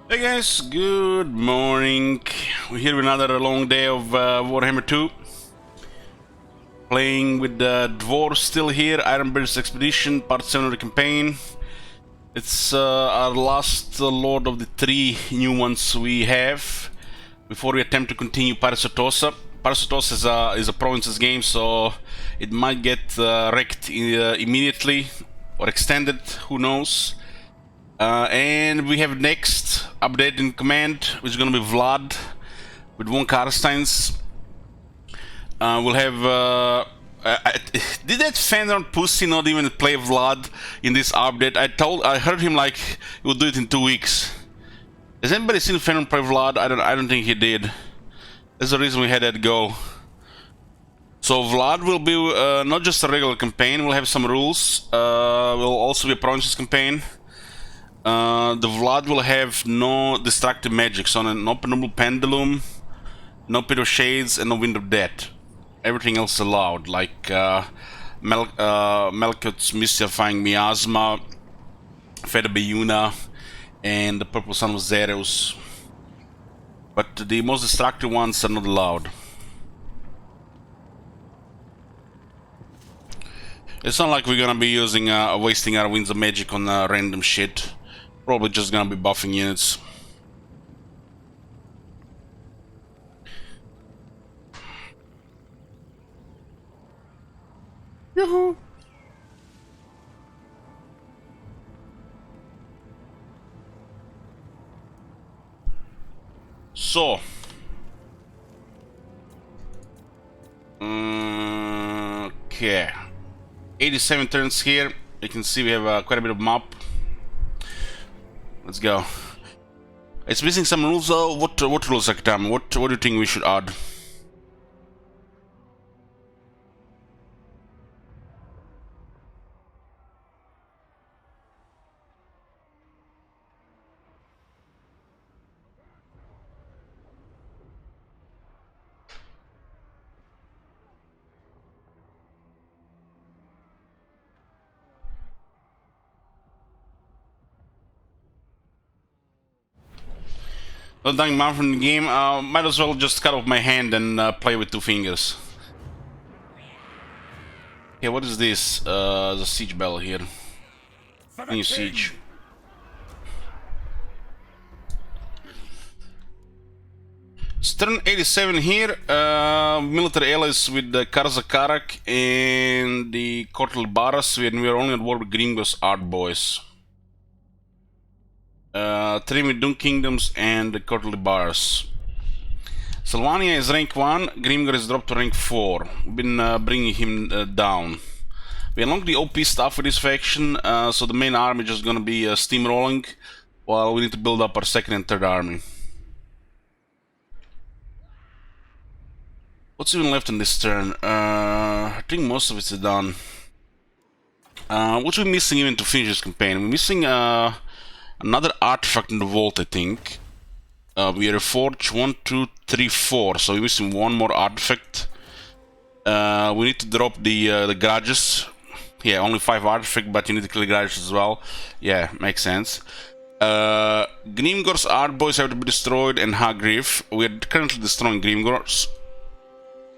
Hey guys, good morning. We're here with another long day of Warhammer 2. Playing with the dwarves still here, Ironbeard's expedition, part 7 of the campaign. It's our last Lord of the 3 new ones we have before we attempt to continue Parasatosa. Parasatosa is a provinces game, so it might get wrecked immediately or extended, who knows. And we have next update in command, which is going to be Vlad with one Karsteins. We'll have. Did that Fenrir pussy not even play Vlad in this update? I heard him like he would do it in 2 weeks. Has anybody seen Fenrir play Vlad? I don't think he did. That's the reason we had that go. So Vlad will be not just a regular campaign. We'll have some rules. Will also be a provinces campaign. The Vlad will have no destructive magic, so no Penumbral Pendulum, no Pit of Shades, and no Wind of Death. Everything else allowed, like Melkot's Mystifying Miasma, Feather Bayuna, and the Purple Sun of Zeros. But the most destructive ones are not allowed. It's not like we're gonna be using wasting our winds of magic on random shit. Probably just gonna be buffing units. Yoo-hoo! So, okay, 87 turns here. You can see we have quite a bit of map. Let's go. It's missing some rules though. What rules, Akatam? What do you think we should add? Not dying man from the game. Might as well just cut off my hand and play with 2 fingers. Okay, what is this? The siege bell here. New siege. Stern 87 here. Military allies with the Karzakarak and the Kortel Baras, and we are only at war with Gringos Art Boys. Trim with Doom Kingdoms and the Kortel Baras. Sylvania is rank 1, Grimgor is dropped to rank 4. We've been bringing him down. We unlocked the OP stuff with this faction, so the main army is just gonna be steamrolling, while we need to build up our second and third army. What's even left in this turn? I think most of it's done. What are we missing even to finish this campaign? We're missing another artifact in the vault, I think. We are forged 1, 2, 3, 4, so we're missing one more artifact. We need to drop the garages. Yeah, only 5 artifacts, but you need to kill the garages as well. Yeah, makes sense. Grimgor's art boys have to be destroyed, and Hagriff. We are currently destroying Grimgor's.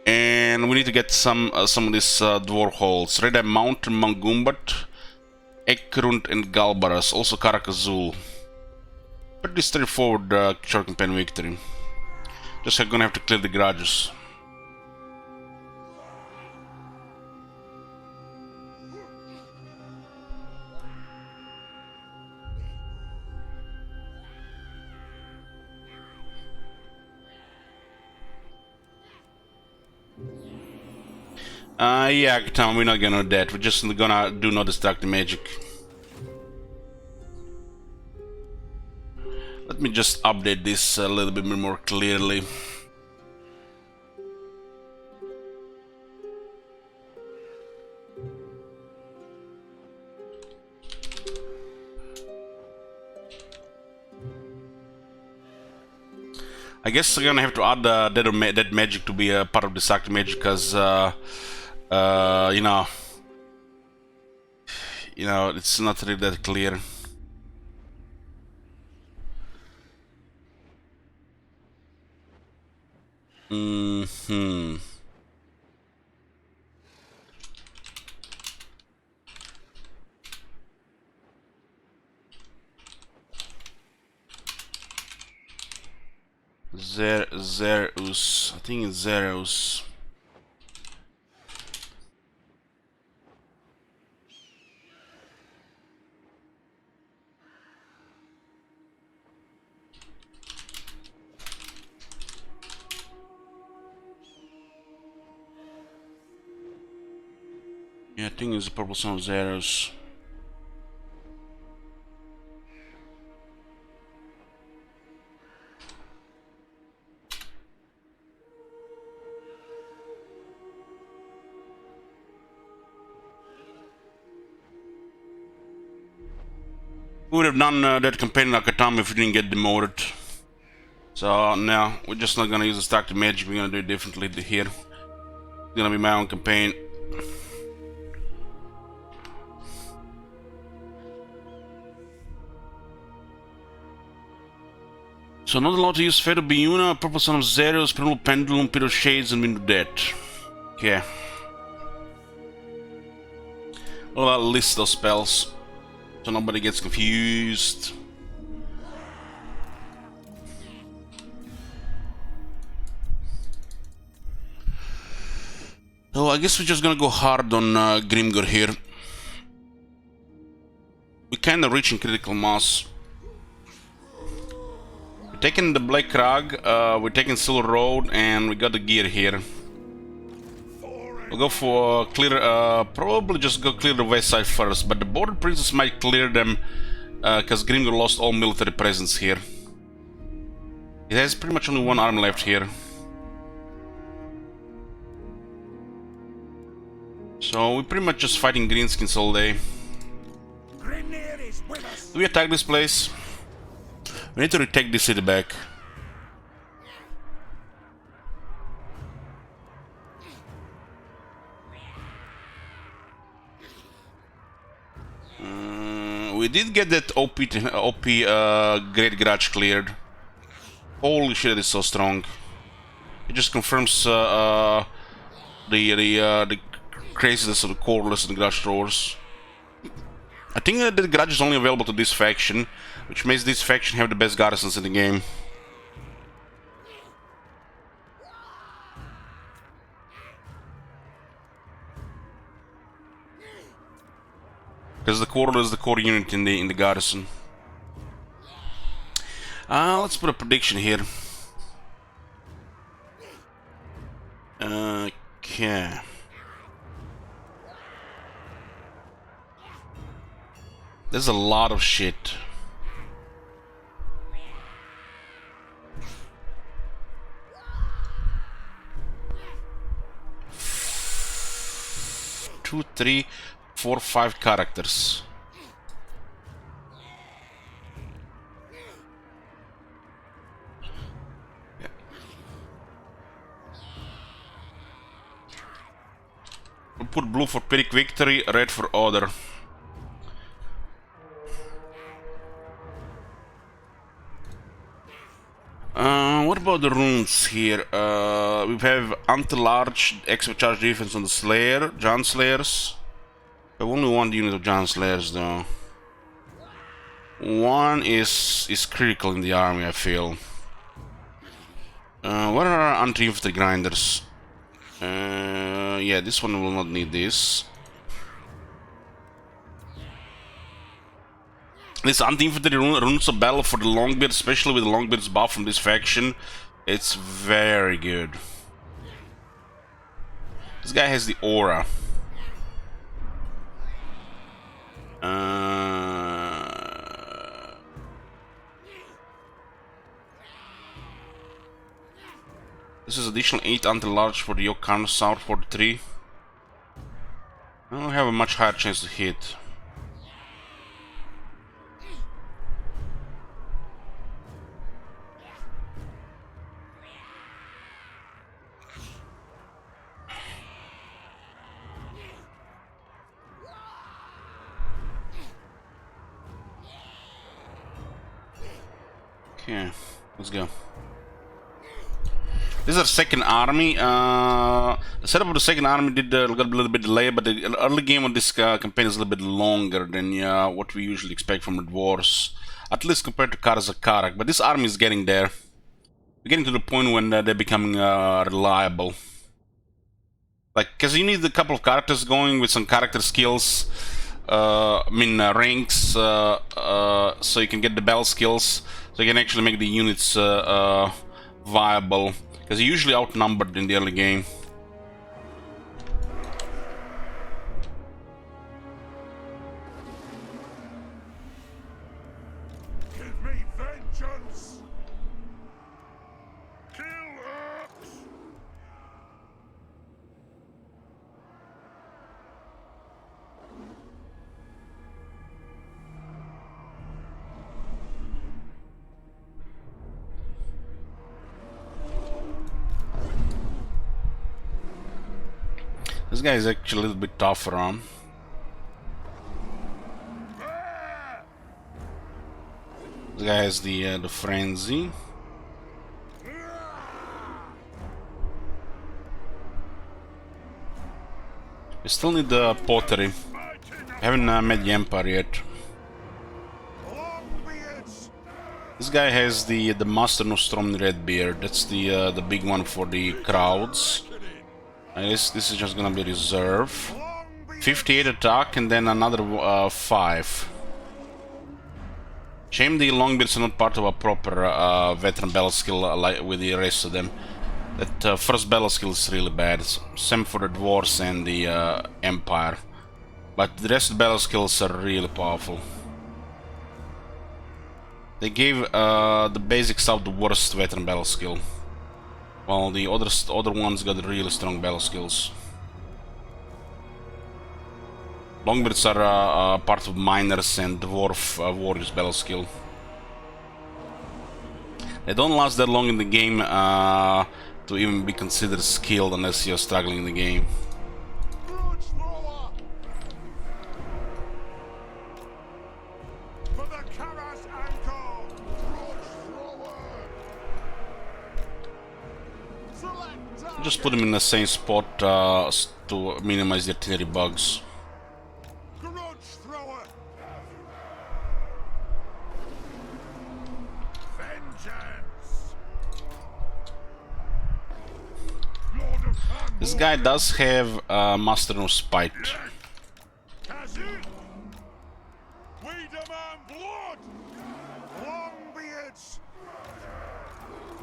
And we need to get some of these dwarf holes. Red Eye Mountain, Mount Gumbat, Ekrund, and Galbaras. Also Karakazul. Pretty straightforward short campaign victory. Just gonna have to clear the garages. Yeah, Tom, we're not gonna do that. We're just gonna do no destructive magic. Let me just update this a little bit more clearly. I guess we're gonna have to add dead magic to be a part of destructive magic, because you know, it's not really that clear. Mm-hmm. Zeus. I think it's Zeus. Yeah, I think it's the purple son of Zeus. We would have done that campaign in Akatama if we didn't get demoted. So no, we're just not gonna use the stack to magic. We're gonna do it differently here. It's gonna be my own campaign. So not allowed to use Fate of Biuna, Purple Son of Zeros, Primal Pendulum, Pit of Shades, and Wind of Death. Okay. Well, I'll list those spells so nobody gets confused. So I guess we're just gonna go hard on Grimgor here. We're kinda reaching critical mass. We're taking the Black Crag, we're taking Silver Road, and we got the gear here. We'll go for clear, probably just go clear the west side first, but the Border Princess might clear them, because Grimgor lost all military presence here. It has pretty much only one army left here. So we're pretty much just fighting greenskins all day. Do we attack this place? We need to retake this city back. We did get that OP Great Garage cleared. Holy shit, it's so strong. It just confirms the craziness of the Cordless and the Garage Throwers. I think that the Garage is only available to this faction, which makes this faction have the best garrisons in the game. Because the Cordless is the core unit in the garrison. Let's put a prediction here. Okay. There's a lot of shit. Two, three, 4, 5 characters. Yeah. We'll put blue for Pyrrhic Victory, red for Order. What about the runes here? We have anti-large, extra charge defense on the Slayer, Giant Slayers. I have only one unit of Giant Slayers though. One is critical in the army, I feel. What are our anti-infantry grinders? Yeah, this one will not need this. This anti-infantry runes of battle for the Longbeard, especially with the Longbeard's buff from this faction, it's very good. This guy has the aura. This is additional 8 anti-large for the Yokan South 43. I don't have a much higher chance to hit. Okay, let's go. This is our second army. The setup of the second army got a little bit delayed, but the early game of this campaign is a little bit longer than what we usually expect from the dwarves, at least compared to Karak. But this army is getting there. We're getting to the point when they're becoming reliable. Like, because you need a couple of characters going with some character skills. Ranks, so you can get the battle skills, so you can actually make the units viable. Because you're usually outnumbered in the early game. Give me vengeance! Kill X! This guy is actually a little bit tougher on. This guy has the frenzy. We still need the pottery. I haven't met the Empire yet. This guy has the Master Nostrom Redbeard. That's the big one for the crowds. This is just gonna be reserve. 58 attack and then another 5. Shame the Longbeards are not part of a proper veteran battle skill like with the rest of them. That first battle skill is really bad. Same for the dwarves and the Empire. But the rest of the battle skills are really powerful. They gave the basic stuff the worst veteran battle skill, while the other ones got really strong battle skills. Longbeards are part of miners and dwarf warriors battle skill. They don't last that long in the game to even be considered skilled unless you're struggling in the game. Just put them in the same spot to minimize the artillery bugs. This guy does have Master of Spite. We demand blood! Longbeards!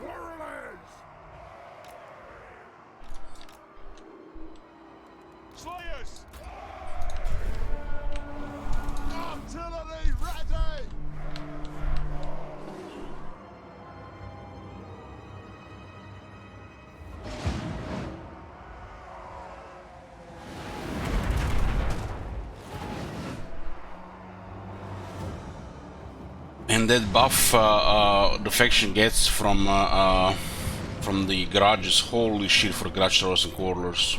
Warriors! Slayers! Artillery ready! And that buff the faction gets from the garages, holy shit for garage throwers and quarters.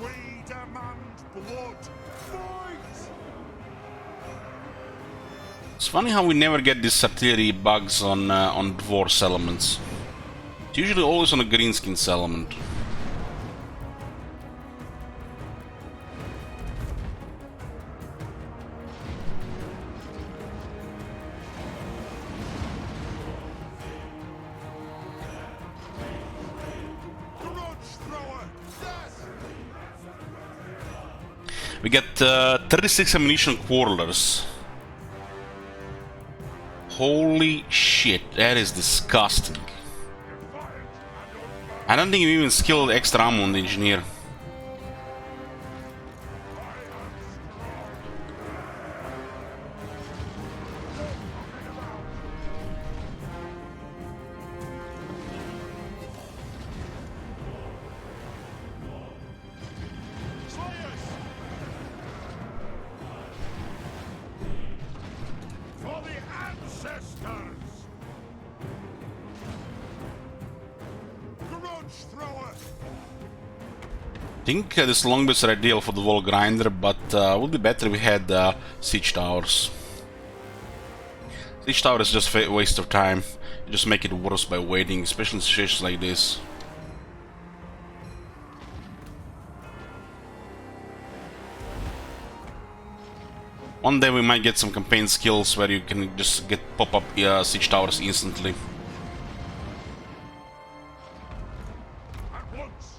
We demand blood! Fight! It's funny how we never get these artillery bugs on dwarf elements. It's usually always on a greenskin element. We get 36 ammunition quarters. Holy shit, that is disgusting. I don't think you even skilled extra ammo on the engineer. For the ancestors! Grudge thrower! think this longbows are ideal for the wall grinder, but would be better if we had siege towers. Siege tower is just a waste of time. You just make it worse by waiting, especially in situations like this. One day we might get some campaign skills where you can just get pop-up siege towers instantly. At once.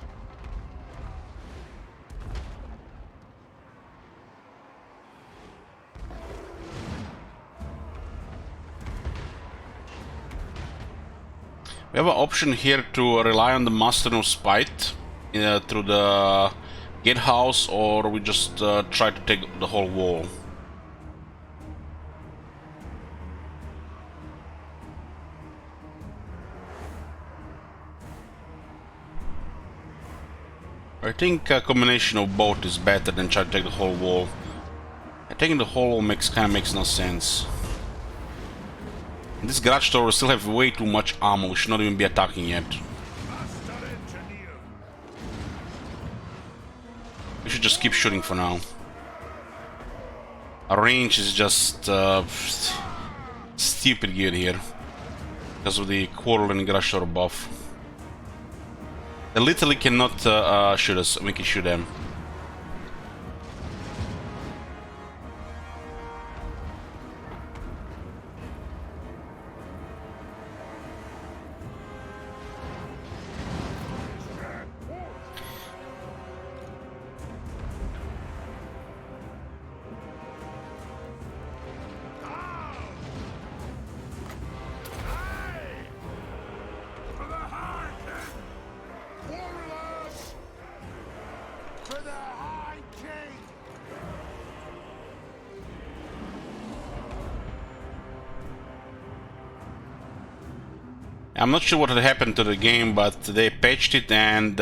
We have an option here to rely on the Master of Spite through the gatehouse, or we just try to take the whole wall. I think a combination of both is better than trying to take the whole wall. Taking the whole wall kind of makes no sense. And this garage tower still have way too much ammo. We should not even be attacking yet. Master engineer. We should just keep shooting for now. Our range is just stupid good here because of the quarrel and garage tower buff. They literally cannot shoot us. We can shoot them. I'm not sure what had happened to the game, but they patched it and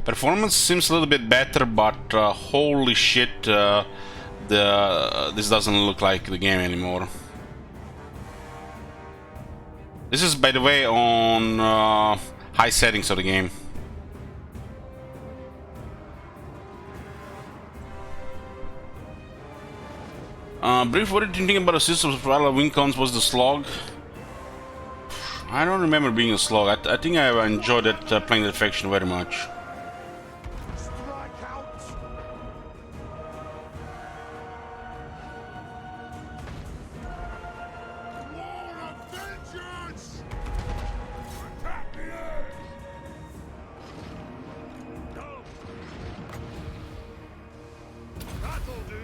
performance seems a little bit better, but holy shit, this doesn't look like the game anymore. This is, by the way, on high settings of the game. Brief, what did you think about the system of parallel win cons? Was the slog? I don't remember being a slog. I think I enjoyed it playing that faction very much. Strike out. War of vengeance. Attack the earth. Go. That'll do.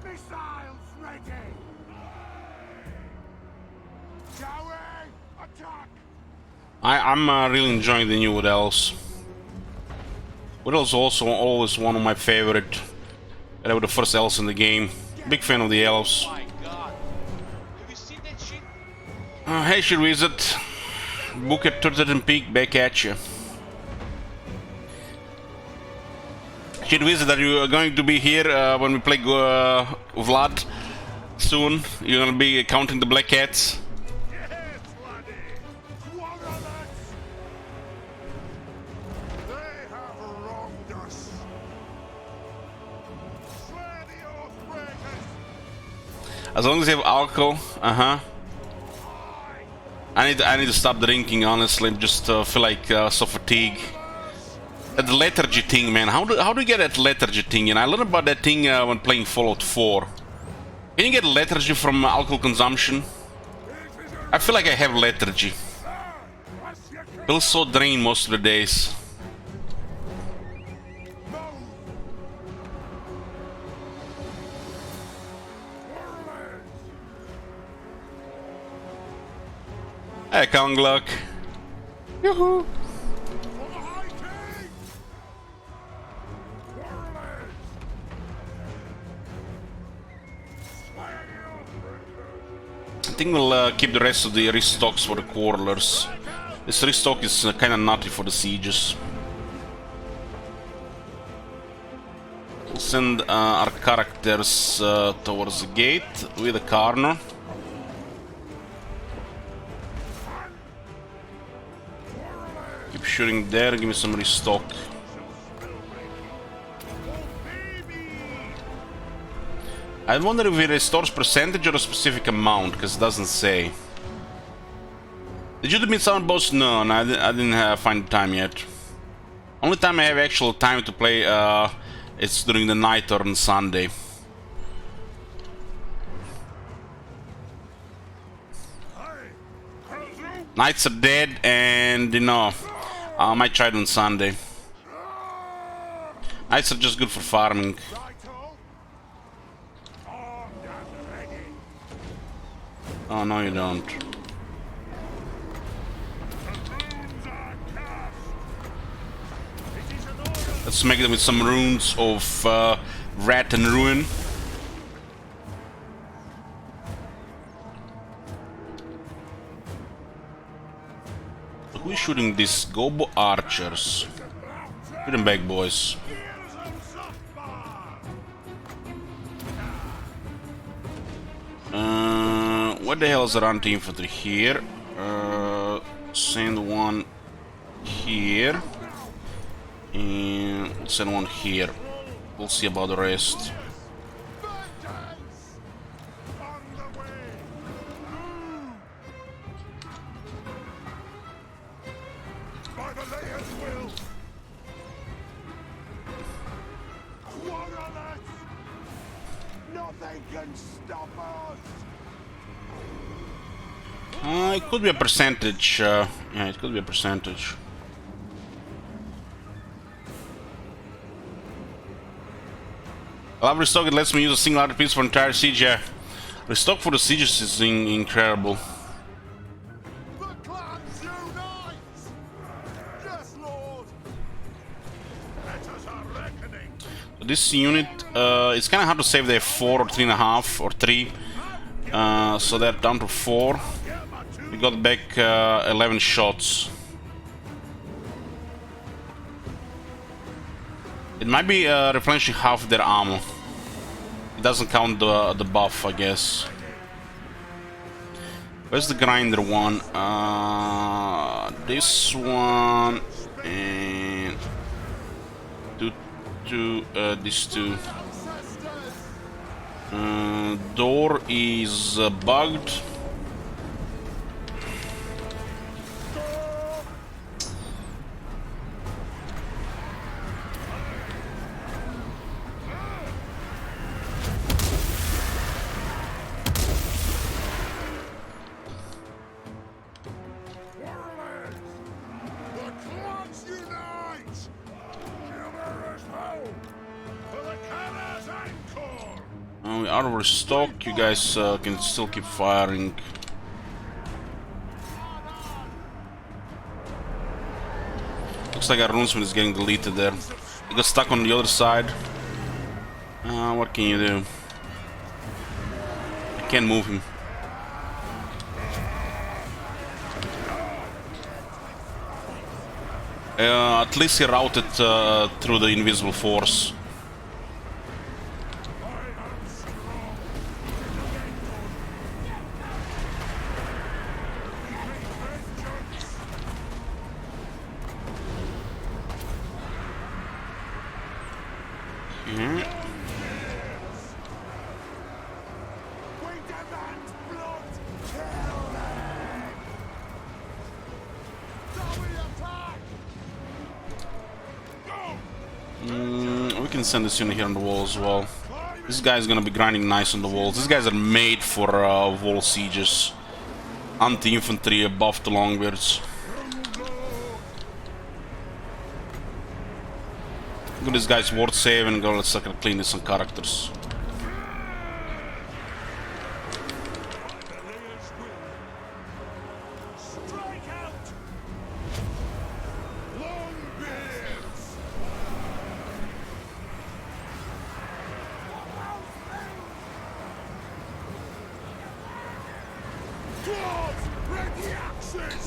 Missiles ready. Attack. I'm really enjoying the new Wood Elves. Wood Elves also always one of my favorite. They were the first elves in the game. Big fan of the elves. My God. Have you seen that shit? Hey, shit wizard. Book at 30th Peak, back at you. Shit wizard, are you going to be here when we play Vlad soon? You're gonna be counting the black cats? As long as you have alcohol, I need to stop drinking. Honestly, just feel like so fatigued. That lethargy thing, man. How do you get that lethargy thing? And I learned about that thing when playing Fallout 4. Can you get lethargy from alcohol consumption? I feel like I have lethargy. Feel so drained most of the days. Hey, Kongluck. Yoo-hoo. I think we'll keep the rest of the restocks for the quarrelers. This restock is kinda nutty for the sieges. We'll send our characters towards the gate with a Karno. Keep shooting there. Give me some restock. I wonder if it restores percentage or a specific amount, because it doesn't say. Did you do Midsummer boss? No, I didn't find the time yet. Only time I have actual time to play, it's during the night or on Sunday. Nights are dead, and you know, I might try it on Sunday. Nights are just good for farming. Oh, no you don't. Let's make them with some runes of Rat and Ruin. Who is shooting these Gobo archers? Shoot them back, boys. What the hell is the anti-infantry here? Send one here. And we'll send one here. We'll see about the rest. By the Layer's will. Quarrelers! Nothing can stop us! It could be a percentage. Yeah, it could be a percentage. I love restock. It lets me use a single artillery piece for entire siege. Yeah, restock for the sieges is incredible. The clans unite! Yes, Lord! Let us our reckoning! This unit, it's kind of hard to save. They have 4 or 3.5 or 3, so they're down to 4. We got back 11 shots. It might be replenishing half their ammo. It doesn't count the buff, I guess. Where's the grinder one? This one and these two. Door is bugged. We are out of stock. You guys can still keep firing. Looks like our runesman is getting deleted there. He got stuck on the other side. What can you do? I can't move him. At least he routed through the invisible force. We can send this unit here on the wall as well. This guy is gonna be grinding nice on the walls. These guys are made for wall sieges. Anti-infantry above the Longbeards. Look at this guy's ward save and go, let's clean this some characters.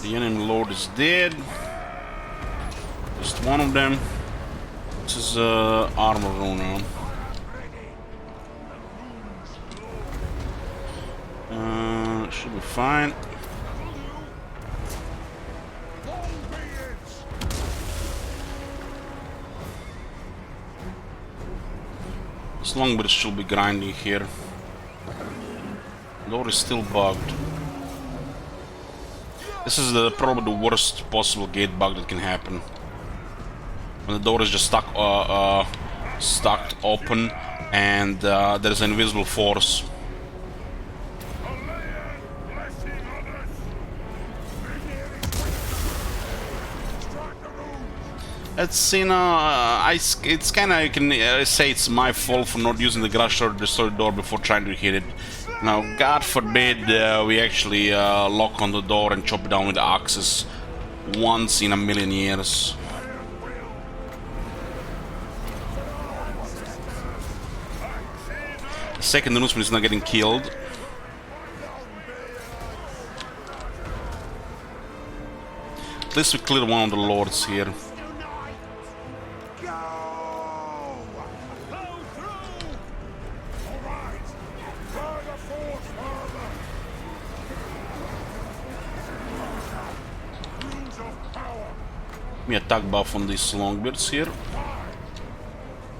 The enemy lord is dead. Just one of them. This is armor rune. Should be fine. This Longbeard should be grinding here. Door is still bugged. This is probably the worst possible gate bug that can happen. When the door is just stuck open and there's an invisible force. It's, you know, it's kinda, you can say it's my fault for not using the garage door to destroy the door before trying to hit it. Now, God forbid we actually lock on the door and chop it down with the axes once in a million years. The second Runesman is not getting killed. At least we clear one of the lords here. Me attack buff on these Longbeards here.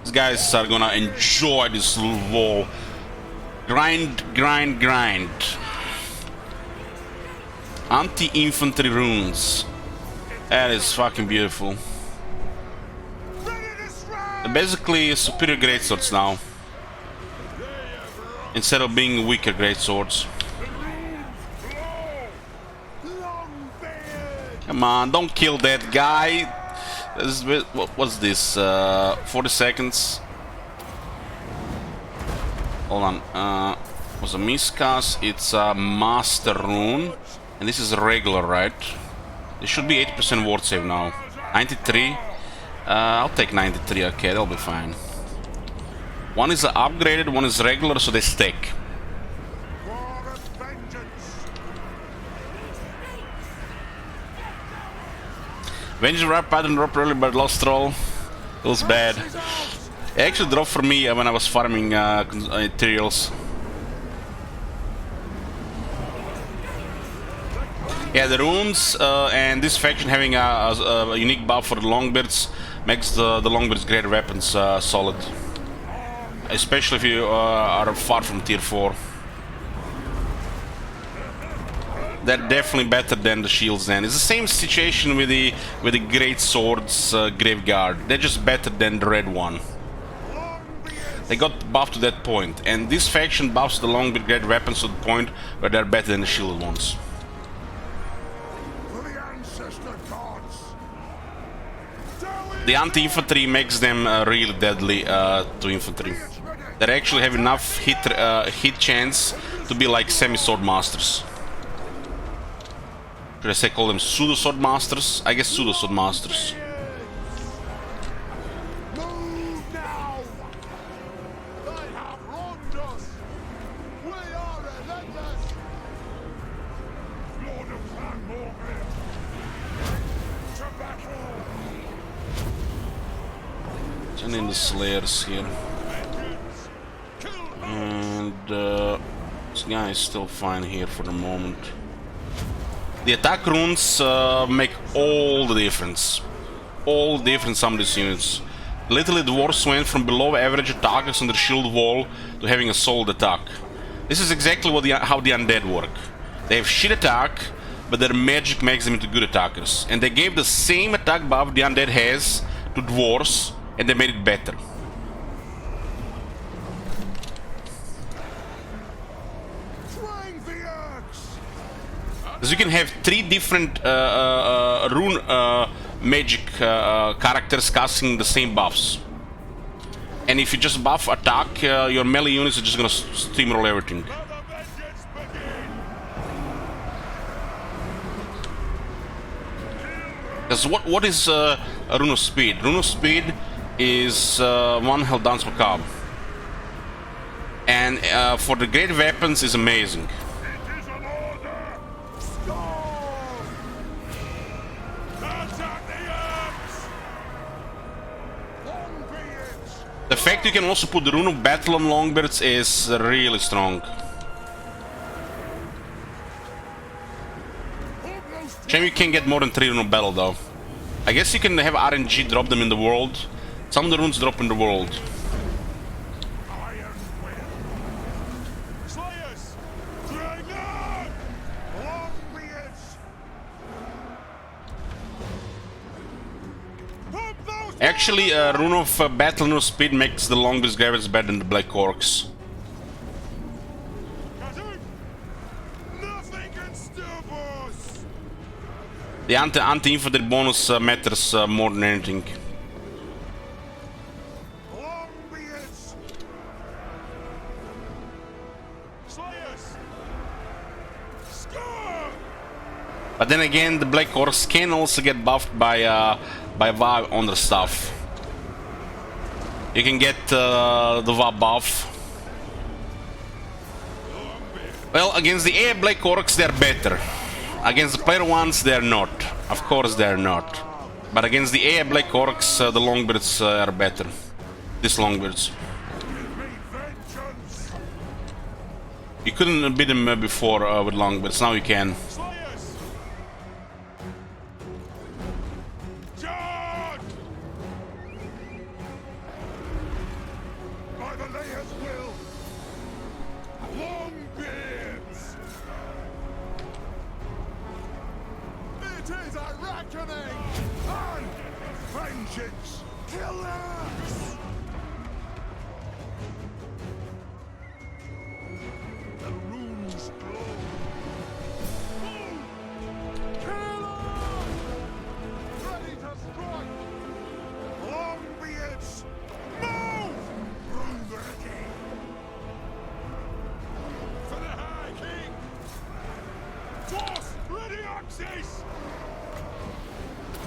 These guys are gonna enjoy this little wall. Grind, grind, grind. Anti-infantry runes. That is fucking beautiful. They're basically superior greatswords now, instead of being weaker greatswords. Come on, don't kill that guy. What's this? 40 seconds. Hold on. Was a miscast. It's a master rune, and this is a regular, right? It should be 80% ward save now. 93. I'll take 93. Okay, that'll be fine. One is upgraded, one is regular, so they stack. Vengeance Rap pattern dropped early but lost roll. It was bad. It actually dropped for me when I was farming materials. Yeah, the runes and this faction having a unique buff for the Longbeards makes the Longbeards' great weapons solid. Especially if you are far from tier 4. They're definitely better than the shields then. It's the same situation with the Great Swords Graveguard. They're just better than the red one. They got buffed to that point, and this faction buffs the Longbeard great weapons to the point where they're better than the shielded ones. The anti-infantry makes them really deadly to infantry. They actually have enough hit chance to be like semi-sword masters. Should I say call them pseudo-sword masters? I guess pseudo-sword masters. Send in the Slayers here. And this guy is still fine here for the moment. The attack runes make all the difference. All the difference on these units. Literally, dwarves went from below average attackers on the shield wall to having a solid attack. This is exactly how the undead work. They have shit attack, but their magic makes them into good attackers. And they gave the same attack buff the undead has to dwarves, and they made it better. As you can have 3 different rune magic characters casting the same buffs. And if you just buff attack, your melee units are just gonna steamroll everything. Because what is a Rune of Speed? Rune of Speed is 1 held Dance Macabre. And for the great weapons is amazing. The fact you can also put the Rune of Battle on Longbeards is really strong. Shame you can't get more than 3 Rune of Battle though. I guess you can have RNG drop them in the world. Some of the runes drop in the world. Actually, Rune of Battle no Speed makes the longest gravities better than the Black Orcs. Nothing can stop us. The anti-infantry bonus matters more than anything. Longbeards. Slayers. Score. But then again, the Black Orcs can also get buffed by VA on their stuff. You can get the VA buff. Well, against the AI Black Orcs, they're better. Against the player ones, they're not. Of course, they're not. But against the AI Black Orcs, the Longbeards are better. These Longbeards. You couldn't beat them before with Longbeards, now you can. Slayers. Charge. By the layers will. Longbeards. It is a reckoning and vengeance. Killers. The runes glow. Killers. Ready to strike. Longbeards. Move. Rune ready. For the High King. Force. Ready axis.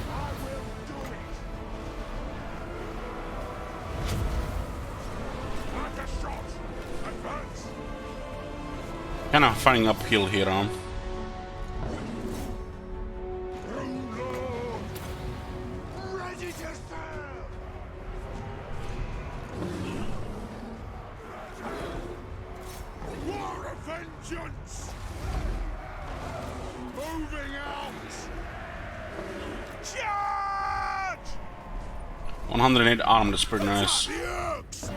I will do it. Like a shot. Advance. Kind of fighting uphill here, huh? Rune Lord. Ready to serve. War of vengeance. Moving out. Charge. 108 armor, that's pretty nice. The Urks.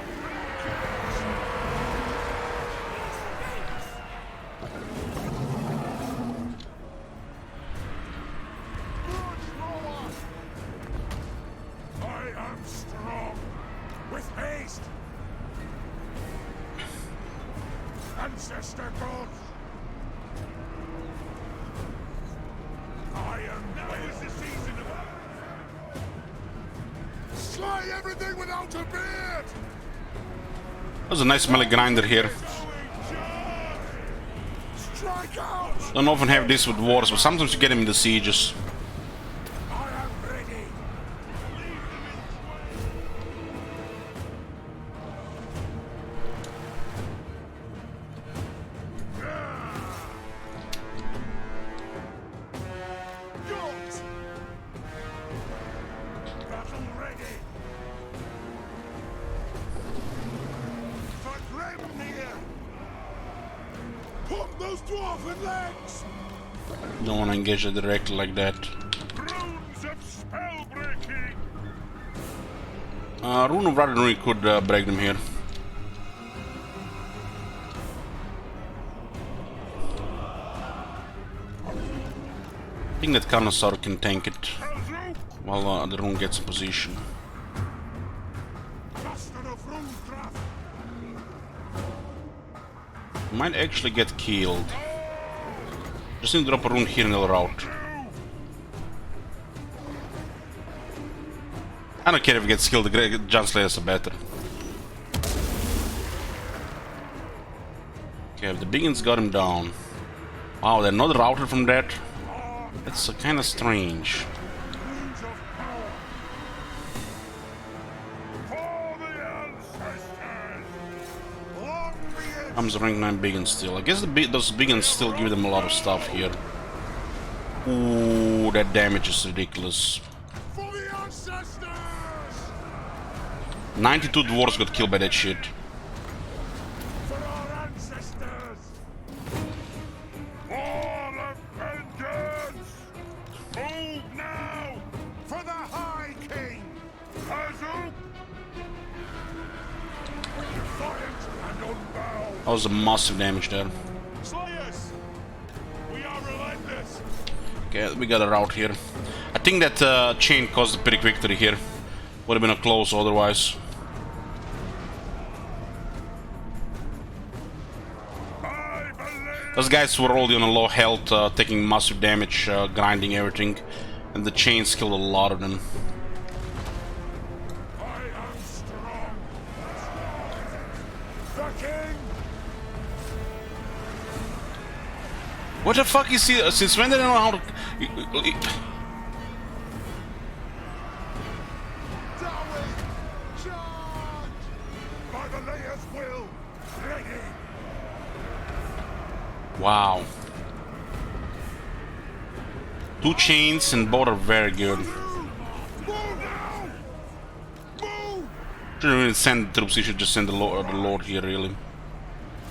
I am strong. With haste. Ancestor gods. I am now is the season of slay everything without a beard. There's a nice melee grinder here. Strike out. Don't often have this with wars, but sometimes you get him in the sieges. I am ready. Got. Battle ready. For Grimnir. Pump those dwarven legs. Don't want to engage it directly like that. Runes of spell breaking. Rune of Radiant could break them here. I think that Carnosaur can tank it while the Rune gets in position. Bastard of Runecraft. Might actually get killed. Just need to drop a Rune here in the route. I don't care if it gets killed, the Giant Slayers are better. Okay, the Biggins got him down. Wow, they're not routed from that? That's kind of strange. Runes of power. For the ancestors. Longbeard. Comes rank 9 Biggins still. I guess those Biggins still give them a lot of stuff here. Ooh, that damage is ridiculous. For the ancestors. 92 dwarves got killed by that shit. For our ancestors. All of vengeance. Move now. For the High King. Hazoop. Defiant and unbound. That was a massive damage there. Slayers. We are relentless. Okay, we got a route here. I think that chain caused a pretty victory here. Would have been a close otherwise. I believe. Those guys were already on a low health, taking massive damage, grinding everything, and the chains killed a lot of them. I am strong. The king. What the fuck is he? Since when did I know how to? By the layer's will. Ready. Wow. 2 chains and both are very good. Move now. Move. Shouldn't even send troops. You should just send the Lord here, really.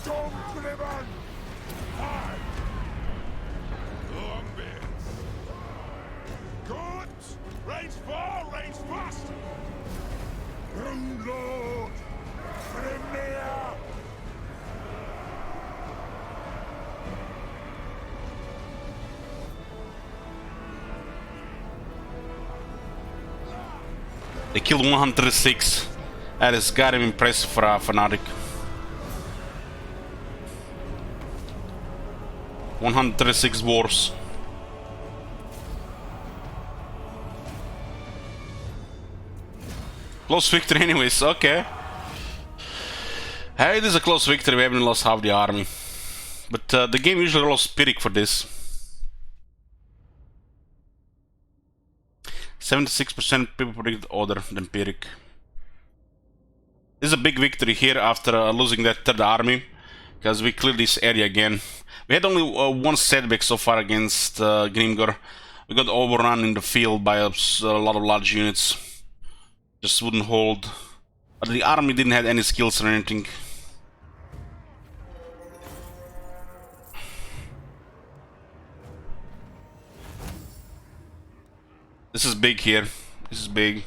Don't driven. Aye. Ironbeard. Good. Range far, range fast. Rune Lord. Premier. They killed 106. That is goddamn impressive for a fanatic. 136 wars. Close victory anyways, okay. Hey, it is a close victory, we haven't lost half the army. But the game usually rolls Pyrrhic for this. 76% people predicted other than Pyrrhic. This is a big victory here after losing that third army, because we cleared this area again. We had only one setback so far against Grimgor. We got overrun in the field by a lot of large units. Just wouldn't hold. But the army didn't have any skills or anything. This is big here. This is big.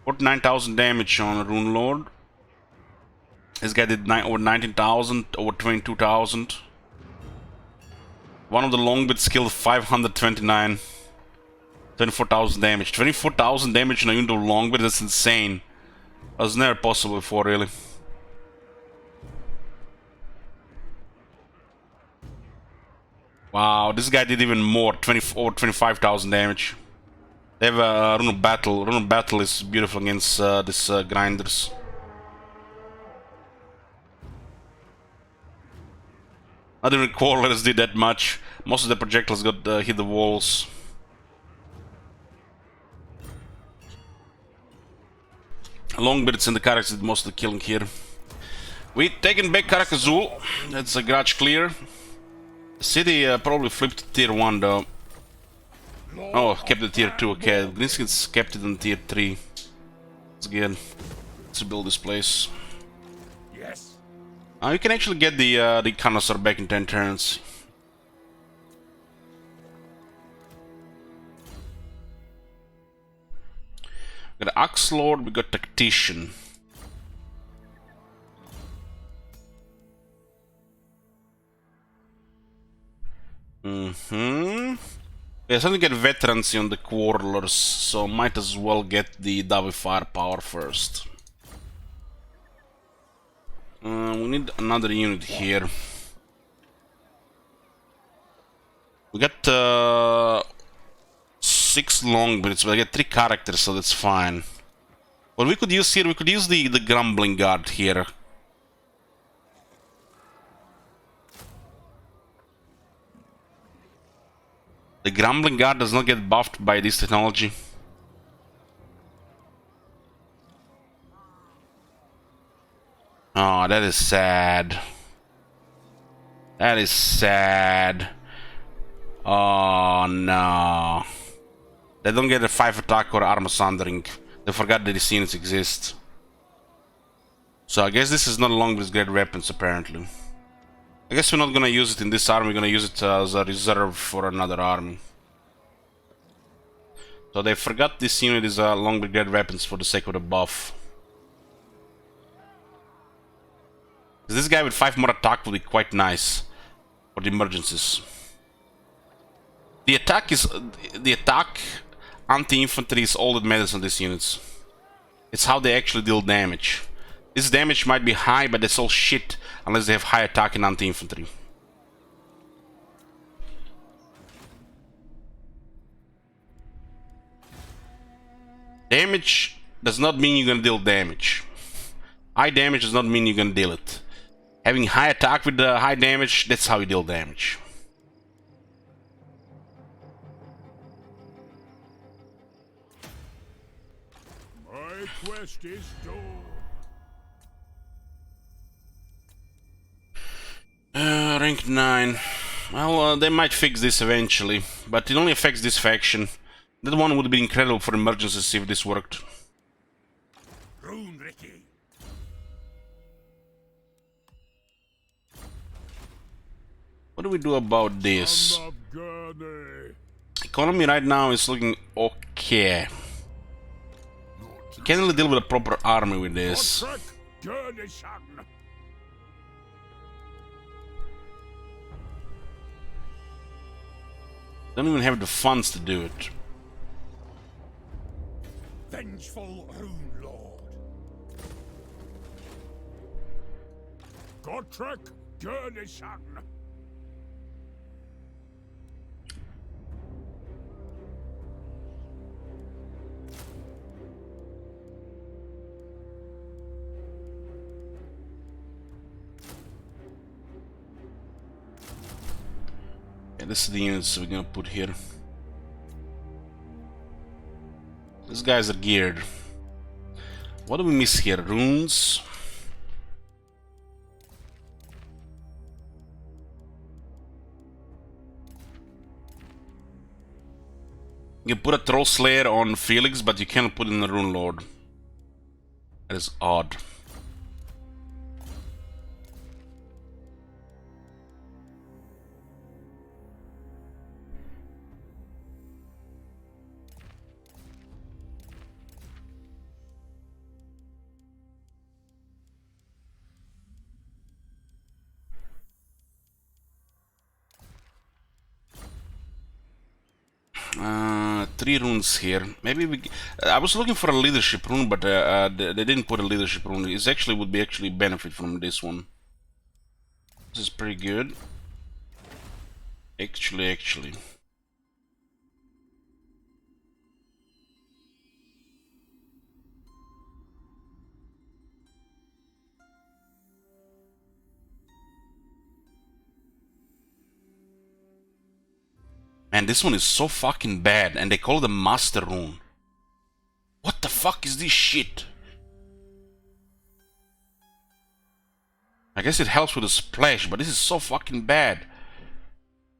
49,000 damage on Rune Lord. This guy did over 19,000, over 22,000. One of the Longbeards killed 529. 24,000 damage. 24,000 damage on a unit of Longbeard, that's insane. That was never possible before, really. Wow, this guy did even more. Over 25,000 damage. They have a Rune of Battle. Rune of Battle is beautiful against these grinders. Not even Quarrelers did that much. Most of the projectiles got hit the walls. Longbeards and the Carracks did most of the killing here. We taken back Karakazul. That's a grudge clear. The city probably flipped to tier 1 though. Oh, kept it tier 2, okay. Grinskins kept it on tier 3. It's good. Let's build this place. Yes. You can actually get the Connoisseur back in 10 turns. We got Axe Lord, we got Tactician. Yeah, so we get veterans on the Quarrelers, so might as well get the Davi firepower first. We need another unit here. We got 6 Longbeards, but I get 3 characters, so that's fine. What we could use here, we could use the Grumbling Guard here. The Grumbling Guard does not get buffed by this technology. Oh, that is sad. That is sad. Oh no. They don't get a 5 attack or armor sundering. They forgot that these units exist. So I guess this is not along with great weapons apparently. I guess we're not gonna use it in this army, we're gonna use it as a reserve for another army. So they forgot this unit is long brigade weapons for the sake of the buff. This guy with 5 more attack will be quite nice for the emergencies. The attack, anti-infantry is all that matters on these units. It's how they actually deal damage. This damage might be high, but that's all shit unless they have high attack and anti-infantry. Damage does not mean you're gonna deal damage. High damage does not mean you're gonna deal it. Having high attack with the high damage, that's how you deal damage. My quest is done. Rank 9. Well, they might fix this eventually, but it only affects this faction. That one would be incredible for emergencies if this worked. Rune Ricky. What do we do about this? Son of Gurney. Economy right now is looking okay. You can't really deal with a proper army with this. Godric Gurney son. Don't even have the funds to do it. Vengeful Rune Lord. Godric Gurney son. Yeah, this is the units we're gonna put here. These guys are geared. What do we miss here? Runes? You put a Troll Slayer on Felix, but you cannot put in a Rune Lord. That is odd. Three runes here. Maybe we. I was looking for a leadership rune, but they didn't put a leadership rune. It actually would be benefit from this one. This is pretty good. Actually. Man, this one is so fucking bad, and they call it a Master Rune. What the fuck is this shit? I guess it helps with the splash, but this is so fucking bad.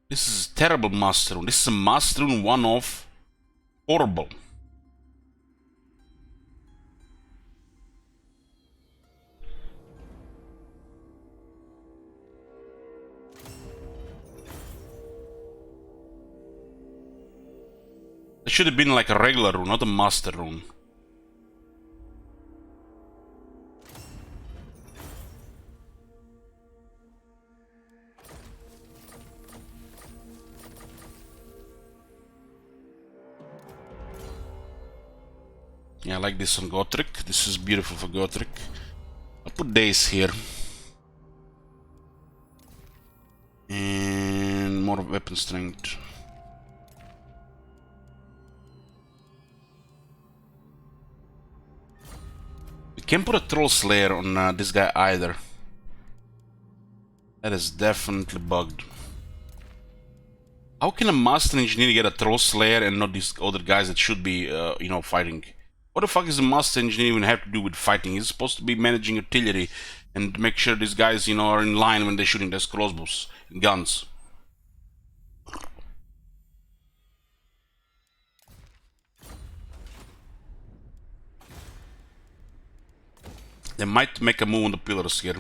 This is a terrible Master Rune. This is a Master Rune one-off. Horrible. It should have been like a regular rune, not a Master Rune. Yeah, I like this on Godric. This is beautiful for Godric. I'll put Dace here. And more weapon strength. Can't put a Troll Slayer on this guy either. That is definitely bugged. How can a Master Engineer get a Troll Slayer and not these other guys that should be, you know, fighting? What the fuck is a Master Engineer even have to do with fighting? He's supposed to be managing artillery and make sure these guys, you know, are in line when they're shooting their crossbows and guns. They might make a move on the pillars here.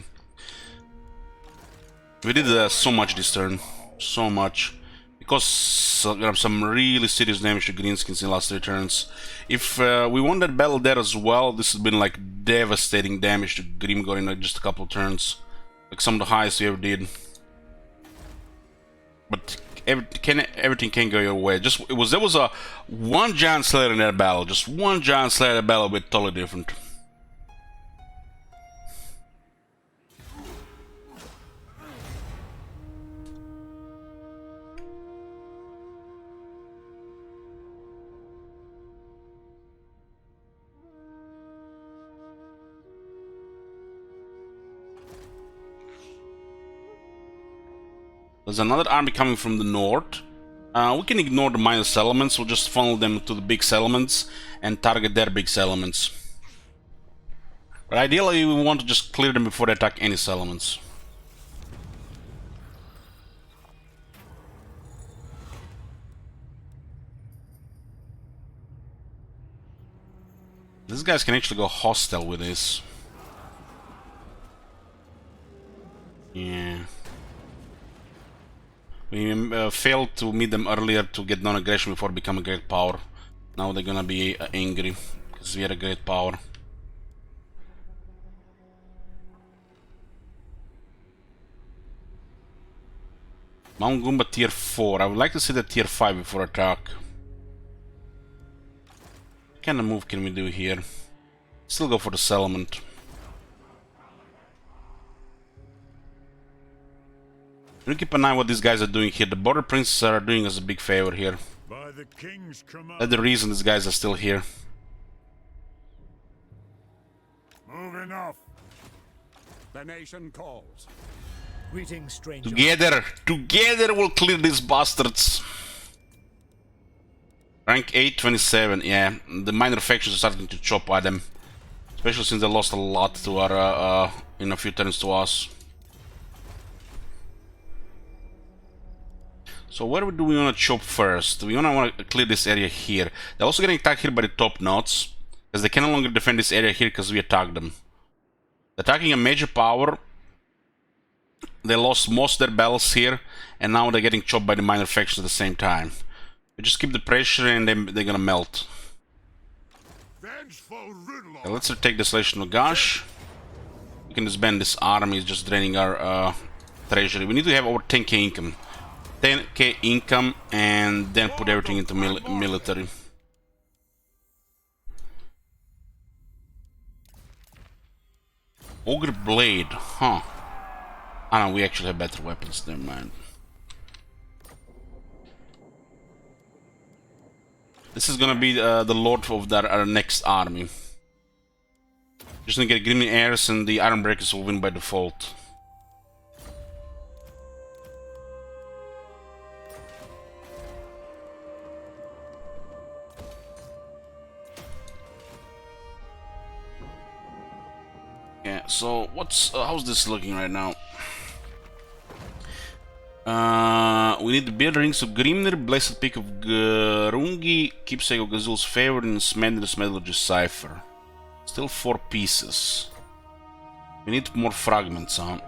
We did so much this turn. So much. Because we have some really serious damage to greenskins in the last 3 turns. If we won that battle there as well, this has been like devastating damage to Grimgor in like just a couple of turns. Like some of the highest we ever did. But everything can go your way. There was a one giant slayer in that battle, just one giant slayer in that battle, but totally different. There's another army coming from the north. We can ignore the minor settlements, we'll just funnel them to the big settlements and target their big settlements. But ideally we want to just clear them before they attack any settlements. These guys can actually go hostile with this. Yeah. We failed to meet them earlier to get non-aggression before becoming a great power. Now they're gonna be angry because we are a great power. Mount Goomba tier 4. I would like to see the tier 5 before attack. What kind of move can we do here? Still go for the settlement. We keep an eye on what these guys are doing here. The border princes are doing us a big favor here. By the king's command. That's the reason these guys are still here. Moving off. The nation calls. Greetings, stranger. Together we'll clear these bastards. Rank 827, yeah. The minor factions are starting to chop at them. Especially since they lost a lot to our, in a few turns to us. So where do we want to chop first? We want to clear this area here. They're also getting attacked here by the top nodes, because they can no longer defend this area here because we attacked them. They're attacking a major power. They lost most of their battles here, and now they're getting chopped by the minor factions at the same time. We just keep the pressure and they're gonna melt. Okay, let's take Desolation of Gash. We can disband this army, it's just draining our treasury. We need to have over 10k income. 10k income and then put everything into military. Ogre Blade, huh? Ah no, we actually have better weapons there, man. This is gonna be the lord of our next army. Just gonna get Green Heirs and the Iron Breakers will win by default. Yeah, so how's this looking right now? We need the beard rings of Grimnir, Blessed Peak of Grungi, Keepsake of Gazul's Favor, and Smedner's Metallurgist Cipher. Still 4 pieces. We need more fragments, huh?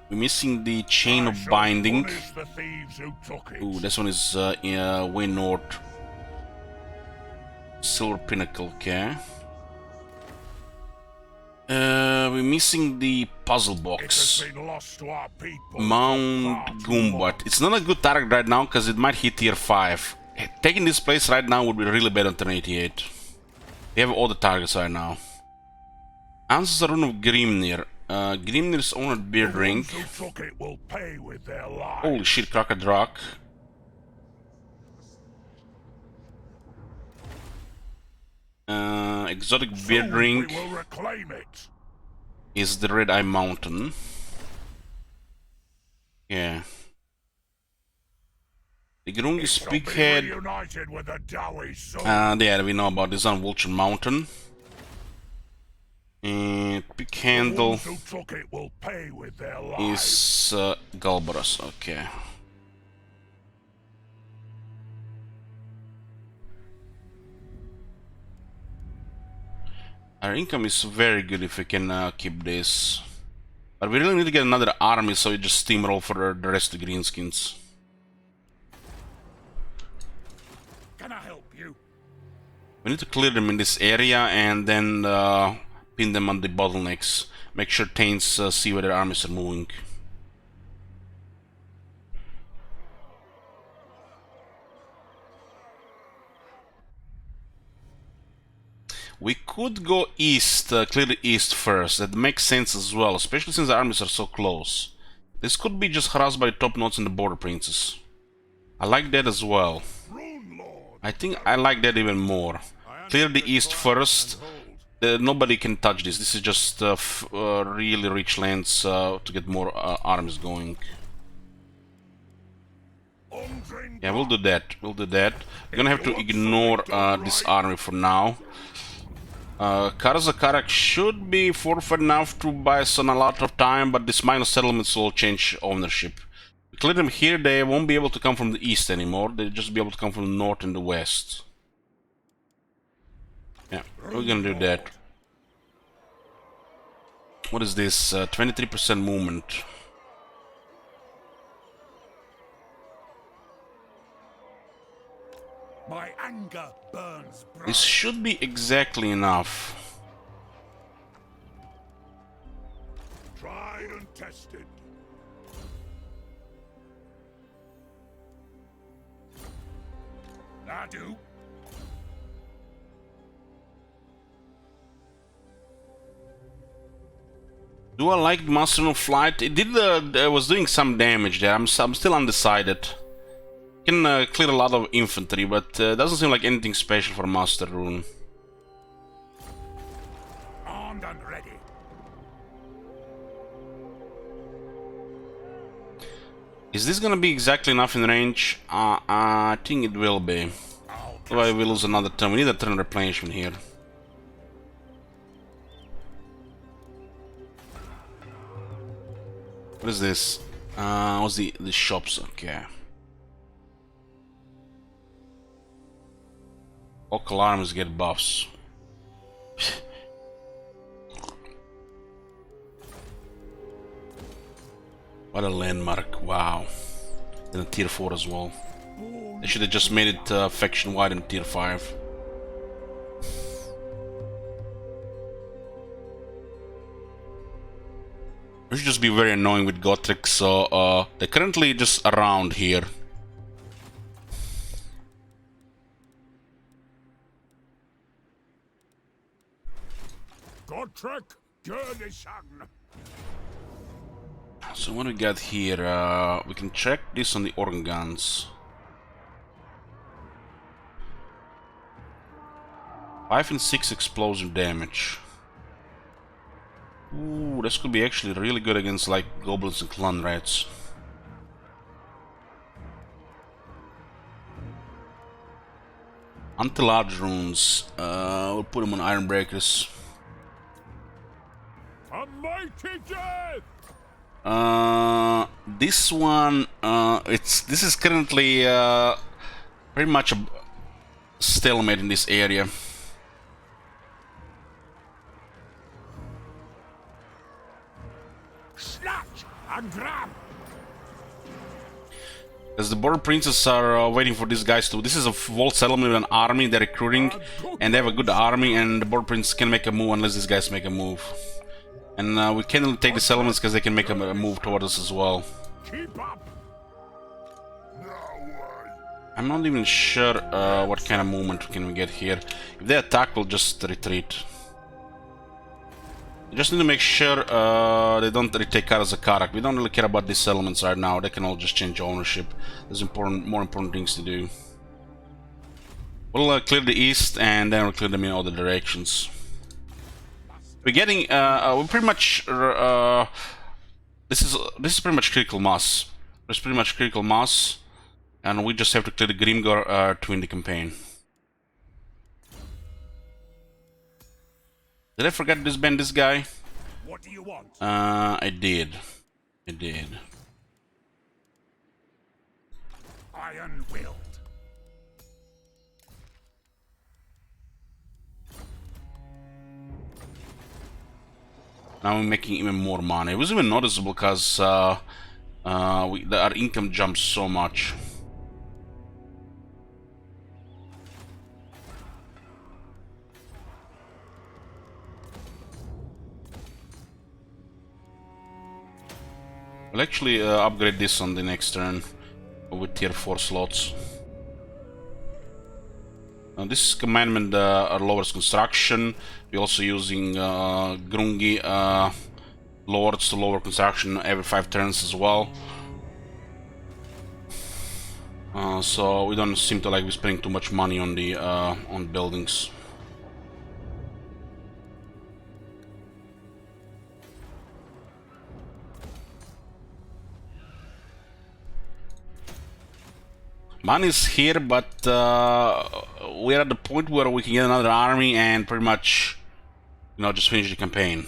We're missing the Chain of Binding. Ooh, this one is way north. Silver Pinnacle, okay. We're missing the puzzle box. Mount Goomba. It's not a good target right now because it might hit tier 5. Taking this place right now would be really bad on turn 88. We have all the targets right now. Answers the Rune of Grimnir. Grimnir's owned beard ring. Holy shit, Krakadrak. Exotic beard ring is the Red Eye Mountain. Yeah. The Grungi Speakhead. Yeah, we know about this on Vulture Mountain. And Pick Handle is Galbaros. Okay. Our income is very good if we can keep this. But we really need to get another army so we just steamroll for the rest of the greenskins. Can I help you? We need to clear them in this area and then pin them on the bottlenecks. Make sure Taints see where their armies are moving. We could go east, clear the east first. That makes sense as well, especially since the armies are so close. This could be just harassed by the top notes in the border princes. I like that as well. I think I like that even more. Clear the east first. Nobody can touch this. This is just really rich lands to get more armies going. Yeah, we'll do that. We'll do that. We're gonna have to ignore this army for now. Karak should be fortified enough to buy us a lot of time, but these minor settlements will change ownership. We clear them here, they won't be able to come from the east anymore. They'll just be able to come from the north and the west. Yeah, we're gonna do that. What is this? 23% movement. My anger burns bright. This should be exactly enough. Tried and tested. I do. Do I like Master of Flight? It did. Was doing some damage there. I'm still undecided. Can clear a lot of infantry, but doesn't seem like anything special for Master Rune. Armed and ready. Is this gonna be exactly enough in range? I think it will be. Otherwise we lose another turn. We need a turn replenishment here. What is this? What's the shops? Okay. Local armies get buffs. What a landmark! Wow. And a tier 4 as well. They should have just made it faction wide in tier 5. We should just be very annoying with Gotrek, so they're currently just around here. Gotrek, Gerdishan. So what do we got here? We can check this on the organ guns. 5 and 6 explosion damage. Ooh, this could be actually really good against like goblins and clan rats. Anti-large runes. We'll put them on iron breakers. A mighty death. This one, this is currently pretty much a stalemate in this area. Snatch and grab. As the border princes are waiting for these guys to... This is a walled settlement with an army they're recruiting, and they have a good army, and the border princes can make a move unless these guys make a move. And we can't really take the settlements because they can make a move toward us as well. Keep up. I'm not even sure what kind of movement can we get here. If they attack, we'll just retreat. We just need to make sure they don't retake Karak. We don't really care about these settlements right now. They can all just change ownership. There's more important things to do. We'll clear the east and then we'll clear them in other directions. We're getting we're pretty much this is pretty much critical mass. There's pretty much critical mass, and we just have to clear the Grimgor to win the campaign. Did I forget to disband this guy? What do you want? I did. I did. Iron-willed. Now we're making even more money. It was even noticeable because our income jumped so much. We'll actually upgrade this on the next turn with tier 4 slots. This commandment lowers construction. We're also using Grungi lords to lower construction every 5 turns as well. So we don't seem to like be spending too much money on the on buildings. Money's here, but we're at the point where we can get another army and pretty much, you know, just finish the campaign.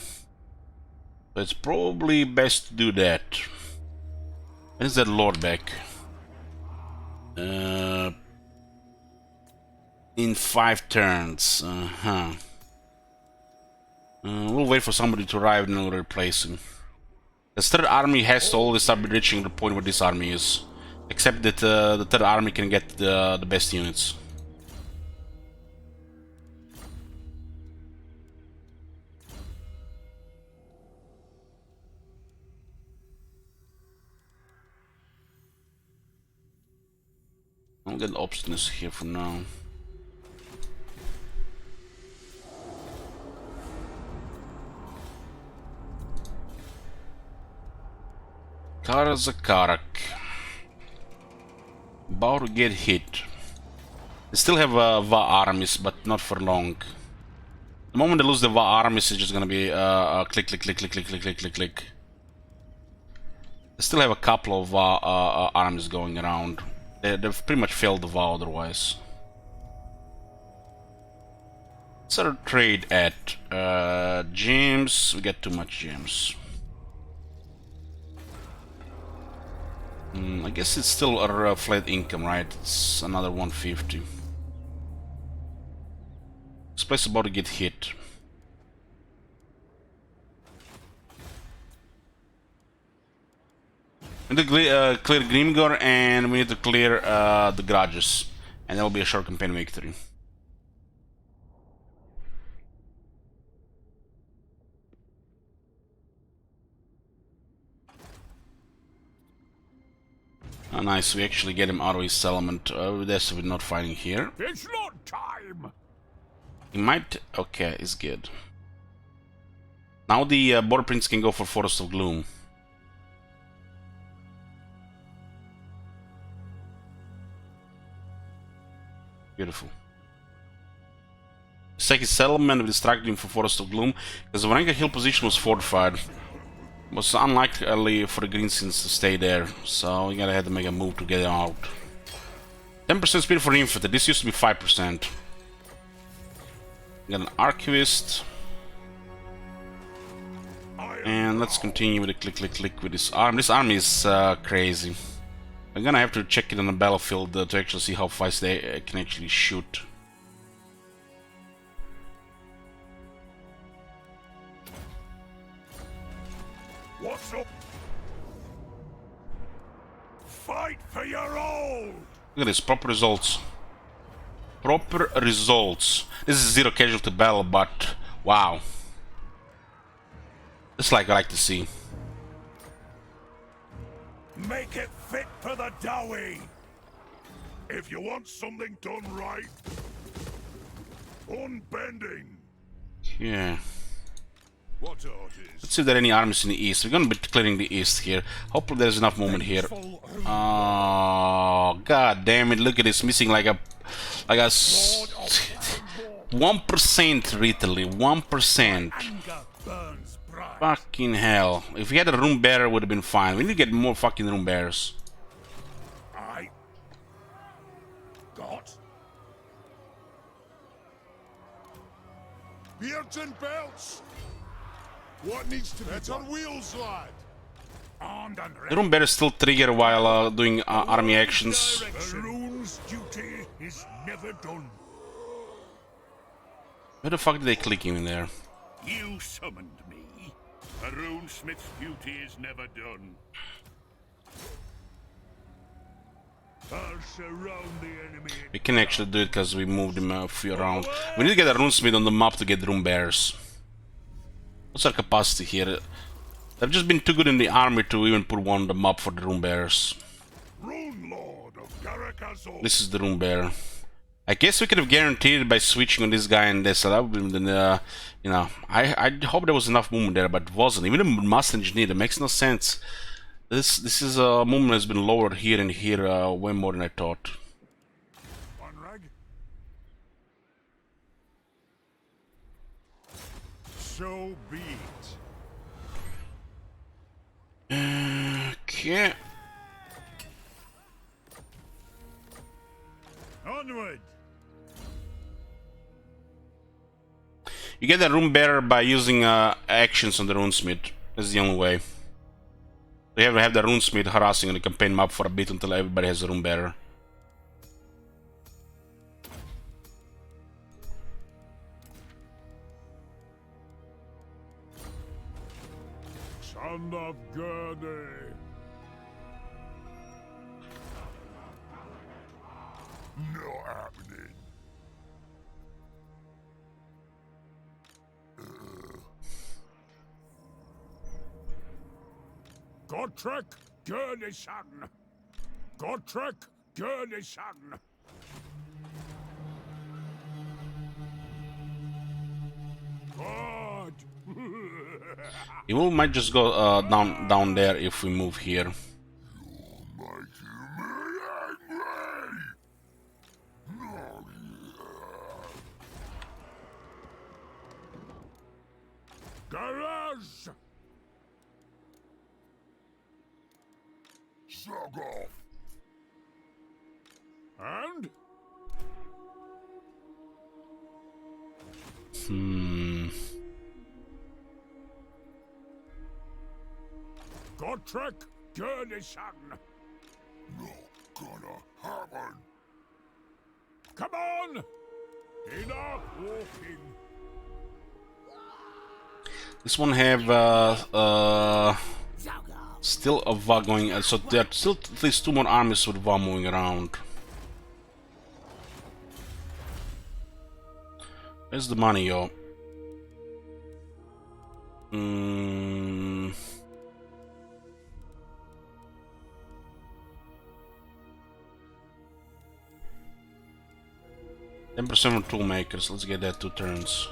So it's probably best to do that. When's that lord back? In 5 turns. We'll wait for somebody to arrive and we'll replace him. The third army has to always start reaching the point where this army is. Except that the third army can get the best units. I'll get obstinance here for now. Karazakarak. About to get hit. They still have Va armies, but not for long. The moment they lose the Va armies, it's just gonna be click, click, click, click, click, click, click, click, click. They still have a couple of armies going around. They've pretty much failed the Va otherwise. What's our trade at? Gems. We get too much gems. I guess it's still a flat income, right? It's another 150. This place is about to get hit. We need to clear Grimgor and we need to clear the garages. And that'll be a short campaign victory. Oh, nice, we actually get him out of his settlement. That's we're not fighting here. It's not time. He might... okay, it's good. Now the Border Prince can go for Forest of Gloom. Beautiful. Let's take his settlement, we distracted him for Forest of Gloom, because the Varenga Hill position was fortified. It was unlikely for the Greensins to stay there, so we gotta have to make a move to get him out. 10% speed for infantry, this used to be 5%. Got an Archivist. And let's continue with the click, click, click with this army. This army is crazy. I'm gonna have to check it on the battlefield to actually see how fast they can actually shoot. What's up? Fight for your own. Look at this, proper results. Proper results. This is zero casualty battle, but wow. It's like I like to see. Make it fit for the Dowie. If you want something done right, unbending. Yeah. What orders? Let's see if there are any armies in the east. We're gonna be clearing the east here. Hopefully there's enough movement here. Oh, god damn it! Look at this, missing like a 1% literally 1%. Fucking hell! If we had a room bearer, would have been fine. We need to get more fucking room bearers. I got beards and belts. What needs to be done? On wheels, lad. Armed and ready. The room bearers still trigger while doing army actions. The rune's duty is never done. Where the fuck did they click him in there? You summoned me. A runesmith's duty is never done. I'll surround the enemy. We can actually do it because we moved him a few around. We need to get a runesmith on the map to get room bearers. What's our capacity here? They've just been too good in the army to even put one on the map for the room bearers. Rune Lord of Garakazor. This is the room bearer. I guess we could have guaranteed it by switching on this guy and this. So that would have been, you know, I hope there was enough movement there, but it wasn't. Even a master engineer, that makes no sense. This is a movement has been lowered here and here way more than I thought. One rag. So be it. Okay. Onward. You get the rune bearer by using actions on the runesmith. That's the only way. You have to have the runesmith harassing on the campaign map for a bit until everybody has a rune bearer. Son of Gurney. Not happening. Gotrek Gurney-san. Gotrek Gurney-san. God. You might just go down there if we move here. Garage. Suck off. And Gotrek Gurney-san. Not gonna happen. Come on! Enough walking. This one have still a VA going, so there are still at least 2 more armies with VA moving around. Where's the money, yo? 10% of tool makers. Let's get that 2 turns.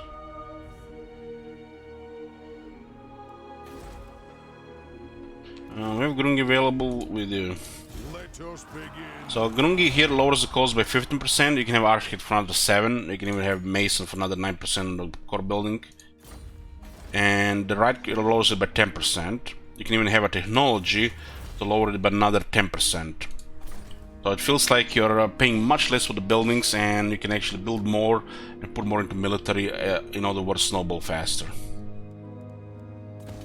We have Grungi available with you. Let us begin. So Grungi here lowers the cost by 15%. You can have Architect for another 7. You can even have Mason for another 9% on the core building. And the right lowers it by 10%. You can even have a technology to lower it by another 10%. So it feels like you're paying much less for the buildings, and you can actually build more and put more into military, in other words, snowball faster.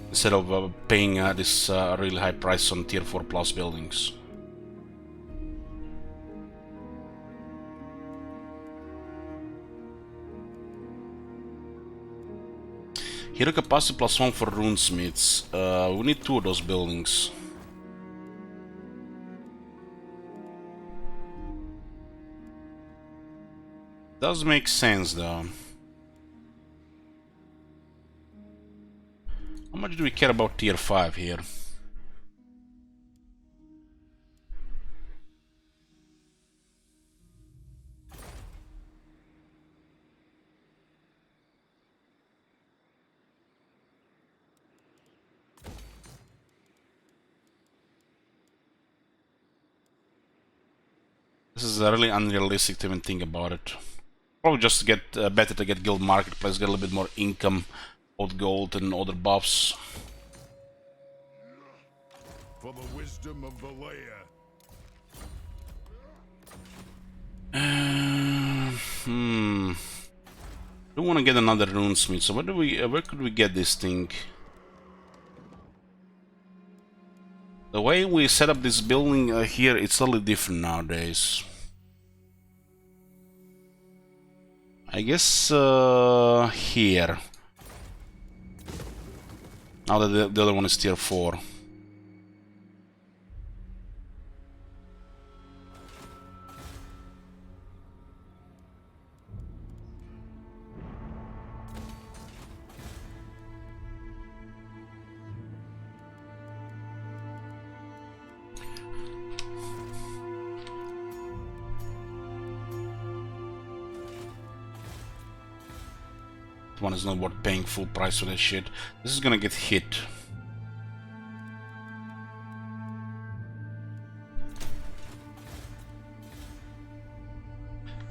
Instead of paying this really high price on tier 4 plus buildings. Hero capacity +1 for runesmiths. We need 2 of those buildings. Does make sense though. How much do we care about tier 5 here? This is really unrealistic to even think about it. Probably just get better to get guild marketplace, get a little bit more income, old gold and other buffs. For the wisdom of the layer. Don't want to get another runesmith. So where could we get this thing? The way we set up this building here, it's totally different nowadays. I guess here. Now that the other one is tier 4. That one is not worth paying full price for that shit. This is gonna get hit.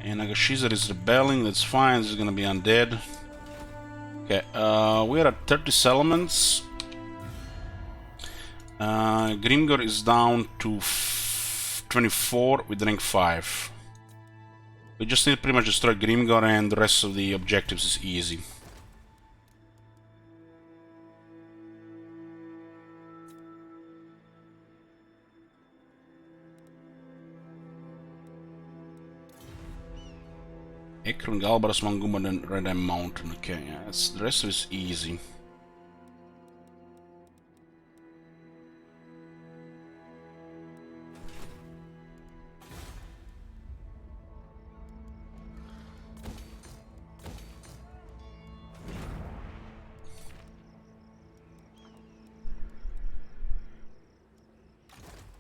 And Nagashiza is rebelling, that's fine, this is gonna be undead. Okay, we're at 30 settlements. Grimgor is down to 24 with rank 5. We just need to pretty much destroy Grimgor and the rest of the objectives is easy. Ekron, Galbaras, Mangumad and Redem Mountain. Okay, yeah, the rest of it is easy.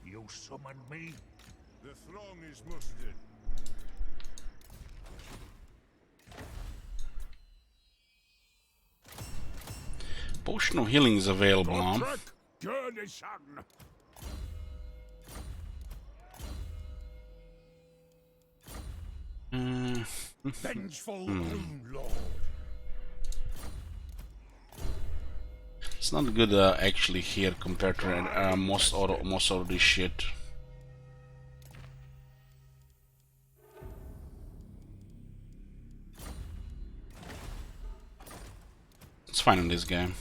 You summoned me? The throng is mustered. Potion of healing is available now. Vengeful Rune Lord. It's not good actually here compared to most of this shit. It's fine in this game.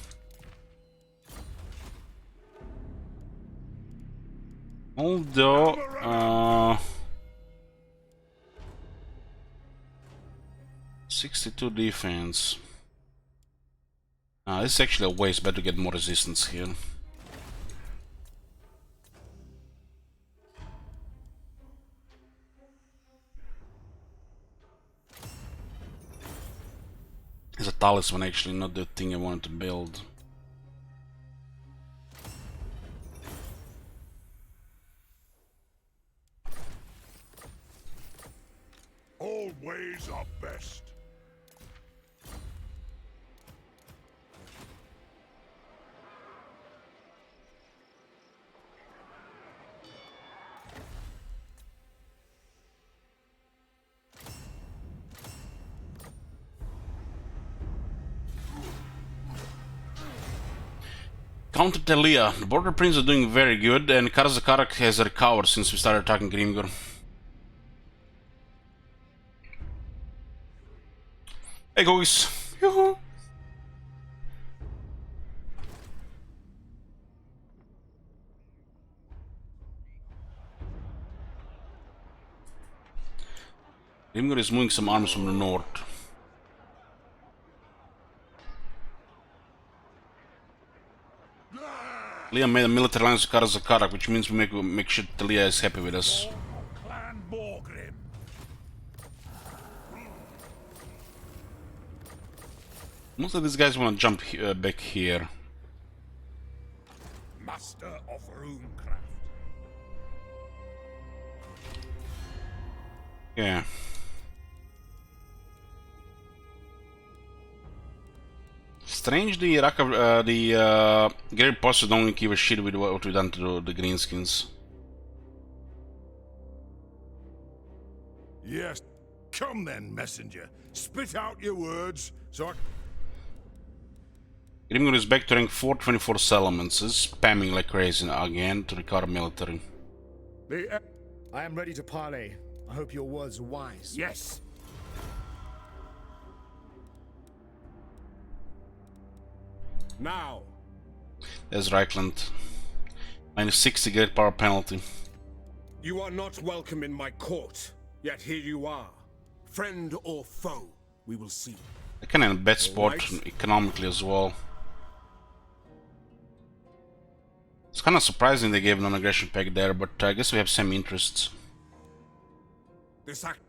Although 62 defense. This is actually a waste, better to get more resistance here. It's a talisman actually, not the thing I wanted to build. All ways are best. Counter Telia. The Border Prince are doing very good, and Karazakarak has recovered since we started attacking Grimgor. Hey guys! Yoo-hoo! Grimgor is moving some arms from the north. Liam made a military alliance with Karazakarak, which means we make sure Telia is happy with us. Clan Borgrim. Most of these guys want to jump back here. Master of Runecraft. Yeah. Strange the Gary Poster don't give a shit with what we done to the greenskins. Yes. Come then, messenger. Spit out your words, so I... Grimgor is back to rank 424 settlements, is spamming like crazy again to recover military. I am ready to parley. I hope your words are wise. Yes. Now. There's Reichland. Minus 60 great power penalty. You are not welcome in my court, yet here you are. Friend or foe, we will see. They're kind of in a bad spot Right. economically as well. It's kind of surprising they gave non-aggression pact there, but I guess we have same interests. This act.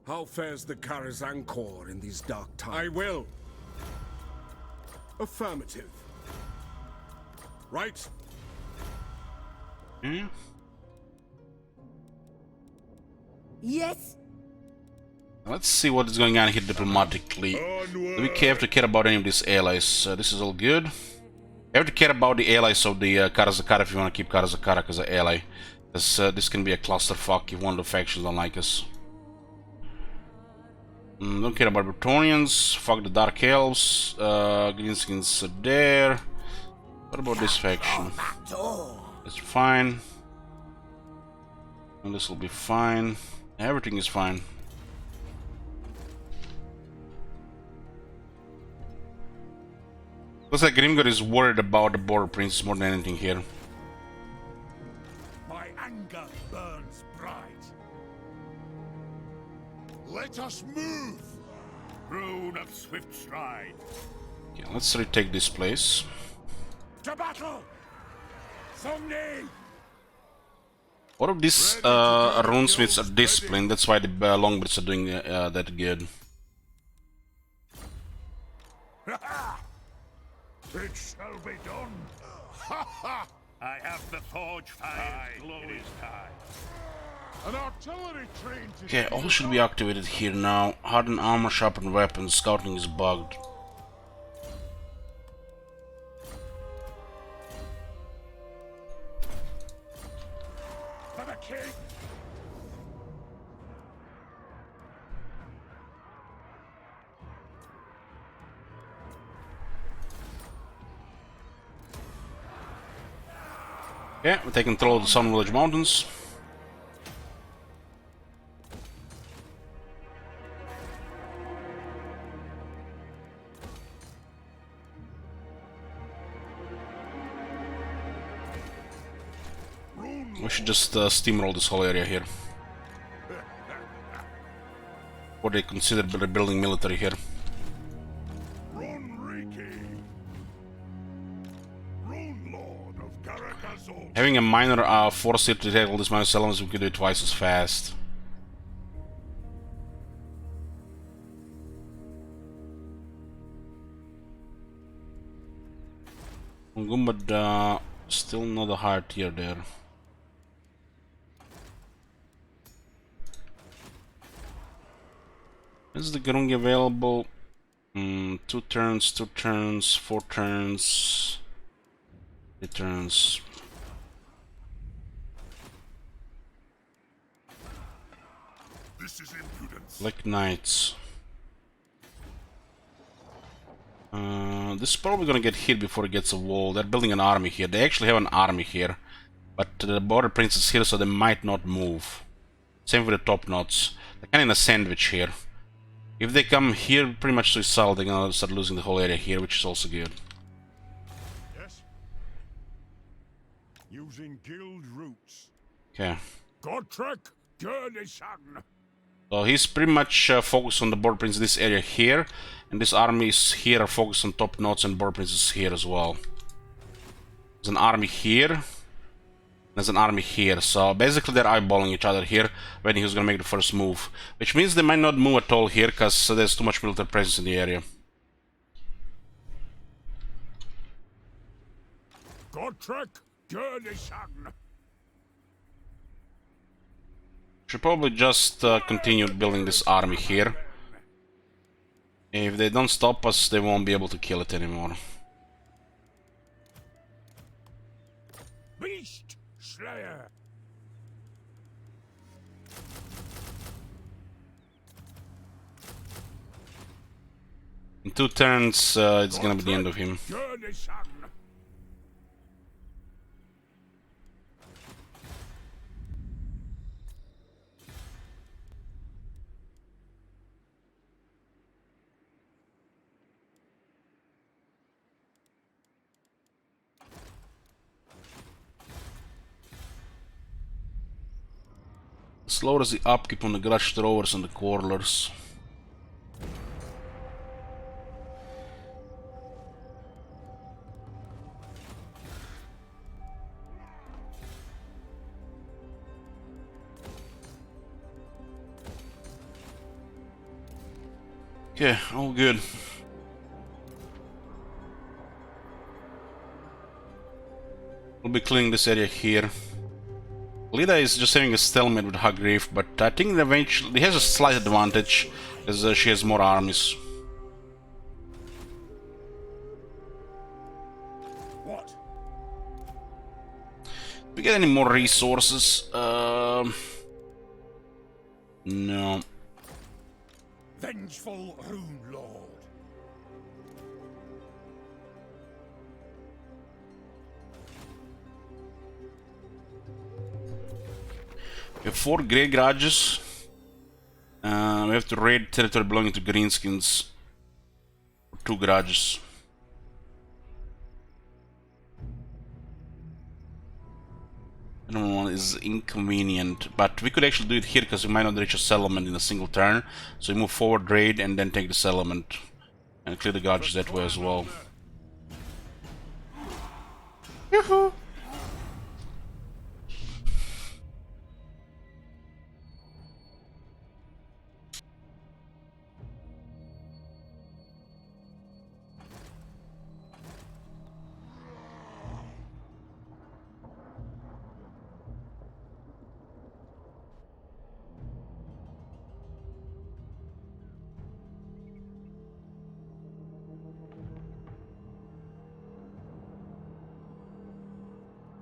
How fares the Karazhan Corps in these dark times? I will. Affirmative. Right? Yeah. Yes. Let's see what is going on here diplomatically. Do we have to care about any of these allies? This is all good. We have to care about the allies of the Karazakara if you want to keep Karazakara as an ally. Because this can be a clusterfuck if one of the factions don't like us. Don't care about Bretonnians. Fuck the Dark Elves. Greenskins are there. What about this faction? It's fine. And this will be fine. Everything is fine. Looks like Grimgor is worried about the Border Prince more than anything here. My anger burns bright. Let us move. Rune of swift stride. Okay, let's retake this place. To battle. Somni. All of these runesmiths are disciplined, that's why the Longbeards are doing that good. It shall be done. I have the forge fire. It is time. An artillery train to Okay, all should be activated here now. Hardened armor, sharpened weapons, scouting is bugged. for the king. Yeah, we're taking control of the Sun Village Mountains. We should just steamroll this whole area here. What they consider building military here. Having a minor force here to take all these minor settlements, we could do it twice as fast. Gumbad, still not a hard tier there. Is the Grungi available? 2 turns, 2 turns, 4 turns, 3 turns. This is impudence. Black Knights. This is probably gonna get hit before it gets a wall. They're building an army here. They actually have an army here. But the border prince is here, so they might not move. Same with the top knots. They're kinda in a sandwich here. If they come here pretty much suicidal, they're gonna start losing the whole area here, which is also good. Yes. Using guild routes. Okay. Godtrek, Gurnisan. So he's pretty much focused on the border prince in this area here. And this army is here are focused on top knots, and border prince is here as well. There's an army here. There's an army here, so basically they're eyeballing each other here, waiting who's gonna make the first move. Which means they might not move at all here, because there's too much military presence in the area. Godtrek, Gurnisan. Should probably just continue building this army here. If they don't stop us, they won't be able to kill it anymore. Beast Slayer. In 2 turns, it's gonna be the end of him. Gurnisan. Lowers the upkeep on the grudge throwers and the quarrelers. Okay, all good. We'll be cleaning this area here. Lida is just having a stalemate with Hagreif, but I think eventually he has a slight advantage because she has more armies. What? We get any more resources? No. Vengeful Rune Lord. We have 4 Grey Garages. We have to raid territory belonging to Greenskins. 2 garages. Another one is inconvenient, but we could actually do it here because we might not reach a settlement in a single turn. So we move forward, raid, and then take the settlement. And clear the garages that way as well. Yoo-hoo!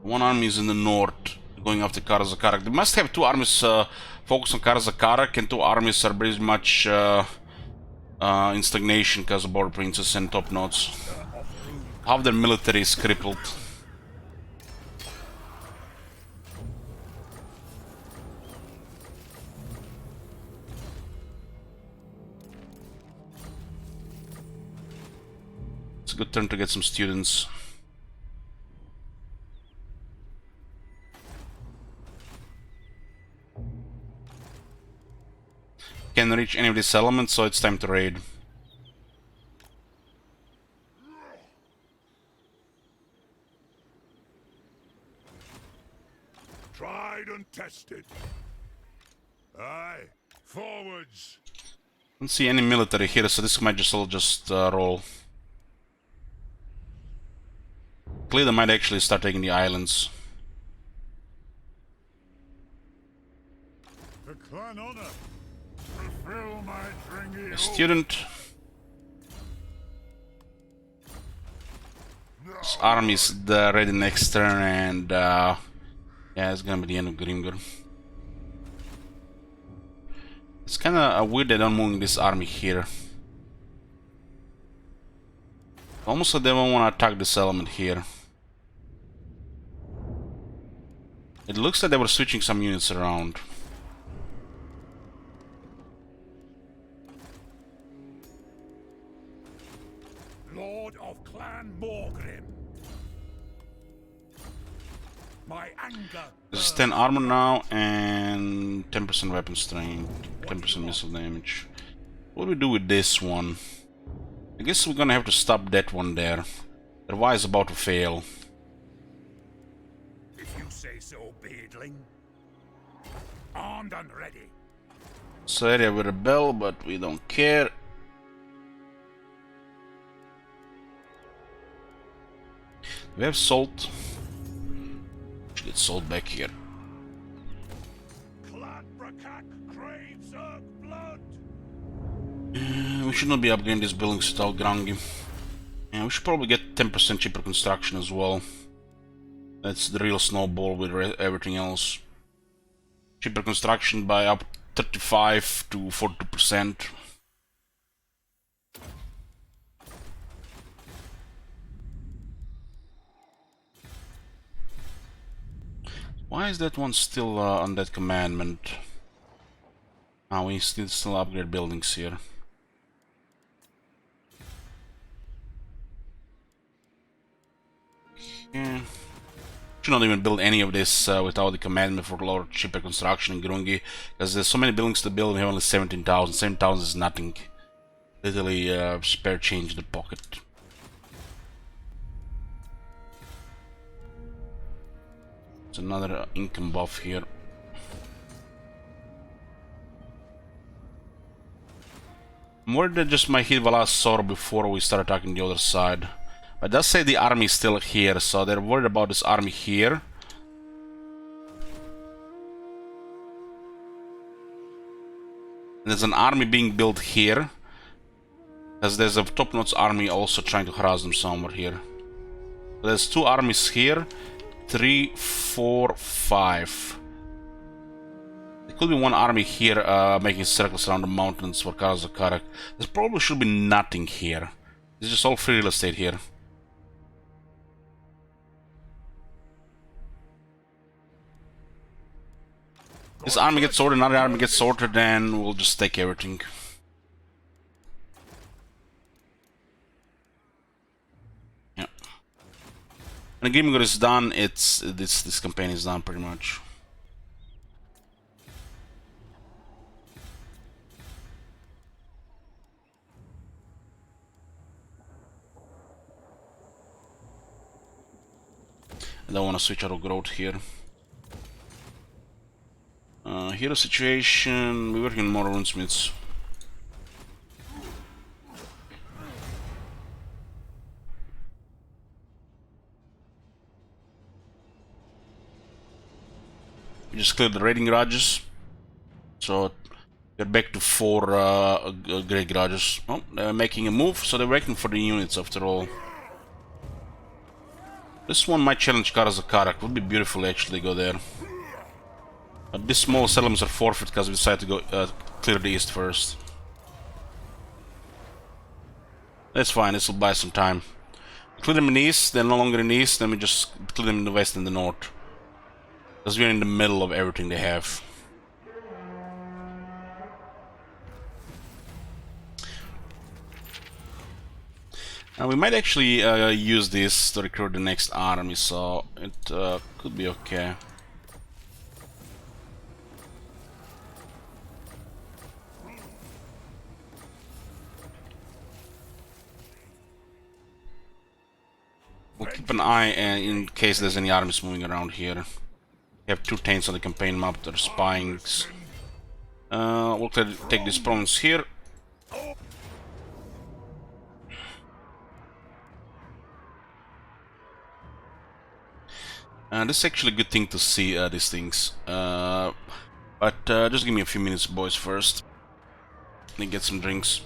One army is in the north, going after Karazakarak. They must have 2 armies focused on Karazakarak, and 2 armies are pretty much in stagnation because of Border Princess and Top Notes. Half their military is crippled. It's a good turn to get some students. Can't reach any of these settlements, so it's time to raid. Tried and tested. Aye, forwards. Don't see any military here, so this might just all roll. Clear might actually start taking the islands. The clan honor. Fulfill my dringy A student. This army's ready next turn, and yeah, it's gonna be the end of Grimgor. It's kinda weird they don't move this army here. Almost like they don't want to attack this element here. It looks like they were switching some units around. Lord of Clan Morgrim. My anger. This is 10 armor now and 10% weapon strength, 10% missile damage. What do we do with this one? I guess we're gonna have to stop that one there. Otherwise, it's about to fail. If you say so, Beardling. Armed and ready. This area will rebel, but we don't care. We have salt. Should get salt back here. Clan Brakak craves Zerg blood. We should not be upgrading these buildings without Grangi. And we should probably get 10% cheaper construction as well. That's the real snowball with everything else. Cheaper construction by up 35 to 42%. Why is that one still on that commandment? Ah, we still upgrade buildings here. Okay. Should not even build any of this without the commandment for lower, cheaper construction in Grungi, because there's so many buildings to build. We have only 17,000. 17,000 is nothing. Literally spare change in the pocket. There's another income buff here. I'm worried that just might hit Valas Sor before we start attacking the other side. But it does say the army is still here, so they're worried about this army here. There's an army being built here. Because there's a top-notch army also trying to harass them somewhere here. There's 2 armies here. 3, 4, 5. There could be 1 army here making circles around the mountains for Karazakarak. There probably should be nothing here. It's just all free real estate here. This army gets sorted, another army gets sorted, and we'll just take everything. Yeah. When the Grimgor is done, it's this campaign is done pretty much. I don't want to switch out of growth here. Hero situation, we're working on more runesmiths. We just cleared the raiding garages. So we're back to 4 great garages. Oh, they're making a move, so they're waiting for the units after all. This one might challenge Karazakarak. Would be beautiful actually go there. But these small settlements are forfeit because we decided to go clear the east first. That's fine, this will buy some time. Clear them in the east, they're no longer in the east, then we just clear them in the west and the north. Because we're in the middle of everything they have. We might actually use this to recruit the next army, so it could be okay. We'll keep an eye in case there's any armies moving around here. We have 2 taints on the campaign map that are spying. We'll take this province here. This is actually a good thing to see, these things. But just give me a few minutes, boys, first. Let me get some drinks.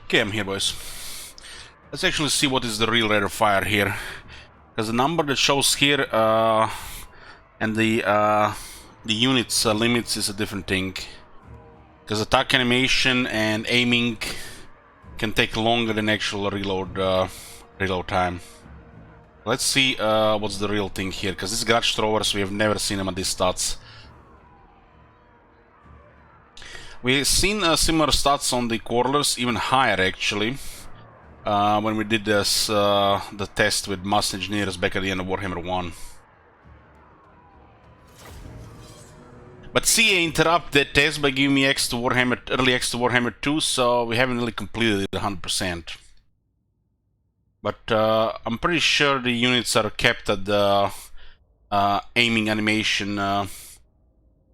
Okay, I'm here, boys. Let's actually see what is the real rate of fire here, because the number that shows here and the units limits is a different thing. Because attack animation and aiming can take longer than actual reload time. Let's see what's the real thing here, because these grudge throwers, we have never seen them at these stats. We've seen similar stats on the quarrelers, even higher actually, when we did this the test with mass engineers back at the end of Warhammer 1. But CA interrupted that test by giving me early X to Warhammer 2, so we haven't really completed it 100%. But I'm pretty sure the units are kept at the aiming animation,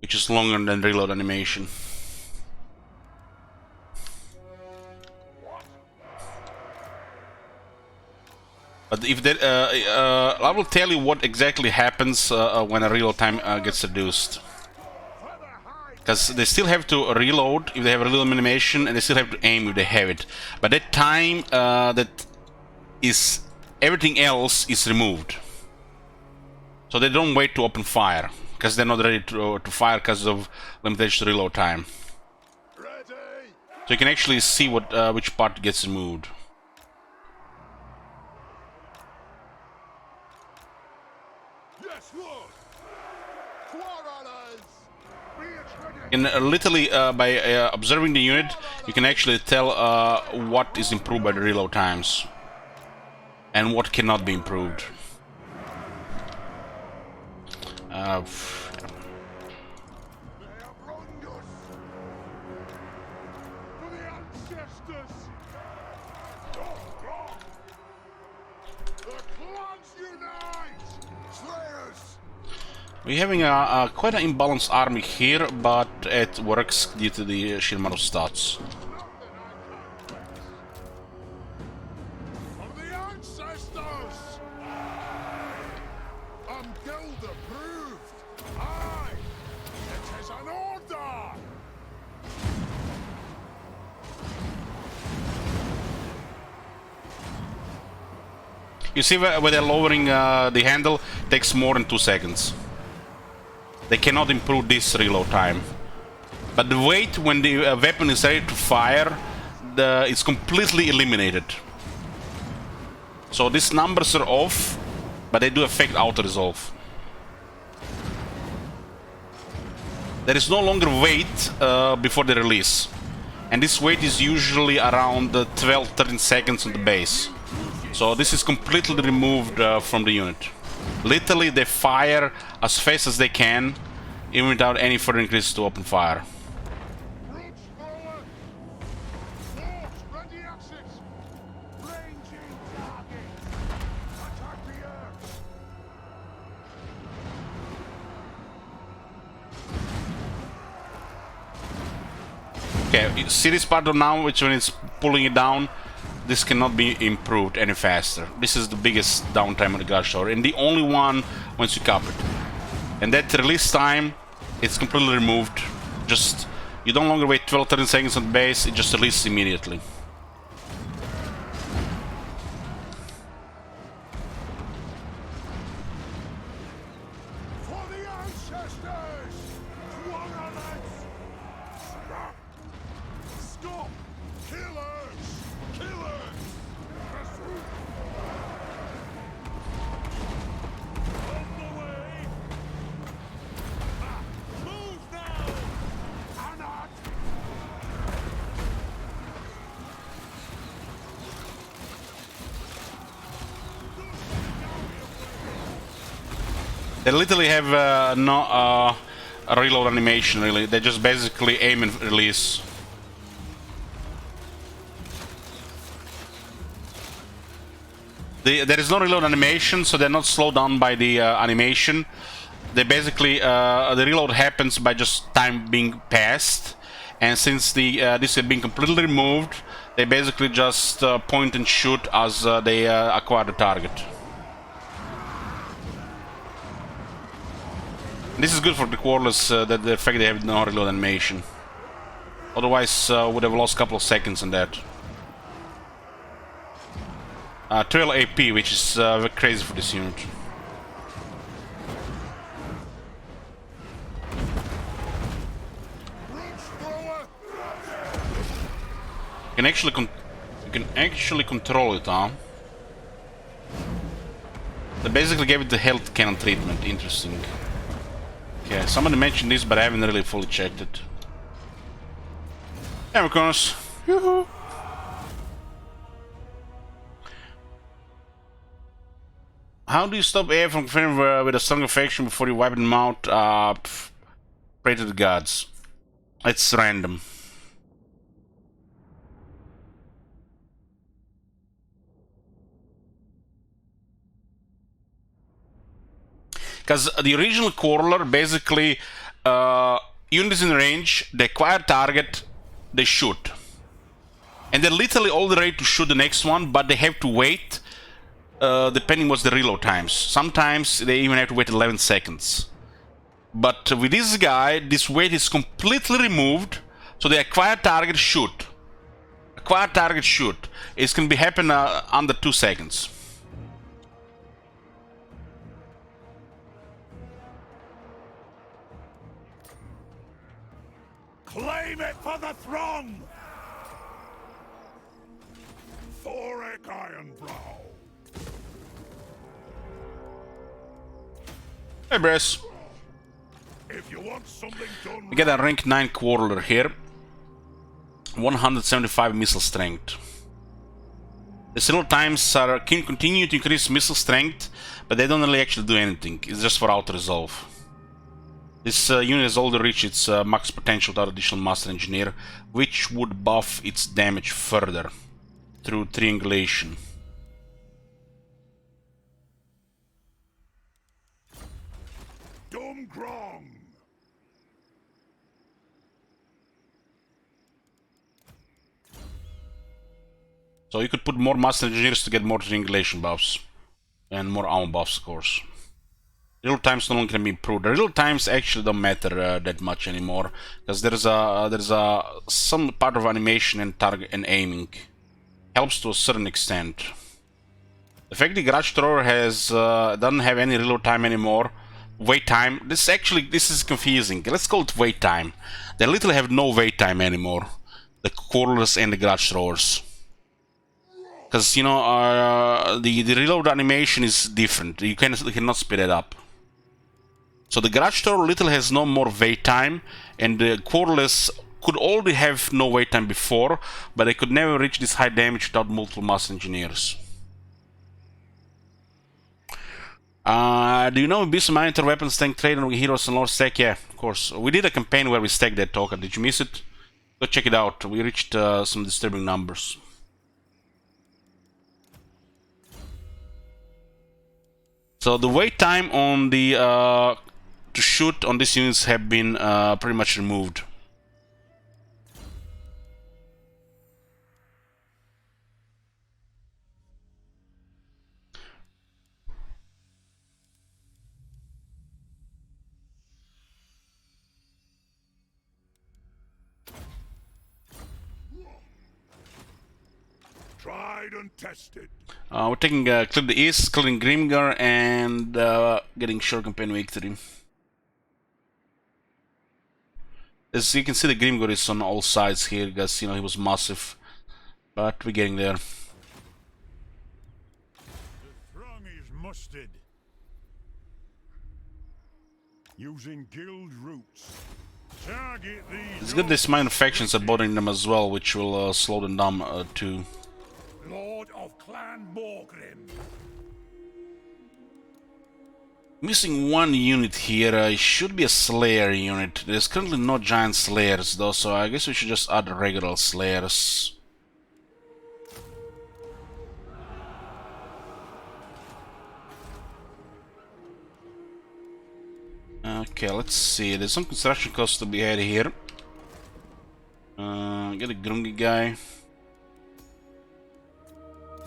which is longer than reload animation. But if that, I will tell you what exactly happens when a reload time gets reduced. Because they still have to reload if they have a reload animation, and they still have to aim if they have it. But that time, everything else is removed. So they don't wait to open fire, because they're not ready to fire because of limitation to reload time. So you can actually see which part gets removed. And literally, by observing the unit, you can actually tell what is improved by the reload times and what cannot be improved. We're having quite an imbalanced army here, but it works due to the sheer amount of stats. You see where they're lowering the handle, it takes more than 2 seconds. They cannot improve this reload time. But the weight when the weapon is ready to fire, it's completely eliminated. So these numbers are off, but they do affect auto-resolve. There is no longer weight before the release. And this weight is usually around 12-13 seconds on the base. So this is completely removed from the unit. Literally, they fire as fast as they can, even without any further increases to open fire. Okay, you see this part of now, which when it's pulling it down, this cannot be improved any faster. This is the biggest downtime of the Guard Shower, and the only one once you cap it. And that release time, it's completely removed. Just, you don't longer wait 12-13 seconds on the base, it just releases immediately. They literally have no a reload animation, really. They just basically aim and release. There is no reload animation, so they're not slowed down by the animation. They basically, the reload happens by just time being passed. And since this has been completely removed, they basically just point and shoot as they acquire the target. This is good for the Quarrelers, that the fact they have no reload animation. Otherwise, would have lost a couple of seconds on that. 12 AP, which is very crazy for this unit. You can actually control it, huh? They basically gave it the health cannon treatment. Interesting. Okay, somebody mentioned this, but I haven't really fully checked it. There we go. Yoo-hoo. How do you stop AI from confirming with a strong infection before you wipe them out? Pray to the gods. It's random. Because the original Quarreler, basically, units in range, they acquire target, they shoot. And they're literally all ready to shoot the next one, but they have to wait, depending what's the reload times. Sometimes they even have to wait 11 seconds. But with this guy, this wait is completely removed, so they acquire target, shoot. Acquire target, shoot. It's going to be happen under 2 seconds. Claim it for the throng! Thoric Ironbrow. Hey, Bress. If you want something done, We get a rank 9 Quarreler here. 175 missile strength. The reload times can continue to increase missile strength, but they don't really actually do anything. It's just for auto-resolve. This unit has already reached its max potential without additional Master Engineer, which would buff its damage further through triangulation. Dumgrong. So you could put more Master Engineers to get more triangulation buffs. And more armor buffs, of course. Real times no longer can be improved. The real times actually don't matter that much anymore, because there's some part of animation and target and aiming helps to a certain extent. The fact the Garage Thrower has doesn't have any reload time anymore. Wait time. This is confusing. Let's call it wait time. They literally have no wait time anymore. The Quarrelers and the Garage Throwers. Because you know the reload animation is different. You cannot speed it up. So the Garage Thrower literally has no more wait time, and the Quarrelers could already have no wait time before, but they could never reach this high damage without multiple Master Engineers. Do you know Abyss Monitor weapons tank trade on heroes and lore stack? Yeah, of course. We did a campaign where we stacked that token. Did you miss it? Go check it out. We reached some disturbing numbers. So the wait time on the to shoot on these units have been pretty much removed. Tried and tested. We're taking clear the east, clearing Grimgar, and getting short campaign victory. As you can see, the Grimgar is on all sides here, because you know he was massive, but we're getting there. The throng is mustered. Using guild routes. Target these. It's good these minor factions are bothering them as well, which will slow them down too. Lord of Clan Morgrim. Missing one unit here. It should be a Slayer unit. There's currently no giant Slayers though, so I guess we should just add regular Slayers. Okay, let's see. There's some construction costs to be had here. Get a Grungy guy.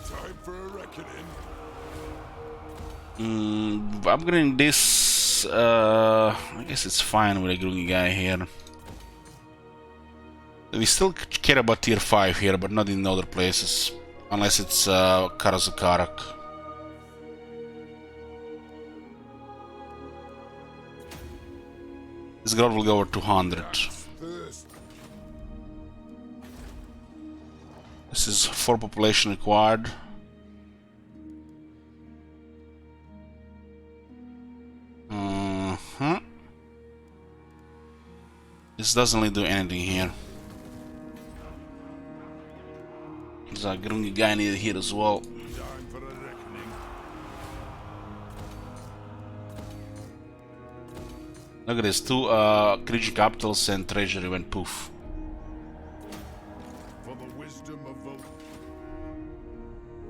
Time for a reckoning. Upgrading this, I guess it's fine with a Grungy guy here. We still care about tier 5 here, but not in other places. Unless it's Karasukarak. This growth will go over 200. This is 4 population required. This doesn't really do anything here. There's a Grungy guy needed here as well. Look at this, 2 creature capitals and treasury went poof.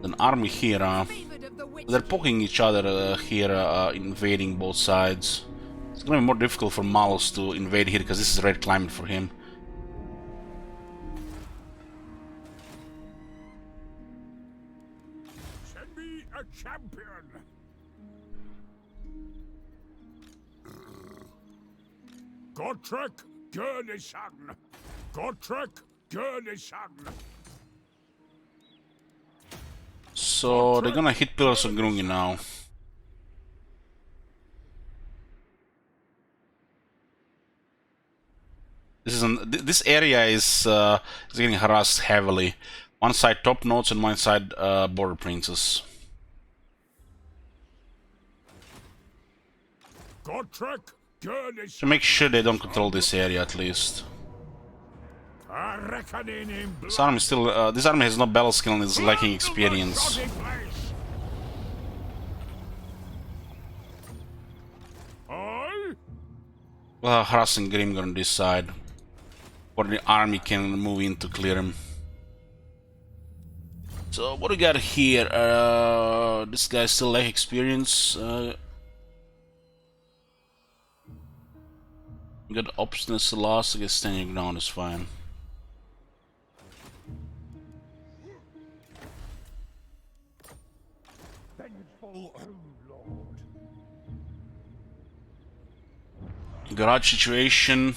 An army here, they're poking each other here, invading both sides. It's gonna be more difficult for Malus to invade here because this is red climate for him. Send me a champion. Gotrek Gurnisan. Gotrek Gurnisan. So they're gonna hit Pillars of Grungi now. This area is getting harassed heavily. One side top nodes and one side border princes. To make sure they don't control this area at least. This army still this army has no battle skill and is lacking experience. Harassing Grimgor on this side. Or the army can move in to clear him. So what do we got here? This guy still lack experience. We got obstinance loss. I guess standing ground is fine. Garage situation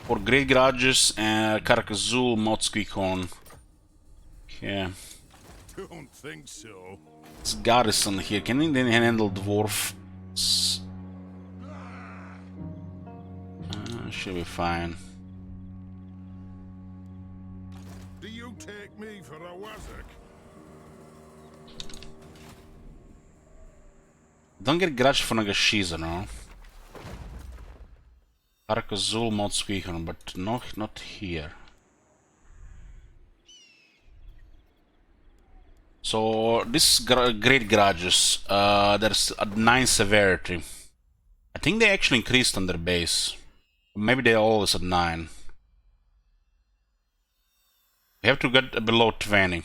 for Great Garages and Karakazul Motsquikon. Okay. Don't think so. It's garrison here. Can he then handle dwarf? Should be fine. Do you take me for a wazzock? Don't get garage for Nagashiza, no? Karakazul Motsquikon, but no, not here. So this great garages, there's a 9 severity. I think they actually increased on their base. Maybe they're always at 9. You have to get below 20.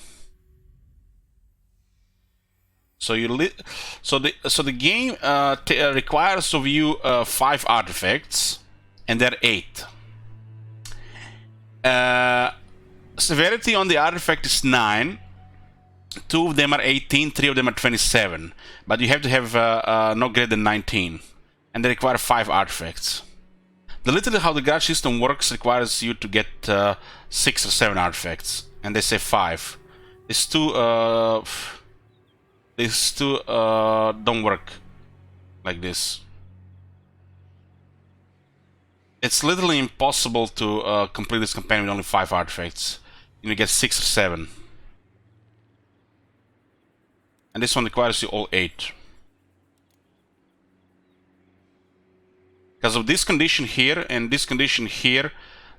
So you so the game requires of you 5 artifacts, and they're 8. Severity on the artifact is 9. 2 of them are 18, 3 of them are 27. But you have to have no greater than 19. And they require 5 artifacts. Literally how the garage system works requires you to get 6 or 7 artifacts. And they say 5. These two don't work like this. It's literally impossible to complete this campaign with only 5 artifacts. You get 6 or 7. And this one requires you all 8. Because of this condition here, and this condition here,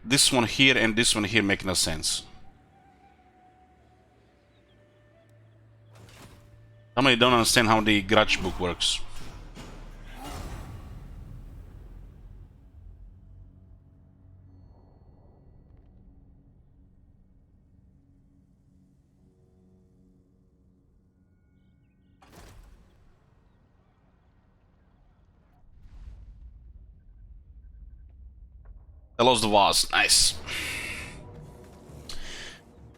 this one here, and this one here make no sense. Somebody don't understand how the garage book works. They lost the vase, nice.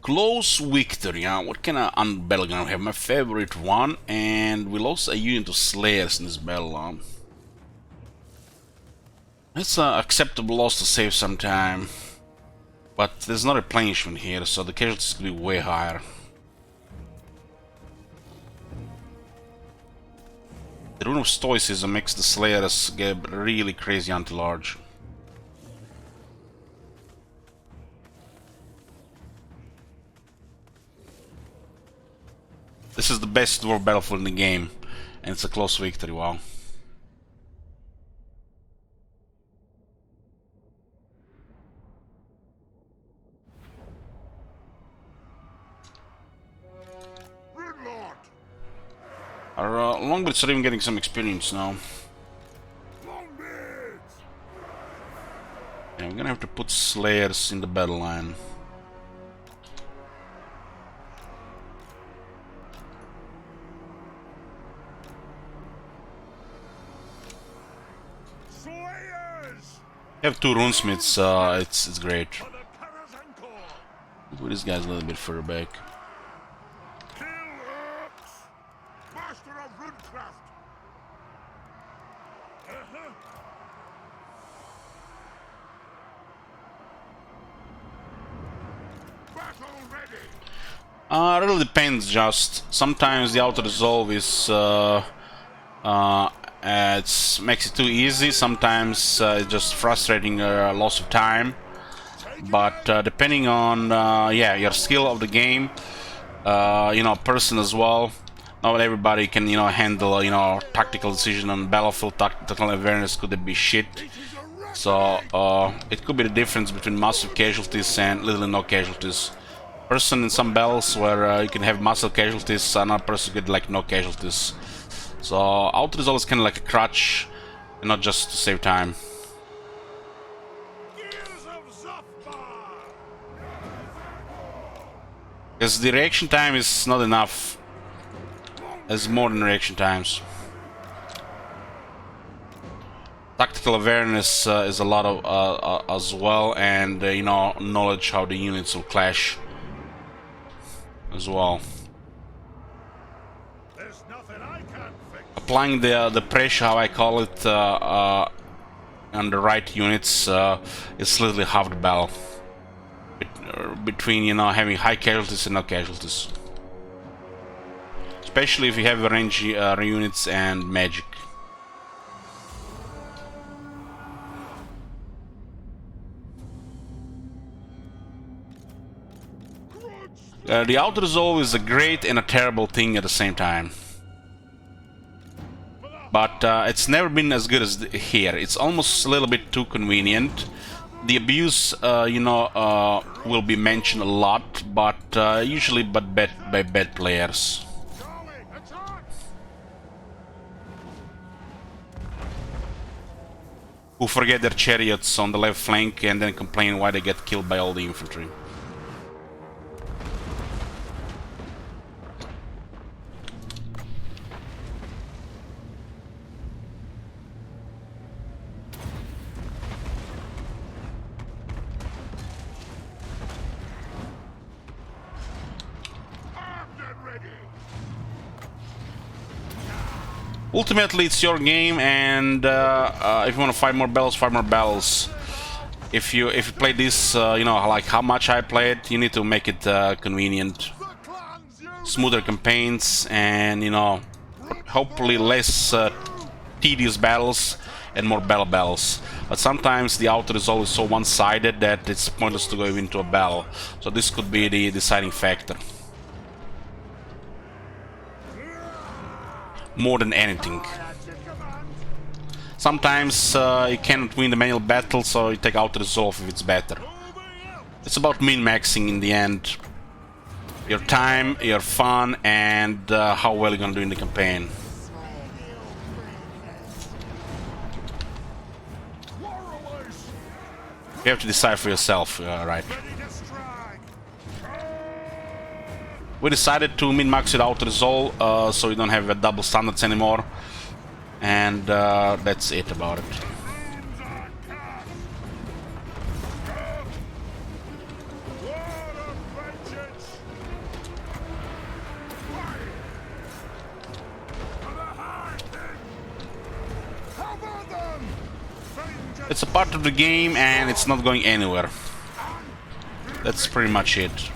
Close victory, yeah. What kind of battle gonna have? My favorite one, and we lost a unit of slayers in this battle. It's an acceptable loss to save some time, but there's no replenishment here, so the casualties could be way higher. Rune of Stoicism makes the Slayers get really crazy anti-large. This is the best dwarf battlefield in the game, and it's a close victory, wow. Our Longbeards are even getting some experience now. Yeah, we're gonna have to put Slayers in the battle line. You have two runesmiths, it's great. Put these guys a little bit further back. It really depends. Just sometimes the auto resolve is it makes it too easy. Sometimes it's just frustrating loss of time. But depending on yeah, your skill of the game, you know, person as well. Not everybody can, you know, handle, you know, tactical decision on battlefield. Tactical awareness could be shit. So it could be the difference between massive casualties and little or no casualties. Person in some battles where you can have massive casualties, another person could like no casualties. So auto is always kind of like a crutch, and not just to save time. Because the reaction time is not enough. There's more than reaction times. Tactical awareness is a lot of as well, and you know, knowledge how the units will clash as well. Applying the pressure, how I call it, on the right units is literally half the battle. Between, you know, having high casualties and no casualties. Especially if you have range units and magic. The auto resolve is a great and a terrible thing at the same time. But it's never been as good as here. It's almost a little bit too convenient. The abuse, you know, will be mentioned a lot, but usually by bad players. Who forget their chariots on the left flank and then complain why they get killed by all the infantry. Ultimately, it's your game, and if you want to fight more battles, fight more battles. If you play this, you know, like how much I played, you need to make it convenient, smoother campaigns, and you know, hopefully less tedious battles and more battles. But sometimes the auto is always so one-sided that it's pointless to go into a battle. So this could be the deciding factor. More than anything. Sometimes you cannot win the manual battle, so you take auto resolve if it's better. It's about min-maxing in the end. Your time, your fun, and how well you're gonna do in the campaign. You have to decide for yourself, right? We decided to min-max it auto resolve, so you don't have double standards anymore, and that's it about it. It's a part of the game, and it's not going anywhere. That's pretty much it.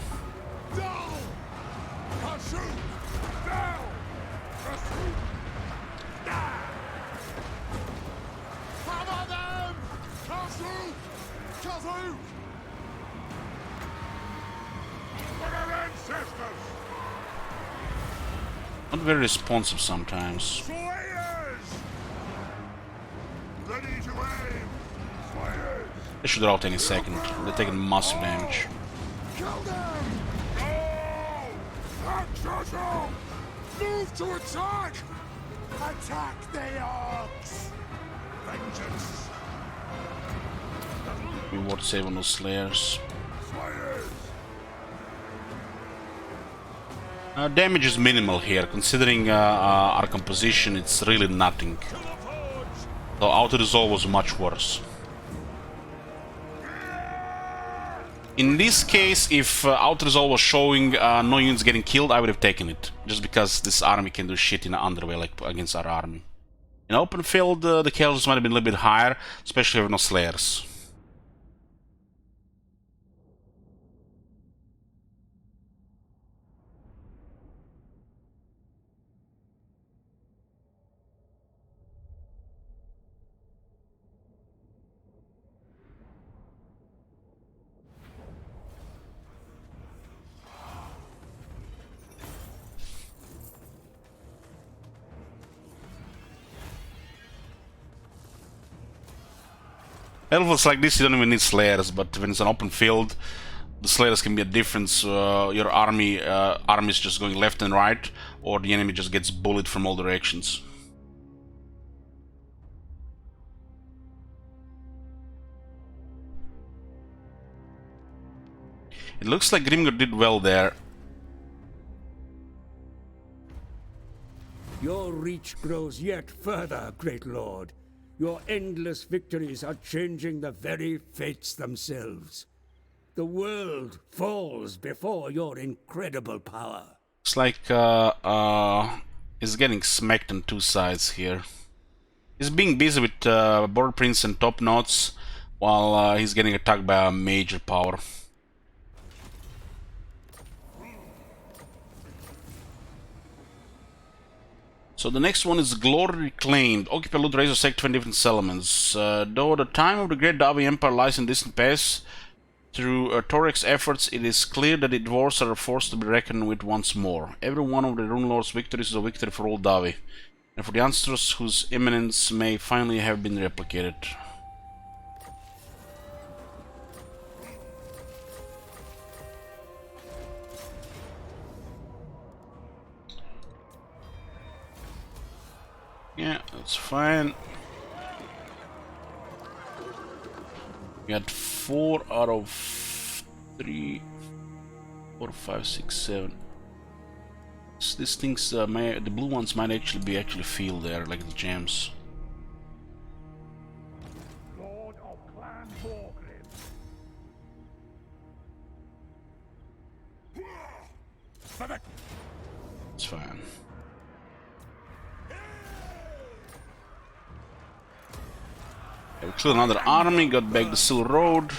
Not very responsive sometimes. Slayers! Ready to aim! Slayers! They should rout any second. They're taking massive damage. Kill them! Go! Raksasa! Move to attack! Attack the orcs! Vengeance! We want to save on those slayers. Slayers! Damage is minimal here, considering our composition. It's really nothing. So auto-resolve was much worse. In this case, if auto-resolve was showing no units getting killed, I would have taken it. Just because this army can do shit in an underway like against our army. In open field, the casualties might have been a little bit higher, especially with no slayers. Battlefields like this, you don't even need slayers, but when it's an open field, the slayers can be a difference. Your army is just going left and right, or the enemy just gets bullied from all directions. It looks like Grimgor did well there. Your reach grows yet further, great lord. Your endless victories are changing the very fates themselves. The world falls before your incredible power. Looks like he's getting smacked on two sides here. He's being busy with Border Prince and Top Knots, while he's getting attacked by a major power. So the next one is Glory Reclaimed. Occupy, loot, raise, or sack 20 different settlements. Though the time of the Great Davi Empire lies in distant past, through Torek's efforts, it is clear that the dwarves are a force to be reckoned with once more. Every one of the Rune Lord's victories is a victory for all Davi, and for the ancestors whose imminence may finally have been replicated. Yeah, that's fine. We had 4 out of 3, 4, 5, 6, 7. So these things, the blue ones might actually feel there, like the gems. Lord of Clan Borgrim. It's fine. We killed another army, got back the Silver Road.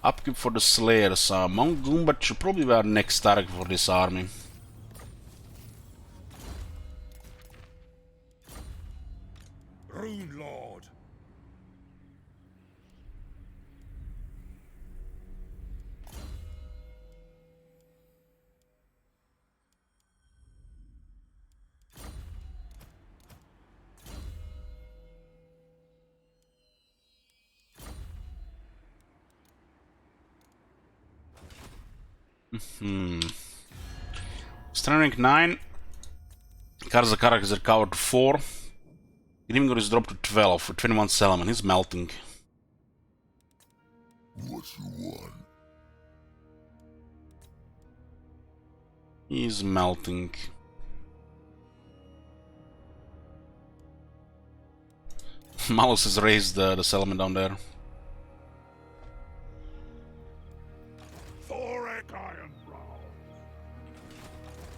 Upkeep for the Slayers. Mount Goombat should probably be our next target for this army. Rune Lord. Strength rank 9. Karzakarak is recovered to 4. Grimgor is dropped to 12 for 21 Salaman. He's melting. What you want? He's melting. Malus has raised the Salaman down there.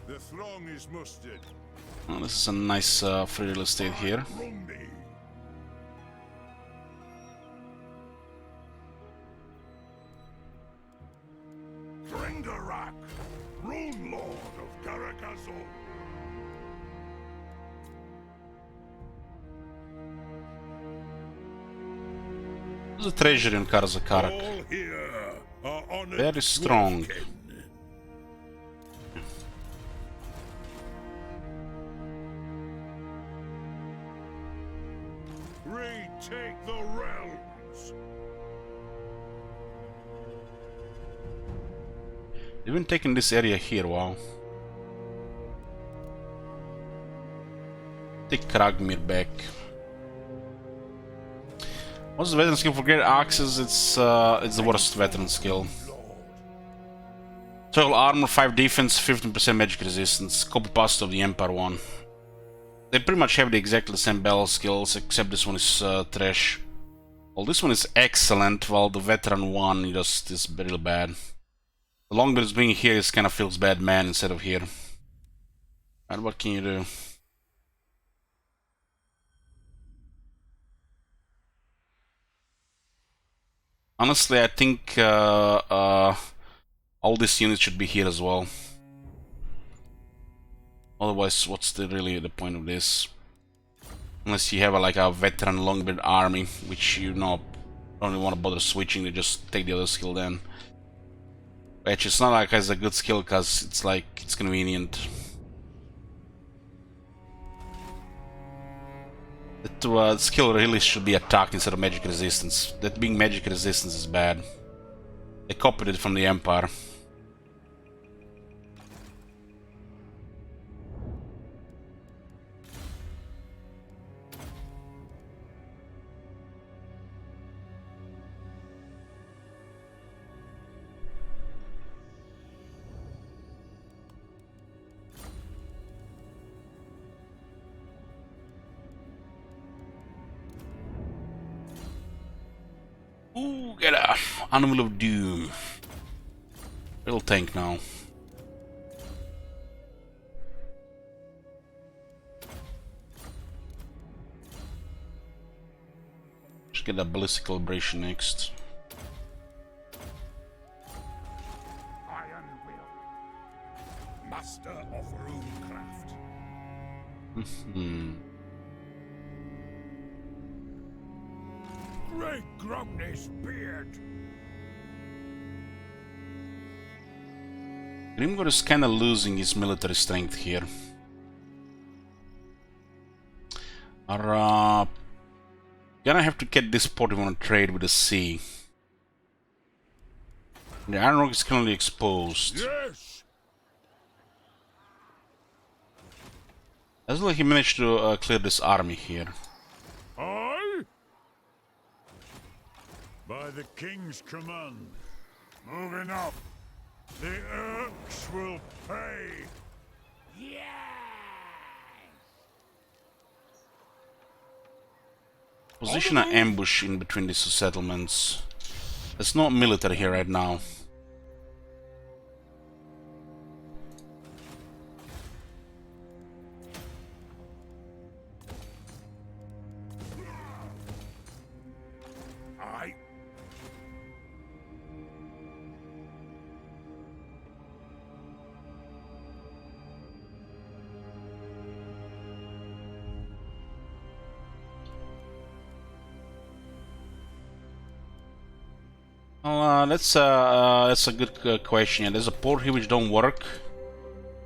The throng is mustered. Oh, this is a nice free real estate here. Drengarak, Rune Lord of Karakazol. There's a treasury in Karzakarak. All here are honored. Very strong. dwarfkin. retake the realms. They've been taking this area here, wow. Take Kragmir back. What's the veteran skill for great axes? It's the worst veteran skill. Total armor, 5 defense, 15% magic resistance. Copy paste of the Empire one. They pretty much have the exactly the same battle skills, except this one is trash. Well, this one is excellent, while the veteran one just is really bad. The Longbeard being here is kind of feels bad man instead of here. And what can you do? Honestly, I think all these units should be here as well. Otherwise, what's really the point of this? Unless you have like a veteran Longbeard army, which you know don't even want to bother switching, they just take the other skill then. Actually, it's not like it's a good skill because it's like it's convenient. The skill really should be attack instead of magic resistance. That being magic resistance is bad. They copied it from the Empire. Ooh, get a Animal of Doom. Little tank now. Just get a ballistic calibration next. Ironbeard, master of runecraft. Great Gromney's beard. Grimgor is kinda losing his military strength here. Are gonna have to get this port if we want to trade with the sea. The Iron Rock is currently exposed. Yes. As well, he managed to clear this army here. Aye. By the king's command. Moving up. The Urks will pay. Position an ambush in between these two settlements. There's no military here right now. Aye. Well, that's a good question. Yeah, there's a port here which don't work,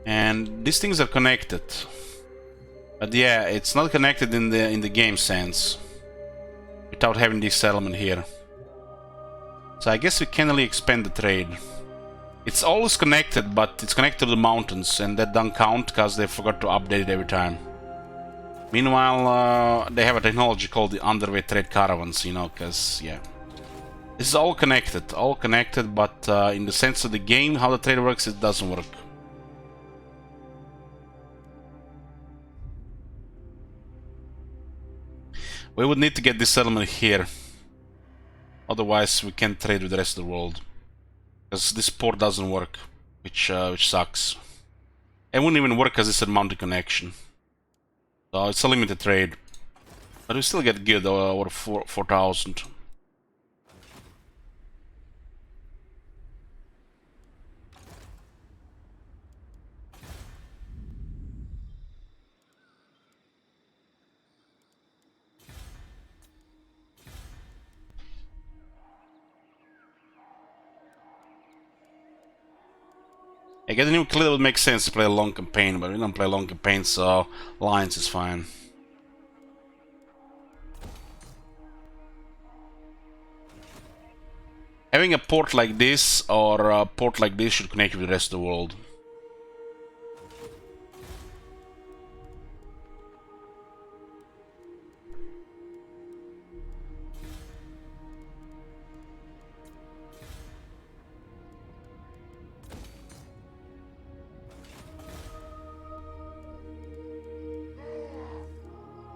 and these things are connected. But yeah, it's not connected in the game sense, without having this settlement here. So I guess we can really expand the trade. It's always connected, but it's connected to the mountains, and that don't count because they forgot to update it every time. Meanwhile, they have a technology called the underway trade caravans, you know, because yeah. This is all connected, but in the sense of the game, how the trade works, it doesn't work. We would need to get this settlement here. Otherwise, we can't trade with the rest of the world. Because this port doesn't work, which sucks. It wouldn't even work because it's a mountain connection. So it's a limited trade. But we still get good, over 4,000. I get a new clear, it would make sense to play a long campaign, but we don't play long campaigns, so Alliance is fine. Having a port like this or a port like this should connect with the rest of the world.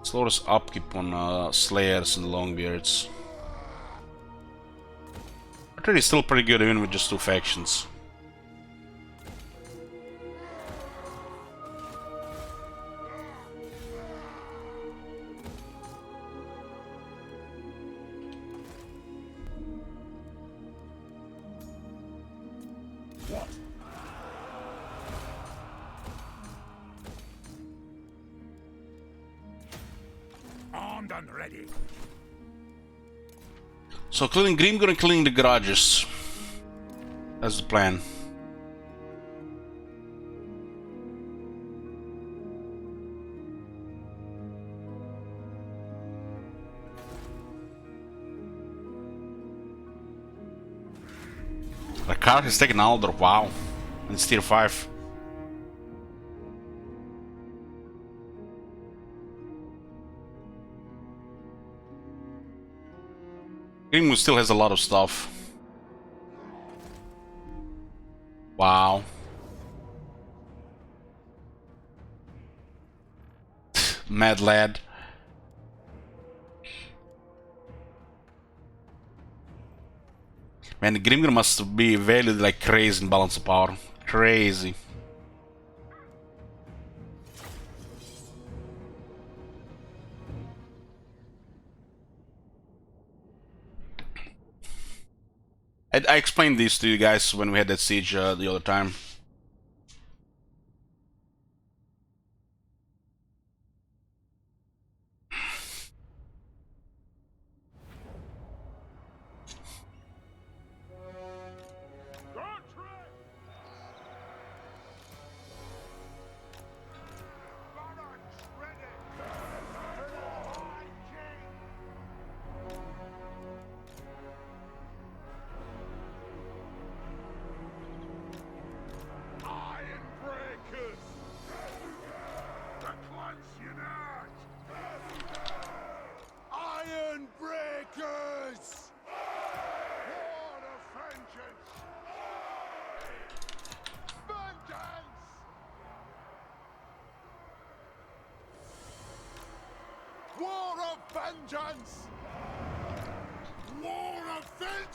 Slowest upkeep on Slayers and Longbeards. But really still pretty good even with just 2 factions. Armed and ready. So killing Grimgor and killing the garages. That's the plan. The car has taken Alder, wow. And it's tier 5. Grimgor still has a lot of stuff. Wow. Mad lad. Man, Grimgor must be valued like crazy in balance of power. Crazy. I explained this to you guys when we had that siege the other time.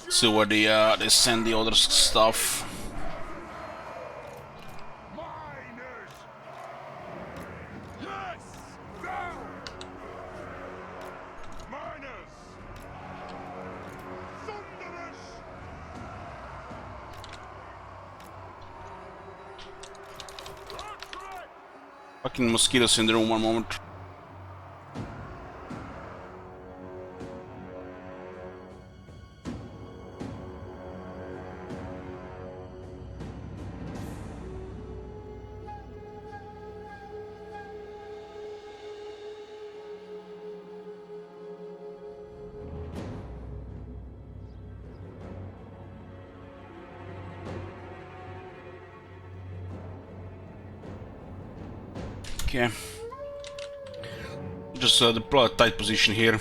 See where they send the other stuff. Miners! Yes! Down! Miners! Thunderous! Fucking mosquitoes in the room, one moment. Okay. Just deploy a tight position here.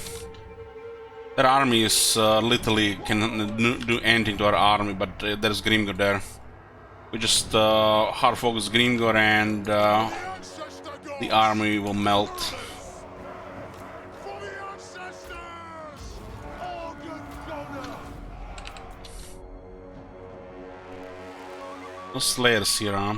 Their army is literally cannot do anything to our army, but there's Grimgor there. We just hard focus Grimgor and the army will melt. No Slayers here, huh?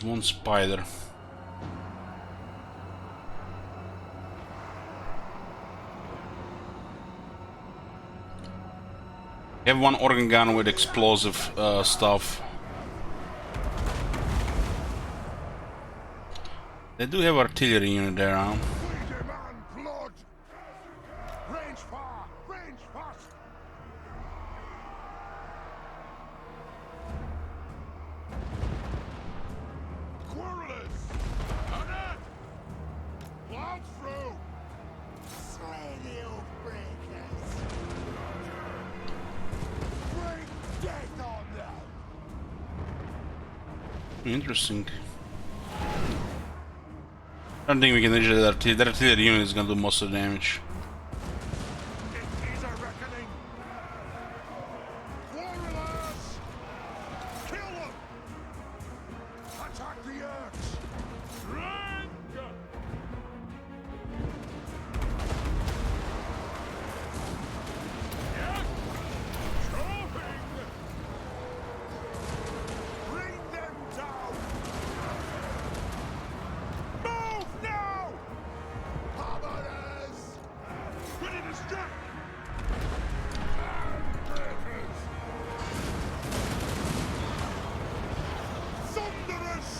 One spider. We have one organ gun with explosive stuff. They do have artillery unit there, huh? Range far! Range fast! Interesting. I don't think we can injure that. That artillery unit is gonna do most of the damage. It is a reckoning. Warriors! Kill them! Attack the Urks! Run! Yes! Chopping! Bring them down! Move now! Hammerers! Ready to strike! Handbreakers! Thunderous!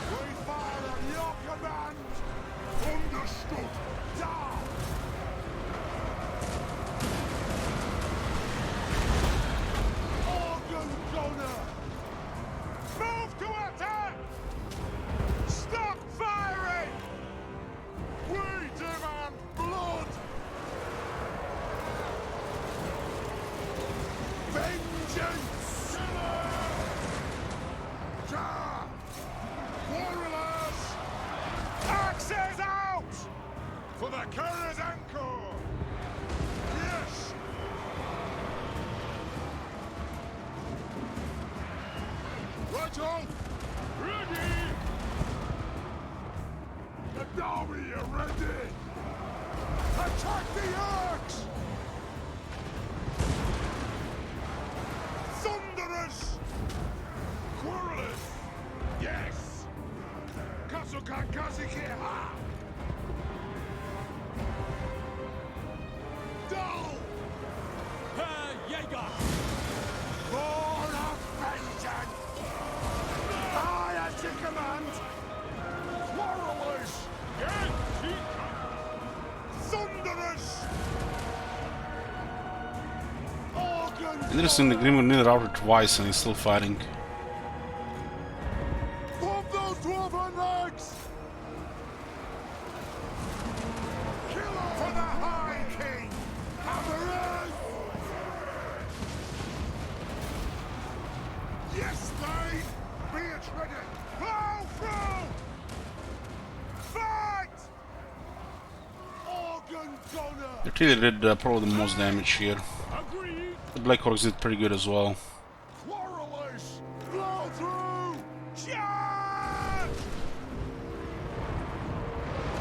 We fire on your command! Understood! Down! Organ gunner! Move to attack! Stop firing! We demand blood! Vengeance! Ja! Warriors! Axes out! For the carrier's anchor! Yes! Right on! Ready! And now we are ready! Attack the Urks! Thunderous! Querulous! Yes! Kasuka Kazikeha! Dull! Herr Jäger! Born of vengeance! I at your command! Querulous! Yes! Thunderous! Organ! Interesting, the Grim needed routed twice and he's still fighting. Pump those dwarven legs! Kill her for the High King! Hammerers! Yes, Thane! Be it ready! Plow through! Fight! Organ gunner! The artillery did probably the most damage here. Agreed! The Black Orcs did pretty good as well. Querulous! Blow through! Charge!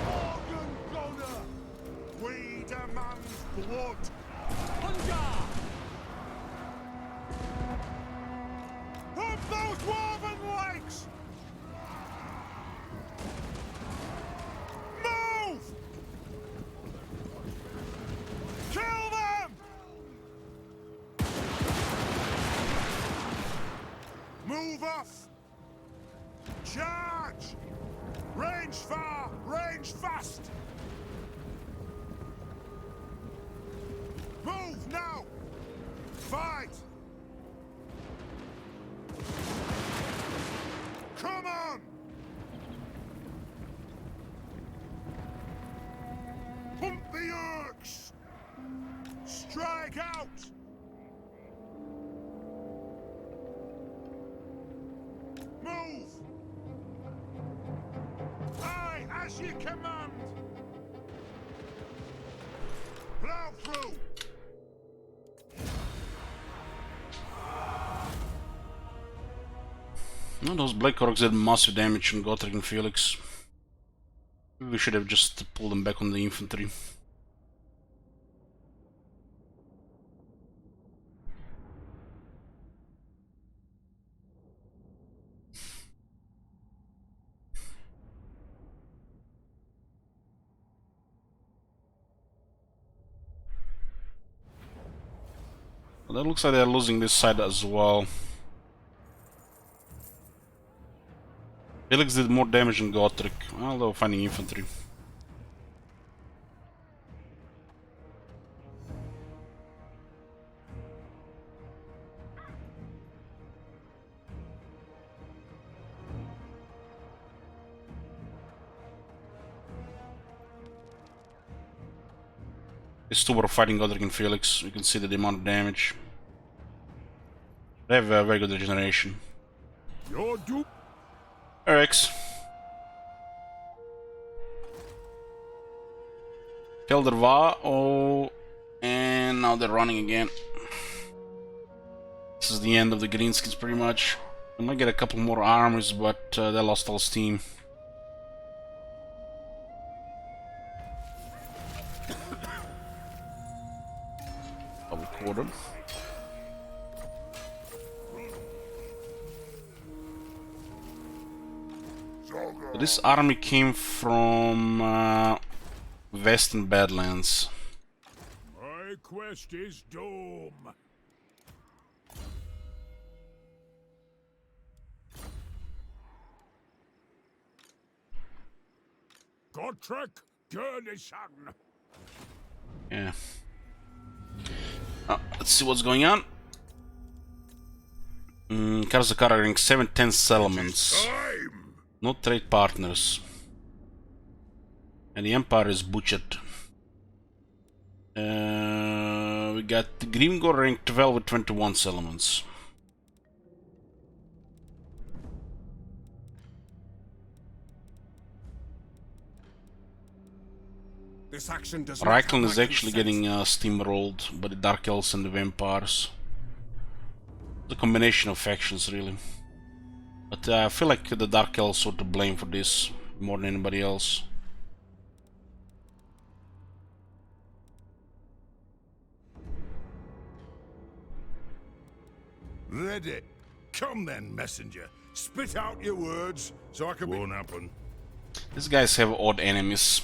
Organ gunner! We demand blood! Hunger! Pump those dwarven legs! Move! Kill them! Move off! Charge! Range far, range fast! Move now! Fight! Come on! Pump the Urks! Strike out! Move! Aye, as you command! Plow through! Well, those Black Orcs did massive damage on Gotrek and Felix. Maybe we should have just pulled them back on the infantry. Well, that looks like they're losing this side as well. Felix did more damage than Gotrek. Well, they were finding infantry. These two were fighting Godric and Felix. You can see the amount of damage. They have very good regeneration. Your dupe. Rex. Kelderva. Oh, and now they're running again. This is the end of the Greenskins pretty much. I might get a couple more armies, but they lost all steam. Double quarter. So this army came from Western Badlands. My quest is doom. Gotrek Gurnishan. Yeah. Let's see what's going on. Karzakar are 710 settlements. No trade partners. And the Empire is butchered. We got Grimgor rank 12 with 21 settlements. This action does not have Reichland is my actually consent. getting steamrolled by the Dark Elves and the Vampires. The combination of factions, really. But I feel like the Dark Elves are to blame for this more than anybody else. Ready. Come then, messenger. Spit out your words so I can. Won't happen. These guys have odd enemies.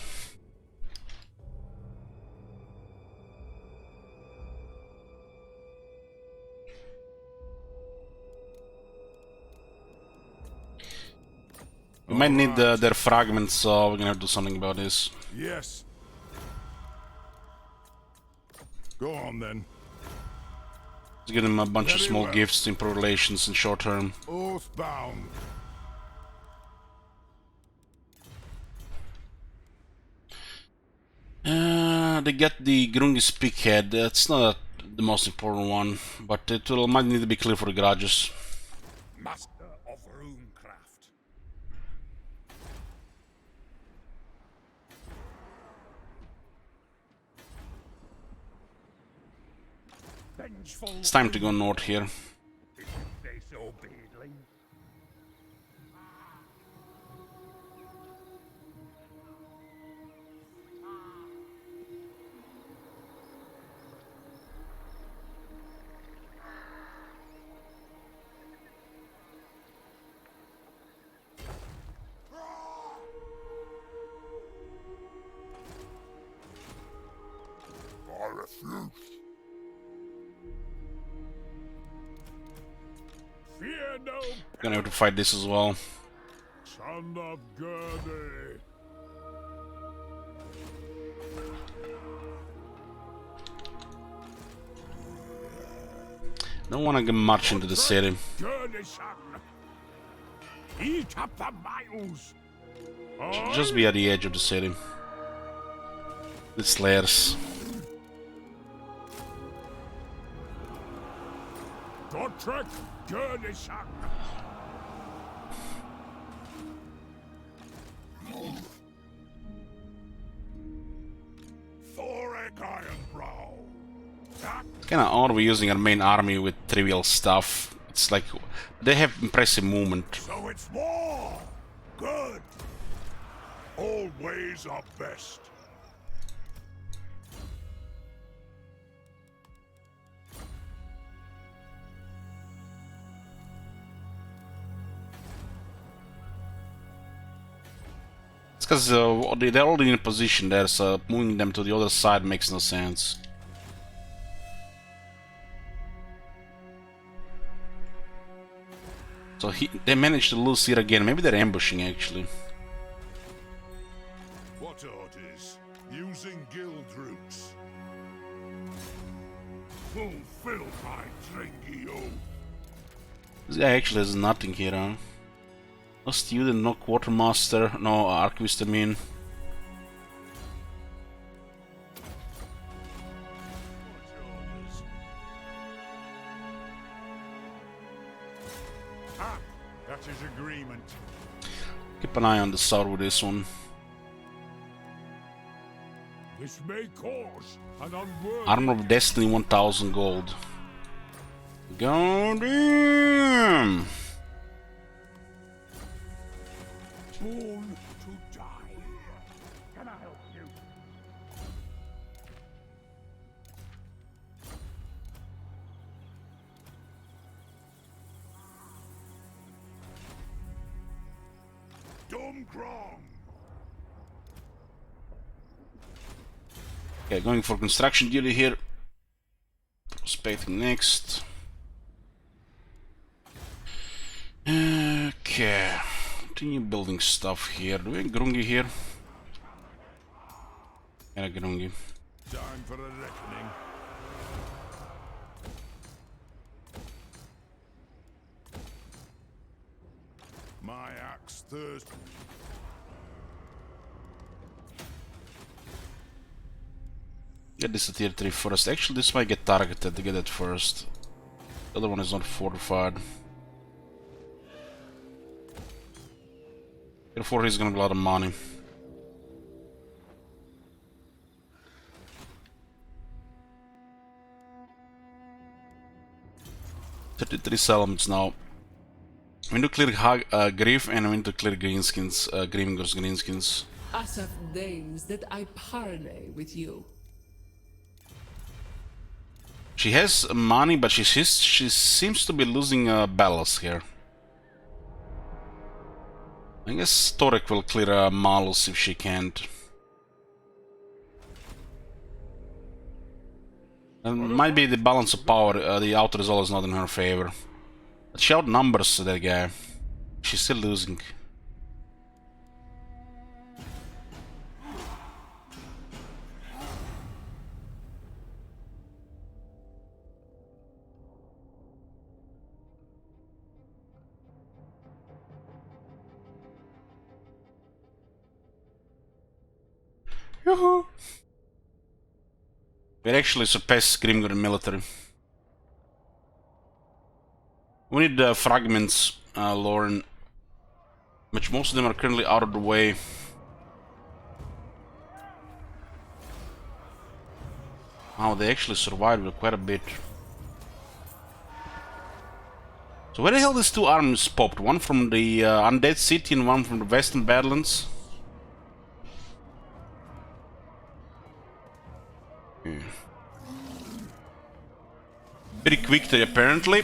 We might need their fragments, so we're gonna have to do something about this. Yes. Go on then. Let's give them a bunch of Very small well. gifts to improve relations in short term. Oathbound. They get the Grungis Pighead. That's not the most important one, but it might need to be clear for the garages. Master of runecraft. Vengeful. It's time to go north here. They so badly. I refuse. Fear no Gonna have to fight this as well. son of Gurdy. Don't want to get much into the city. Gurdy-san. Eat up the miles. Just be at the edge of the city. The slayers. Gotrek Gurdy-san. Thorek Ironbrow. That Kinda odd we're using our main army with trivial stuff. It's like they have impressive movement. so it's war. Good. All ways are best. It's because they're already in a position there, so moving them to the other side makes no sense. So they managed to lose here again. Maybe they're ambushing actually. What orders? Using guild routes. Fulfill my drinky oath. This guy actually has nothing here, huh? No student, no quartermaster, no archivist, I mean. Ah, that is agreement. Keep an eye on the south with this one. This may cause an unworthy... Armor of Destiny 1000 gold. Goddamn! Born to die. Can I help you? Domkrong. Okay, going for construction duty here. Prospecting next. Okay. Continue building stuff here. Do we have Grungi here? Yeah, Grungi. Time for a reckoning. My axe thirst. Get this at tier 3 first. Actually, this might get targeted to get it first. The other one is not fortified. Tier 4 is gonna be a lot of money. $33 settlements now. We need to clear Grief and we need to clear Greenskins, Grimgor's Greenskins. Asaph deigns that I parley with you. She has money, but she seems to be losing battles here. I guess Torek will clear Malus if she can't. Might be the balance of power, the outer result is not in her favor. But she outnumbers that guy. She's still losing. Yoo-hoo! We actually surpassed Grimgor in military. We need fragments, Lauren. Which most of them are currently out of the way. Wow, they actually survived with quite a bit. So where the hell these two armies popped? One from the Undead City and one from the Western Badlands? Pretty quick apparently.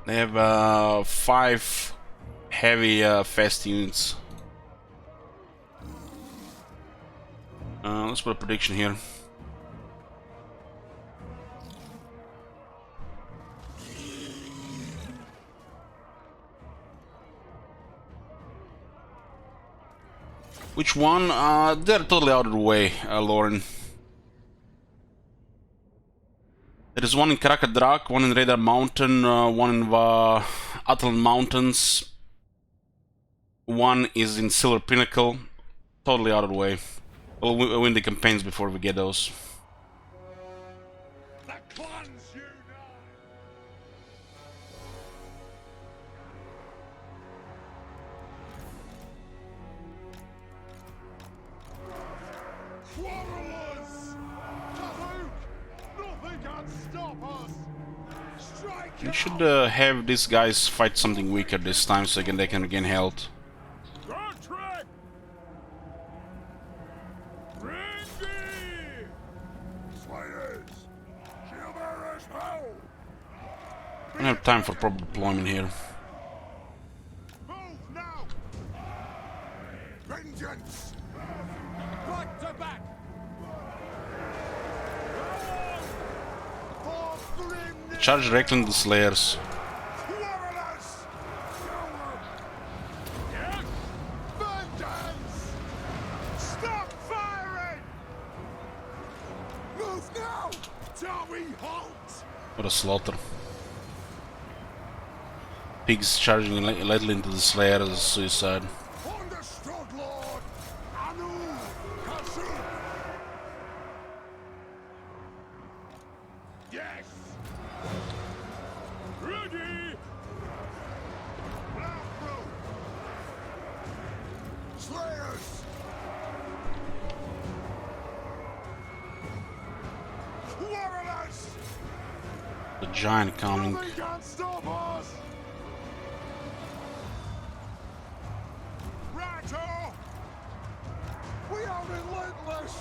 They have 5 heavy fast units. Let's put a prediction here. Which one? They're totally out of the way, Lauren. There is one in Karakadrak, one in Radar Mountain, one in Atlan Mountains. One is in Silver Pinnacle. Totally out of the way. We'll win the campaigns before we get those. We should have these guys fight something weaker this time so they can regain health. I don't have time for proper deployment here. Vengeance! Charge Reckling the Slayers. Stop firing! Move now! Till we halt! What a slaughter. Pigs charging lightly into the Slayer as a suicide. Understood, Lord! Anu! Kasu! Yes! Ready! Slayers! Warriors! The giant coming. Nothing can stop us! Rattle! We are relentless!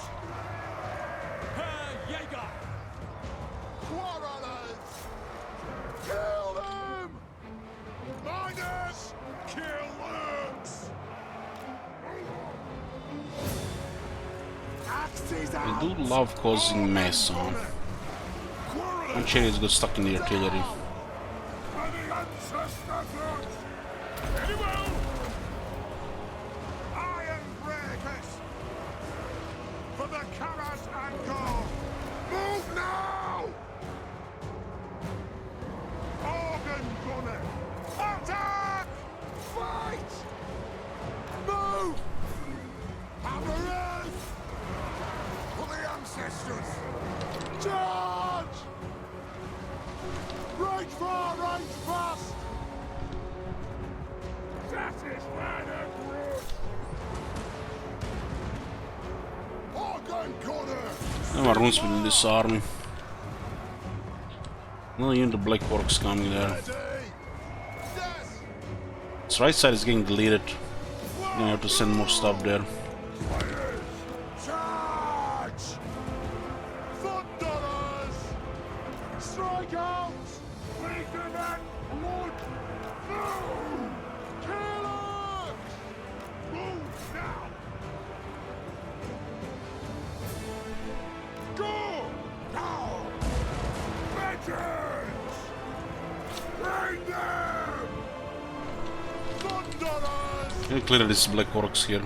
Herr Jäger! Warriors! Kill them! Miners! Kill lurks! Axes They out! do love causing mess, huh? One chariot got stuck in the artillery. For the ancestors! Very well! Iron breakers! For the Karas and go! Move now! Organ gunner! Attack! Fight! Move! Hammer Earth! For the ancestors! Charge! Right far, right fast! Satisfy the grudge! Organ gunner! There are runes within this army. Another unit of Black Orcs coming there. Ready! Yes! This right side is getting deleted. I'm gonna have to send more stuff there. Fires! Charge! Thunderers! Strike out! Make them at wood! Move! Kill it! Move now! Go! Now! Vengeance! Bring them! Thunderers! Gonna clear these Black Orcs here.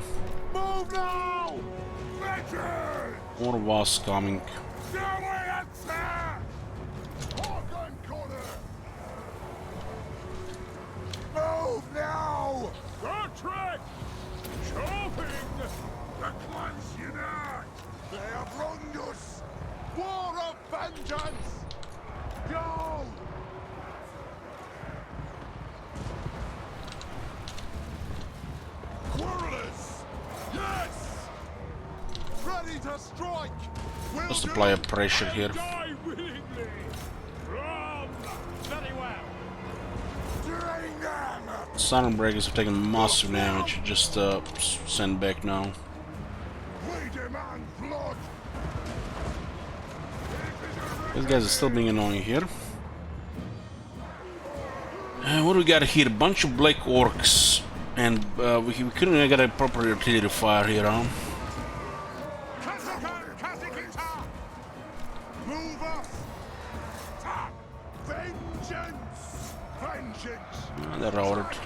Move now! Vengeance! More wasps coming. Organ corner! Move now! Contract! Chopping! The clans unite! They have wronged us! War of vengeance! Go! Quarrelers! Yes! Ready to strike! We'll Just do apply a it pressure and here. die willingly! Run! Very well! Drain them! Silent Breakers have taken massive damage. Just send back now. We demand blood! These guys are still being annoying here. What do we got here? A bunch of Black Orcs. And we couldn't get a proper artillery fire here, huh? Move us! Tap! Vengeance! Vengeance! They're routed.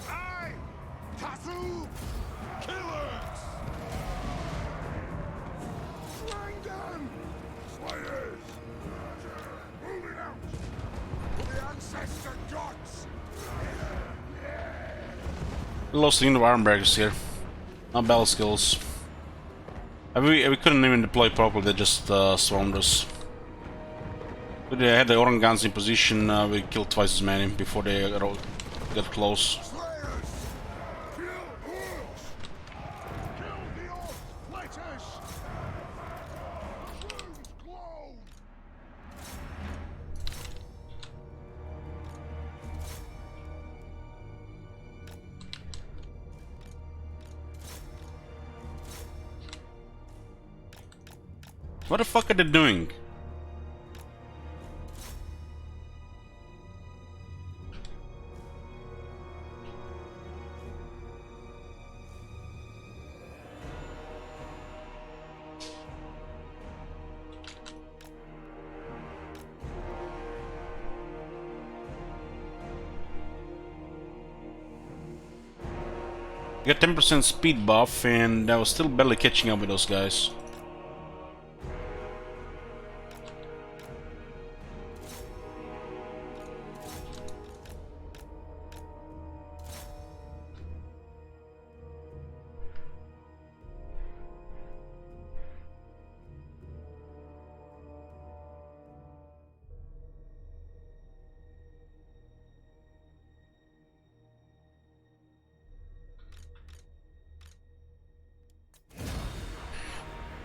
Aye! Tattoo! Killers! Slang them! Slayers! Moving out! For the ancestor gods! We lost the unit of Ironbeard here. Not battle skills. We couldn't even deploy properly, they just swarmed us. We had the Oran guns in position, we killed twice as many before they got close. Slayers! Kill orcs! Kill the orc fighters! Wounds glow! What the fuck are they doing? Got 10% speed buff, and I was still barely catching up with those guys.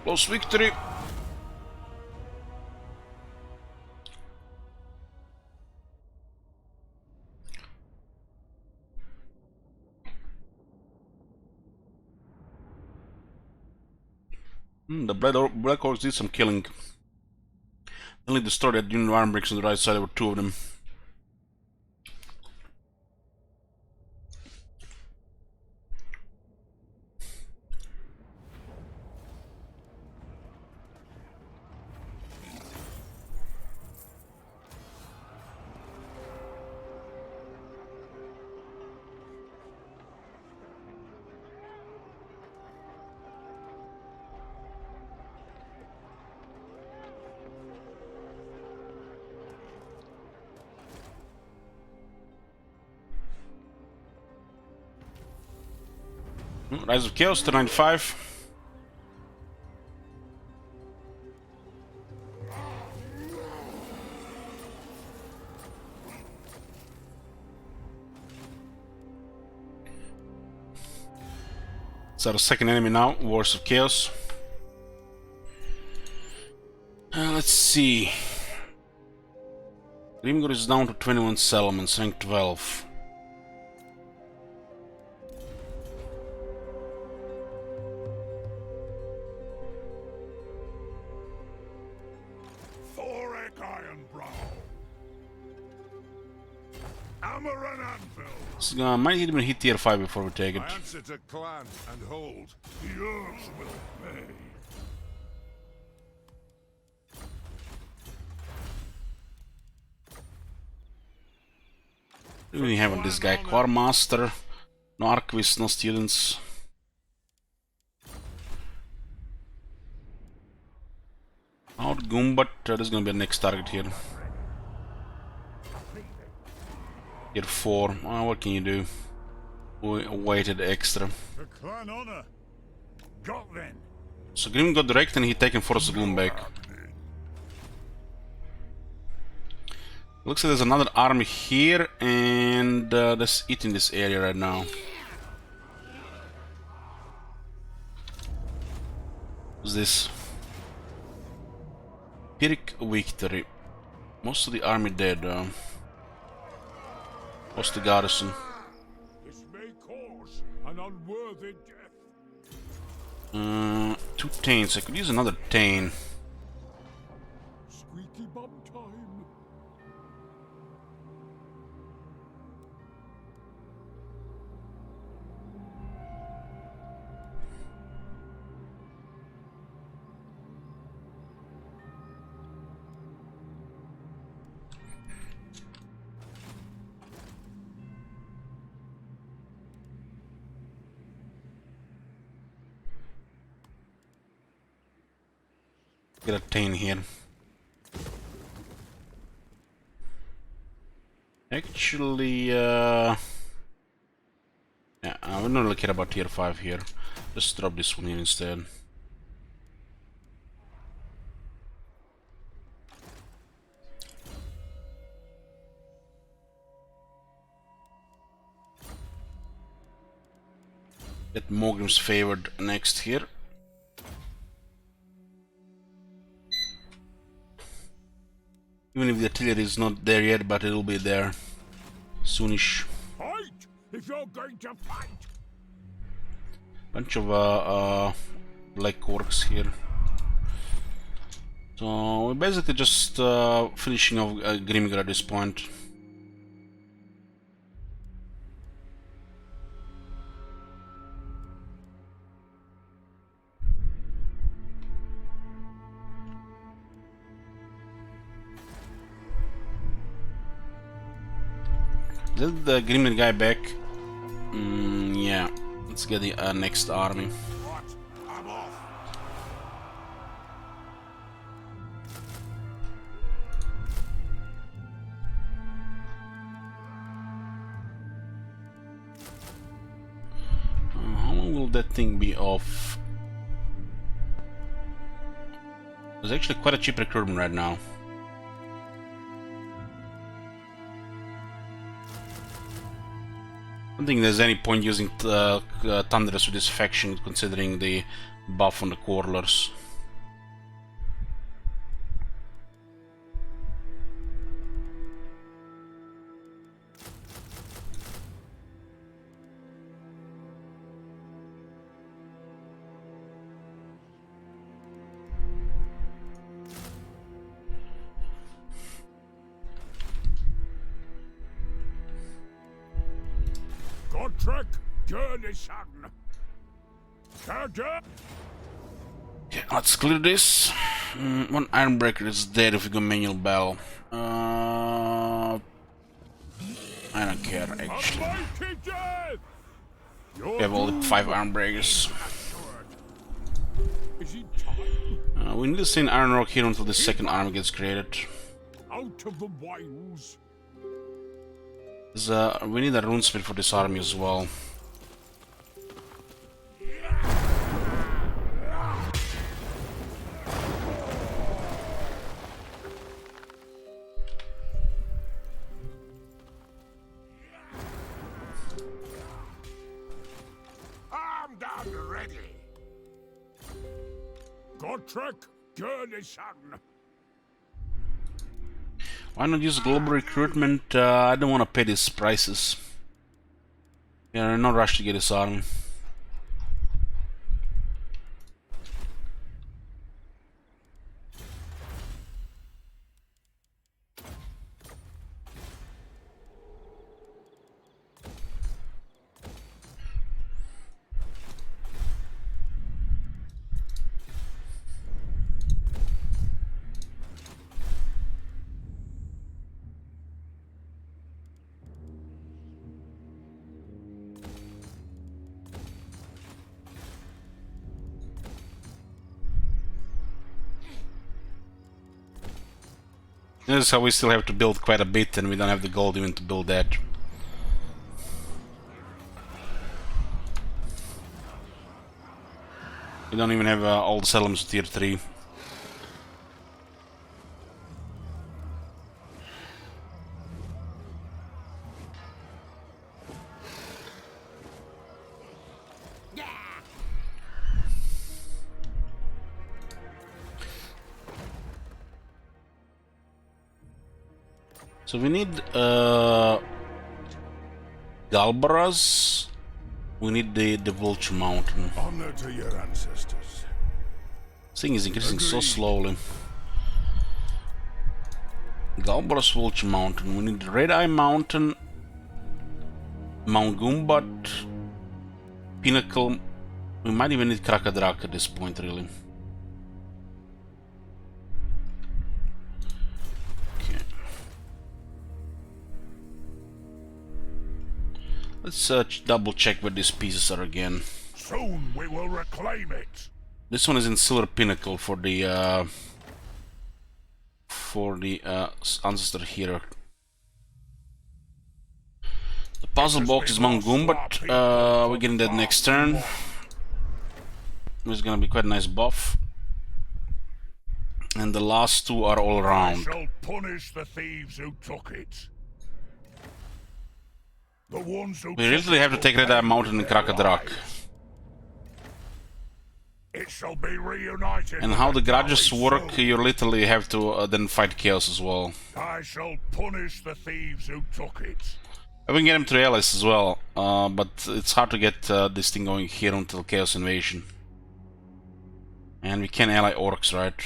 Close victory. The Black Orcs did some killing. They only destroyed that unit of iron bricks on the right side. There were 2 of them. Rise of Chaos to 95. It's our second enemy now, Wars of Chaos. Let's see. Grimgor is down to 21 settlements, rank 12. Might even hit tier 5 before we take it. Answer to clan and hold. Yours will pay. What do we have on this guy? Quartermaster, no Arquist, no students. Out Goombat, that is gonna be our next target here. Tier 4, what can you do? We waited extra. The clan honor. Got then. So Grim got direct and he taken Force of Gloom back. Looks like there's another army here and there's it in this area right now. What's this? Pyrrhic victory. Most of the army dead. What's the garrison? This may cause an unworthy death. 2 Tains. I could use another Tain. Squeaky bum time. Get a Tain here. Actually, yeah, I don't really care about tier 5 here. Just drop this one here instead. Get Mogrim's favored next here. Even if the artillery is not there yet, but it'll be there soonish. Fight if you're going to fight. Bunch of black orcs here. So we're basically just finishing off Grimgor at this point. Is that the Grimgor guy back? Yeah. Let's get the next army. What? I'm off. How long will that thing be off? There's actually quite a cheap recruitment right now. I don't think there's any point using Thunderous with this faction considering the buff on the Quarrelers. Gottrek, Gurnisan. Okay, let's clear this. One Ironbreaker is dead if we go manual battle. I don't care actually. We have only 5 Ironbreakers. We need to stay in Iron Rock here until the second army gets created. Out of the wilds. We need a runesmith for this army as well. Armed and ready. Gottrek, Gurnisan. Why not use global recruitment? I don't want to pay these prices. Yeah, no rush to get this army. This is how we still have to build quite a bit, and we don't have the gold even to build that. We don't even have all the settlements tier 3. So we need Galbaras. We need the Vulture Mountain. Honor to your ancestors. This thing is increasing so slowly. Galbaras Vulture Mountain. We need Red Eye Mountain, Mount Gumbat, Pinnacle. We might even need Krakadrak at this point, really. Let's double check where these pieces are again. Soon we will reclaim it. This one is in Silver Pinnacle for the ancestor hero. The puzzle box is Mount Gumbat. We're getting that next turn. It's gonna be quite a nice buff. And the last 2 are all around. I shall punish the thieves who took it. The ones who We literally have to take Red Eye Mountain and Krakadrak. It shall be reunited. And how the grudges work, you literally have to then fight Chaos as well. I shall punish the thieves who took it. We can get him to allies as well, but it's hard to get this thing going here until Chaos Invasion. And we can ally orcs, right?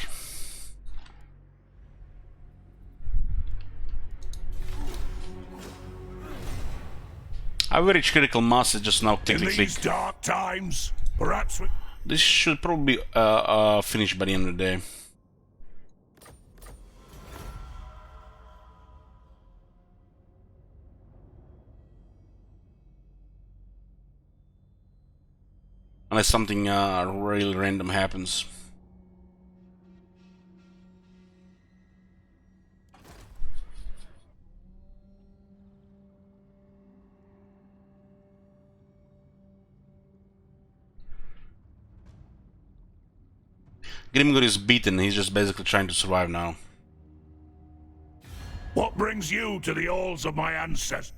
Average critical mass is just now technically. In these dark times, perhaps we... This should probably be finished by the end of the day. Unless something really random happens. Grimgor is beaten, he's just basically trying to survive now. What brings you to the halls of my ancestors?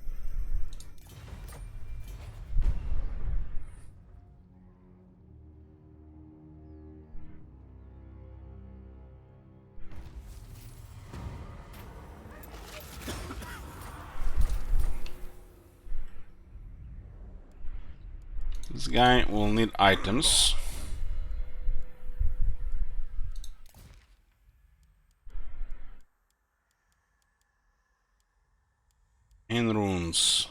This guy will need items. And runes.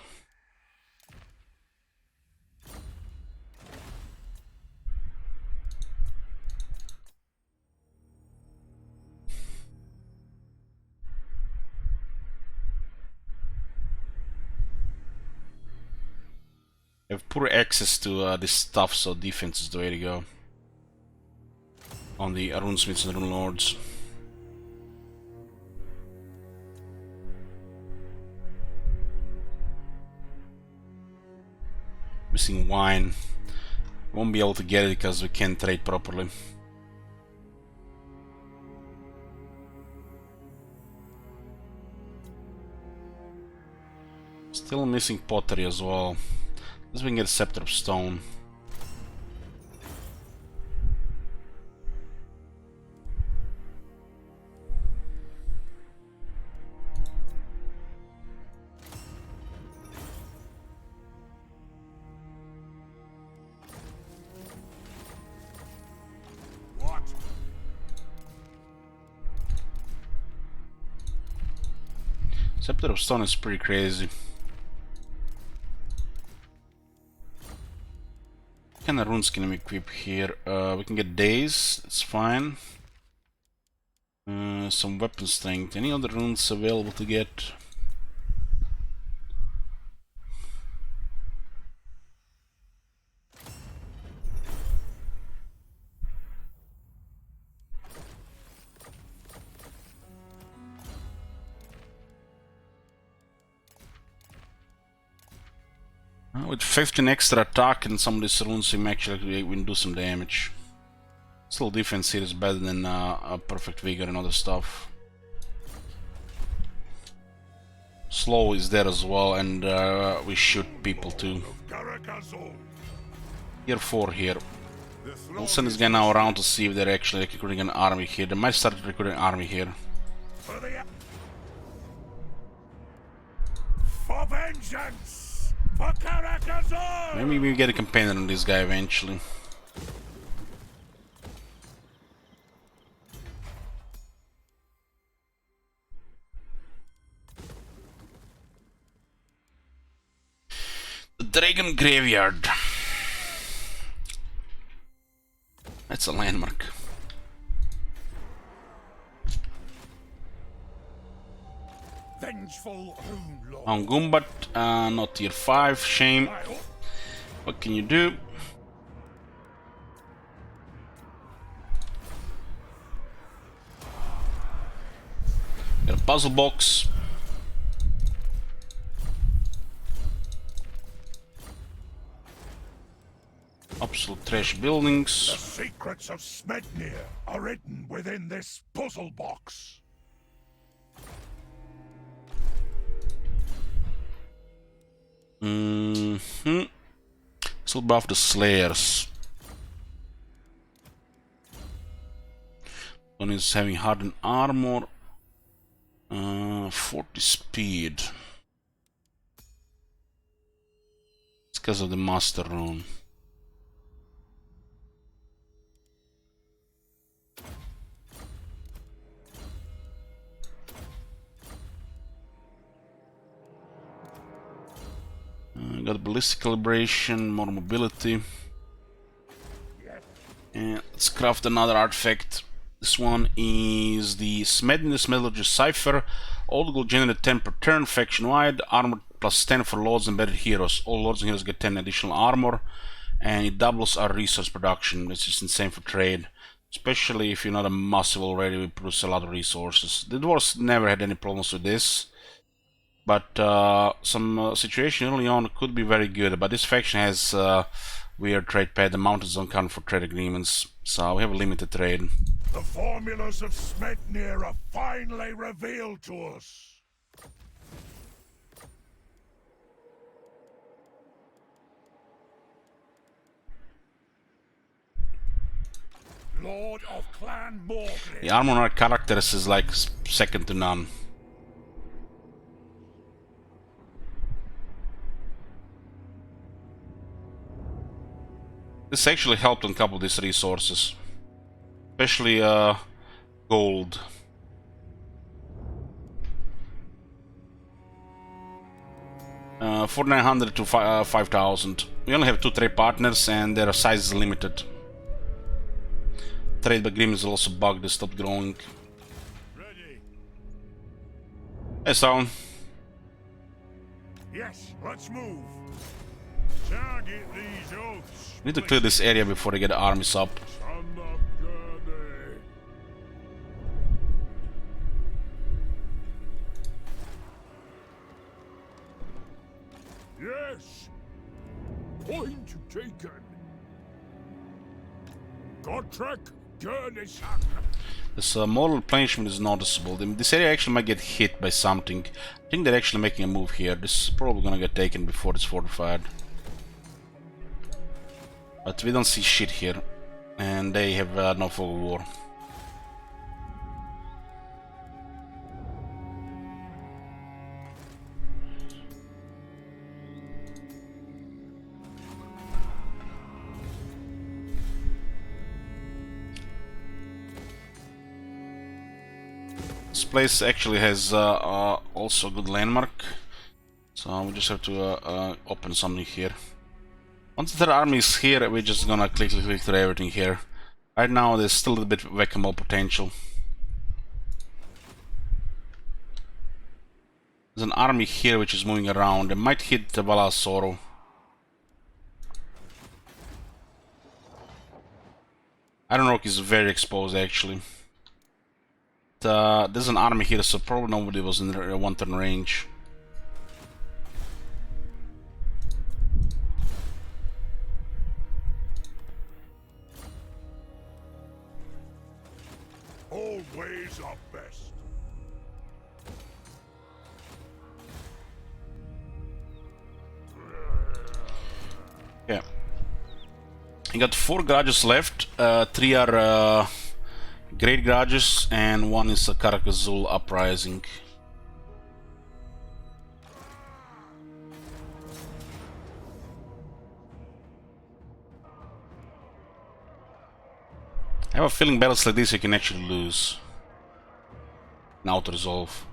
have poor access to this stuff, so defense is the way to go on the runesmiths and rune lords. Missing wine. Won't be able to get it because we can't trade properly. Still missing pottery as well. Let's get a scepter of stone. What? Scepter of stone is pretty crazy. What kind of runes can we equip here? We can get days, that's fine. Some weapon strength. Any other runes available to get? With 15 extra attack and some of these runes, we can do some damage. Still, defense here is better than a perfect vigor and other stuff. Slow is there as well, and we shoot people too. Tier 4 here. We'll send this guy now around to see if they're actually recruiting an army here. They might start recruiting an army here. For vengeance! Maybe we get a companion on this guy eventually. The Dragon Graveyard. That's a landmark. Vengeful Rune Lord. On Gumbat, not tier 5, shame. What can you do? Got a puzzle box. Absolute trash buildings. The secrets of Smednir are hidden within this puzzle box. Still buff the Slayers. One is having hardened armor. 40 speed. It's because of the Master Rune. Got ballistic calibration, more mobility. And let's craft another artifact. This one is the Smednir's Metallurgist Cipher. All gold generate 10 per turn, faction wide. Armor plus 10 for lords and embedded heroes. All lords and heroes get 10 additional armor. And it doubles our resource production, which is insane for trade. Especially if you're not a massive already, we produce a lot of resources. The dwarves never had any problems with this. But some situation early on could be very good. But this faction has weird trade pad. The mountains don't count for trade agreements, so we have a limited trade. The formulas of Smednir are finally revealed to us. Lord of Clan Morgrim. The armor on our characters is like second to none. This actually helped on a couple of these resources, especially gold. Uh, 4,900 to 5,000. We only have 2 trade partners and their size is limited. Trade agreement is also bugged, they stopped growing. Ready. Hey, Sound. Yes, let's move. Target these oaths. We need to clear this area before they get the armies up. Son of Gurney. Yes. Point taken. Gotrek Gurneyson. This model replenishment is noticeable. This area actually might get hit by something. I think they're actually making a move here. This is probably gonna get taken before it's fortified. But we don't see shit here. And they have no fog of war. This place actually has also a good landmark, so we just have to open something here. Once their army is here, we're just gonna click through everything here. Right now there's still a little bit of whack-a-mole potential. There's an army here which is moving around. They might hit the Valasoro. Iron Rock is very exposed actually. There's an army here, so probably nobody was in the one-turn range. All ways are best. Yeah. You got 4 garages left. 3 are Great Garages, and 1 is a Karakazul Uprising. I have a feeling battles like this you can actually lose. Now to resolve.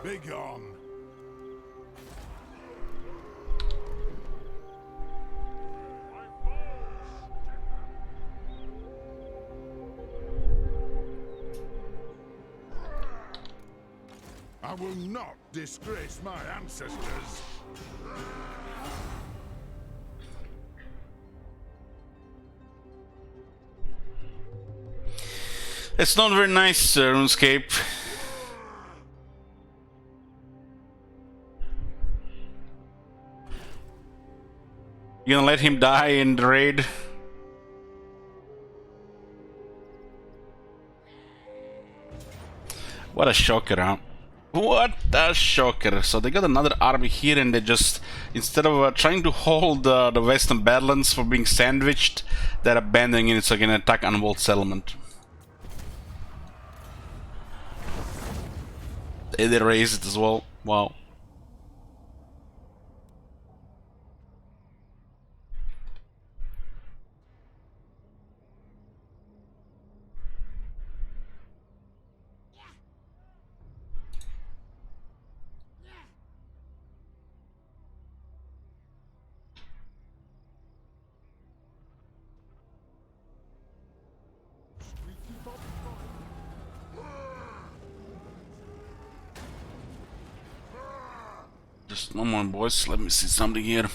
Begone. I will not disgrace my ancestors. It's not very nice, RuneScape. You gonna let him die in the raid? What a shocker, huh? What a shocker. So they got another army here and they just, instead of trying to hold the Western Badlands for being sandwiched, they're abandoning it so they can attack Unwalled Settlement. They raised it as well. Wow. Just one more, boys. Let me see something here.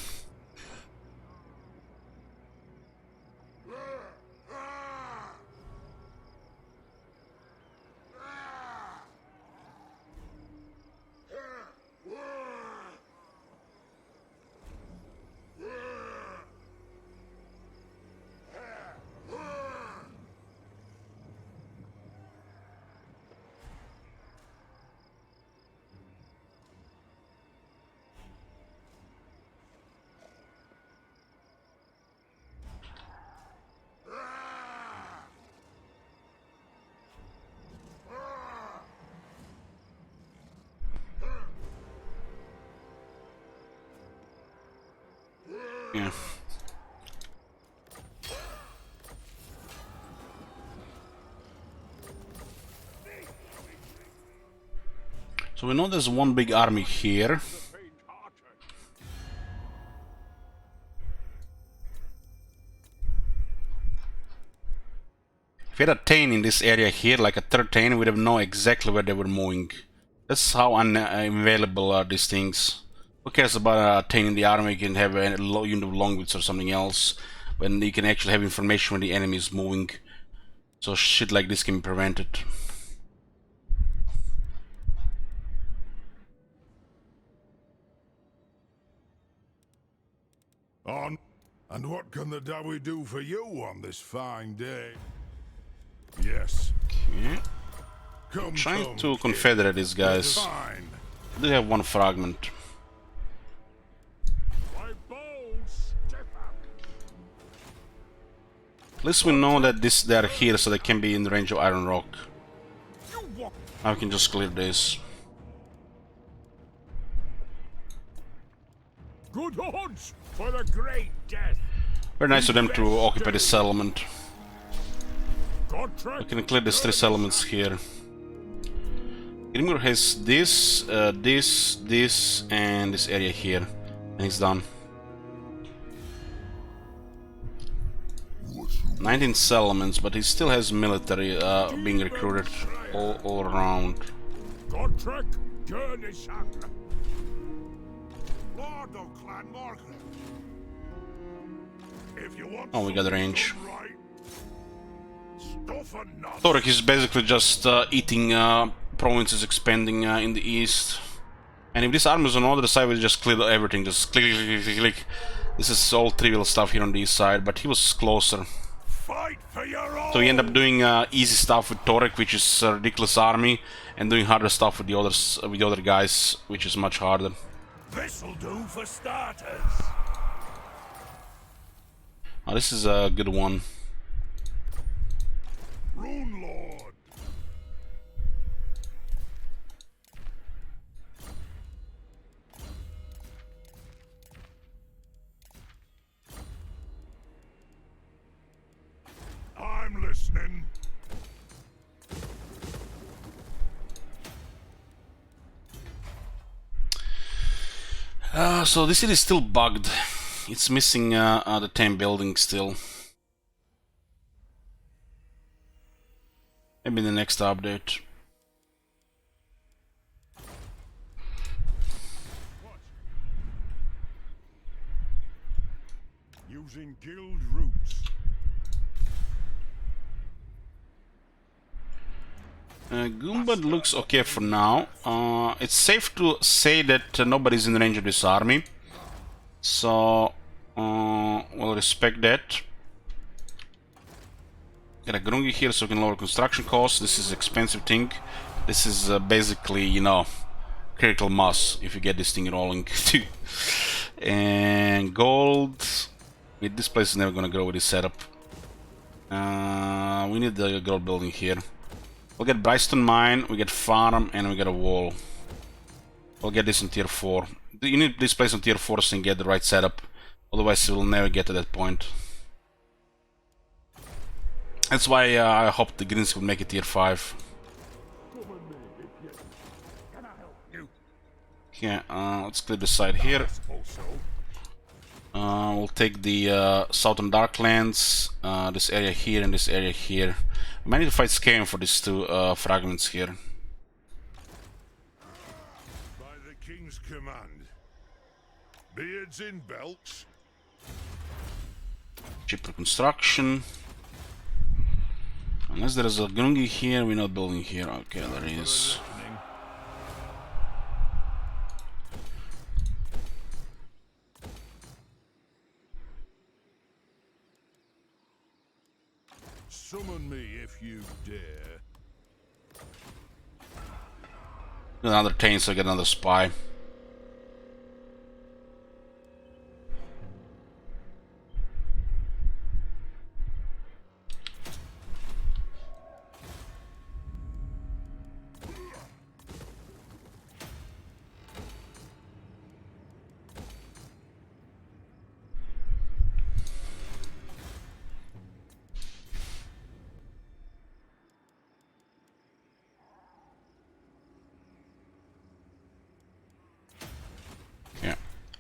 Yeah. So we know there's one big army here. we had a Tain in this area here, like a third Tain, we'd have known exactly where they were moving. That's how unavailable are these things. Who cares about a Tain in the army? You can have a unit of Longwoods or something else, when you can actually have information when the enemy is moving. So shit like this can be prevented. On. And what can the Dawi do for you on this fine day? Yes. Okay. Come, Trying come, to kid. confederate these guys. Fine. They have one fragment. My bows step up. At least we know that they are here, so they can be in the range of Iron Rock. Now we can just clear this. Good odds for the great death. Very nice of them to occupy this settlement. Godtrek, We can clear these 3 settlements here. Grimur has this, this, and this area here. And he's done. 19 settlements, but he still has military being recruited all around. Godtrek, Gurnisan. Lord of Clan Margaret. If you want Oh, we got the range. right, stuff and nuts. Torek is basically just eating provinces expanding in the east. And if this army is on the other side, we just clear everything. Just click, click, click, click. This is all trivial stuff here on the east side, but he was closer. Fight for your own. So we end up doing easy stuff with Torek, which is a ridiculous army, and doing harder stuff with the others, with the other guys, which is much harder. This'll do for starters. Oh, this is a good one. Rune Lord. I'm listening. So this city is still bugged. It's missing the 10 buildings still. Maybe in the next update. Using guild routes. Goombad looks okay for now. It's safe to say that nobody's in the range of this army. So, we'll respect that. Get a Grungi here so we can lower construction costs. This is expensive thing. This is basically, you know, critical mass if you get this thing rolling. And gold. This place is never gonna grow with this setup. We need the gold building here. We'll get Bryston Mine, we get Farm, and we get a wall. We'll get this on tier 4. You need this place on tier 4 so you can get the right setup. Otherwise we'll never get to that point. That's why I hope the Greens will make it tier 5. Yeah, let's clear this side here. We'll take the Southern Darklands, this area here and this area here. We might need to fight Skaven for these 2 fragments here. By the king's command. Beards in belts. Cheaper construction. Unless there is a Grungi here, we're not building here. Okay, there is. Summon me if you dare. Another Tain, so I get another spy.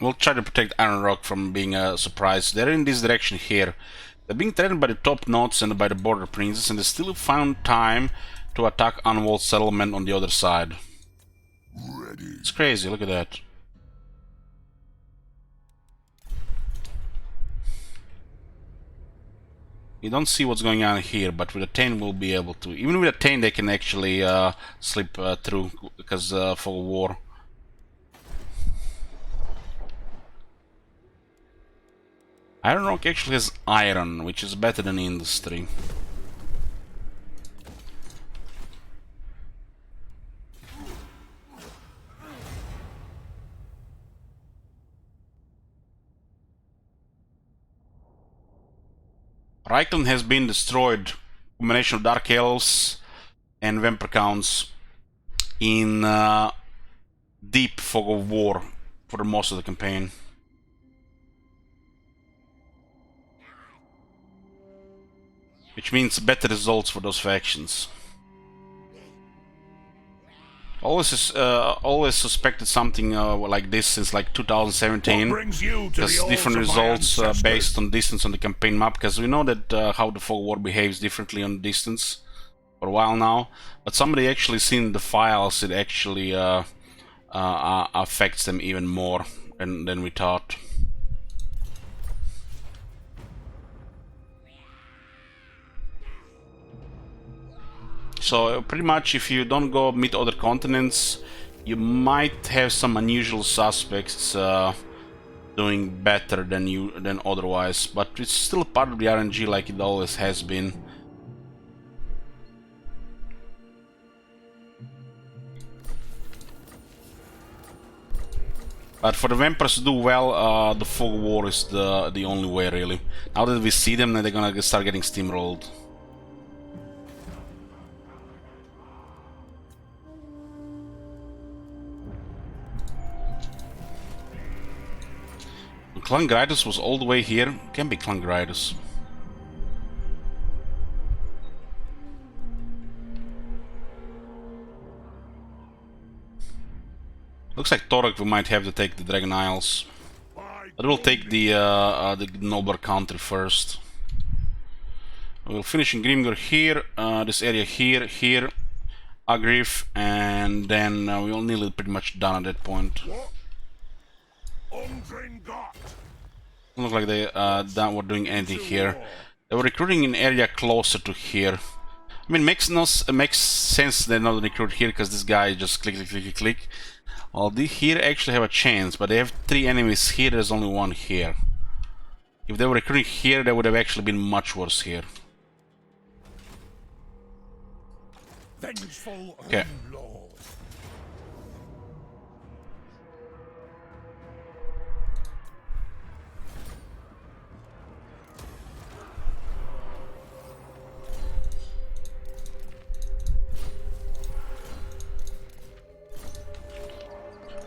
We'll try to protect Iron Rock from being a surprise. They're in this direction here. They're being threatened by the top knots and by the border princes, and they still found time to attack unwalled settlement on the other side. It's crazy, look at that. You don't see what's going on here, but with a 10 we'll be able to. Even with a 10 they can actually slip through because for war. Iron Rock actually has iron, which is better than industry. Reichland has been destroyed. Combination of Dark Elves and Vampire Counts in deep fog of war for most of the campaign. Which means better results for those factions. Always suspected something like this since like 2017. Because different results based on distance on the campaign map. Because we know that how the fog war behaves differently on distance for a while now. But somebody actually seen the files. It actually affects them even more than we thought. So pretty much if you don't go meet other continents, you might have some unusual suspects doing better than otherwise, but it's still part of the RNG like it always has been. But for the vampires to do well, the fog war is the only way really. Now that we see them, they're gonna start getting steamrolled. Klangridus was all the way here. Can be Klangridus. Looks like Torek we might have to take the Dragon Isles. But we'll take the nobler country first. We'll finish in Grimgor here, this area here, Agrif, and then we'll nearly pretty much done at that point. Look like they were doing anything here. They were recruiting an area closer to here. I mean, makes sense they're not recruit here because this guy just click. Well, they here actually have a chance, but they have 3 enemies here. There's only 1 here. If they were recruiting here, they would have actually been much worse here. Okay.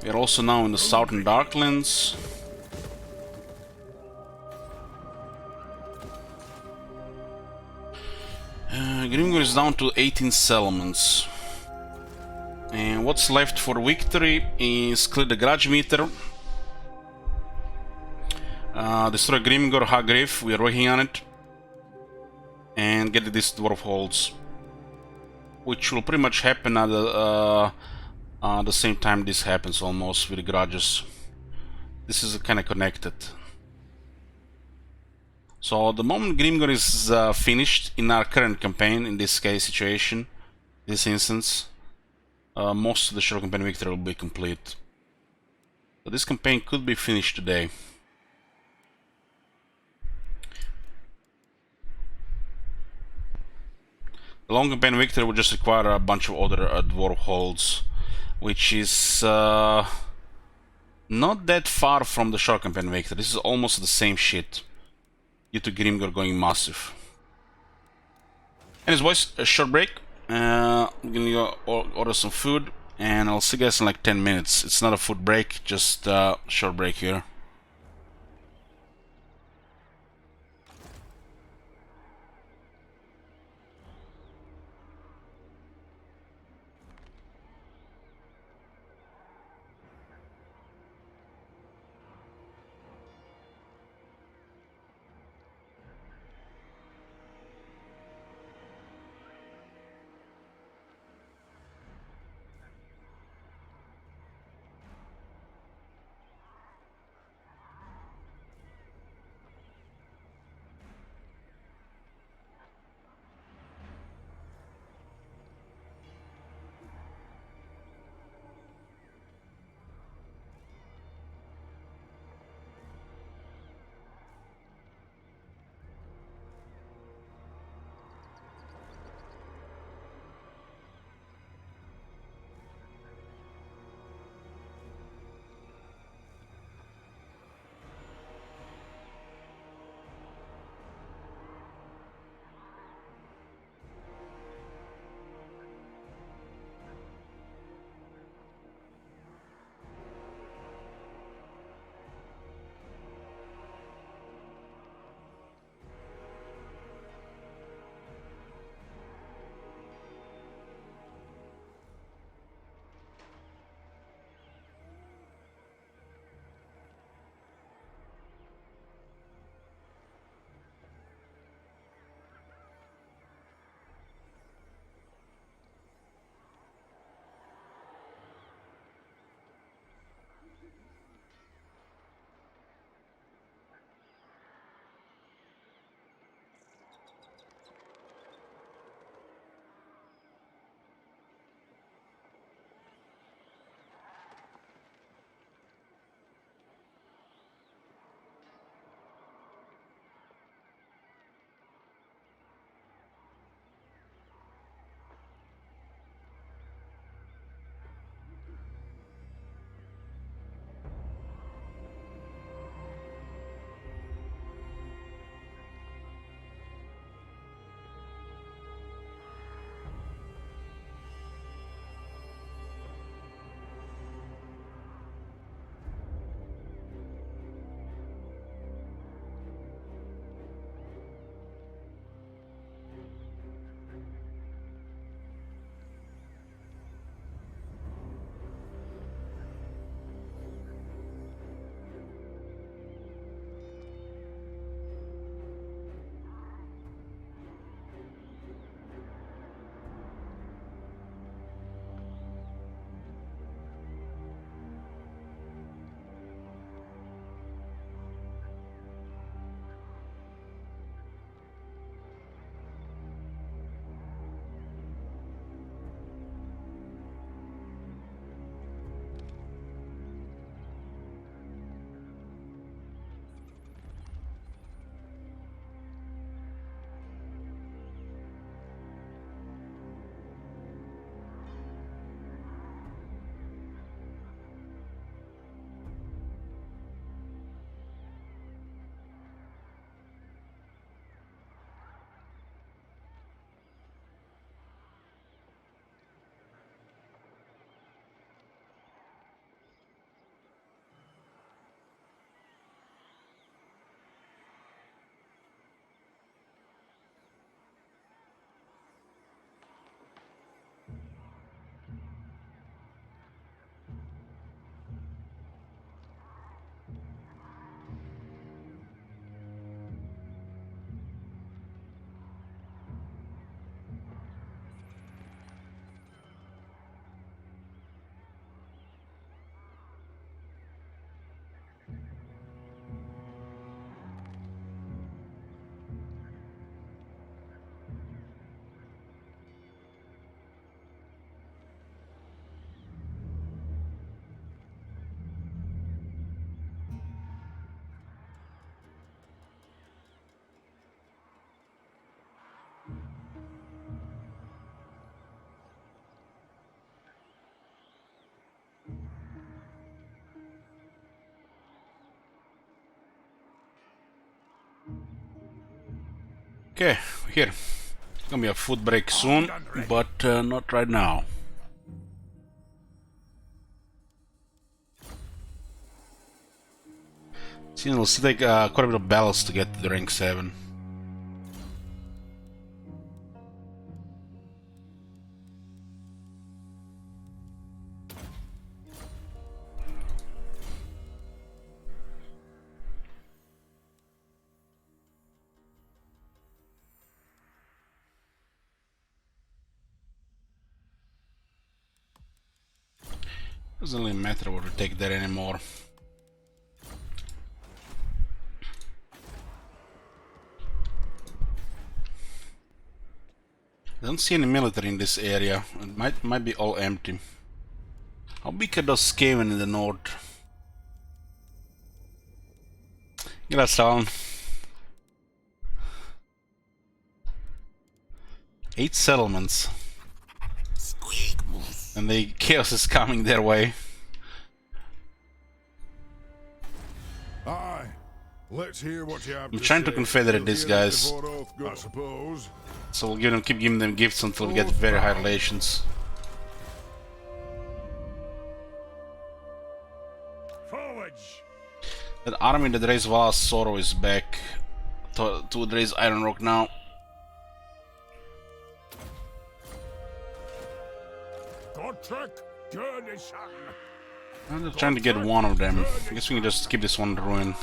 We are also now in the southern Darklands. Grimgor is down to 18 settlements. And what's left for victory is clear the grudge meter. Destroy Grimgor, Hagrif, we are working on it. And get these dwarf holds. Which will pretty much happen at the same time this happens almost with the grudges. This is kind of connected. So the moment Grimgor is finished in our current campaign, in this case situation, this instance, most of the short campaign victory will be complete. So this campaign could be finished today. The long campaign victory would just require a bunch of other dwarf holds, which is not that far from the short campaign victory. This is almost the same shit, due to Grimgor going massive. Anyways boys, a short break. I'm gonna go order some food, and I'll see you guys in like 10 minutes. It's not a food break, just a short break here. Okay, here. Gonna be a food break soon, but not right now. See, it'll take quite a bit of battles to get to the rank 7. Doesn't really matter what we take there anymore. I don't see any military in this area. It might be all empty. How big are those Skaven in the north? Grattan. 8 settlements. And the chaos is coming their way. Aye. Let's hear what you have I'm trying to confederate these guys. I suppose. So we'll keep giving them gifts until we get very high relations. Forwards. That army that raised Vala's Sorrow is back to raise Iron Rock now. I'm just trying to get one of them. I guess we can just keep this one in the ruin.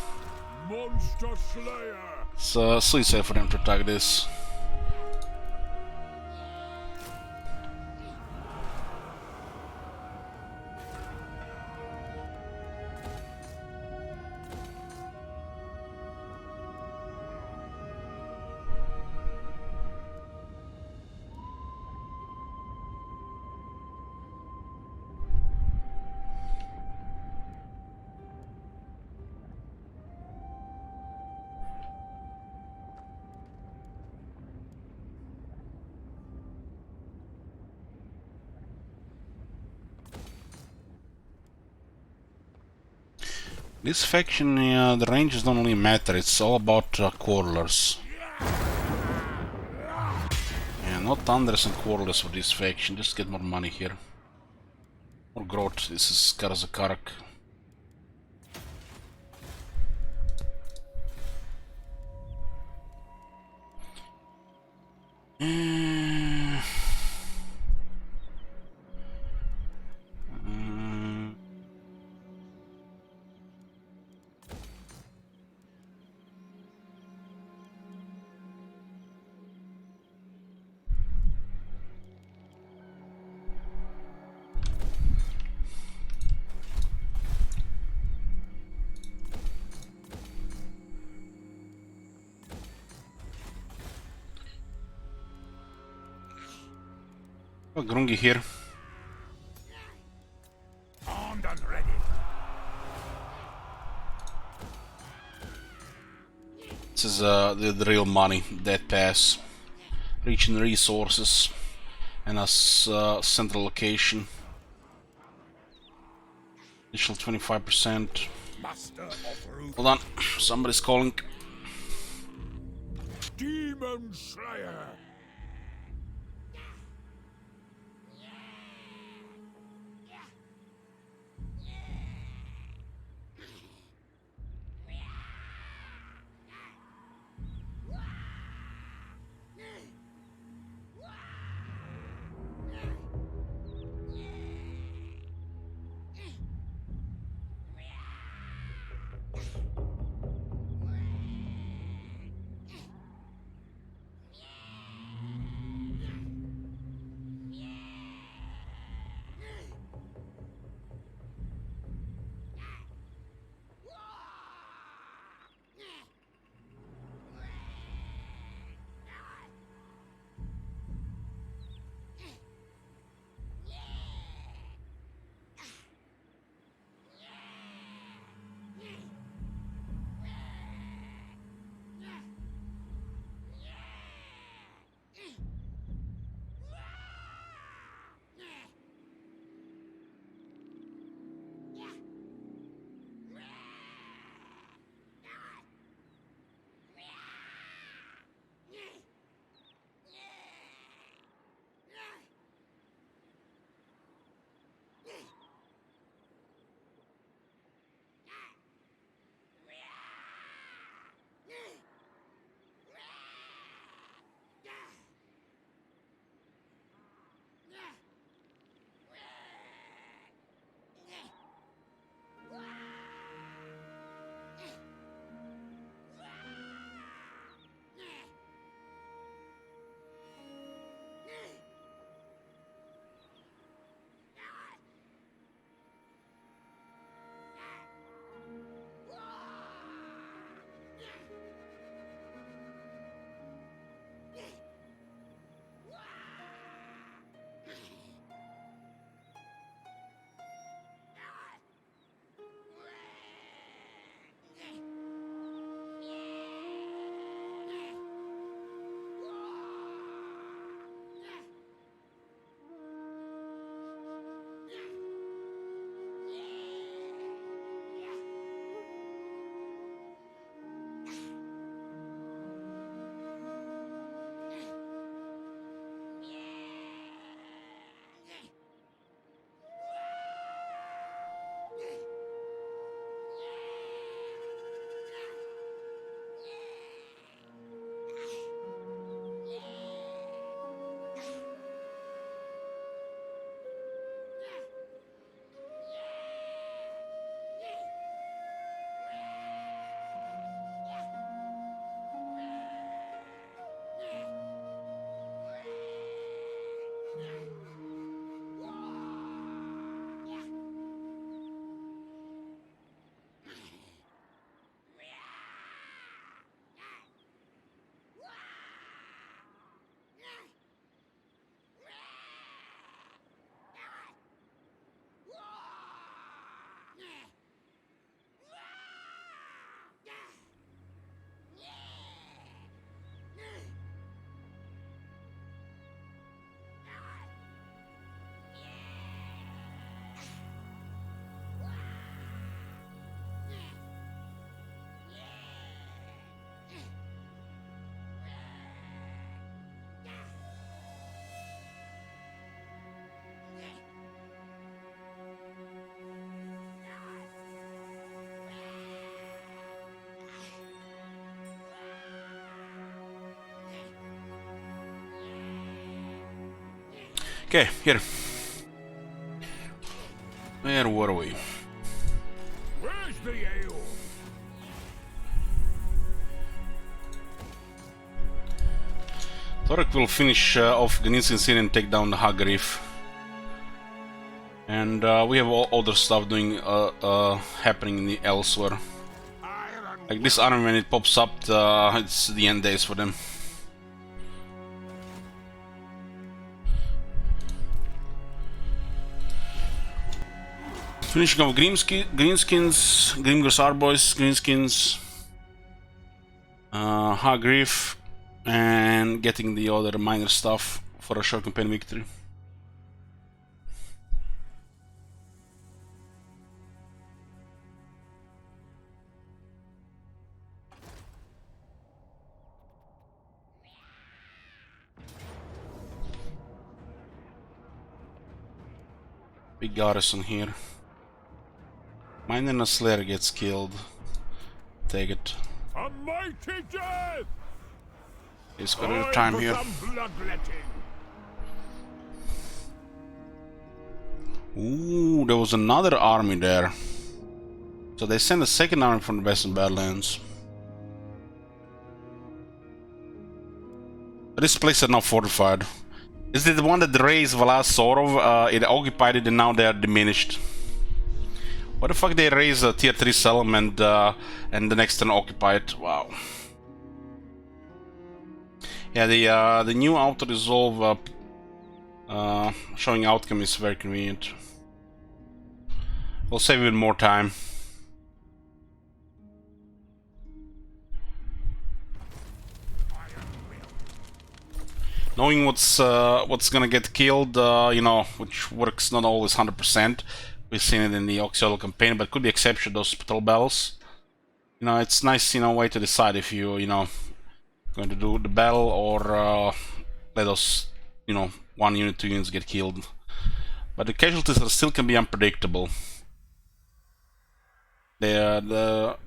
Monster Slayer. So it's easier for them to attack this. This faction, the ranges don't really matter, it's all about quarrelers. Yeah, not thunders and quarrelers for this faction, just get more money here. More growth, this is Karazakarak. Oh, Grungi here. Armed and ready. This is the real money, that pass. Reaching resources and a central location. Initial 25%. Master of Root. Hold on, somebody's calling. Demon Slayer. Okay, here. Where were we? Where's the ale? Torek will finish off Ganinsin City and take down the Hag Reef. And we have all other stuff doing happening in the elsewhere. Like this army, when it pops up, it's the end days for them. Finishing off Greenskins, Grimgor's Arboys, Greenskins, Hag Reef, and getting the other minor stuff for a short campaign victory. Big garrison here. Mine and a Slayer gets killed. Take it. A mighty death! He's got a little time here. Ooh, there was another army there. So they sent a second army from the Western Badlands. But this place is now fortified. Is it the one that raised Valas Sorov? It occupied it and now they are diminished. What the fuck they raise a tier 3 settlement and the next turn occupy it? Wow. Yeah, the new auto resolve showing outcome is very convenient. We'll save even more time. Knowing what's gonna get killed, you know, which works not always 100%. We've seen it in the Oxyol campaign, but could be exception those hospital battles. You know, it's nice, you know, way to decide if you know, going to do the battle or let us, you know, 1 unit, 2 units get killed. But the casualties are still can be unpredictable. You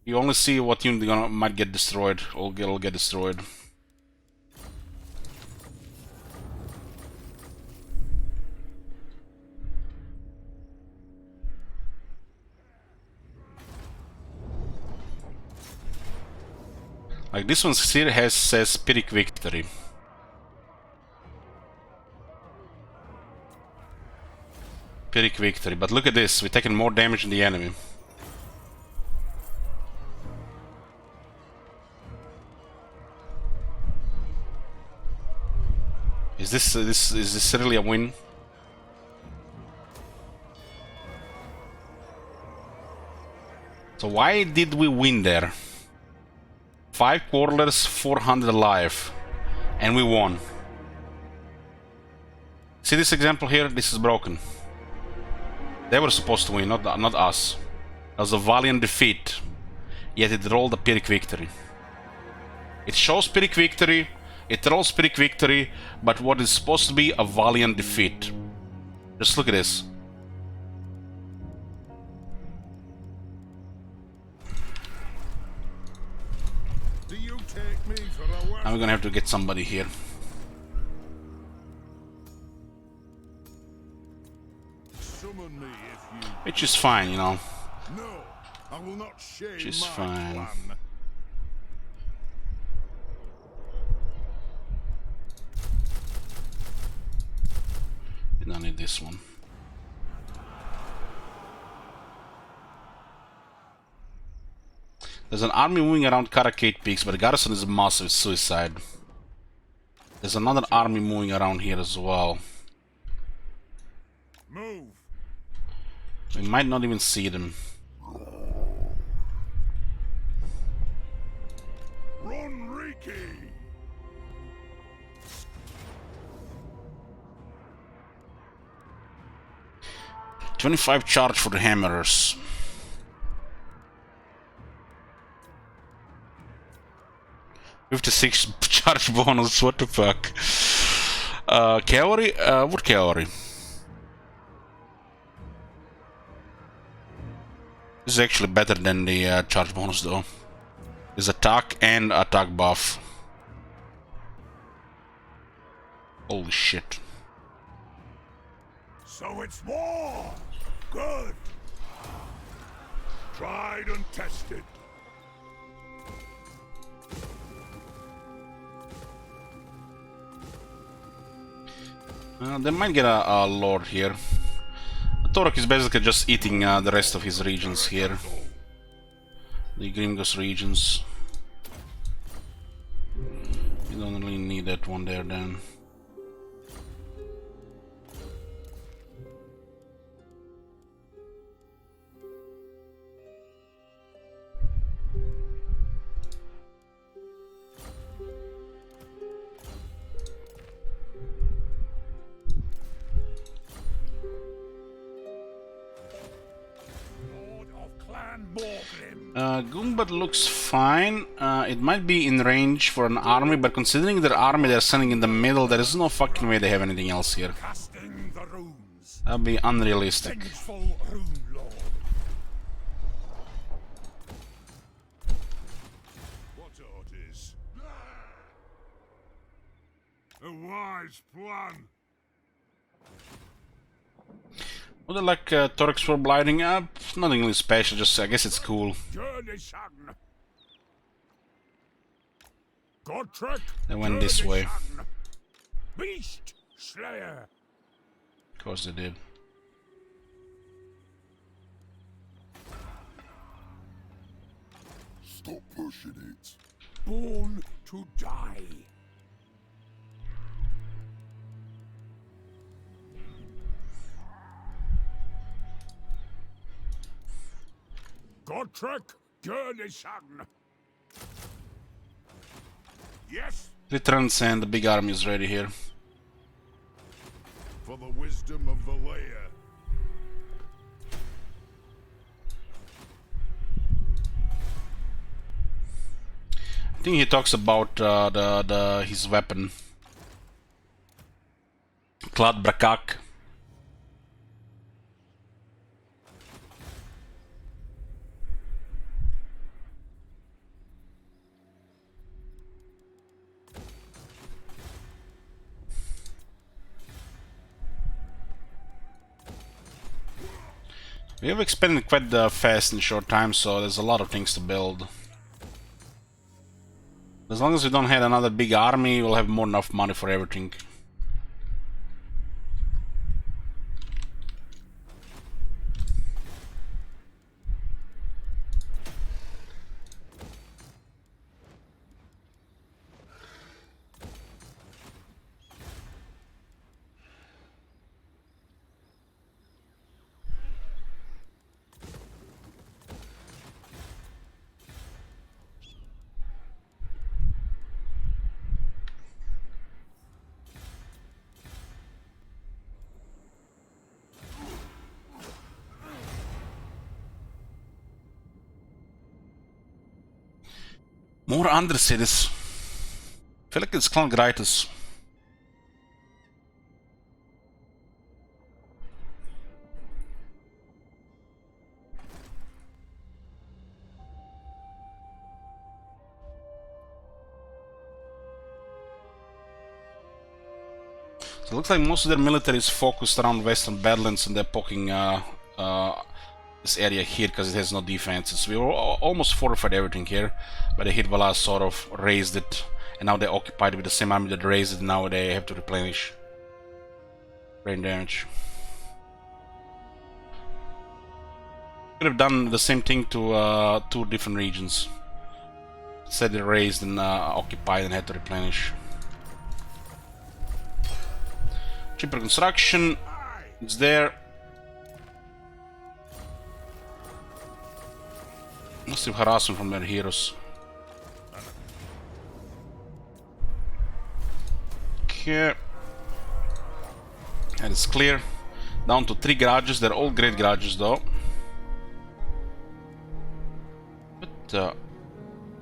only see what unit might get destroyed or will get destroyed. Like this one here says Pyrrhic Victory. Pyrrhic Victory, but look at this, we're taking more damage than the enemy. Is this really a win? So why did we win there? 5 quarters, 400 alive, and we won. See this example here? This is broken. They were supposed to win, not us. It was a valiant defeat, yet it rolled a Pyrrhic Victory. It shows Pyrrhic Victory, it rolls Pyrrhic Victory, but what is supposed to be a valiant defeat. Just look at this. Now we're gonna have to get somebody here. Summon me if you... Which is fine, you know. No, I will not share Which is my fine. plan. We don't need this one. There's an army moving around Karakate Peaks, but the garrison is massive suicide. There's another army moving around here as well. Move. We might not even see them. Run, Riki. 25 charge for the hammerers. '56 charge bonus, what the fuck? Cavalry? What cavalry? This is actually better than the charge bonus though. Is attack and attack buff. Holy shit. So it's more! Good! Tried and tested. They might get a lord here. Torok is basically just eating the rest of his regions here. The Grimgos regions. You don't really need that one there then. Goombad looks fine. It might be in range for an army, but considering their army they're sending in the middle, there is no fucking way they have anything else here. That'd be unrealistic. What orders? A wise plan. Would I like Torix for blighting? Nothing really special, just I guess it's cool. They went this way. Beast Slayer. Of course they did. Stop pushing it. Born to die. Godtrek, Gurnison. Yes. Returns and the big army is ready here. For the wisdom of the layer. I think he talks about his weapon. Klad Brakak. We have expanded quite fast in a short time, so there's a lot of things to build. As long as we don't have another big army, we'll have more than enough money for everything. More undercities. I feel like it's Klangritis. So it looks like most of their military is focused around Western Badlands, and they're poking this area here because it has no defenses. We were almost fortified everything here, but the Hidvala sort of raised it, and now they're occupied with the same army that raised it. Now they have to replenish brain damage. Could have done the same thing to two different regions. Said they raised and occupied and had to replenish. Cheaper construction, it's there. Massive harassment from their heroes. Okay. And it's clear. Down to 3 garages. They're all great garages though. But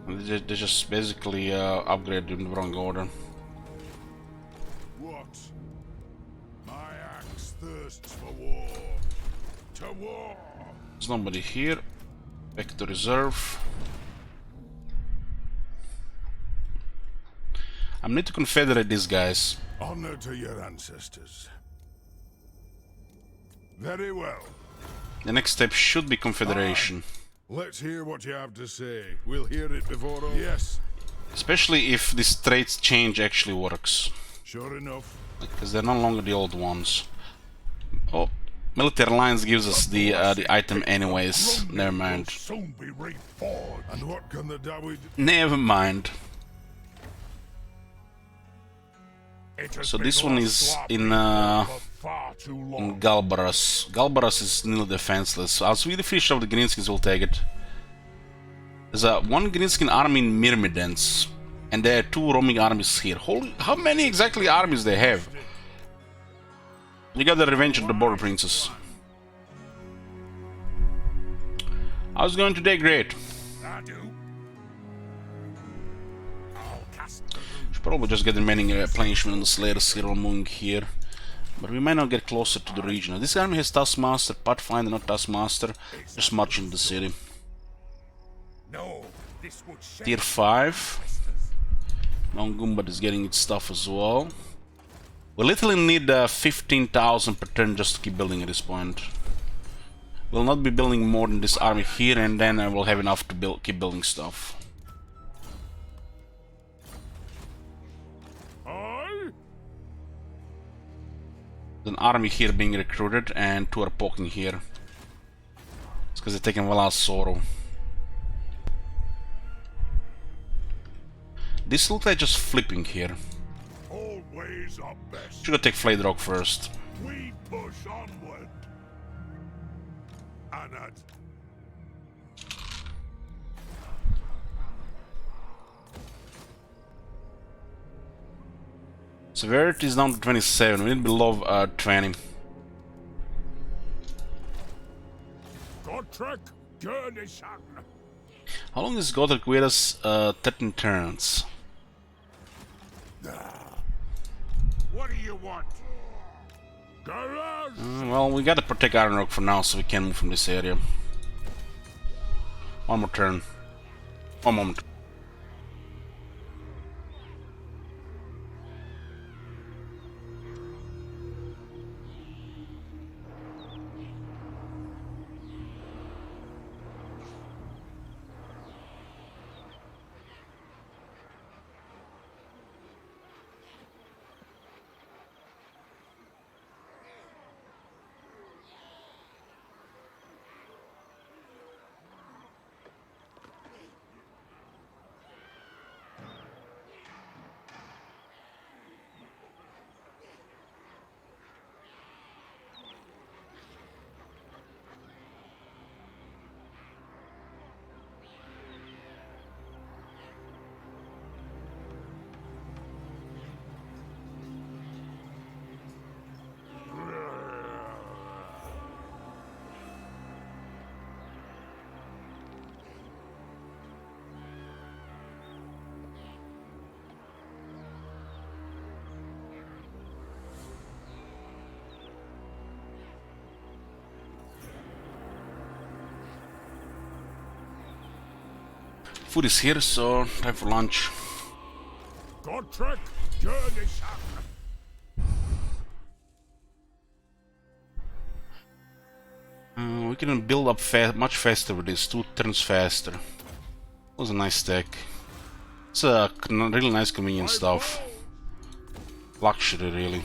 they just basically upgraded in the wrong order. What? My axe thirsts for war. To war. There's nobody here. Back to reserve. I need to confederate these guys. Honor to your ancestors. Very well. The next step should be Confederation. Let's hear what you have to say. We'll hear it before all. Yes, Especially if this trade change actually works. sure enough. Because they're no longer the old ones. Oh, Military Alliance gives us the item anyways. Never mind. Soon be reforged. And what can the Dawid? Never mind. So this one is in Galbaras. Galbaras is nearly defenseless. As we finish off the Greenskins, we'll take it. There's one Greenskin army in Myrmidons, and there are 2 roaming armies here. Holy, how many exactly armies they have? You got the Revenge of the Border Princess. How's it going today? Great. Should probably just get the remaining replenishment on the Slayer Cyril Mung here. But we might not get closer to the region. This army has Taskmaster, Pathfinder, not Taskmaster. Just marching the city. Tier 5. Mongumbat is getting its stuff as well. We literally need 15,000 per turn just to keep building at this point. We'll not be building more than this army here, and then I will have enough to keep building stuff. There's an army here being recruited, and 2 are poking here. It's because they're taking Vala's Sorrow. This looks like just flipping here. Always our best. Should go take Flayed Rock first. We push onward. Anad. Severity is down to 27. We need below 20. Gotrek Gurnishan. How long is Godric with us? 13 turns. What do you want? Garage. Well, we gotta protect Iron Rock for now, so we can move from this area. One more turn. One moment. Food is here, so time for lunch. Gotrek Gurnishan. We can build up much faster with this, 2 turns faster. That was a nice tech. It's a really nice convenient stuff. Luxury, really.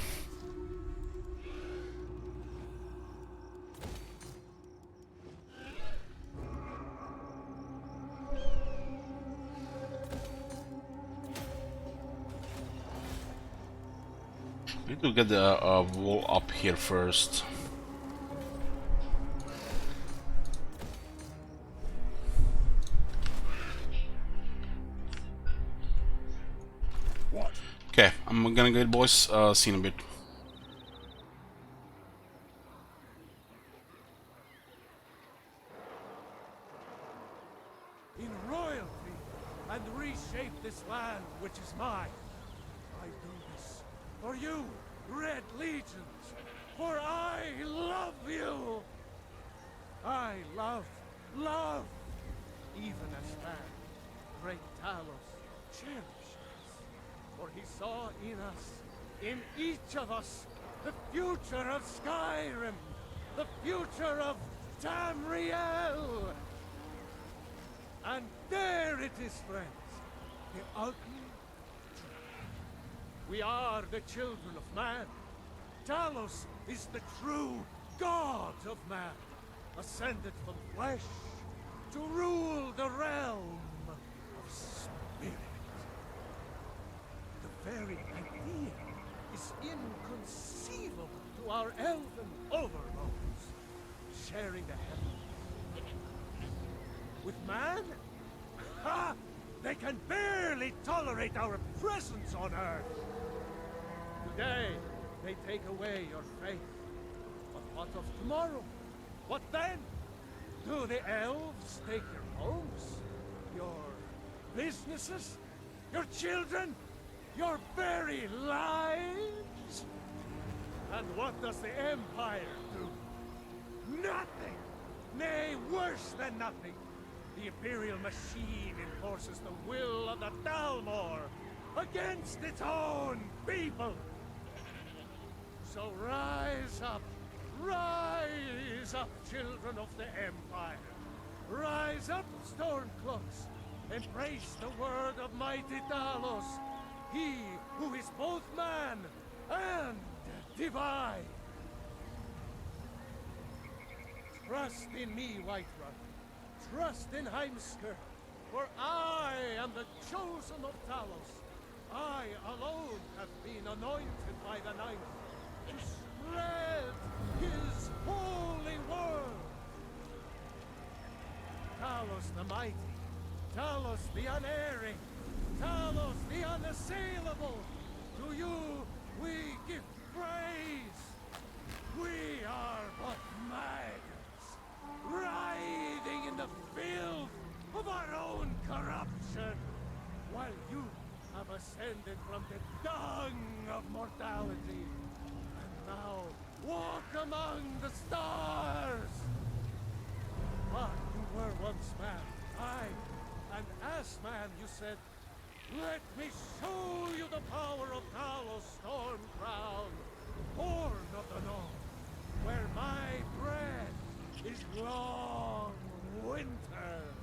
We need to get the wall up here first. Okay, I'm gonna get boys, see you in a bit. In royalty, and reshape this land which is mine. I do this for you, Red Legions, for I love you. I love, even as man, great Talos cherished us, for he saw in us, in each of us, the future of Skyrim. the future of Tamriel. And there it is, friends, the ugly truth. We are the children of man. Talos is the true god of man, ascended from flesh to rule the realm of spirit. The very idea is inconceivable to our elven overlords, sharing the heavens. With man? Ha! They can barely tolerate our presence on Earth. Today, they take away your faith. But what of tomorrow? What then? Do the elves take your homes? Your businesses? Your children? Your very lives? And what does the Empire do? Nothing! Nay, worse than nothing! The Imperial machine enforces the will of the Dalmor against its own people! So rise up, children of the Empire. Rise up, Stormcloaks. Embrace the word of mighty Talos, he who is both man and divine. Trust in me, Whiterun. Trust in Heimskir, for I am the chosen of Talos. I alone have been anointed by the Ninth to spread his holy word. Talos the mighty, Talos the unerring, Talos the unassailable, to you we give praise. We are but maggots, writhing in the filth of our own corruption, while you have ascended from the dung of mortality, and now walk among the stars. But you were once man, aye, and as man you said, let me show you the power of Talos Stormcrown, born of the North, where my breath is long winter.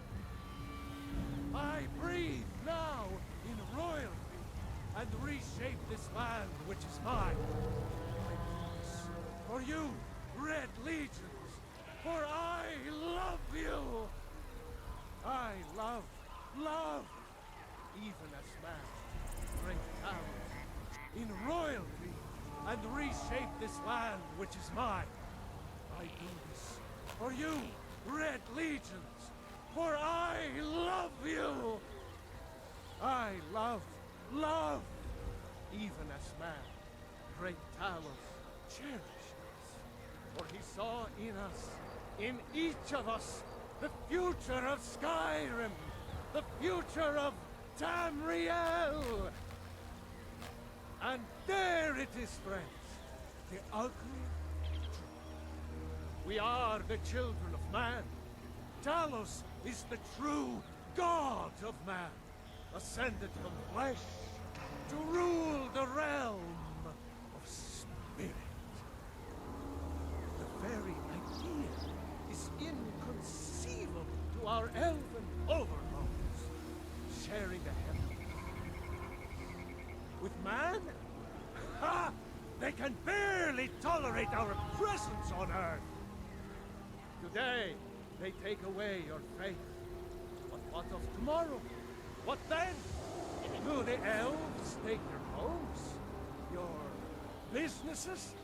I breathe now in royalty and reshape this land which is mine. For you, Red Legions, for I love you. I love, even as man, great Talos, in royalty and reshape this land which is mine. I do this for you, Red Legions, for I love you. I love, even as man, great Talos cherished us, for he saw in us, in each of us, the future of Skyrim, the future of Tamriel. And there it is, friends, the ugly truth. We are the children of man. Talos is the true god of man, ascended from flesh to rule the realm of spirit. The very idea is inconceivable to our elven overlords, sharing the heavens. With man? Ha! They can barely tolerate our presence on Earth. Today, they take away your faith. But what of tomorrow? What then? Do the elves take your homes? Your businesses?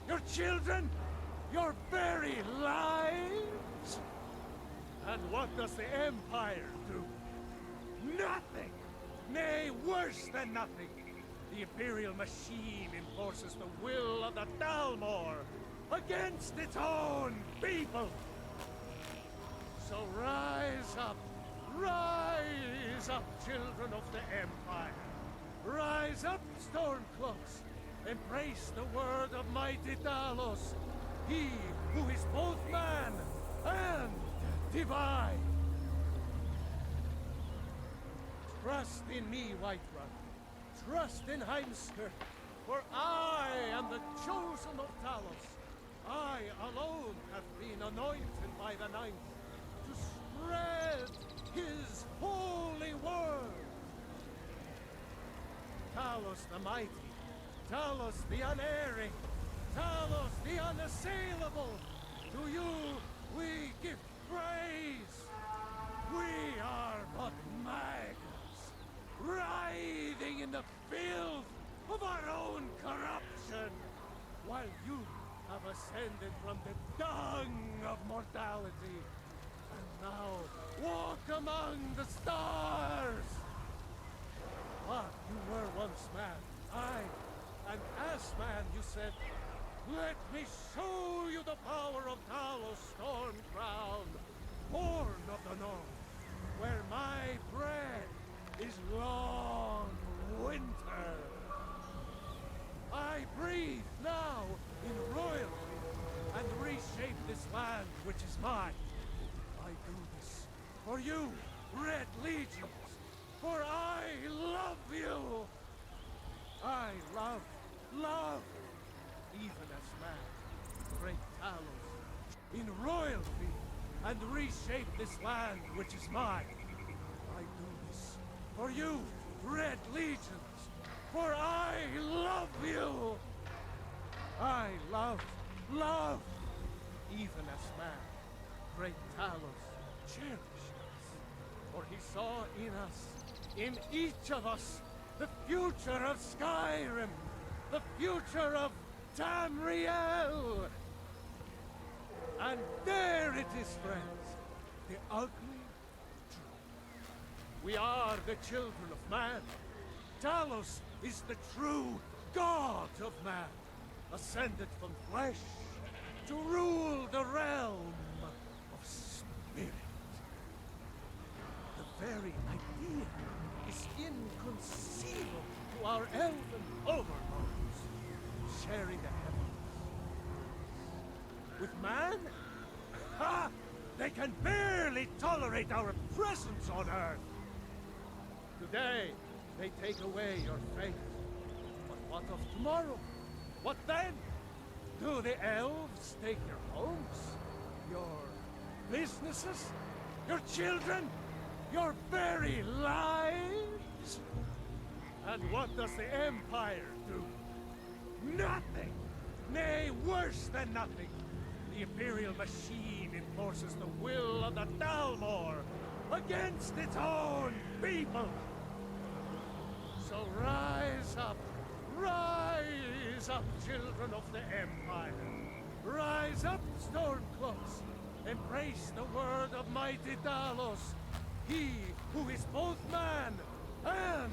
Your children? Your very lives? And what does the Empire do? Nothing! Nay, worse than nothing! The Imperial machine enforces the will of the Dalmor against its own people! So rise up, children of the Empire. Rise up, Stormcloaks. Embrace the word of mighty Talos, he who is both man and divine. Trust in me, Whiterun. Trust in Heimskir, for I am the chosen of Talos. I alone have been anointed by the Ninth to spread his holy word. Talos the mighty, Talos the unerring, Talos the unassailable, to you we give praise. We are but maggots, writhing in the filth of our own corruption, while you have ascended from the dung of mortality, and now walk among the stars. But you were once man, aye, and as man you said, let me show you the power of Talos Storm-crowned, born of the North, where my bread is long winter. I breathe now in royalty and reshape this land which is mine. I do this for you, Red Legions, for I love you. I love, even as man, great Talos, in royalty and reshape this land which is mine. I do this for you, Red Legions, for I love you. I love, even as man, great Talos cherished us, for he saw in us, in each of us, the future of Skyrim, the future of Tamriel. And there it is, friends, the ugly truth. We are the children of man. Talos is the true god of man, ascended from flesh to rule the realm of spirit. The very idea is inconceivable to our elven overlords, sharing the heavens. With man? Ha! They can barely tolerate our presence on Earth. Today, they take away your faith. But what of tomorrow? What then? Do the elves take your homes? Your businesses? Your children? Your very lives? And what does the Empire do? Nothing! Nay, worse than nothing! The Imperial machine enforces the will of the Dalmor against its own people! So rise up, children of the Empire! Rise up, Stormcloaks! Embrace the word of mighty Talos, he who is both man and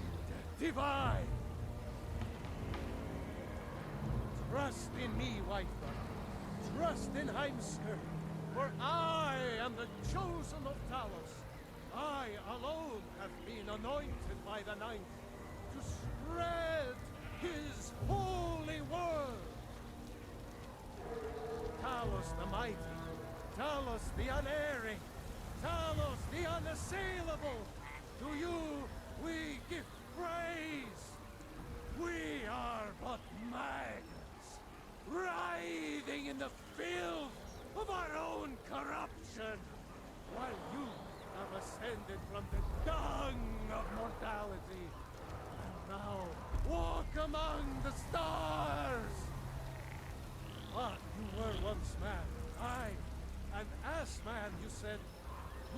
divine! Trust in me, White Brother. Trust in Heimskir, for I am the chosen of Talos. I alone have been anointed by the Ninth to spread his holy word. Talos the mighty, Talos the unerring, Talos the unassailable, to you we give praise. We are but maggots, writhing in the filth of our own corruption, while you have ascended from the dung of mortality, and now walk among the stars. But you were once man, aye, and as man you said,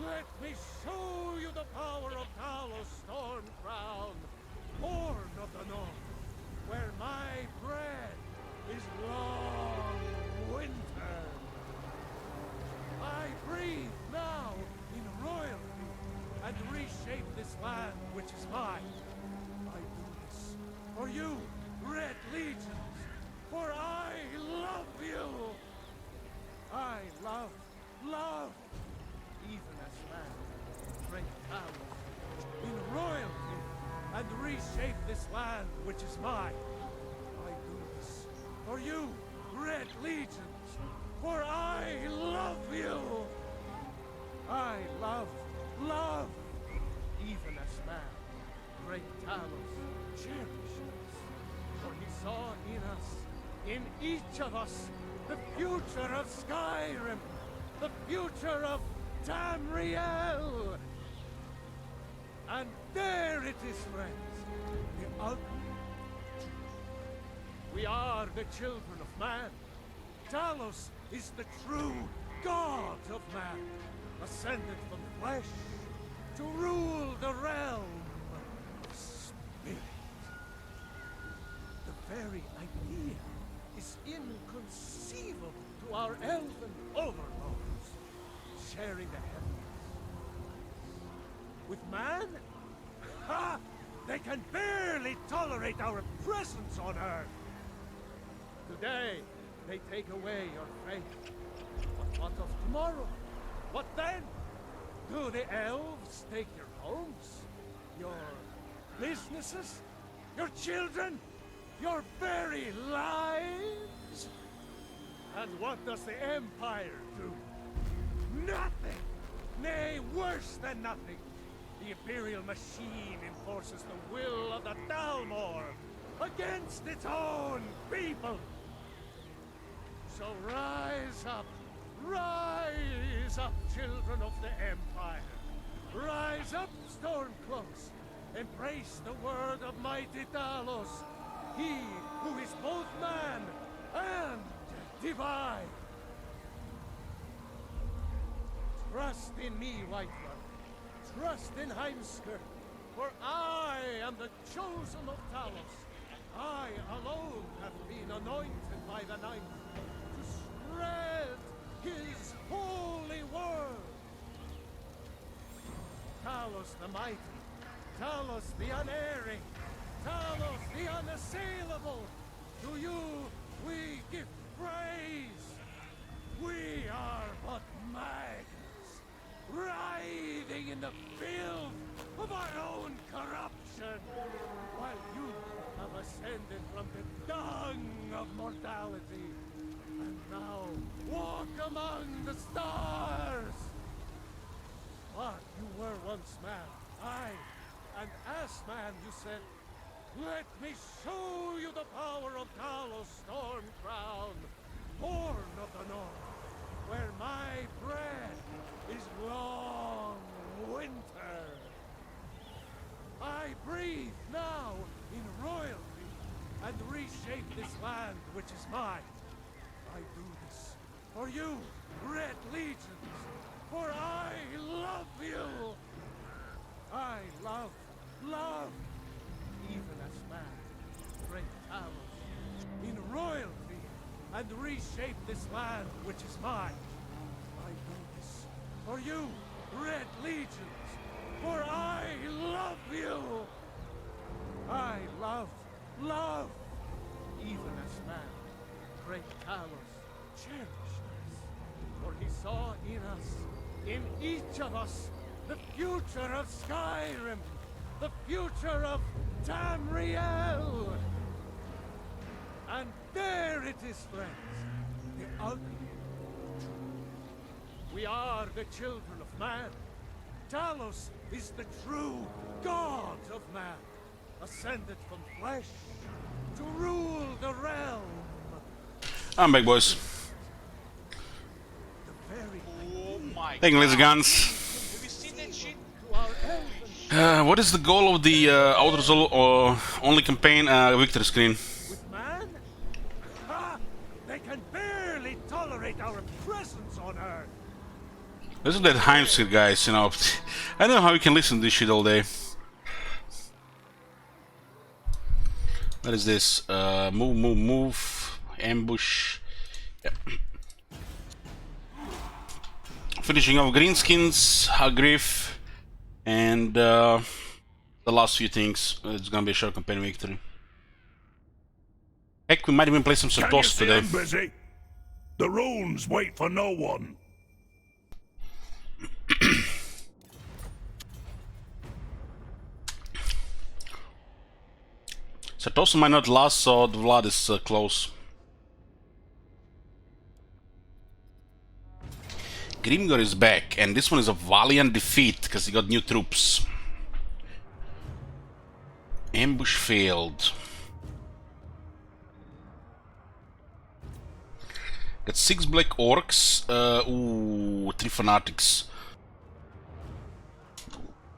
let me show you the power of Talos Storm-crowned, born of the North, where my bread is long winter. I breathe now in royalty and reshape this land which is mine. I do this for you, Red Legions, for I love you. I love, even as man, great Talos, in royalty and reshape this land which is mine. I do this for you, Red Legions, for I love you. I love, even as man, great Talos cherished us, for he saw in us, in each of us, the future of Skyrim, the future of Tamriel. And there it is, friends, the ultimate. We are the children of man. Talos is the true god of man, ascended from flesh to rule the realm of spirit. The very idea is inconceivable to our elven overlords, sharing the heavens. With man, ha! They can barely tolerate our presence on Earth. Today, they take away your faith. But what of tomorrow? What then? Do the elves take your homes? Your businesses? Your children? Your very lives? And what does the Empire do? Nothing! Nay, worse than nothing! The Imperial machine enforces the will of the Dalmor against its own people! So rise up, children of the Empire. Rise up, Stormcloaks. Embrace the word of mighty Talos, he who is both man and divine. Trust in me, Whiterun. Trust in Heimskr, for I am the chosen of Talos. I alone have been anointed by the Ninth to spread his holy word. Talos the mighty, Talos the unerring, Talos the unassailable, to you we give praise. We are but maggots, writhing in the filth of our own corruption, while you have ascended from the dung of mortality, and now walk among the stars. But you were once man, aye, and as man you said, let me show you the power of Talos Stormcrown, born of the north, where my bread is long winter. I breathe now in royalty and reshape this land which is mine. I do this for you, Red Legions, for I love you. I love, even as man, great Talos, in royalty, and reshape this land which is mine. I do this for you, Red Legions, for I love you. I love, even as man, great Talos cherished us, for he saw in us, in each of us, the future of Skyrim, the future of Tamriel. And there it is, friends, the ultimate truth. We are the children of man. Talos is the true god of man, ascended from flesh to rule the realm. I'm back, boys. Oh my Taking laser guns. Have you seen that shit? What is the goal of the or only campaign victory screen? With man? Ha! They can barely tolerate our presence on Earth. Listen to that Heimskir, guys, you know. I don't know how you can listen to this shit all day. What is this? Move. Ambush. Yep. Finishing off greenskins, Agrif, and the last few things. It's gonna be a short campaign victory. Heck, we might even play some Satos today. I'm busy. The runes wait for no one. Satos might not last, so the Vlad is close. Grimgor is back, and this one is a valiant defeat because he got new troops. Ambush failed. Got 6 black orcs. Ooh, 3 fanatics.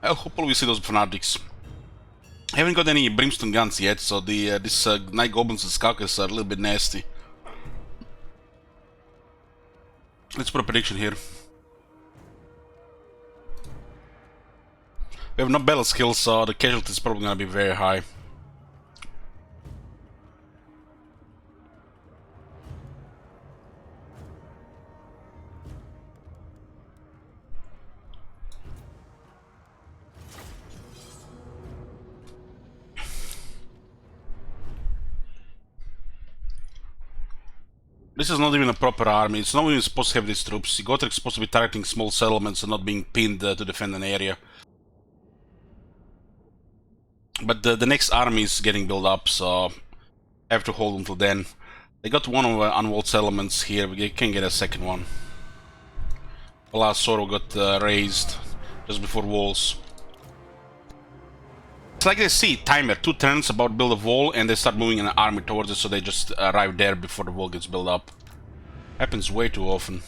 Hopefully we see those fanatics. I haven't got any brimstone guns yet, so the this night goblins and skulkers are a little bit nasty. Let's put a prediction here. We have no battle skills, so the casualty is probably gonna be very high. This is not even a proper army. It's not even supposed to have these troops. Gothric's supposed to be targeting small settlements and not being pinned to defend an area. But the next army is getting built up, so I have to hold until then. They got one of the unwalled settlements here. We can get a second one. The last Sorrow got raised just before walls. It's like they see timer, 2 turns about to build a wall, and they start moving an army towards it, so they just arrive there before the wall gets built up. Happens way too often.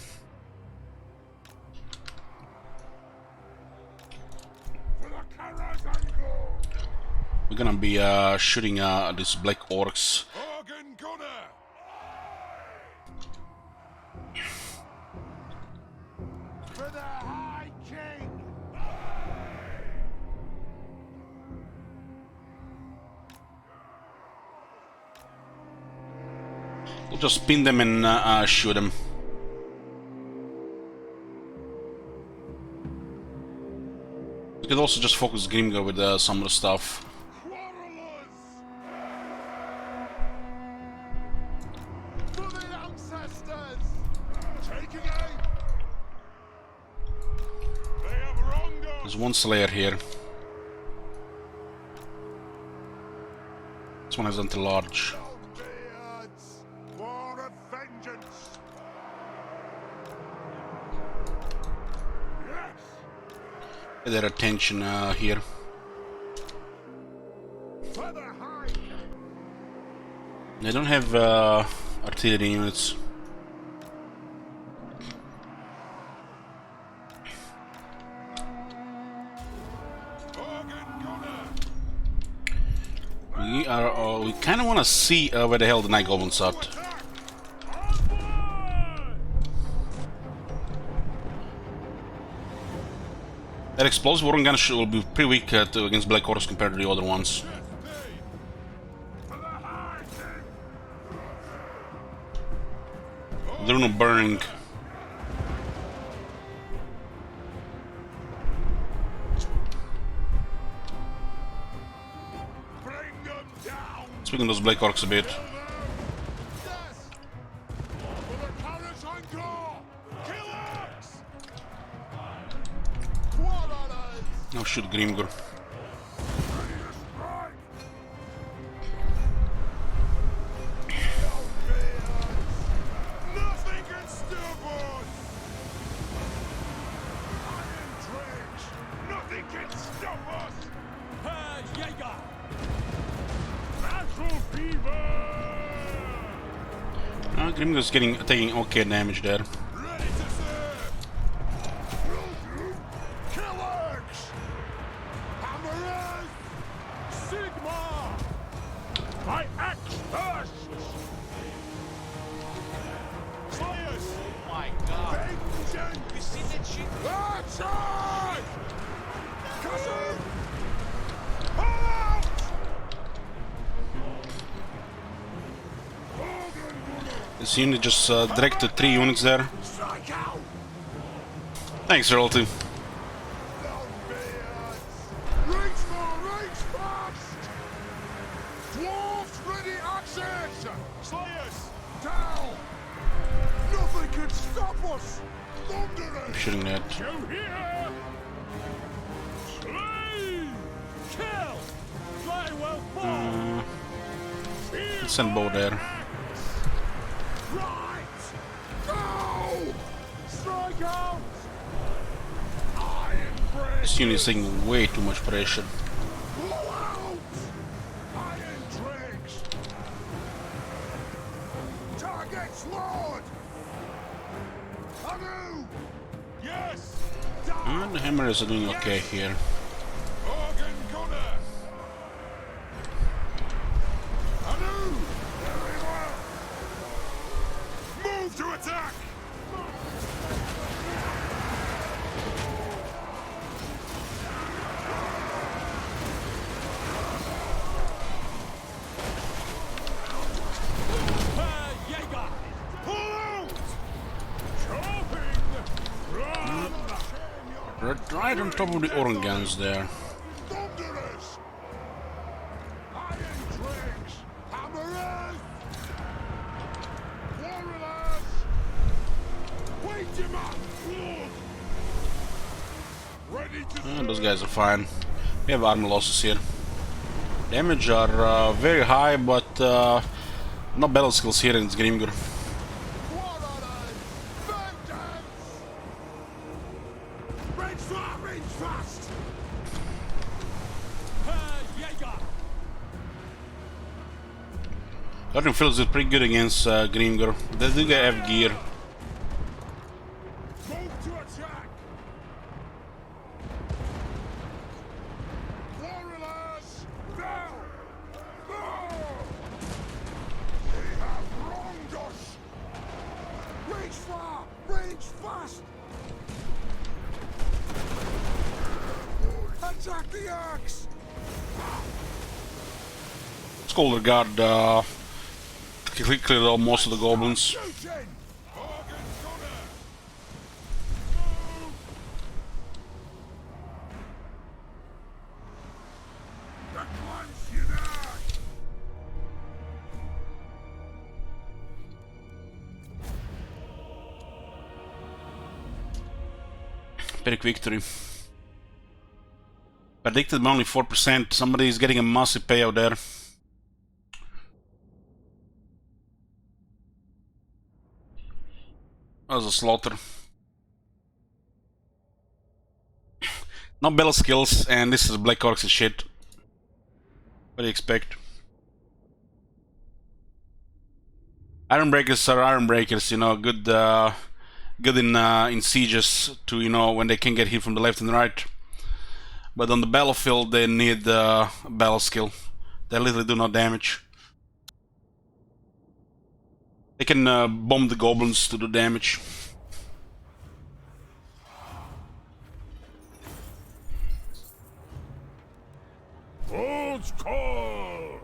We're gonna be shooting these black orcs. We'll just pin them and shoot them. We could also just focus Grimgar with some of the stuff. There's one Slayer here. This one has anti-large. Get their attention here. They don't have artillery units. We kind of want to see where the hell the night goblins are. That explosive Warren gun will be pretty weak against Black Horse compared to the other ones. They're not burning. Speaking of those Black Orcs a bit. Now shoot Grimgar. Grimgar's taking okay damage there. This unit just directed 3 units there. Thanks, Royalty. I'm shooting that. Let's send Bo there. This unit is taking way too much pressure. Hammers are doing okay here. Organ gunner. Anu. Very well. Move to attack. Jaeger! Pull out. Chopping. Run. Right on top of the organ guns there. Thunderers. Iron tricks. Hammerers. Warriors. Wait him up. Ready to Those guys are fine. We have armor losses here. Damage are very high, but no battle skills here in Grimgor. range far, range fast. Jaeger! Garden feels it pretty good against Grimgor. They do have gear. Move to attack. Warriors, now. They have wronged us. Range far, range fast. Attack the axe. Scolder Guard cleared out most of the goblins. Shooting. Organ gunner. That one's unite. Very quick victory. Predicted by only 4%. Somebody is getting a massive payout there. That was a slaughter. No battle skills, and this is Black Orcs and shit. What do you expect? Ironbreakers are Ironbreakers, you know, good good in sieges to, you know, when they can get hit from the left and right. But on the battlefield they need battle skill. They literally do no damage. They can bomb the goblins to do damage. Old call.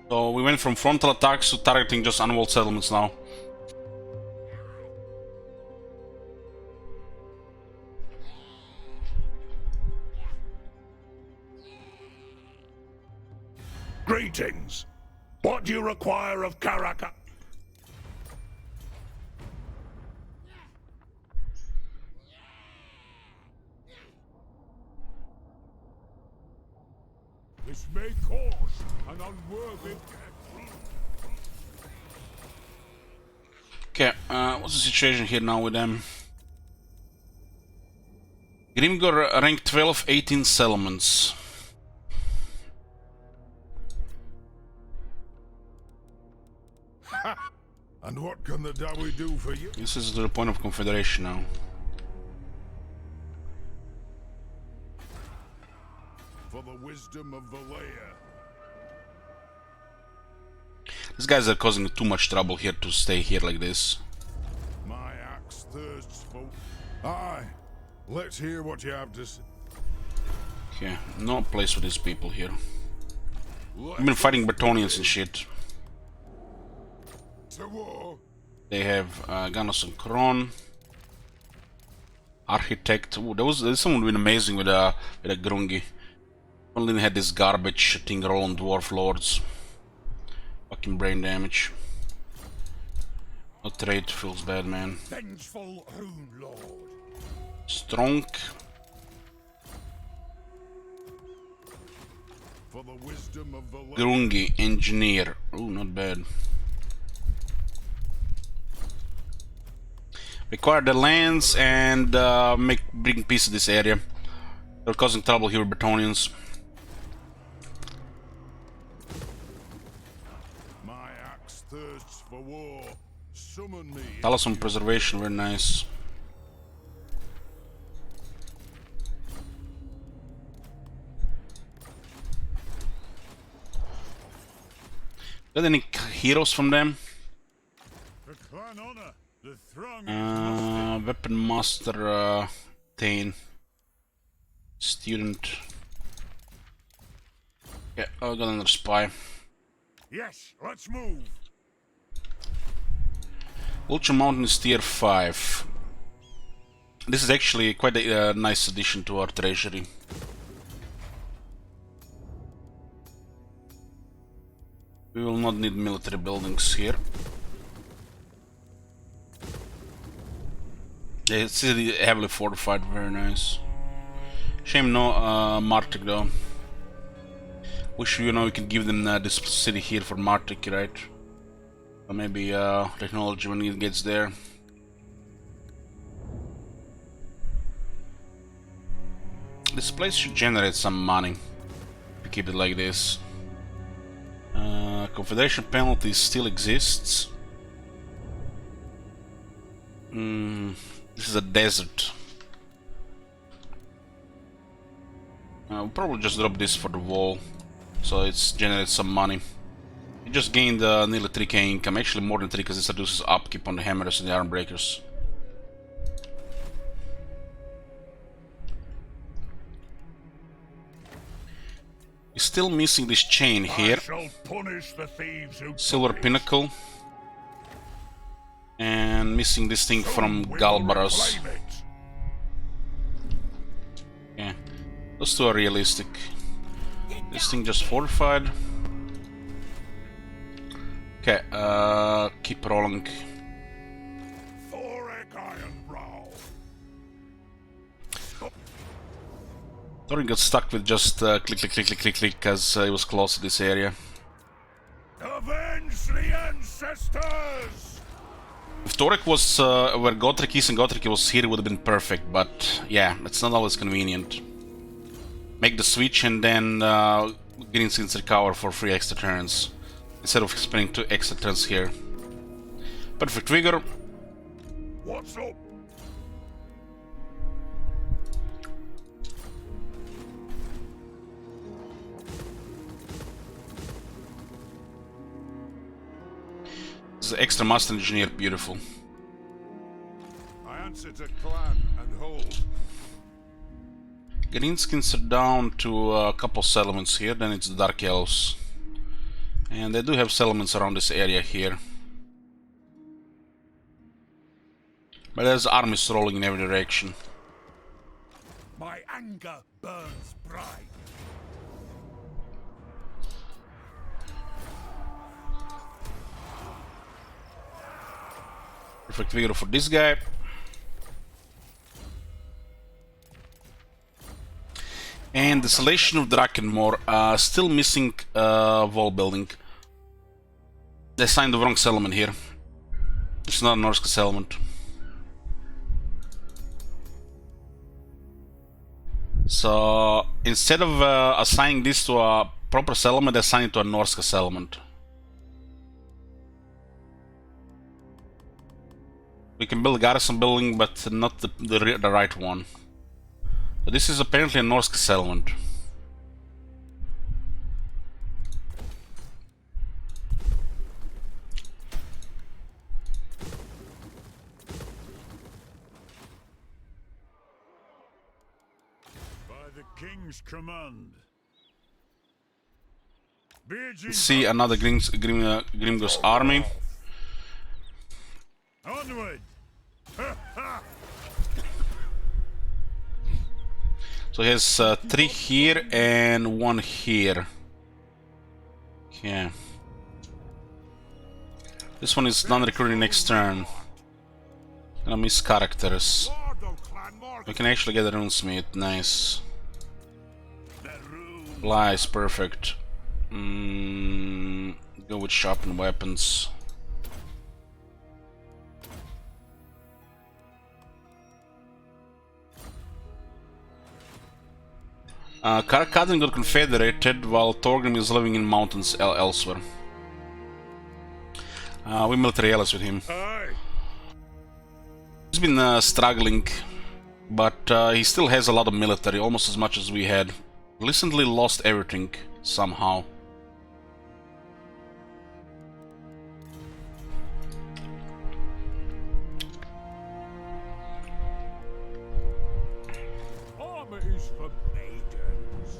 So we went from frontal attacks to targeting just unwalled settlements now. Greetings. What do you require of Karaka? This may cause an unworthy death. Okay, what's the situation here now with them? Grimgor rank 12, 18 settlements. And what can the Dawi do for you? This is the point of confederation now. For the wisdom of Valea. These guys are causing too much trouble here to stay here like this. My axe thirsts for... Aye. Let's hear what you have to say. Okay, no place for these people here. I've been fighting Bretonians and shit. To war. They have Ganos and Kron. Architect. Ooh, there's someone been amazing with a Grungi. Only had this garbage thing roll on Dwarf Lords. Fucking brain damage. No trade feels bad, man. Vengeful Rune Lord. Strong. For the wisdom of Valea. Grungi, Engineer. Ooh, not bad. Acquire the lands and bring peace to this area. They're causing trouble here with Bretonians. My axe thirsts for war. Summon me. Talisman preservation, very nice. Got any heroes from them? For clan honor, the throng is Weapon master, Thane. Student. Yeah, I got another spy. Yes, let's move. Ultra Mountain is tier 5. This is actually quite a nice addition to our treasury. We will not need military buildings here. Yeah, it's heavily fortified, very nice. Shame no Martik though. Wish we could give them this city here for Martik, right? Or maybe technology when it gets there. This place should generate some money if we keep it like this. Confederation penalty still exists. This is a desert. We'll probably just drop this for the wall, so it generates some money. We just gained nearly 3k income, actually more than 3 because this reduces upkeep on the hammers and the iron breakers. We're still missing this chain here. I shall punish the thieves who Silver Pinnacle. And missing this thing from Galbaros. Yeah, those two are realistic. This thing just fortified. Okay, keep rolling. Thorin got stuck with just click, click, click, click, click, click, because he was close to this area. Avenge the ancestors! If Torek was where Gotrek is and Gotrek was here, it would have been perfect, but yeah, it's not always convenient. Make the switch and then Green Skins recover for 3 extra turns, instead of spending 2 extra turns here. Perfect trigger. What's up? This is extra master engineer, beautiful. I answer to clan and hold. Greenskins are down to a couple settlements here, then it's the Dark Elves. And they do have settlements around this area here. But there's armies rolling in every direction. My anger burns bright. Perfect figure for this guy. And the Desolation of Drakenmore, still missing wall building. They signed the wrong settlement here. It's not a Norse settlement. So instead of assigning this to a proper settlement, they assign it to a Norse settlement. We can build a garrison building, but not the right one. But this is apparently a Norse settlement. By the king's command. See another Grimgor's army. Onward! So he has 3 here and 1 here. Yeah. This one is non-recurring next turn. Gonna miss characters. We can actually get a runesmith, nice. Lies, perfect. Go with sharpened weapons. Karakadin got confederated while Thorgrim is living in mountains elsewhere. We military allies with him. Aye. He's been struggling, but he still has a lot of military, almost as much as we had. Recently lost everything, somehow. Armor is for maidens.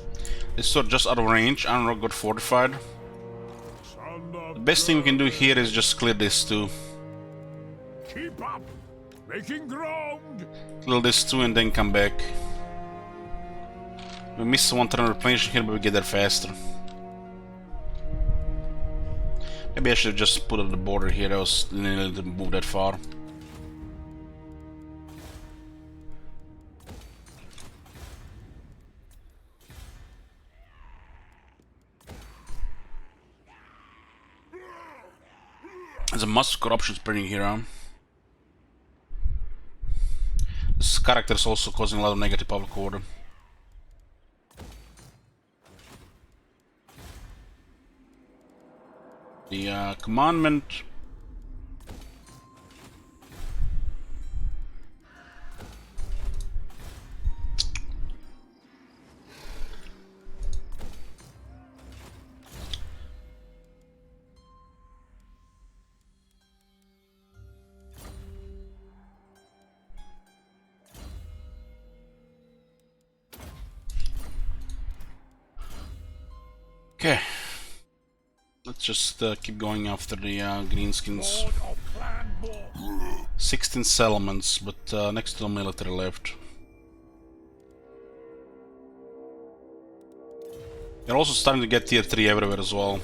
This sword just out of range. Ironrock got fortified. Son of The best thing we can do here is just clear this too. keep up. Making ground. Clear this too and then come back. We missed one turn replenishing here, but we get there faster. Maybe I should have just put up the border here. I was didn't move that far. There's a massive corruption spreading here, huh? This character is also causing a lot of negative public order. The commandment. Okay. Let's just keep going after the greenskins. Lord of Clanborn. 16 settlements, but next to the military left. They're also starting to get tier 3 everywhere as well.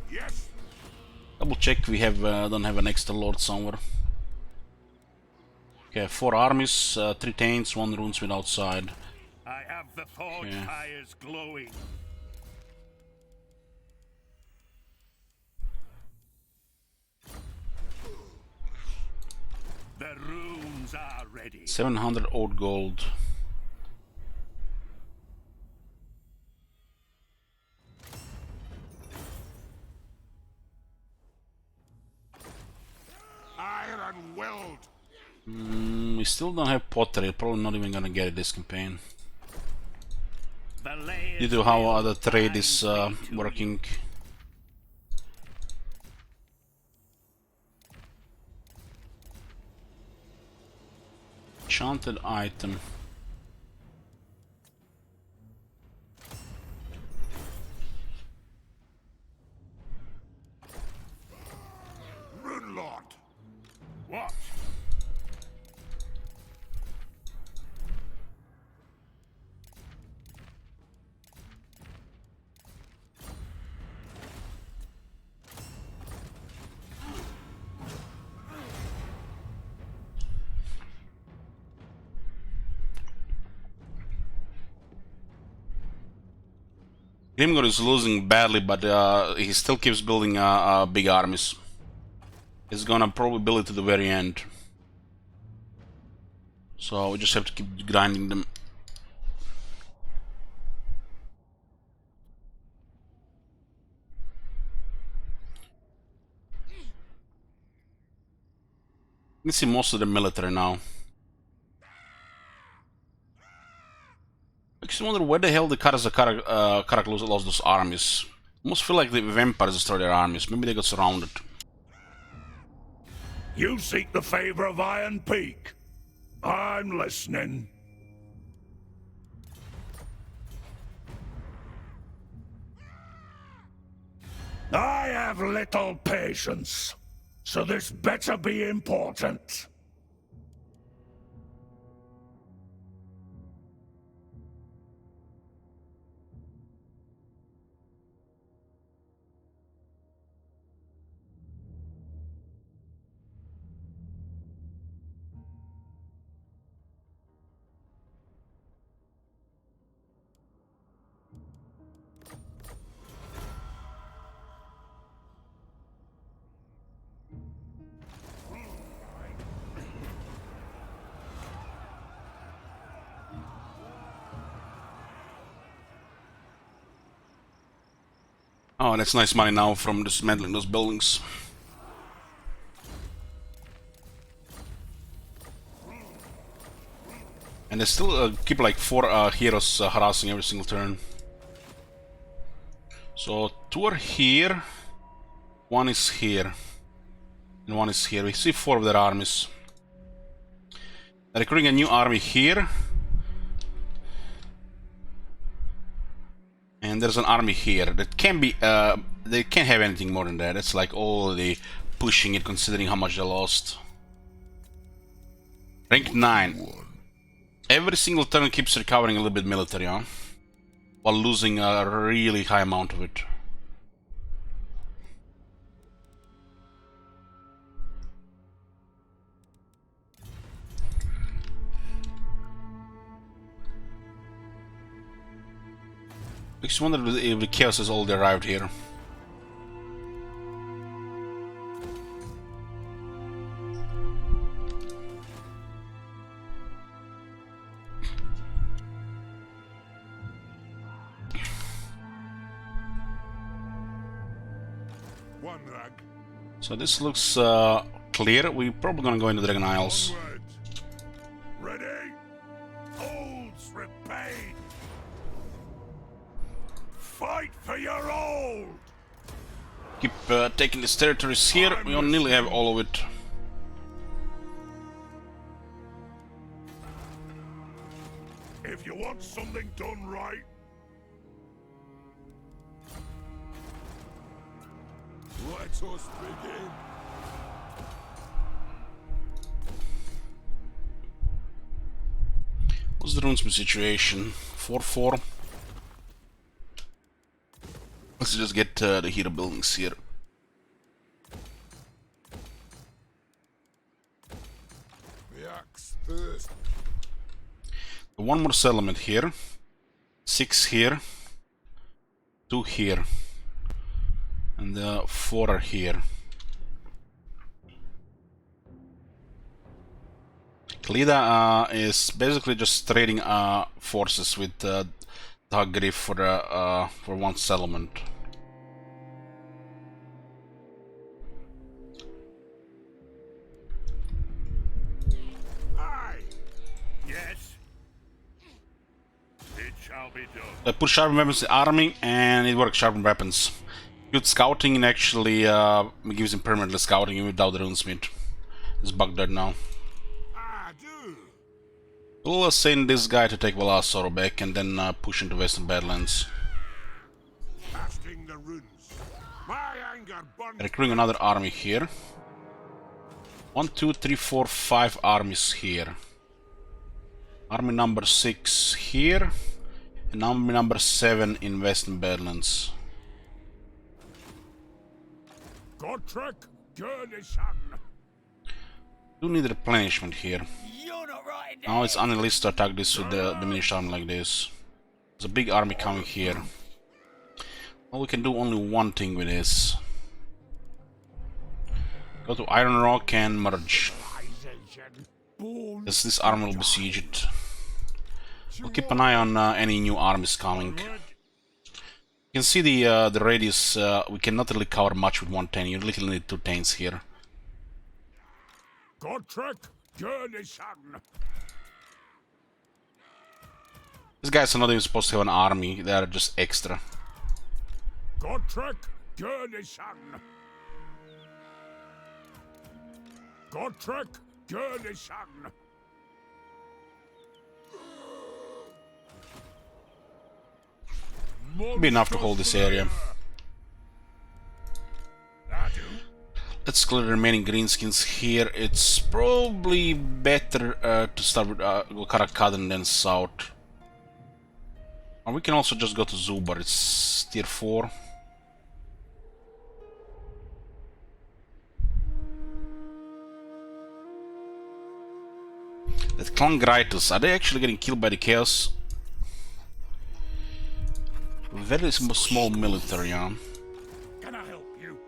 Yes. Double check we have don't have an extra lord somewhere. Okay, 4 armies, 3 taints, 1 runesmith outside. I have the forge Okay. fires glowing. The runes are ready. 700 old gold. Iron weld. We still don't have pottery, probably not even gonna get it this campaign. The layers Due to how will the trade bind is me to working. Enchanted item. Runelord. What? Grimgor is losing badly, but he still keeps building big armies. He's gonna probably build it to the very end. So we just have to keep grinding them. You can see most of the military now. I just wonder where the hell the Karak lost those armies. Almost feel like the vampires destroyed their armies. Maybe they got surrounded. You seek the favor of Iron Peak. I'm listening. I have little patience, so this better be important. Oh, that's nice money now from dismantling those buildings. And they still keep like 4 heroes harassing every single turn. So 2 are here, 1 is here, and 1 is here. We see 4 of their armies. They're recruiting a new army here. And there's an army here that can be, they can't have anything more than that. It's like all the pushing it considering how much they lost. Rank 9. Every single turn keeps recovering a little bit military, huh? While losing a really high amount of it. I just wonder if the chaos has already arrived here. One rag. So this looks clear. We're probably gonna go into Dragon Isles. Onward. Ready? Olds repay. Fight for your old. Keep taking these territories here. We only nearly have all of it. If you want something done right, let us begin. What's the runesmith situation? 4-4. Let's just get the hero buildings here. The axe first. One more settlement here. 6 here. 2 here. And 4 are here. Kalida is basically just trading forces with Griff for 1 settlement. Aye. Yes. It shall be done. I put sharpened weapons in the army, and it works. Sharpened weapons. Good scouting, and actually gives him permanently scouting even without the runesmith. It's bugged out now. I do. We'll send this guy to take Velasoro back, and then push into Western Badlands. Casting the runes. My anger burns. Recruiting another army here. 1, 2, 3, 4, 5 armies here. Army number 6 here, and army number 7 in Western Badlands. Godtrek, Gurnishan. Do need replenishment here. Now it's unrealistic to attack this with the diminished army like this. There's a big army coming here. Well, we can do only one thing with this. Go to Iron Rock and merge. This army will besiege it. We'll keep an eye on any new armies coming. You can see the radius. We cannot really cover much with 110. You literally need 2 tanks here. Godtrek, Gurnishan. These guys are not even supposed to have an army. They are just extra. Godtrek, Gurnishan. Godtrek, Gurnishan. Be enough to hold this area. Let's clear the remaining greenskins here. It's probably better to start with Karakad then south. Or we can also just go to Zubar. It's tier 4. That Klangritus, are they actually getting killed by the chaos? Very small military, huh? Can I help you?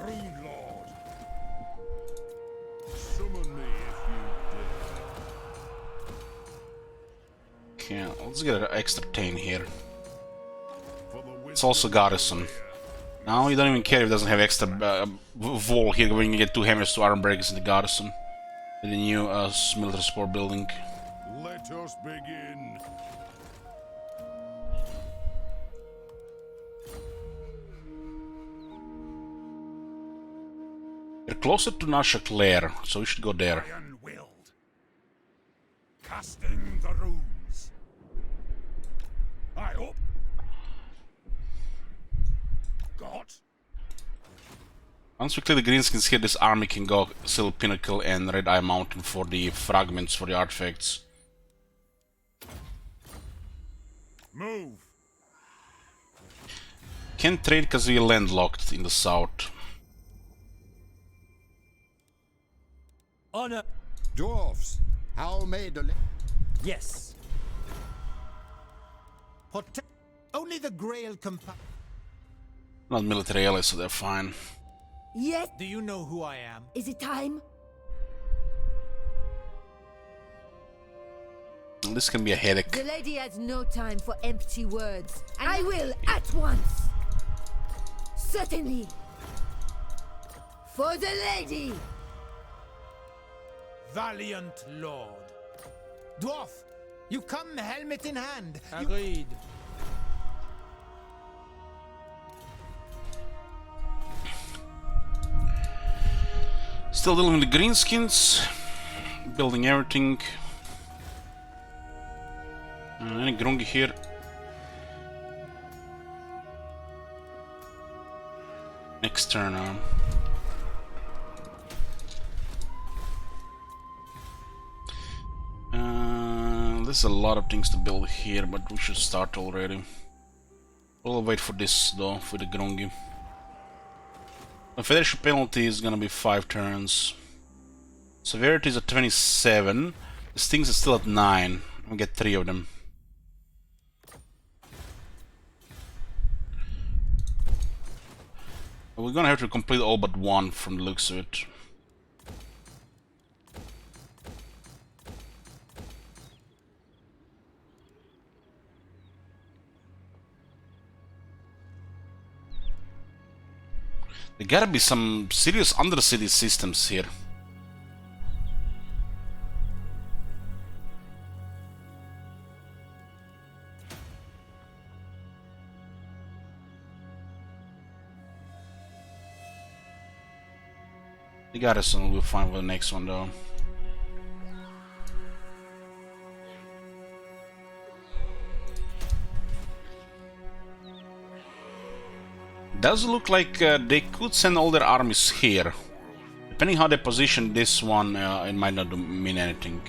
Rune Lord. Okay, let's get an extra 10 here. It's also garrison. Now you don't even care if it doesn't have extra wall here when you get 2 hammers to Ironbeard in the garrison. In the new military support building. Let us begin. We're closer to Nashakler, so we should go there. Iron-willed. Casting the runes. I hope. Got. Once we clear the greenskins here, this army can go Silver Pinnacle and Red Eye Mountain for the fragments for the artifacts. Move. Can't trade because we're landlocked in the south. Honor. Dwarfs, how may the... Yes. Only the Grail Not military allies, so they're fine. Yes. Do you know who I am? Is it time? And this can be a headache. The lady has no time for empty words. And I will at once. Certainly. For the lady. Valiant lord. Dwarf, you come helmet in hand. Agreed. Still dealing with the greenskins. Building everything. Any grungy here? Next turn on. There's a lot of things to build here, but we should start already. We'll wait for this though, for the grungy. The Federation penalty is gonna be 5 turns. Severity is at 27. The stings are still at 9. We get 3 of them. We're gonna have to complete all but 1 from the looks of it. There gotta be some serious undercity systems here. The garrison will be fine for the next one though. Does look like they could send all their armies here. Depending how they position this one, it might not mean anything.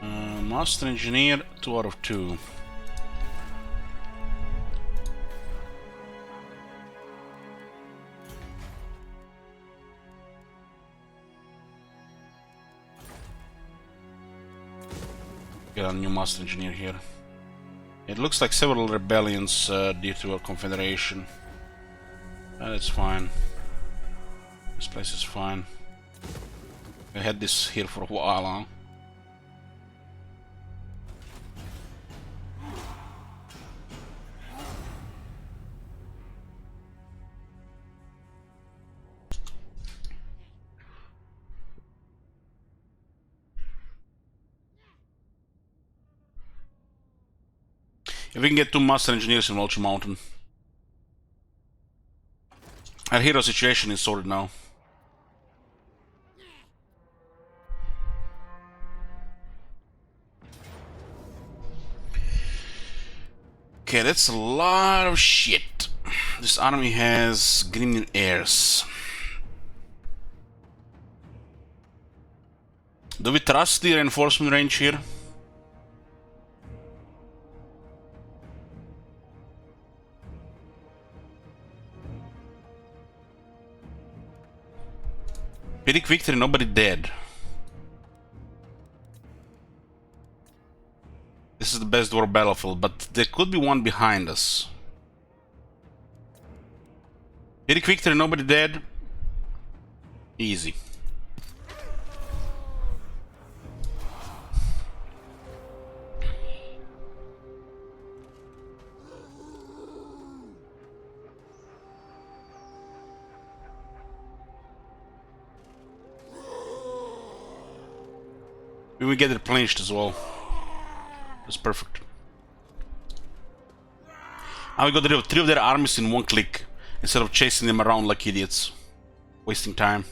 Master Engineer, 2 out of 2. Get a new Master Engineer here. It looks like several rebellions due to a confederation. That's fine. This place is fine. I had this here for a while, huh? If we can get 2 Master Engineers in Vulture Mountain. Our hero situation is sorted now. Okay, that's a lot of shit. This army has green heirs. Do we trust the reinforcement range here? Pyrrhic victory, nobody dead. This is the best war battlefield, but there could be one behind us. Pyrrhic victory, nobody dead. Easy. We will get replenished as well. That's perfect. Now we got rid of 3 of their armies in one click, instead of chasing them around like idiots. Wasting time.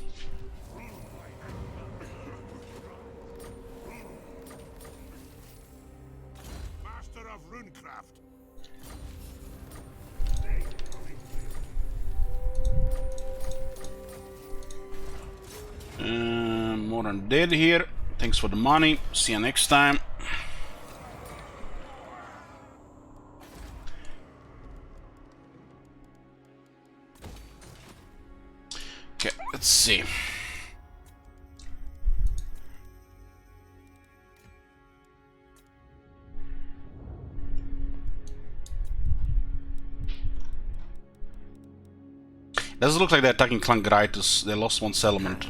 Master of runecraft. More undead here. Thanks for the money. See you next time. Okay, let's see. Doesn't look like they're attacking Clangritis. They lost 1 settlement.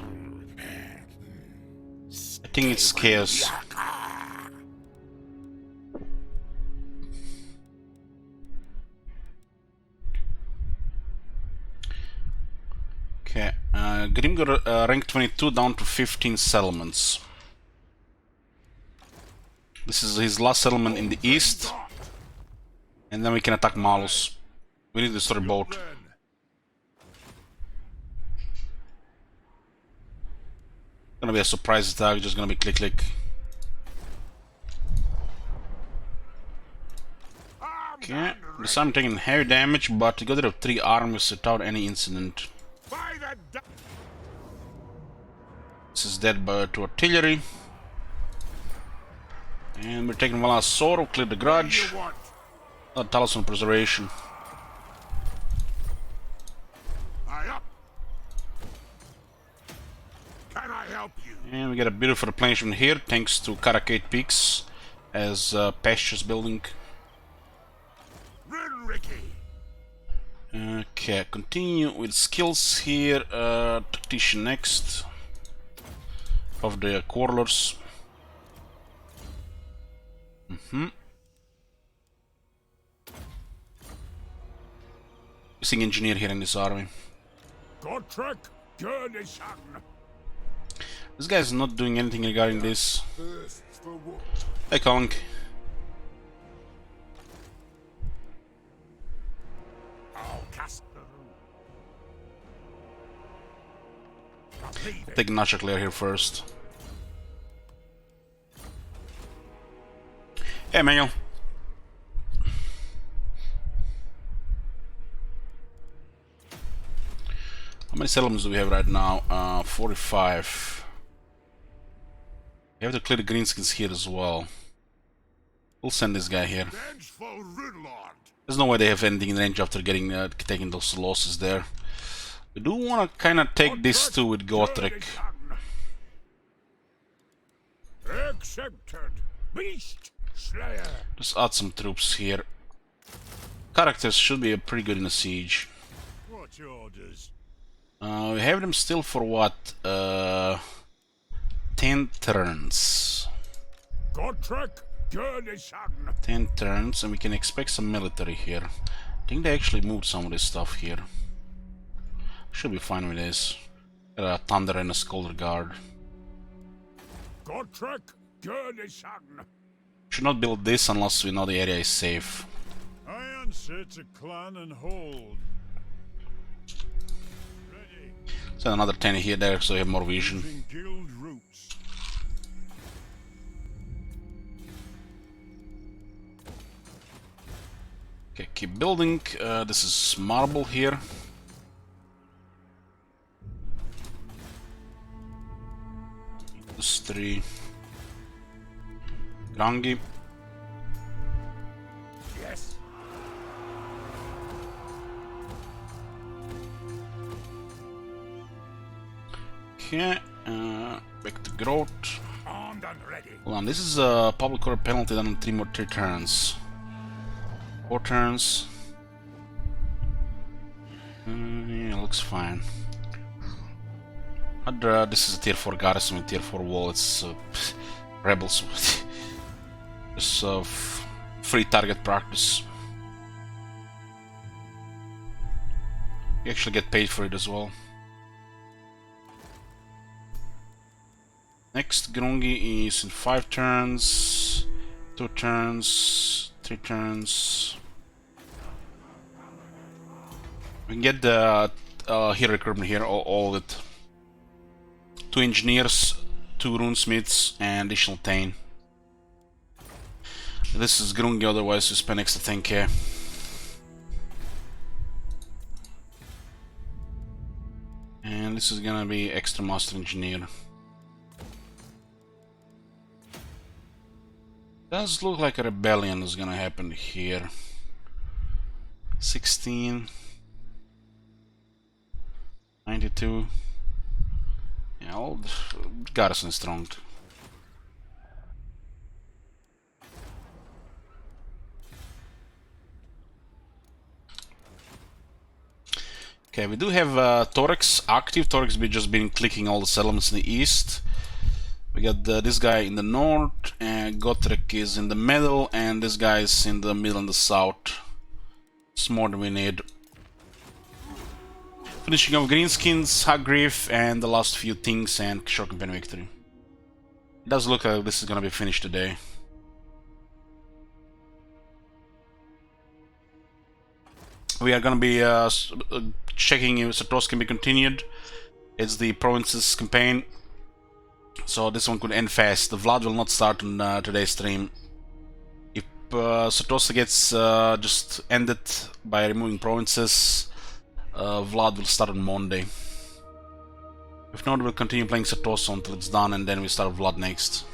I think it's chaos. Okay, Grim got rank 22 down to 15 settlements. This is his last settlement in the east. And then we can attack Malus. We need to destroy both. Gonna be a surprise attack, just gonna be click click. Okay, this time I'm taking heavy damage, but he got rid of 3 armies without any incident. This is dead to artillery. And we're taking one last sword, we'll clear the grudge. Talisman preservation. Can I help you? And we get a beautiful replenishment here, thanks to Karakate Peaks as pastures building. Run, Ricky. Okay, continue with skills here. Tactician next. Of the quarrelers. Missing engineer here in this army. This guy's not doing anything regarding this. Hey, Kong. Take Nachakler here first. Hey, Manuel. How many settlements do we have right now? 45. We have to clear the greenskins here as well. We'll send this guy here. There's no way they have anything in range after getting taking those losses there. We do want to kind of take this too with Gotrek. Accepted. Beast Slayer. Just add some troops here. Characters should be pretty good in a siege. What's your orders? We have them still for what? 10 turns. 10 turns, and we can expect some military here. I think they actually moved some of this stuff here. Should be fine with this. A Thunder and a Scolder Guard. Should not build this unless we know the area is safe. I answer to clan and hold. Send another 10 here there so we have more vision. Guild roots. Okay, keep building. This is marble here. Industry. Grangi. Yes. Okay, back to growth. Armed and ready. Hold on, this is a public order penalty done on 3 turns. 4 turns. Yeah, looks fine. This is a tier 4 garrison with tier 4 wall. It's rebels. It's free target practice. You actually get paid for it as well. Next, Grungi is in 5 turns, 2 turns, 3 turns. We can get the hero recruitment here, all of it. 2 engineers, 2 runesmiths, and additional Thane. This is Grungi, otherwise you spend extra 10k. And this is gonna be extra master engineer. Does look like a rebellion is gonna happen here. 16, 92. Yeah, old garrison is strong. Okay, we do have Torex active. Torex be just been clicking all the settlements in the east. We got this guy in the north, and Gotrek is in the middle, and this guy is in the middle and the south. It's more than we need. Finishing off Greenskins, Hagriff, and the last few things, and short campaign victory. It does look like this is gonna be finished today. We are gonna be checking if Satos can be continued. It's the provinces campaign. So this one could end fast. The Vlad will not start on today's stream. If Satosa gets just ended by removing provinces, Vlad will start on Monday. If not, we'll continue playing Satosa until it's done, and then we start Vlad next.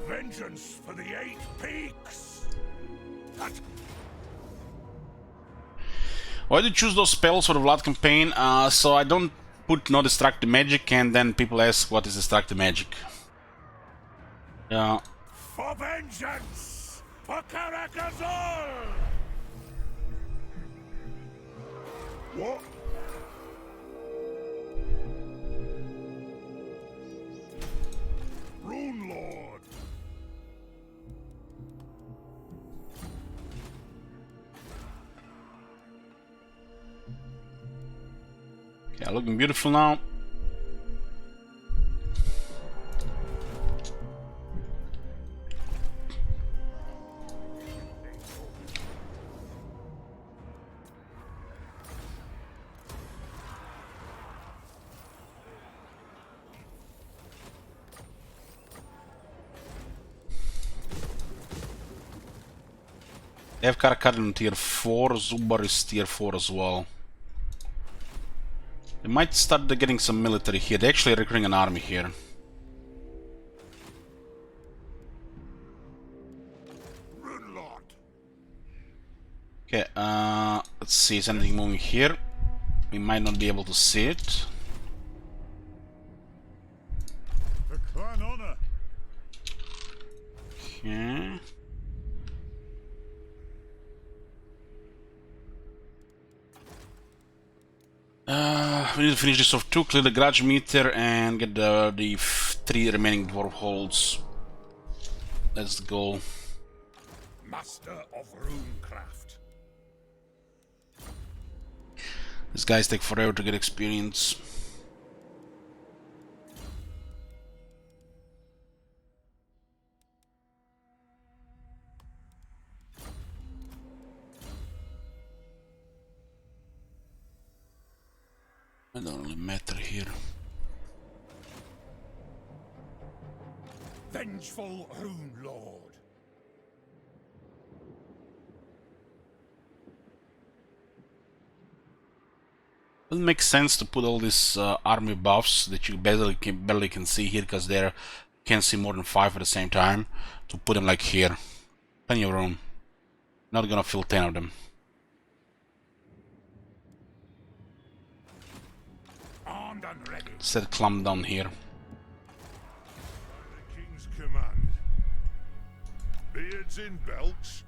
Vengeance for the 8 peaks! Why do you choose those spells for the Vlad campaign? So I don't put no destructive magic, and then people ask what is destructive magic. Yeah. For vengeance! For Karakazol! What? Rune Lord! Yeah, looking beautiful now. They have Karakar in tier 4, Zubar is tier 4 as well. They might start getting some military here. They're actually recruiting an army here. Okay, let's see, is anything moving here? We might not be able to see it. The clan honor. Okay. We need to finish this off too, clear the garage meter and get the 3 remaining dwarf holds. Let's go. Master of runecraft. These guys take forever to get experience. It don't really matter here. Vengeful Rune Lord. Doesn't make sense to put all these army buffs that you barely can see here, because they can't see more than 5 at the same time. To put them like here, plenty of room. Not gonna fill 10 of them. Armed and ready. Set clamp down here. beards in belts.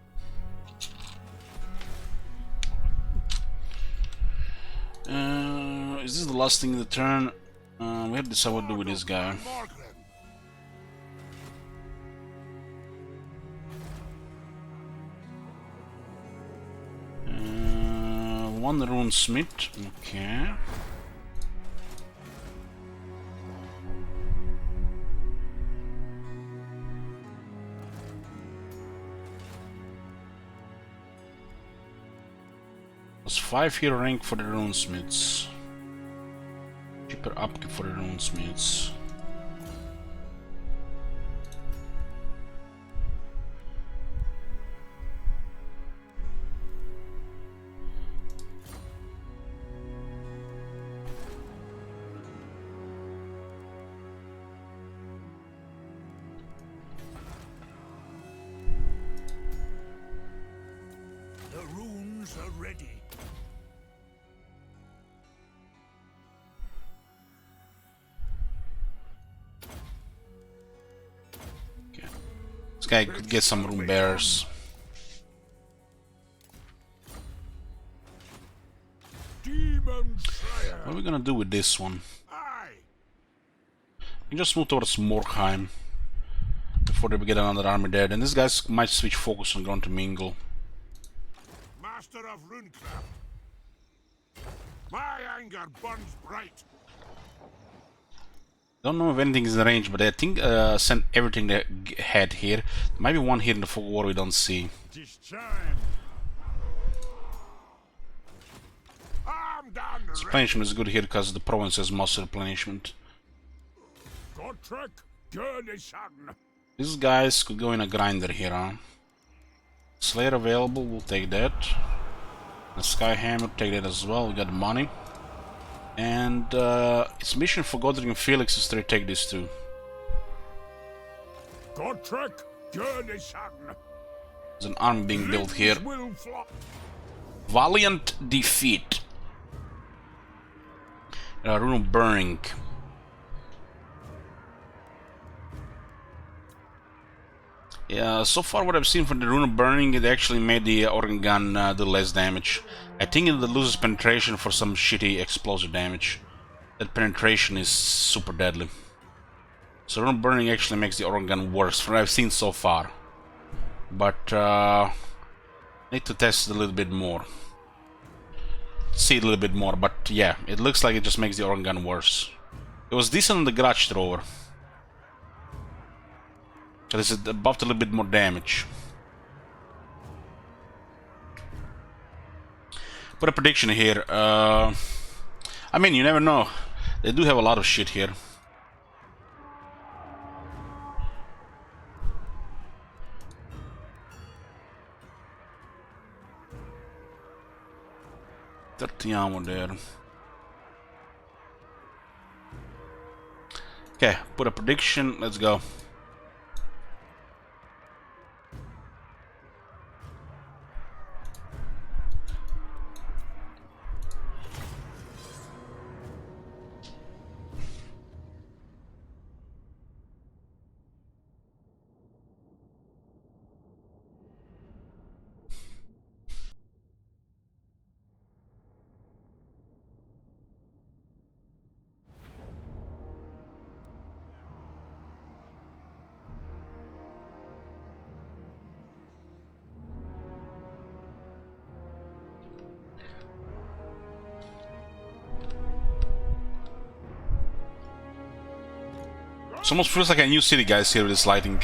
Is this the last thing in the turn? We have to decide what to do with this guy. One rune smith, okay. Plus 5 hero rank for the rune smiths. Cheaper upkeep for the rune smiths. The runes are ready. Okay. This guy could get some rune bearers. What are we gonna do with this one? We just move towards Morkheim before they get another army there. Then this guys might switch focus on going to Mingle. Master of runecraft. My anger burns bright. Don't know if anything is in range, but I think sent everything they had here. There might be one here in the fog war we don't see. This replenishment is good here because the province has most replenishment. These guys could go in a grinder here, huh? Slayer available, we'll take that. The Skyhammer, take that as well, we got money. And its mission for Godric and Felix is to retake these two. There's an army being built here. Valiant defeat. Rune of Burning. Yeah, so far what I've seen from the Rune of Burning, it actually made the organ gun do less damage. I think it loses penetration for some shitty explosive damage. That penetration is super deadly. So Rune of Burning actually makes the organ gun worse from what I've seen so far. But need to test it a little bit more. See it a little bit more, but yeah, it looks like it just makes the organ gun worse. It was decent on the Grudge Thrower. Because it buffed a little bit more damage. Put a prediction here. I mean, you never know. They do have a lot of shit here. $30 ammo there. Okay, put a prediction. Let's go. It almost feels like a new city, guys, here with this lighting.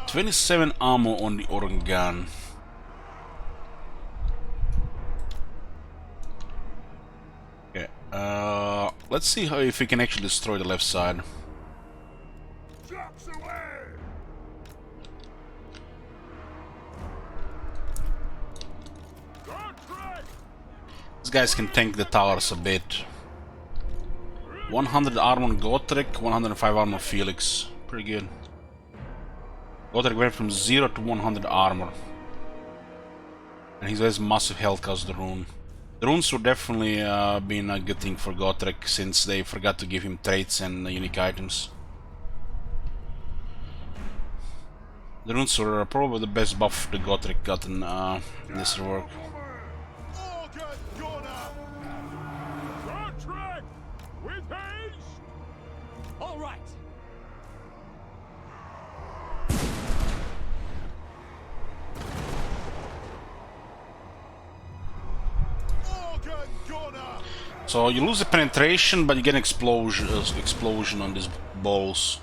$27 ammo on the organ gun. Okay, let's see how if we can actually destroy the left side. These guys can tank the towers a bit. 100 armor on Gotrek, 105 armor Felix. Pretty good. Gotrek went from 0 to 100 armor. And he has massive health because of the rune. The runes would definitely been a good thing for Gotrek since they forgot to give him traits and unique items. The runes were probably the best buff the Gotrek got in this rework. All right. So you lose the penetration, but you get an explosion on these balls.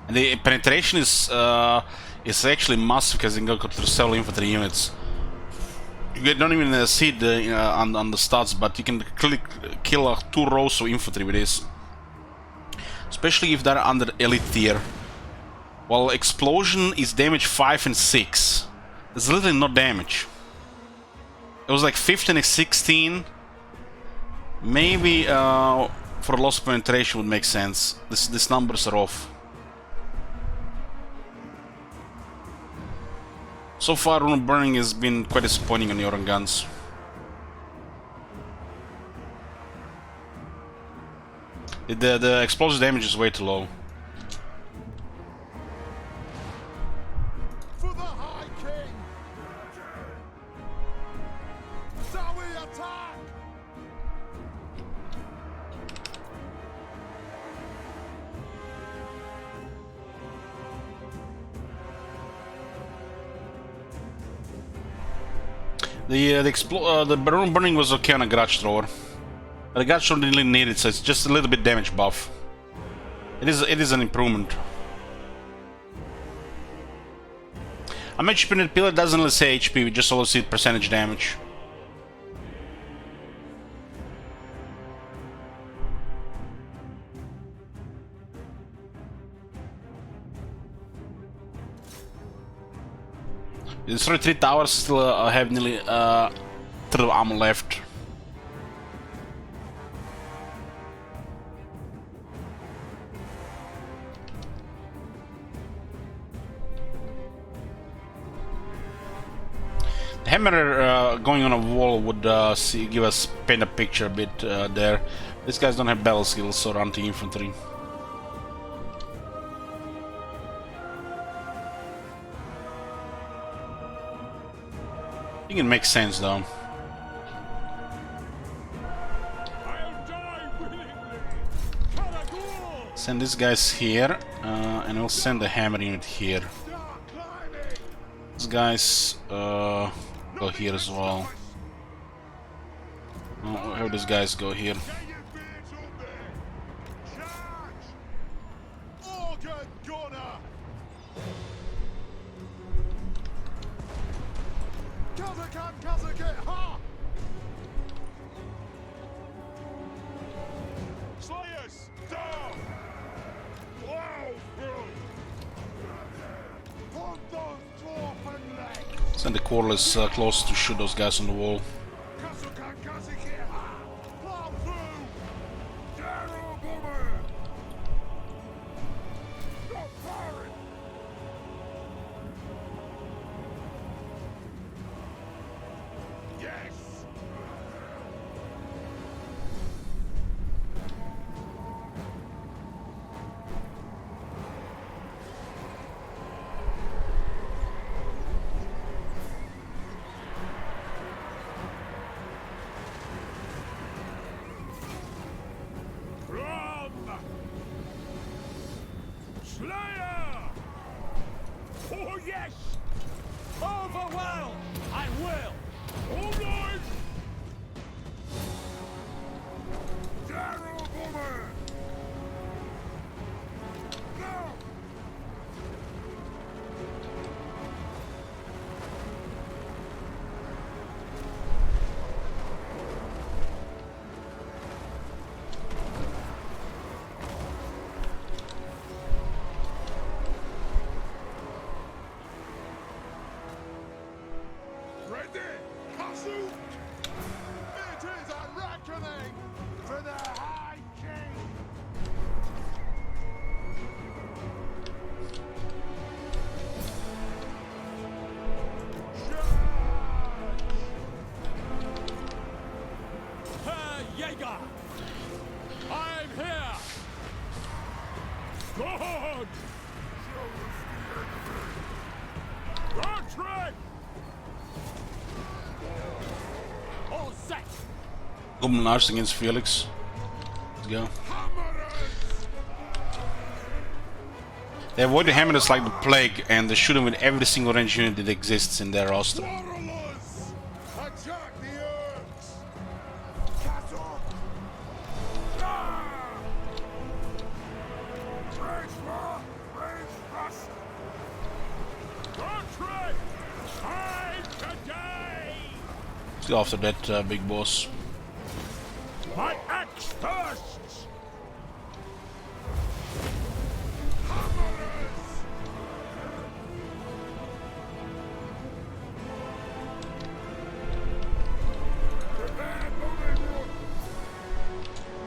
And the penetration is actually massive because you can go through several infantry units. You don't even see it on the stats, but you can kill 2 rows of infantry with this. Especially if they're under elite tier. While explosion is damage 5 and 6. There's literally no damage. It was like 15 and 16. Maybe for loss of penetration would make sense. These numbers are off. So far, rune burning has been quite disappointing on the Oran guns. The explosive damage is way too low. For the High King! Shall we attack? The rune burning was okay on a garage thrower. But the garage thrower didn't really need it, so it's just a little bit damage buff. It is an improvement. A match printed pillar doesn't really say HP, we just always see percentage damage. The destroy 3 towers, still have nearly 3 ammo left. The hammer going on a wall would give us paint a picture a bit there. These guys don't have battle skills or anti-infantry. I think it makes sense though. Send these guys here, and we'll send the hammer unit here. These guys go here as well. Oh, how these guys go here? Send the Corliss close to shoot those guys on the wall. Omega! I'm here! God! Godric! All set! Goblin Arch against Felix. Let's go. They avoid the Hammerers like the plague, and they shoot them with every single range unit that exists in their roster. Warlords! Attack the Urks! Cattle! Rage war! Rage rust! Godric! Fight today! Let's go after that big boss. My axe first!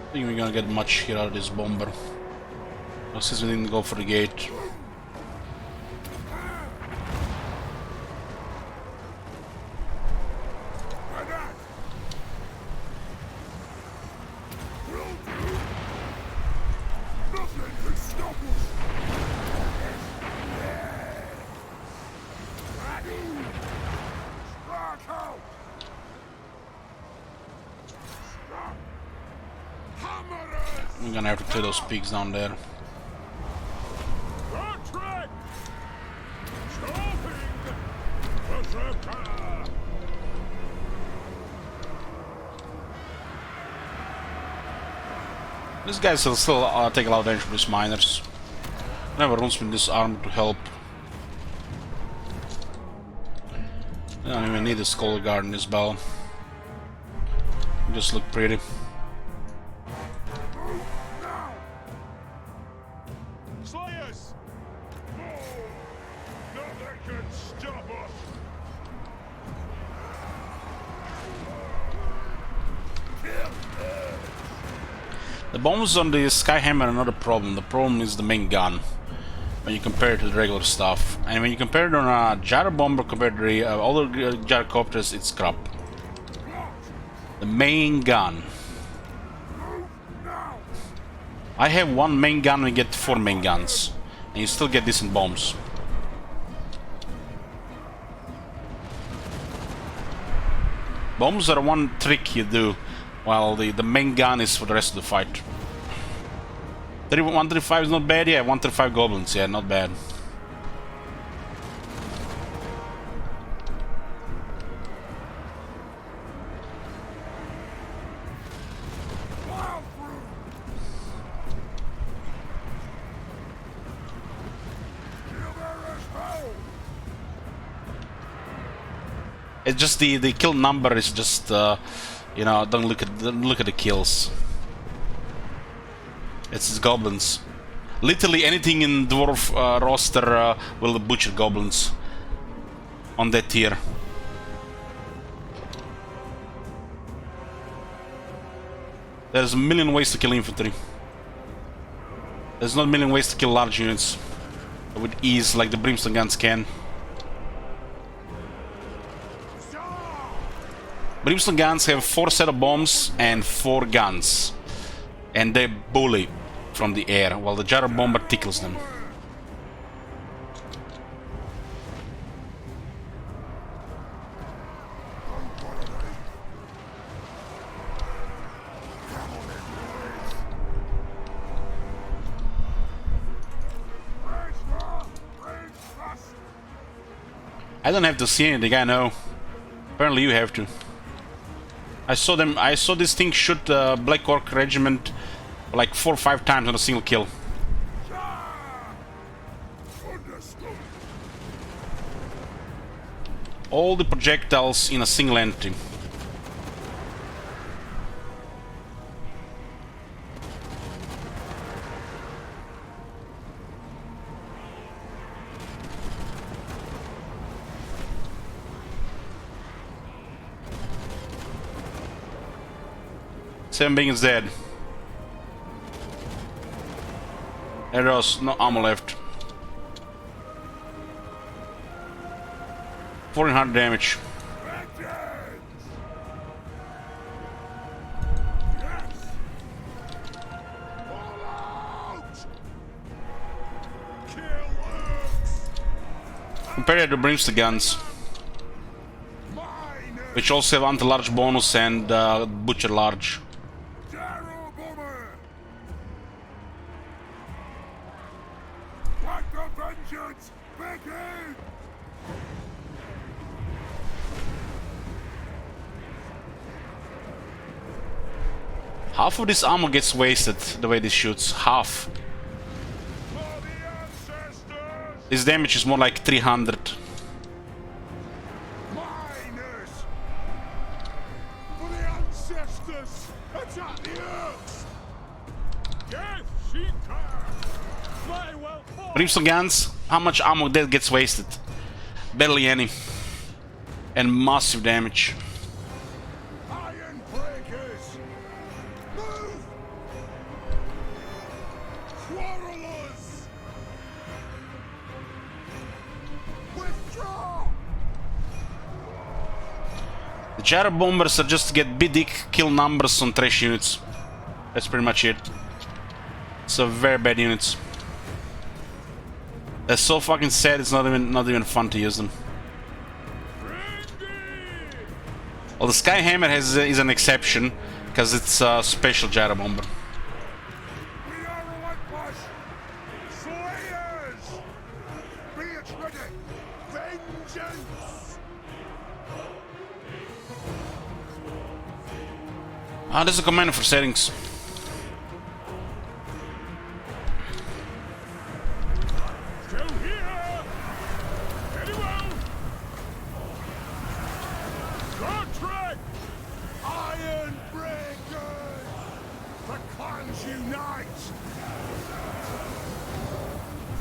I think we're gonna get much here out of this bomber. Since we didn't go for the gate. We're gonna have to kill those pigs down there. These guys will still take a lot of damage from these miners. Never runs with this armor to help. I don't even need a skull guard in this battle. Just look pretty. Slayers! Nothing can stop us! The bombs on the Skyhammer are not a problem. The problem is the main gun when you compare it to the regular stuff. And when you compare it on a gyro bomber compared to the other gyrocopters, it's crap. The main gun. I have one main gun, we get 4 main guns, and you still get decent bombs. Bombs are one trick you do, while the main gun is for the rest of the fight. 135 is not bad, yeah, 135 goblins, yeah, not bad. It's just the kill number is just you know, don't look at the kills. It's goblins. Literally anything in dwarf roster will butcher goblins on that tier. There's a million ways to kill infantry. There's not a million ways to kill large units with ease like the brimstone guns can. Brimstone guns have 4 set of bombs and 4 guns, and they bully from the air, while the gyro bomber tickles them. I don't have to see anything, I know. Apparently you have to. I saw this thing shoot Black Orc Regiment like 4 or 5 times on a single kill. All the projectiles in a single entry. Seven beings dead. There's no ammo left. 1400 damage. compare it to Brimstone guns, which also have anti-large bonus and butcher large. Darrow Bomber! Let the vengeance begin! Half of this ammo gets wasted the way this shoots. Half. For the ancestors! This damage is more like 300. Miners! For the ancestors! Attack the earth! Death Seeker! My well fought! Brimstone guns, how much ammo that gets wasted? Barely any. And massive damage. Iron breakers! Move! Quarrelers! Withdraw! The gyro bombers are just to get big kill numbers on trash units. That's pretty much it. So very bad units. They're so fucking sad. It's not even fun to use them. Well, the Skyhammer is an exception because it's a special gyro bomber. We are relentless! Slayers! Be it ready! Vengeance! Ah, there's a commander for settings. Still here! Very well! Contract! Iron breakers! The clans unite!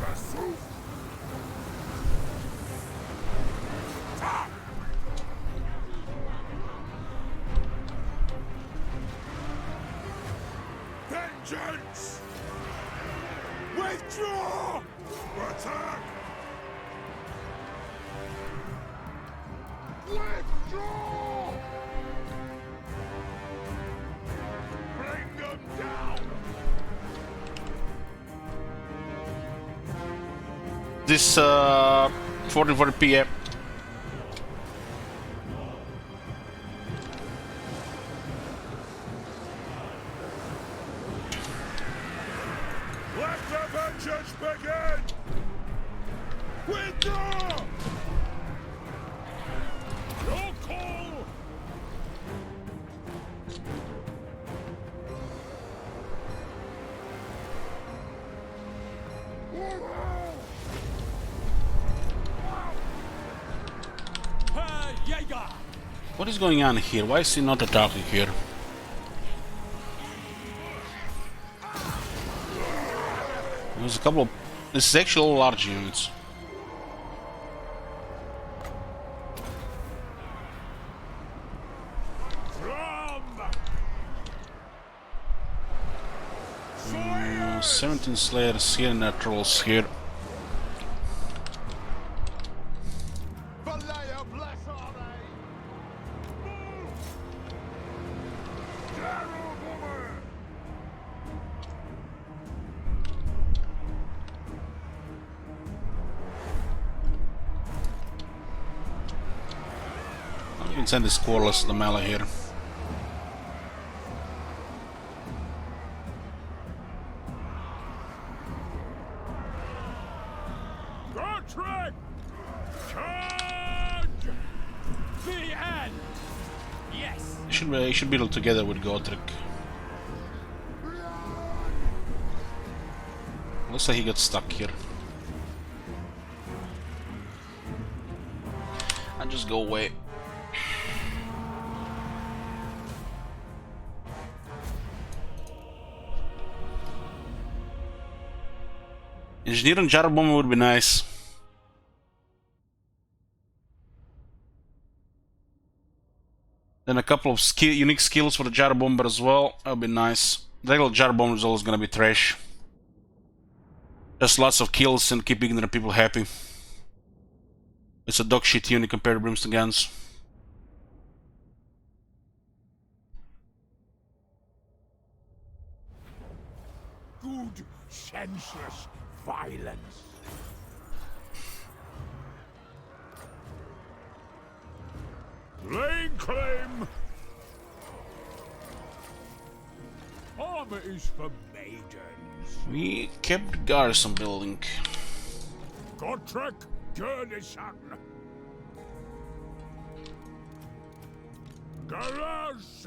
Versuch! Ta! Vengeance! Withdraw! Attack! Withdraw! Bring them down! This 1440p app. Let the vengeance begin! Withdraw! Your call! Herr Jäger! What is going on here? Why is he not attacking here? There's a couple of... This is actually all large units. Drum! 17 Slayers here and Naturals here. Vallejo, bless are they! Move! Darrow Bomber! You can send this Squirrels to the melee here. Contract! Charge! The end! Yes! He should be able together with Gotrek. Looks like he got stuck here. I'll just go away. Engineer and gyro bomber would be nice. Then a couple of unique skills for the gyro bomber as well. That would be nice. The regular gyro bomber is always gonna be trash. Just lots of kills and keep ignorant people happy. It's a dog shit unit compared to Brimstone guns. Good, senseless violence. Laying claim. Armor is for maidens. We kept garrison building. Gotrek, Gurnisan. Garage.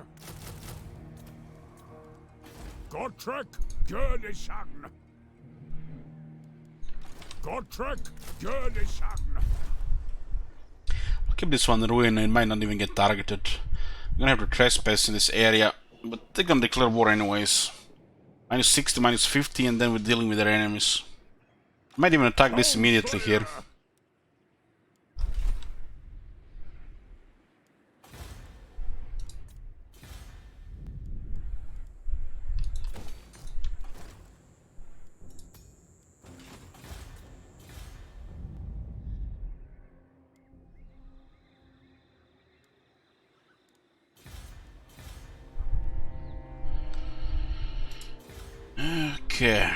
Gotrek, Gurnisan. Gotrek, Gurnisan. I'll keep this one ruined, it might not even get targeted. I'm gonna have to trespass in this area, but they're gonna declare war anyways. Minus 60, minus 50, and then we're dealing with their enemies. Might even attack this immediately here. Okay.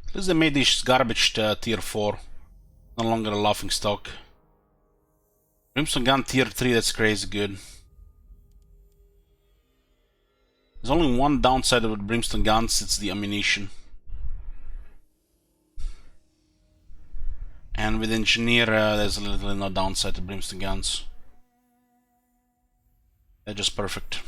At least they made this garbage tier 4. No longer a laughing stock. Brimstone gun tier 3, that's crazy good. There's only one downside with brimstone guns, it's the ammunition. And with engineer, there's literally no downside to brimstone guns. They're just perfect.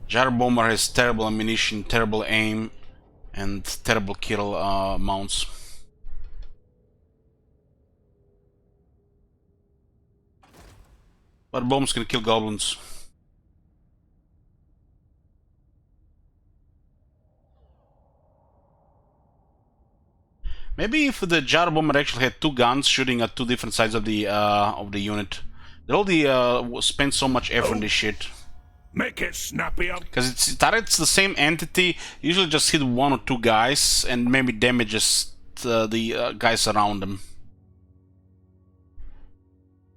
Jar Bomber has terrible ammunition, terrible aim, and terrible kill mounts. But bombs can kill goblins. Maybe if the Jar Bomber actually had two guns shooting at two different sides of the unit, they already spend so much effort in this shit. Make it snappy up. Because it's turret's the same entity, usually just hit one or two guys and maybe damages the guys around them.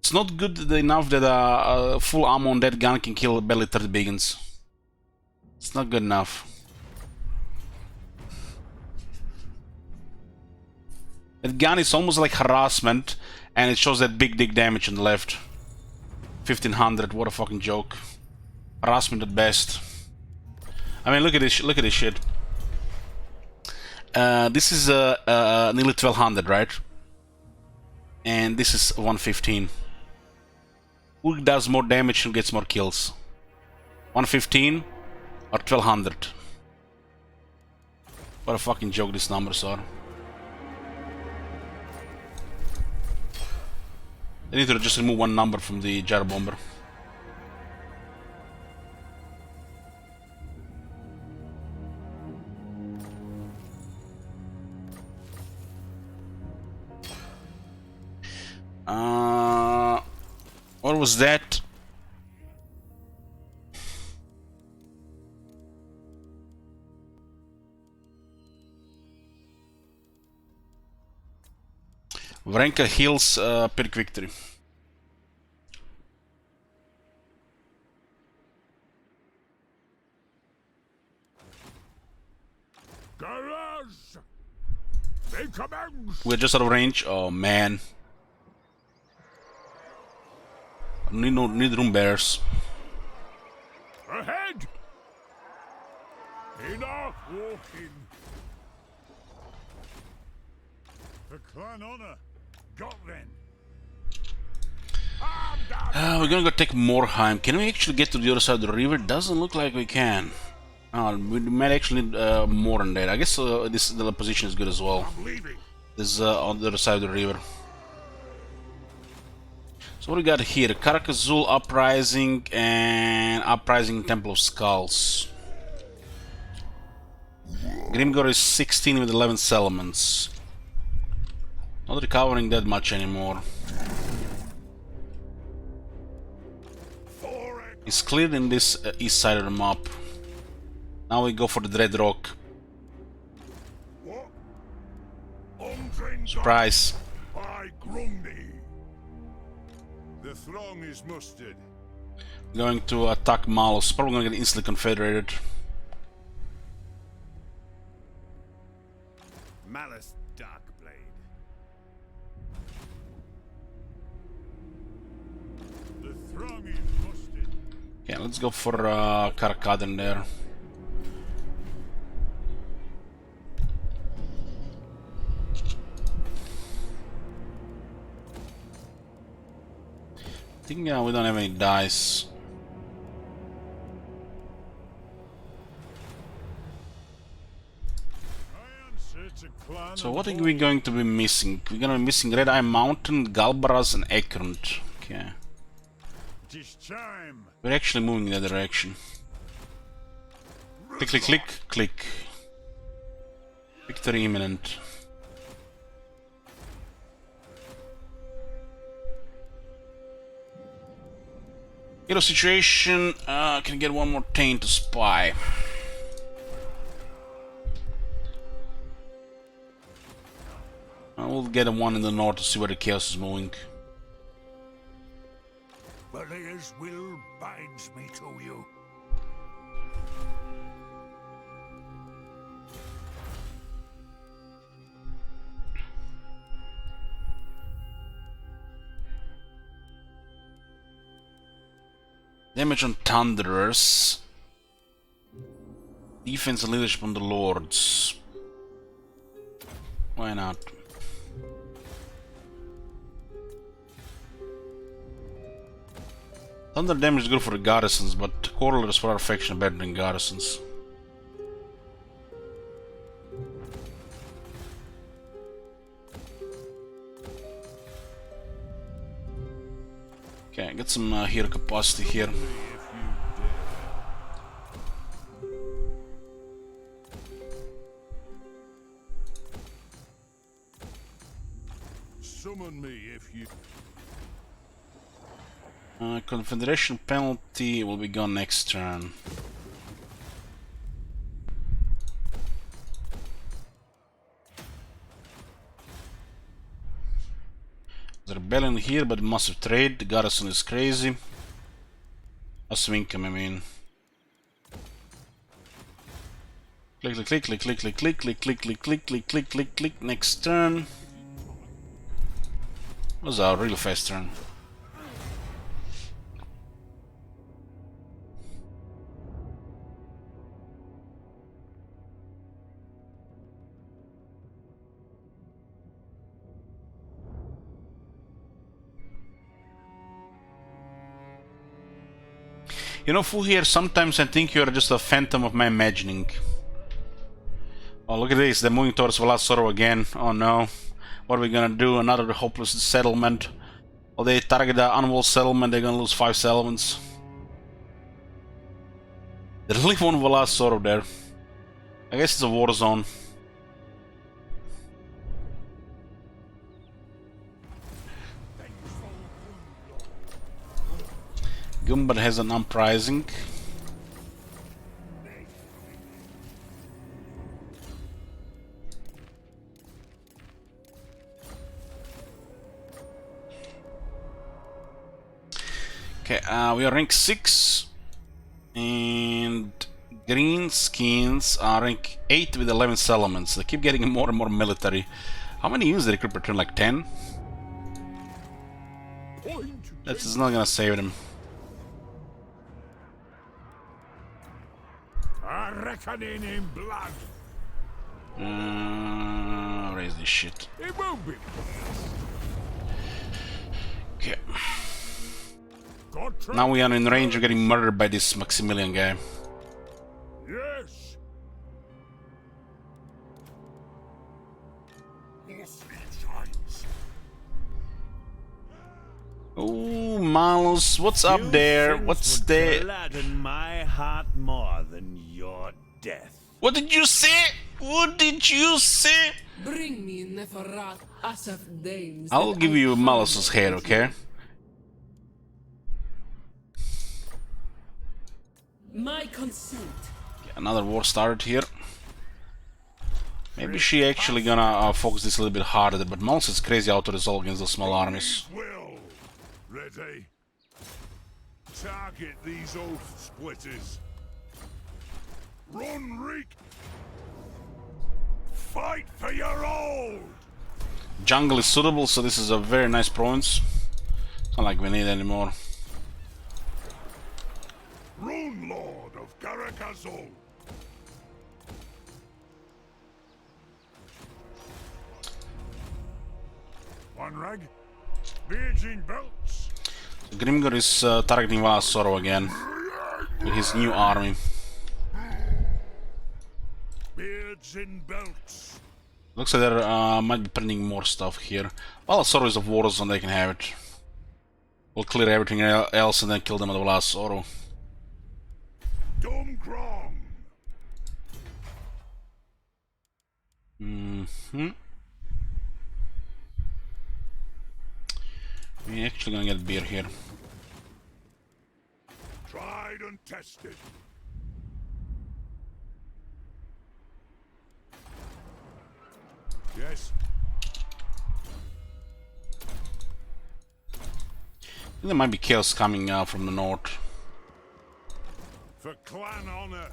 It's not good enough that full ammo on that gun can kill barely 30 biggins. It's not good enough. That gun is almost like harassment, and it shows that big dick damage on the left. 1500, what a fucking joke. Harassment at best. I mean, look at this shit. This is nearly 1200, right? And this is 115. Who does more damage and gets more kills? 115 or 1200? What a fucking joke these numbers are. I need to just remove one number from the Jar Bomber. What was that? Vrenka heals Pirk victory. Garage! They commence! We're just out of range. Oh man. Need room bears. Ahead! Enough walking. For clan honor. Got then. We're gonna go take Morheim. Can we actually get to the other side of the river? Doesn't look like we can. We might actually need more than that. I guess the position is good as well. This is on the other side of the river. So what do we got here? Karakazul Uprising and Uprising Temple of Skulls. Grimgor is 16 with 11 settlements. Not recovering that much anymore. It's cleared in this east side of the map. Now we go for the Dread Rock. What? Umdring's Surprise. by Grundy. The throng is mustered. Going to attack Malus. Probably gonna get instantly confederated. Malice Darkblade. The throng is mustered. Yeah, let's go for Karkaden there. I think we don't have any dice. So what are we going to be missing? We're gonna be missing Red Eye Mountain, Galbaraz and Ekrund. Okay. We're actually moving in that direction. Click, click, click, click. Victory imminent. Hero situation, can get one more Taint to spy. I will get a one in the north to see where the chaos is moving. Belia's will binds me to you. Damage on Thunderers. Defense and leadership on the Lords. Why not? Thunder damage is good for the garrisons, but Corollaries for our faction are better than garrisons. Okay, get some hero capacity here. Summon me if you... Confederation penalty will be gone next turn. There's a rebellion here, but massive trade. The garrison is crazy. Massive income, I mean. Click, click, click, click, click, click, click, click, click, click, click, click, click, click, click. Next turn. Was our real fast turn. You know, Fu here, sometimes I think you're just a phantom of my imagining. Oh, look at this, they're moving towards Velasoro again. Oh no. What are we gonna do? Another hopeless settlement. Well, they target the unwall settlement, they're gonna lose 5 settlements. There's only one Velasoro there. I guess it's a war zone. Gumbar has an uprising. Okay, we are rank 6 and green skins are rank 8 with 11 settlements. They keep getting more and more military. How many units did they recruit per turn? Like 10? That's not gonna save them. A reckoning in blood. Raise this shit. It won't be. Okay. Now we are in range of getting murdered by this Maximilian guy. Yes. Oh, Malus, what's up there? What's there? Gladden my heart more than your death. What did you say? What did you say? Bring me Neferat Asaf Danes. I'll give you Malus's hair, okay? My consent. Another war started here. Maybe she actually gonna focus this a little bit harder, but Mons is crazy how to resolve against the small armies. Will. Ready? Target these oath splitters. Run, Reek! Fight for your old! Jungle is suitable, so this is a very nice province. It's not like we need anymore. Rune Lord of Karakazol! One rag. Beijing belts. Grimgor is targeting Valasoro again with his new army. Beards in belts. Looks like there might be printing more stuff here. Valasoro is a war zone, they can have it. We'll clear everything else and then kill them at Valasoro. Domgrong. We're actually gonna get beer here. Tried and tested. Yes. There might be chaos coming from the north. For clan honor.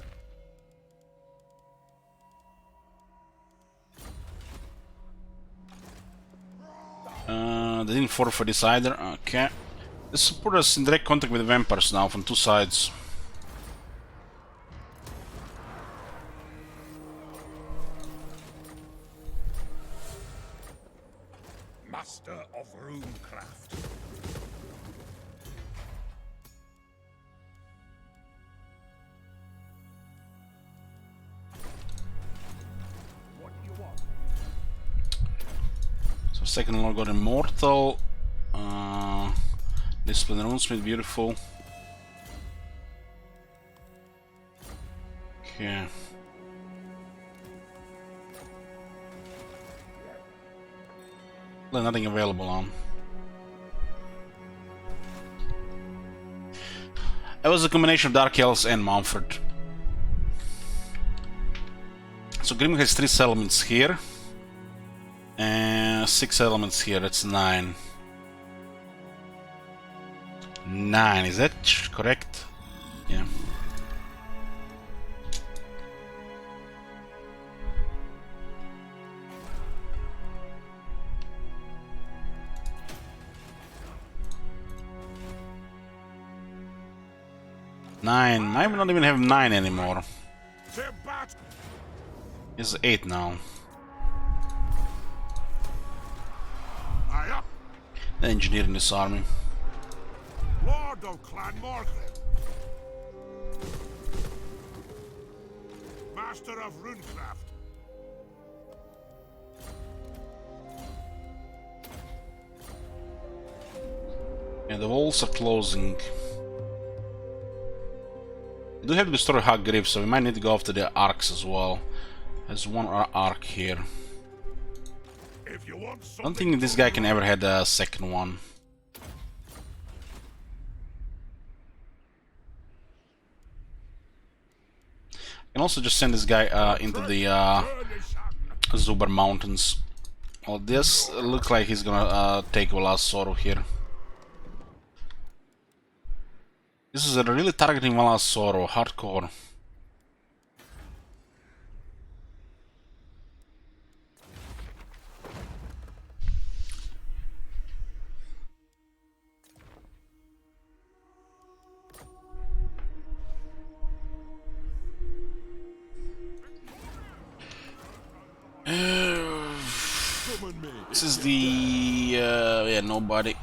They didn't forfeit this either. Okay. This put us in direct contact with the vampires now from two sides. Master of runecraft. What do you want? So second lord got immortal. Discipline runesmith, beautiful. Okay. Nothing available on. It was a combination of Dark Elves and Mumford. So Grim has 3 settlements here. And 6 settlements here, that's 9. 9, is that correct? Yeah. Nine. I might not even have 9 anymore. It's 8 now. The engineer in this army. Lord of Clan Morgan. Master of runecraft. And the walls are closing. We do have to destroy Hagrid, so we might need to go after the arcs as well. There's one arc here. I don't think this guy can ever have a second one. I can also just send this guy into the Zubar Mountains. Well, this looks like he's gonna take Valasoro here. This is really targeting Valasoro, hardcore. This is the yeah, nobody.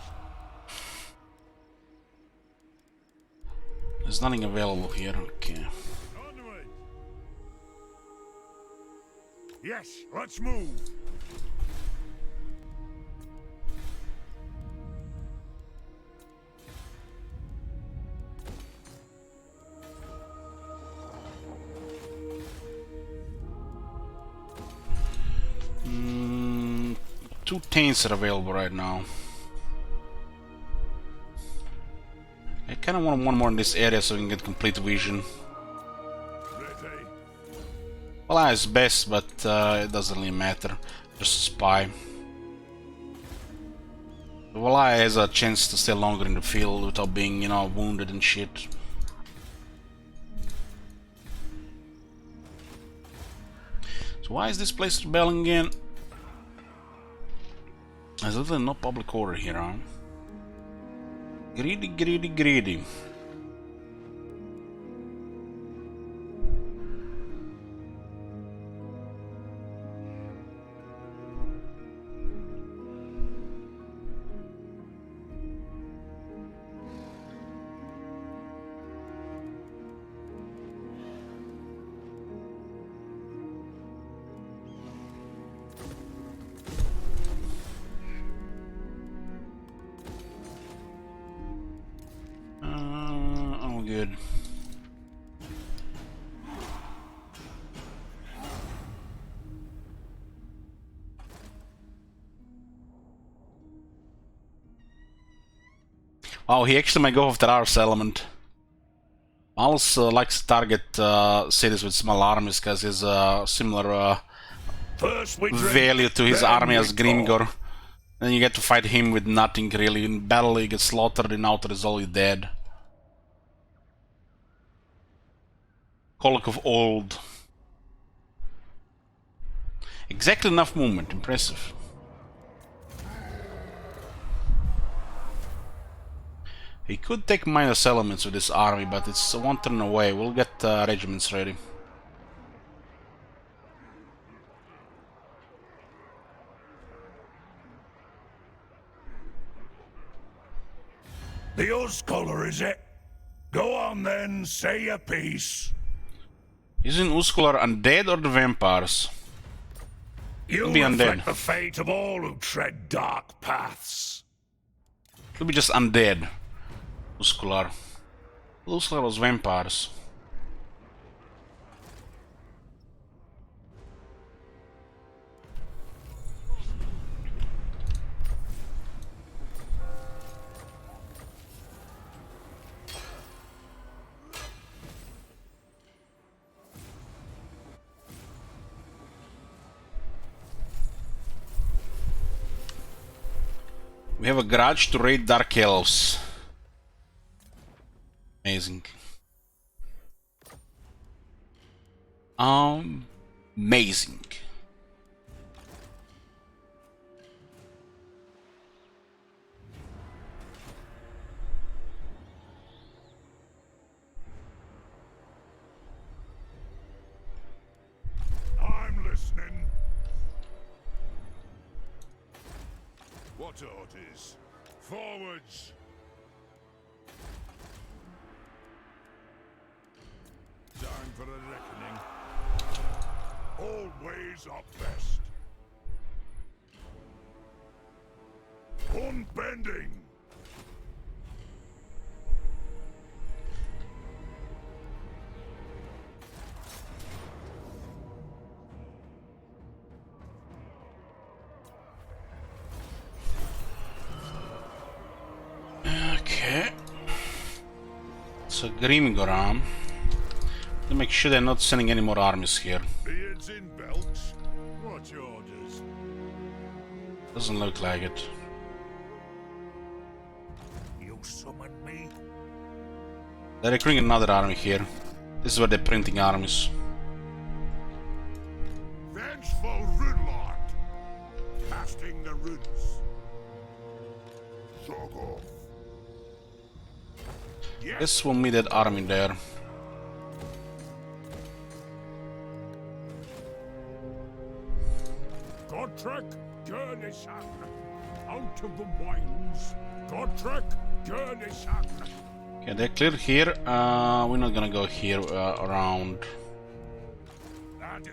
There's nothing available here. Okay. Yes, let's move. Two taints are available right now. I kind of want one more in this area so we can get complete vision. Valaya is best, but it doesn't really matter. Just a spy. Valaya has a chance to stay longer in the field without being, you know, wounded and shit. So why is this place rebelling again? There's literally no public order here, huh? Greedy, greedy, greedy. Oh, good. Oh, he actually might go after our settlement. Malus likes to target cities with small armies because he's similar value to his army as Grimgor. Then you get to fight him with nothing really. In battle he gets slaughtered, in outer is always dead. Colic of Old. Exactly enough movement, impressive. He could take minor settlements with this army, but it's one turn away. We'll get regiments ready. The Uskuller, is it? Go on then, say your piece. Isn't Uskular undead or the vampires? You be undead. reflect the fate of all who tread dark paths. Could be just undead. Uskular. Uskular was vampires. We have a grudge to raid Dark Elves. Amazing. Amazing. I'm listening. What orders? Forwards! Time for a reckoning. All ways are best. Unbending! Okay. So Grimgoram. To make sure they're not sending any more armies here. Beards in belts. What's your orders? Doesn't look like it. You summoned me? They're recruiting another army here. This is where they're printing armies. Vengeful Runelord! Casting the runes. Shog off. Yes. Guess we'll meet that army there. Godtrek, Gurnishan. Out of the wines. Godtrek, Gurnishan. Okay, they're clear here. We're not gonna go here around. I do.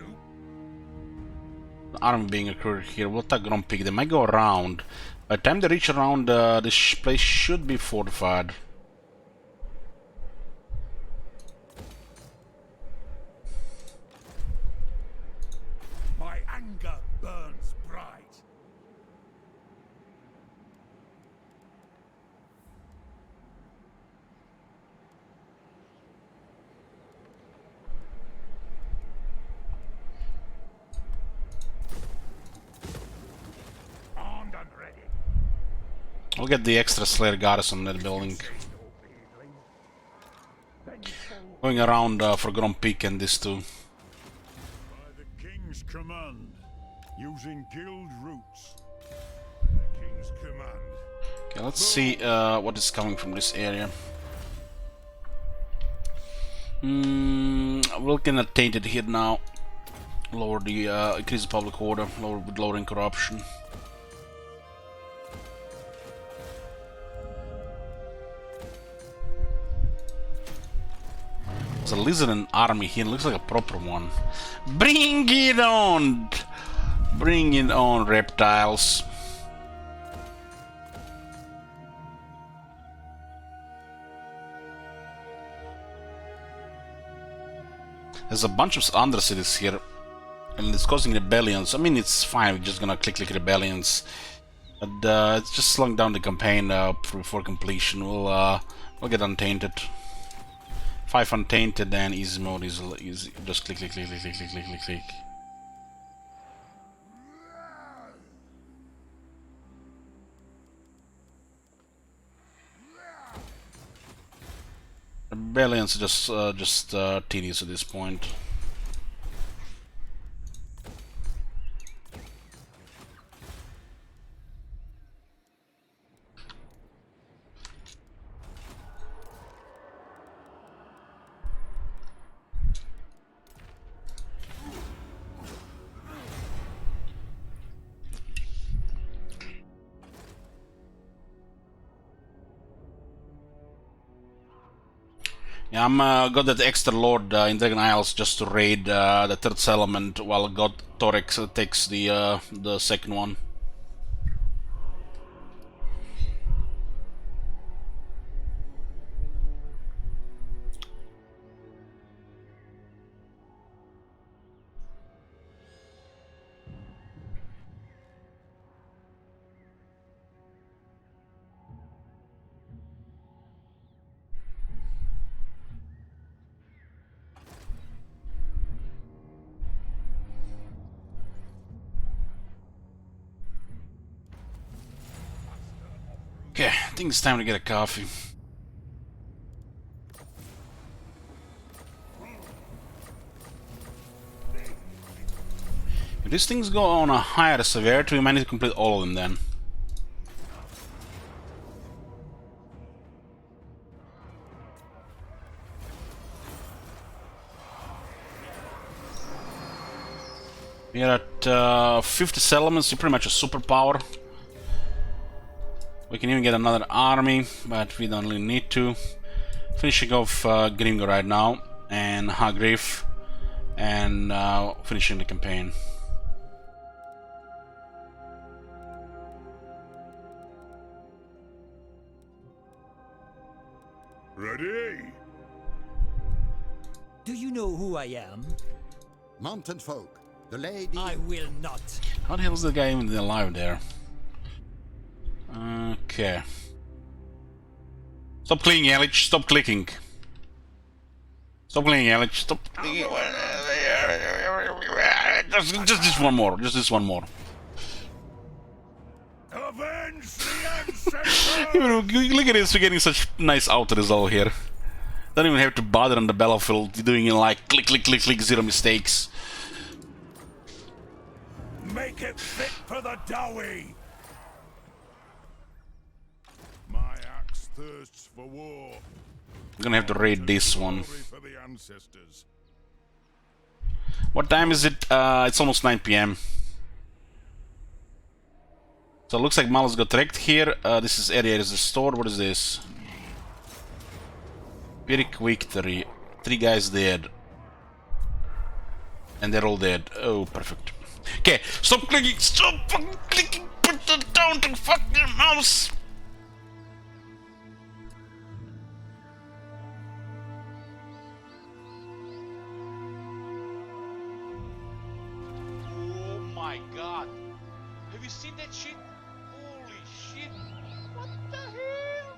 The army being recruited here. We'll attack Grumpig. They might go around. By the time they reach around, this place should be fortified. My anger burns bright. We'll get the extra Slayer garrison in that building. Going around for Grom Peak and this too. By the King's command, using guild routes. By the King's command. Okay, let's see what is coming from this area. We'll get tainted here now. Lower the increase the public order, lowering corruption. There's a lizard army here, looks like a proper one. Bring it on! Bring it on, reptiles. There's a bunch of undercities here, and it's causing rebellions. I mean, it's fine, we're just gonna click rebellions. But it's just slowing down the campaign before completion. We'll get untainted. 5 untainted and easy mode is easy. Just click. Rebellions are just tedious at this point. Yeah, I'm got that extra lord in Dragon Isles just to raid the third settlement while God Torex takes the second one. Okay, I think it's time to get a coffee. If these things go on a higher severity, we manage to complete all of them then. We're at 50 settlements, you're pretty much a superpower. We can even get another army, but we don't really need to. Finishing off Gringo right now, and Hagriff, and finishing the campaign. Ready? Do you know who I am? Mountain folk, the lady... I will not. How the hell is the guy even alive there? Okay. Stop clicking, Elich. Stop clicking. Stop clicking, Elich. Stop clicking. Just this one more. Just this one more. Avenge the ancestors! Look at this. We're getting such nice auto result here. Don't even have to bother on the battlefield. You're doing it like click, click, click, click, zero mistakes. Make it fit for the doughy! My axe thirsts for war. I'm gonna have to raid this one. For the ancestors. What time is it? It's almost 9 PM. So it looks like Malus got wrecked here. This is area is the store. What is this? Pyrrhic victory. 3 guys dead. And they're all dead. Oh, perfect. Okay, stop clicking! Stop fucking clicking! Put it down to fucking mouse! Oh my god. Have you seen that shit? Holy shit. What the hell?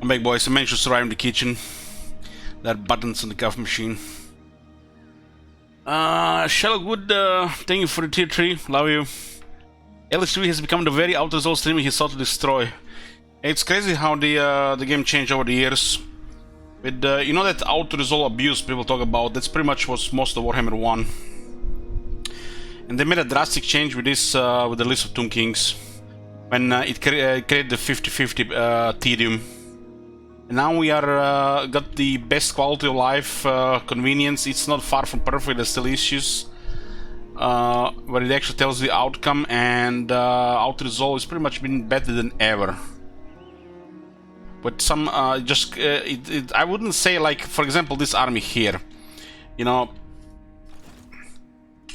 I'm back, boys. I managed to survive in the kitchen. There are buttons on the coffee machine. Shellwood, thank you for the tier 3. Love you. LS3 has become the very out-of-the-zone streamer he sought to destroy. It's crazy how the game changed over the years. With you know that auto-resolve abuse people talk about, that's pretty much was most of Warhammer 1. And they made a drastic change with this, with the list of Tomb Kings. When it created the 50-50 tedium. And now we are got the best quality of life, convenience. It's not far from perfect, there's still issues. Where it actually tells the outcome, and auto-resolve has pretty much been better than ever. But some I wouldn't say, like, for example, this army here, you know,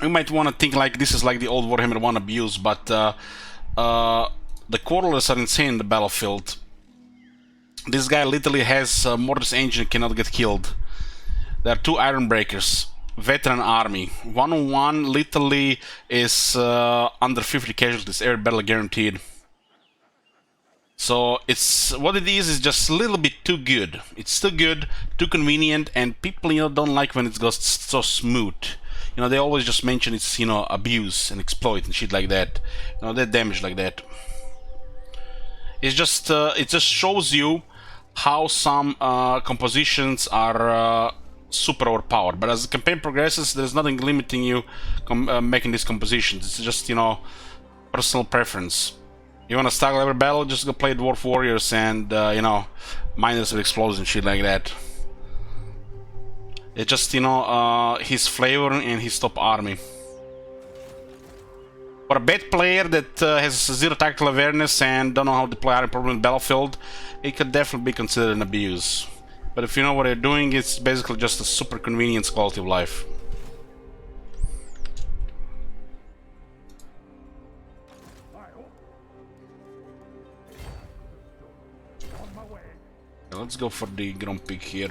you might want to think like this is like the old Warhammer 1 abuse, but the quarrelers are insane in the battlefield. This guy literally has Mortis engine, cannot get killed. There are 2 Ironbreakers, veteran army. 1-on-1 literally is under 50 casualties, every battle guaranteed. So it's what it is just a little bit too good. It's too good, too convenient, and people, you know, don't like when it goes so smooth. You know, they always just mention it's, you know, abuse and exploit and shit like that. You know, that damage like that. It's just it just shows you how some compositions are super overpowered. But as the campaign progresses, there's nothing limiting you making these compositions. It's just, you know, personal preference. You wanna stagger every battle, just go play Dwarf Warriors and, you know, miners with explosions and shit like that. It's just, you know, his flavor and his top army. For a bad player that has zero tactical awareness and don't know how to play army properly in the battlefield, it could definitely be considered an abuse. But if you know what you're doing, it's basically just a super convenience quality of life. Let's go for the Grumpig here.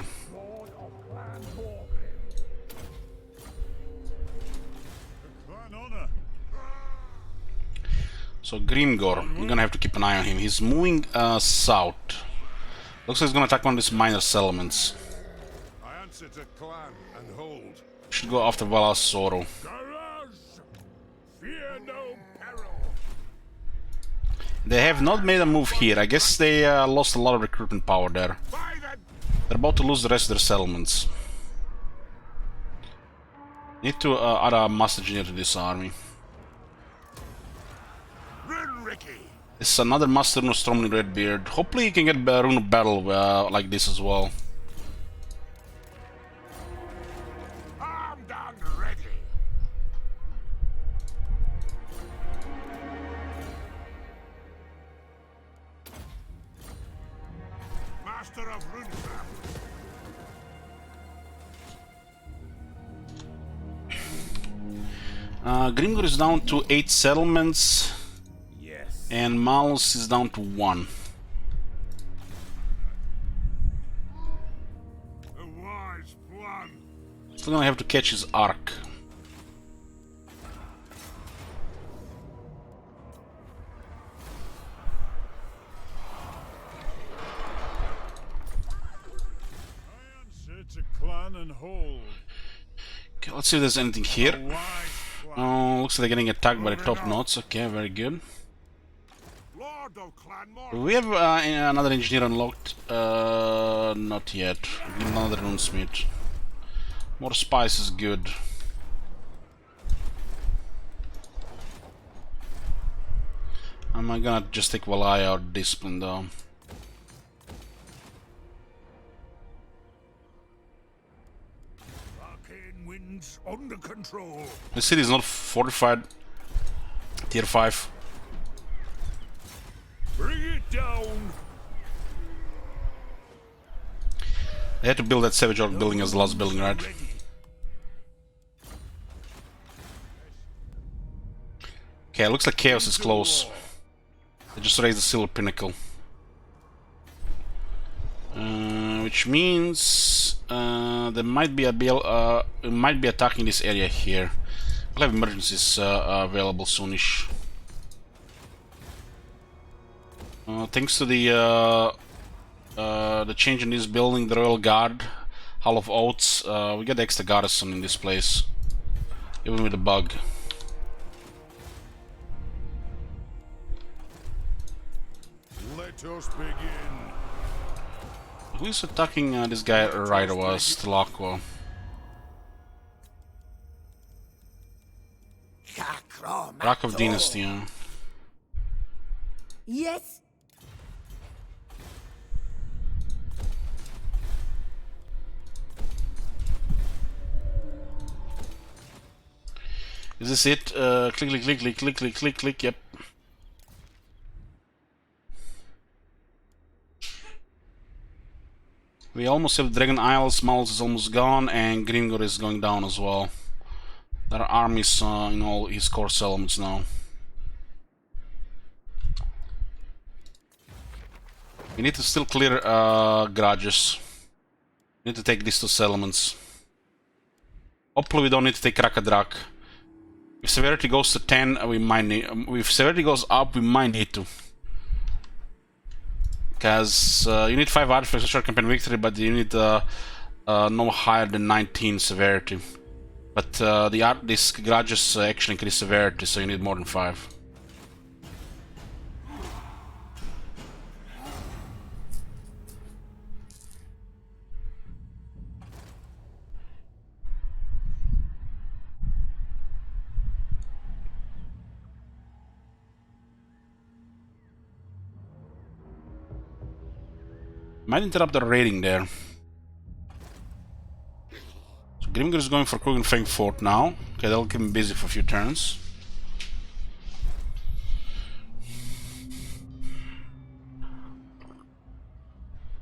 So Grimgor, you're gonna have to keep an eye on him. He's moving south. Looks like he's gonna attack one of these minor settlements. I answer to clan and hold. Should go after Valas Zoro. Fear no peril. They have not made a move here. I guess they lost a lot of recruitment power there. They're about to lose the rest of their settlements. Need to add a master engineer to this army. It's another master Rune of Storm in Redbeard. Hopefully you can get Rune of Battle like this as well. Armed and ready. Master of Runecraft. Grimgor is down to 8 settlements. And Malus is down to 1. A wise plan. Still gonna have to catch his arc. I answer to clan and hold. Okay, let's see if there's anything here. Oh, looks like they're getting attacked by the top knots. Okay, very good. Do we have another engineer unlocked? Not yet. Another runesmith. More spice is good. I'm gonna just take Valaya or Discipline though. Arcane winds under control. The city is not fortified. Tier 5. Bring it down. They had to build that Savage Orc building as the last building, right? Okay, looks like Chaos is close. They just raised the Silver Pinnacle. Which means there might be might be attacking this area here. We'll have emergencies available soonish. Thanks to the the change in this building, the Royal Guard, Hall of Oaths. We get extra garrison in this place, even with the bug. Let us begin. Who is attacking this guy right of us, Tlaqua? Rakov Dynasty, huh? Yes? Is this it? Click, click, click, click, click, click, click, click, yep. We almost have Dragon Isles, Malus is almost gone, and Grimgor is going down as well. There are armies in all his core settlements now. We need to still clear garages. We need to take these 2 settlements. Hopefully we don't need to take Rakadrak. If severity goes to 10, we might need. If severity goes up, we might need to. Because you need 5 artifacts for short campaign victory, but you need no higher than 19 severity. But these garages actually increase severity, so you need more than 5. Might interrupt the raiding there. So Grimgor is going for Krugenfang Fort now. Okay, that'll keep him busy for a few turns.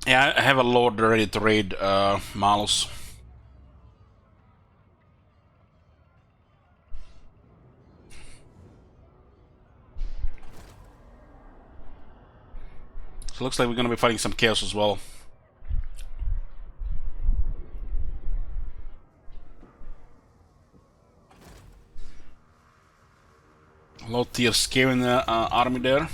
Yeah, I have a lord ready to raid Malus. So looks like we're gonna be fighting some chaos as well. Low tier Skaven army there.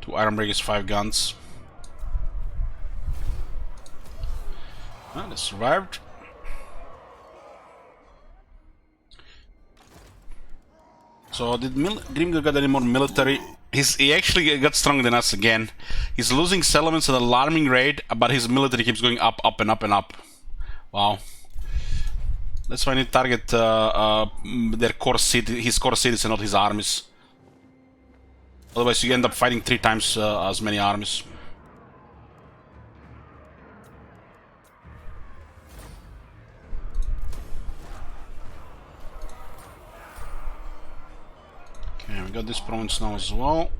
Two Ironbeard, 5 guns. Well, they survived. So did Grimgor got any more military? He actually got stronger than us again. He's losing settlements at an alarming rate, but his military keeps going up, up, and up, and up. Wow. That's why I need to target their core city, his core cities, and not his armies. Otherwise, you end up fighting 3 times as many armies. Okay, we got this province now as well.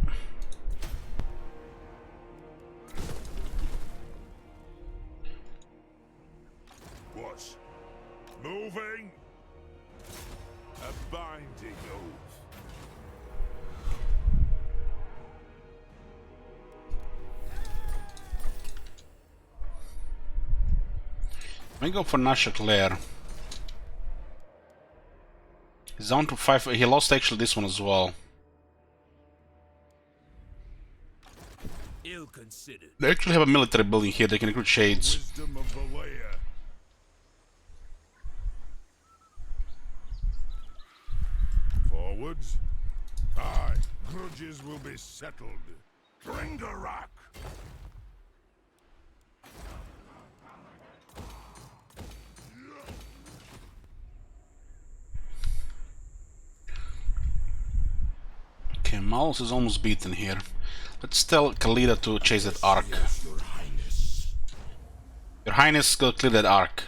What? Moving? A binding oath. Let me go for Nashakler. He's down to 5. He lost actually this one as well. They actually have a military building here. They can recruit shades. Wisdom of the layer. Forwards? Aye. Grudges will be settled. Gringarak! Okay, Malus is almost beaten here. Let's tell Khalida to chase that arc. Your Highness, go clear that arc.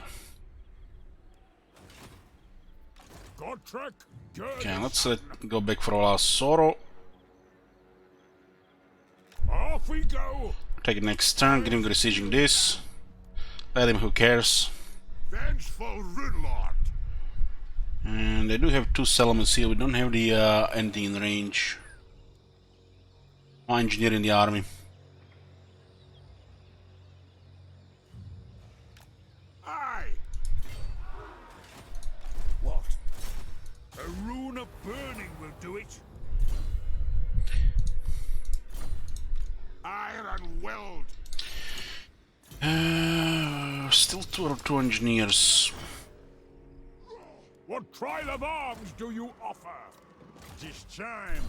Okay, let's go back for our Soro. Off we go. Take it next turn, get him besieging this. Let him, who cares. Vengeful Rudlord. And they do have 2 settlements here. We don't have the anything in range. No engineer in the army. Aye. What? A Still two engineers. What trial of arms do you offer? This time.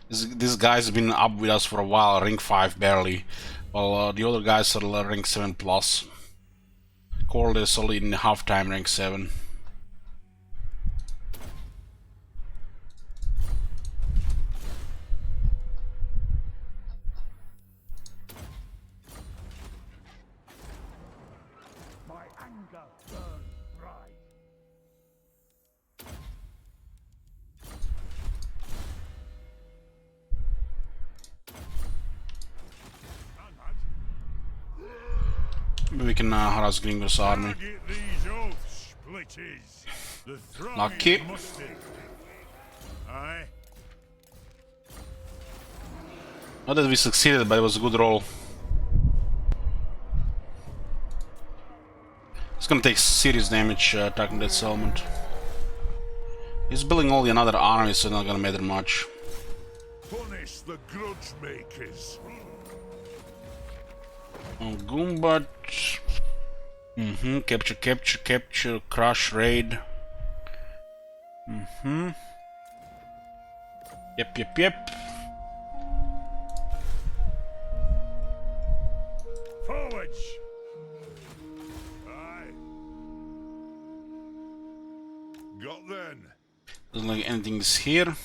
This guy's been up with us for a while, rank 5 barely, while the other guys are rank 7 plus. Cold is only in half time rank 7. My anger burns bright. Maybe we can harass Gringo's army. These oath splitters. The throng Lucky. is mustered. Aye. Not that we succeeded, but it was a good roll. It's gonna take serious damage attacking that settlement. He's building all the another armies, so not gonna matter much. Punish the grudge makers. Goombat. Capture, crush, raid. Yep. Forwards. Aye. Got then. Doesn't like anything is here.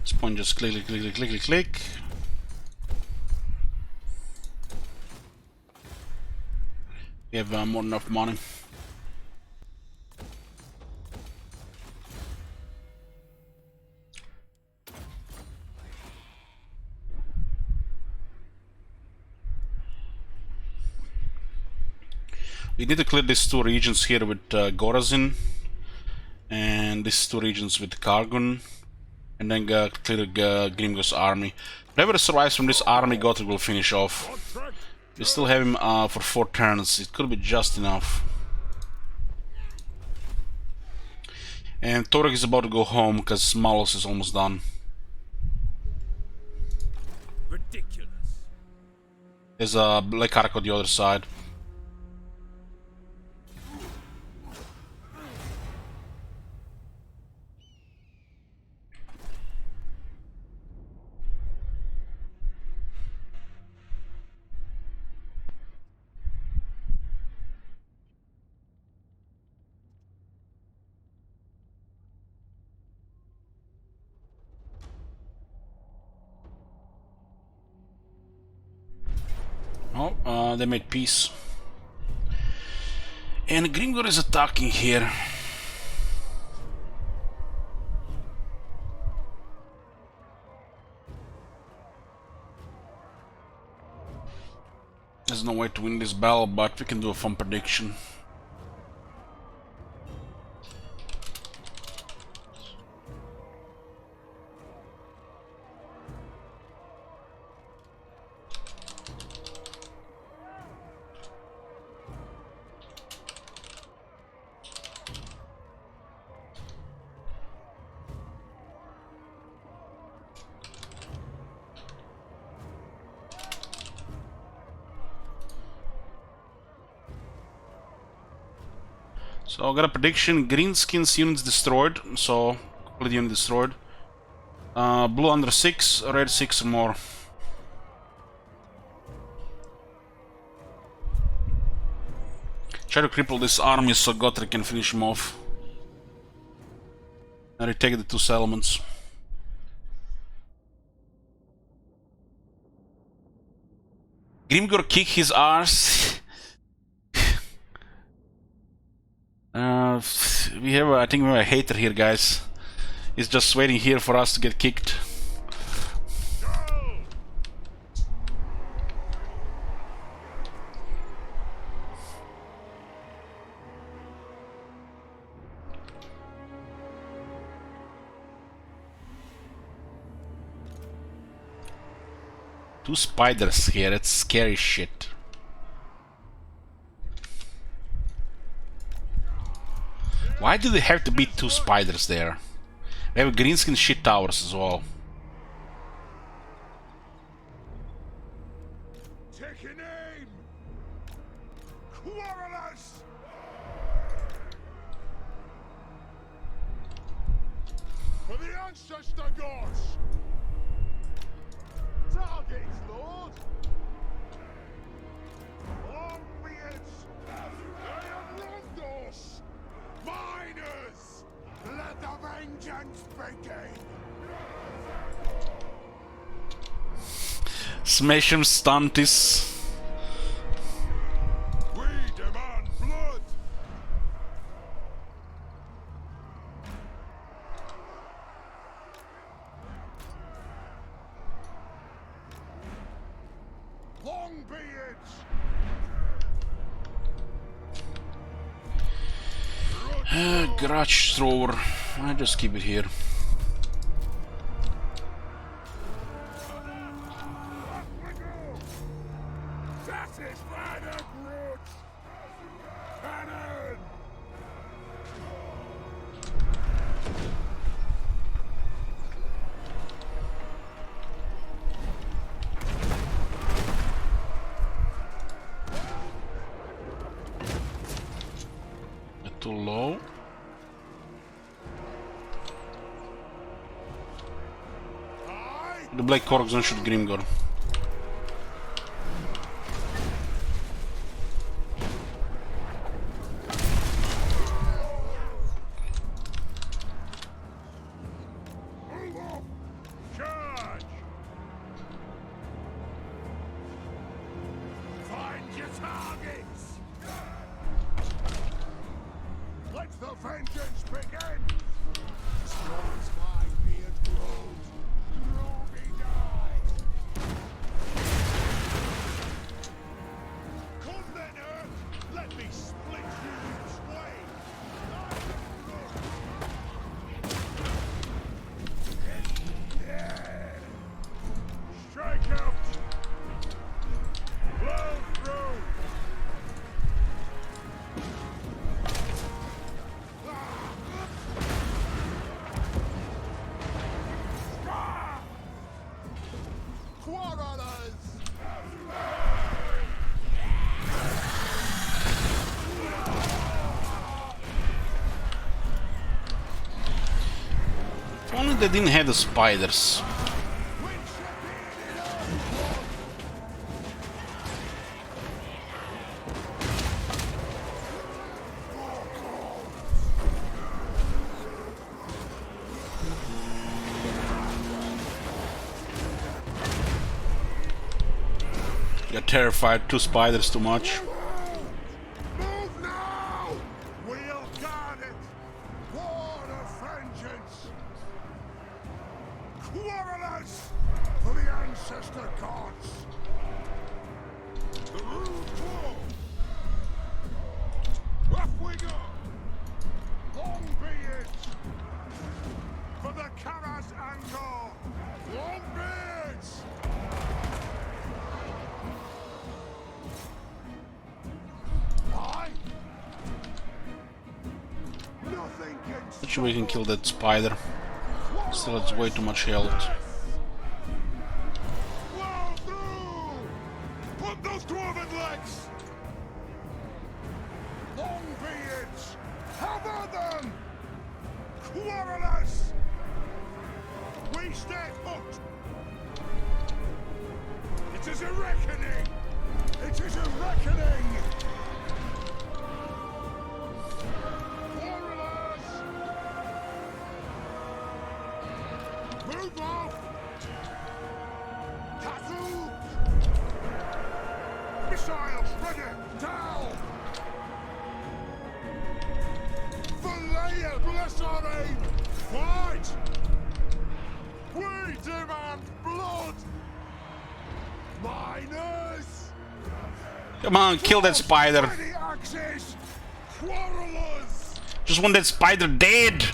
Spawn just click. We have more than enough money. We need to clear these two regions here with Gorazin, and these two regions with Kargun, and then clear Grimgor's army. Whoever survives from this army, Gotrek will finish off. We still have him for 4 turns. It could be just enough. And Torek is about to go home because Malos is almost done. Ridiculous. There's a Black Ark on the other side. Oh, they made peace. And Grimgor is attacking here. There's no way to win this battle, but we can do a fun prediction. So I got a prediction: Greenskins units destroyed, so complete unit destroyed. Blue under 6, red 6 or more. Try to cripple this army so Gotrek can finish him off. And retake the 2 settlements. Grimgor kick his arse. I think we have a hater here, guys. He's just waiting here for us to get kicked. Two spiders here, it's scary shit. Why do they have to be two spiders there? We have greenskin shit towers as well. Take an aim! Quarrelers! For the ancestor gods! Targets, Lord! Longbeards! They have wronged us! Miners! Let the vengeance begin! Smash him, stunties. We demand blood! Longbeards! Garage thrower. I just keep it here. Satisfy the grudge! Cannon! Too low. The Black Corgson should Grimgor. Charge! Find your targets! Let the vengeance begin! Strong as my beard grows, long he dies! Come then, Earth! Let me split you in twain! Strike out! Blow through! Quarrelers! If only they didn't have the spiders. Got terrified, two spiders too much. Move now! We'll guard it! Ward of vengeance! Quarrelers! For the ancestor gods! The rude wall! Off we go! Long be it! For the Karas Angkor! Long beards! Actually, we can kill that spider. Still, it's way too much health. Blow through! Put those dwarven legs! Longbeards! Cover them! Quarrelers! We stay put! It is a reckoning! It is a reckoning! Move off! Tattoo! Missiles ready! Down! Valaya, bless our aim! Fight! We demand blood! Miners! Come on, kill that spider! Ready axes! Quarrelers! Just want that spider dead!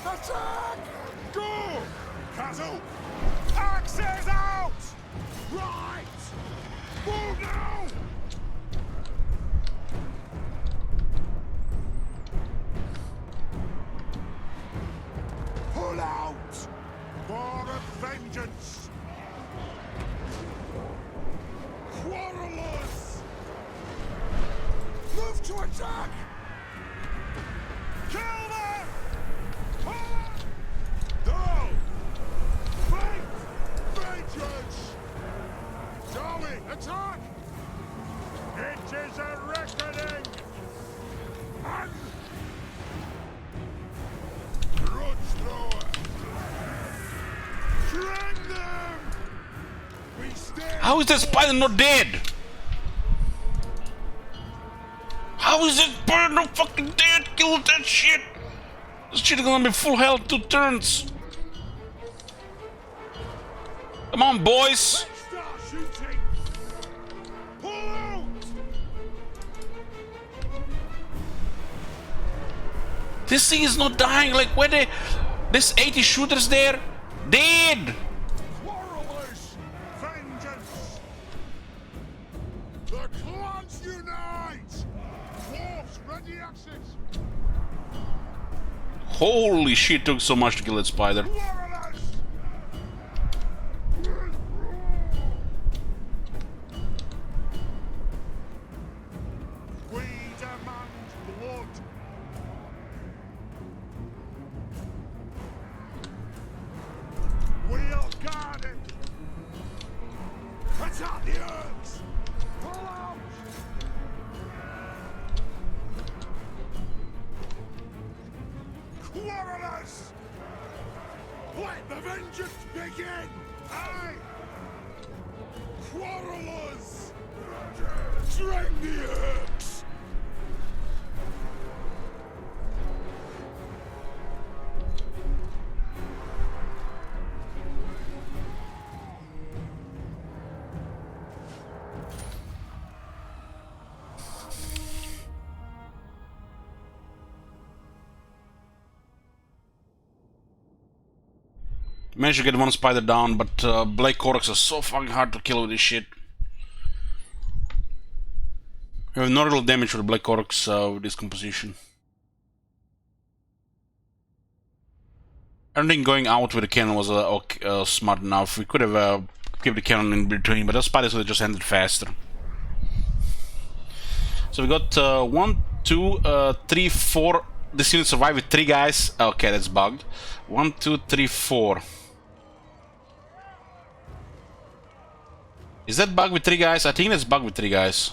Attack! Go! Castle! Axes out! Right! Move now! Pull out! For a vengeance! Quarrelers! Move to attack! Kill them! No! Fight! Vengeance! Darling, attack! It is a reckoning! And... Grudge thrower! Drag them! We stand... How is that spider not dead? How is that spider not fucking dead? Kill that shit! This shit is gonna be full health 2 turns. Come on, boys! Start shooting! Pull out! This thing is not dying. Like, where the... There's 80 shooters there. Dead! Quarrelers! Vengeance! The clans unite! Dwarfs, ready axes! Holy shit, took so much to kill that spider. Quarrelers! We demand blood! We'll guard it! Attack the herbs! Pull out! Quarrelers! Let the vengeance begin! Aye! Quarrelers! Drag the herbs! Managed to get one spider down, but Black Orcs are so fucking hard to kill with this shit. We have no real damage for the Black Orcs with this composition. I don't think going out with the cannon was smart enough. We could have kept the cannon in between, but those spiders would have just ended faster. So we got 1, 2, 3, 4. This unit survived with 3 guys. Okay, that's bugged. 1, 2, 3, 4. Is that bug with 3 guys? I think that's bug with 3 guys.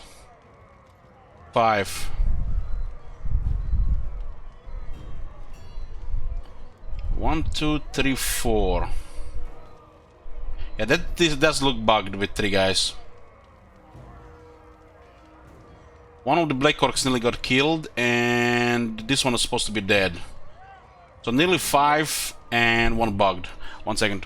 5. 1, 2, 3, 4. Yeah, this does look bugged with 3 guys. One of the Black Orcs nearly got killed, and this one is supposed to be dead. So nearly 5 and 1 bugged. 1 second.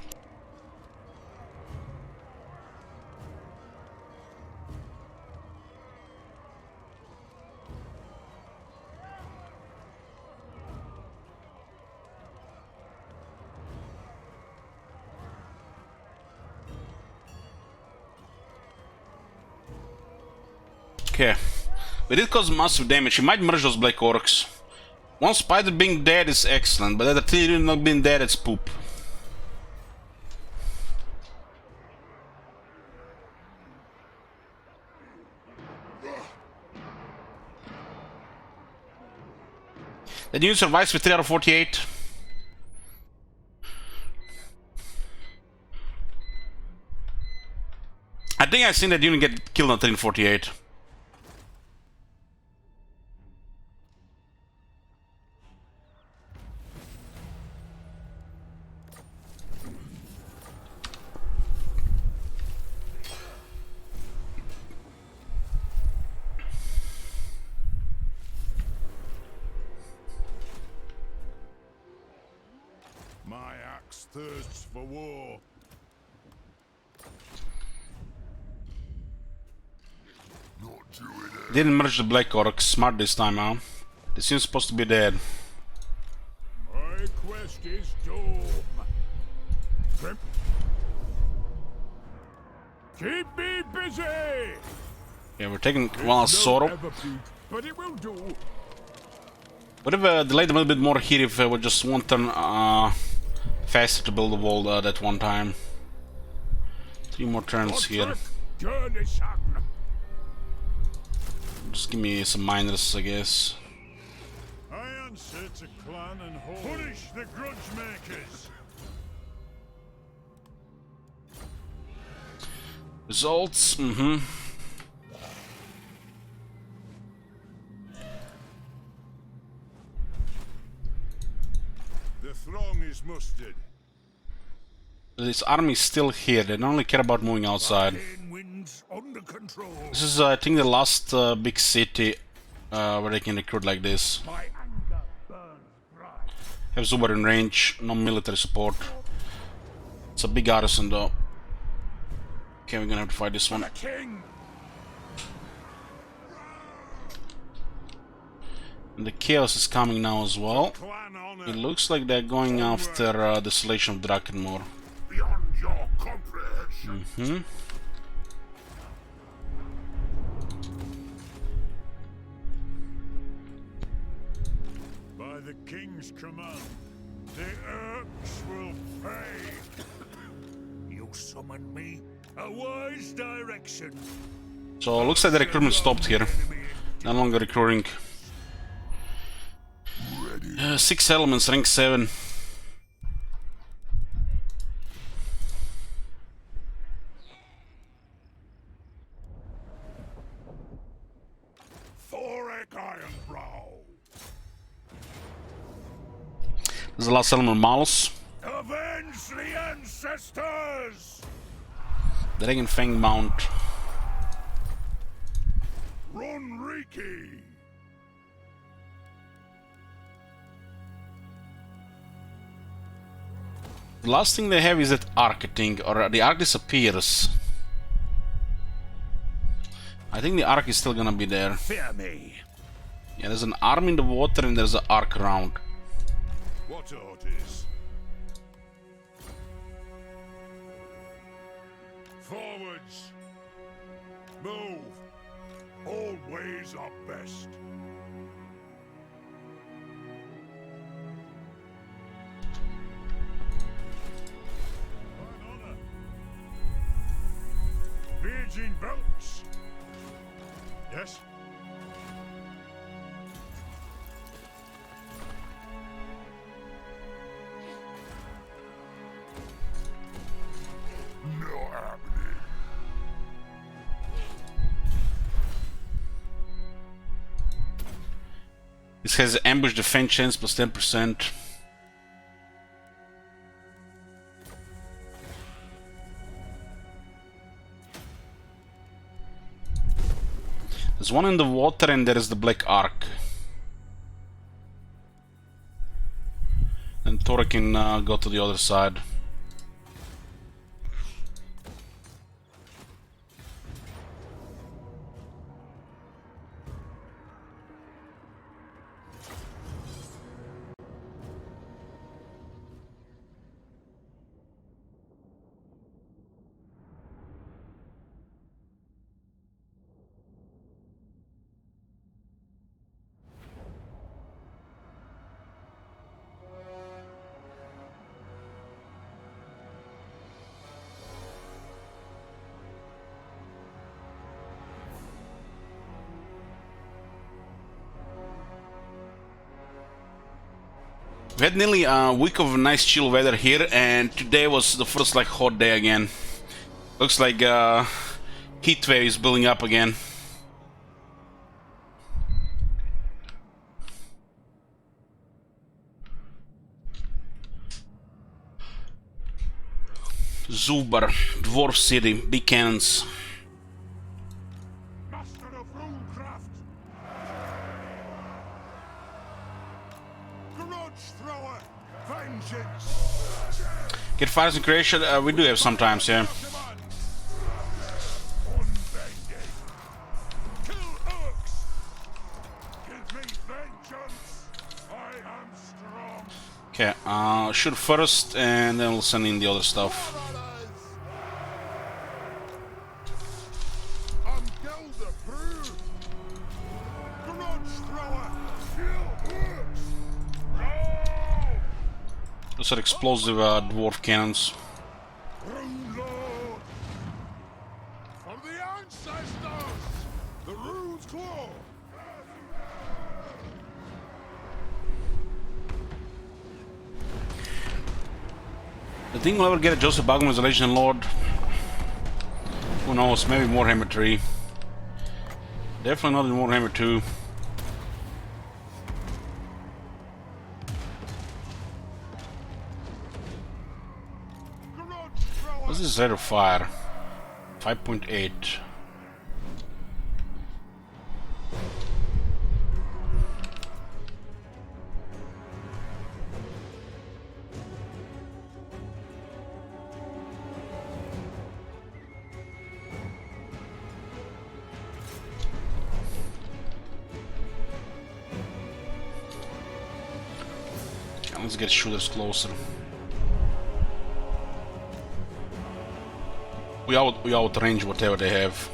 Okay. We did cause massive damage. He might merge those Black Orcs. One spider being dead is excellent, but the 3 not being dead, it's poop. The unit survives with 3 out of 48. I think I've seen that unit get killed on 3 and 48. My axe thirsts for war. Didn't merge the Black Orcs. Smart this time, huh? This seems supposed to be dead. I quest quest is doom. Keep me busy. Yeah, we're taking one Soro. But it will do. Would have delayed a little bit more here if we just one turn faster to build the wall that one time. 3 more turns here. Just give me some miners, I guess. I answer to clan and hold. Punish the grudge makers. Results, The throng is mustered. This army is still here. They don't only care about moving outside. Under control. This is, I think, the last big city where they can recruit like this. Have Zubar in range, no military support. It's a big garrison though. Okay, we're gonna have to fight this one. And the chaos is coming now as well. It looks like they're going after Desolation of Drakenmoor. Beyond your comprehension. By the king's command, the Urks will pay. You summoned me. A wise direction. So it looks like the recruitment stopped here. No longer recruiting. 6 elements, rank 7. Thorek Ironbrow. This is the last element, Malus. Avenge the ancestors. Dragon Fang Mount. Run Riki. The last thing they have is that arc, I think, or the arc disappears. I think the arc is still gonna be there. Fear me. Yeah, there's an arm in the water and there's an arc around. What orders? Forwards. Move. All ways are best. Virgin belts. Yes. No happening. This has ambush defense chance plus 10%. There's one in the water and there is the black arc. And Tora can go to the other side. We had nearly a week of nice chill weather here, and today was the first like hot day again. Looks like heat wave is building up again. Zubar, Dwarf City, big cannons. Master of runecraft. Grudge thrower. Vengeance. Get fires in Croatia? We do have sometimes, yeah. Kill Urks. Give me vengeance. I am strong. Okay, shoot first, and then we'll send in the other stuff. Those are explosive dwarf cannons. Rune Lord! From the ancestors! The Rune's Claw! I think we'll ever get a Joseph Bagman as a Legend Lord. Who knows, maybe Warhammer 3. Definitely not in Warhammer 2. What's this rate of fire? 5.8. Let's get shooters closer. We outrange whatever they have.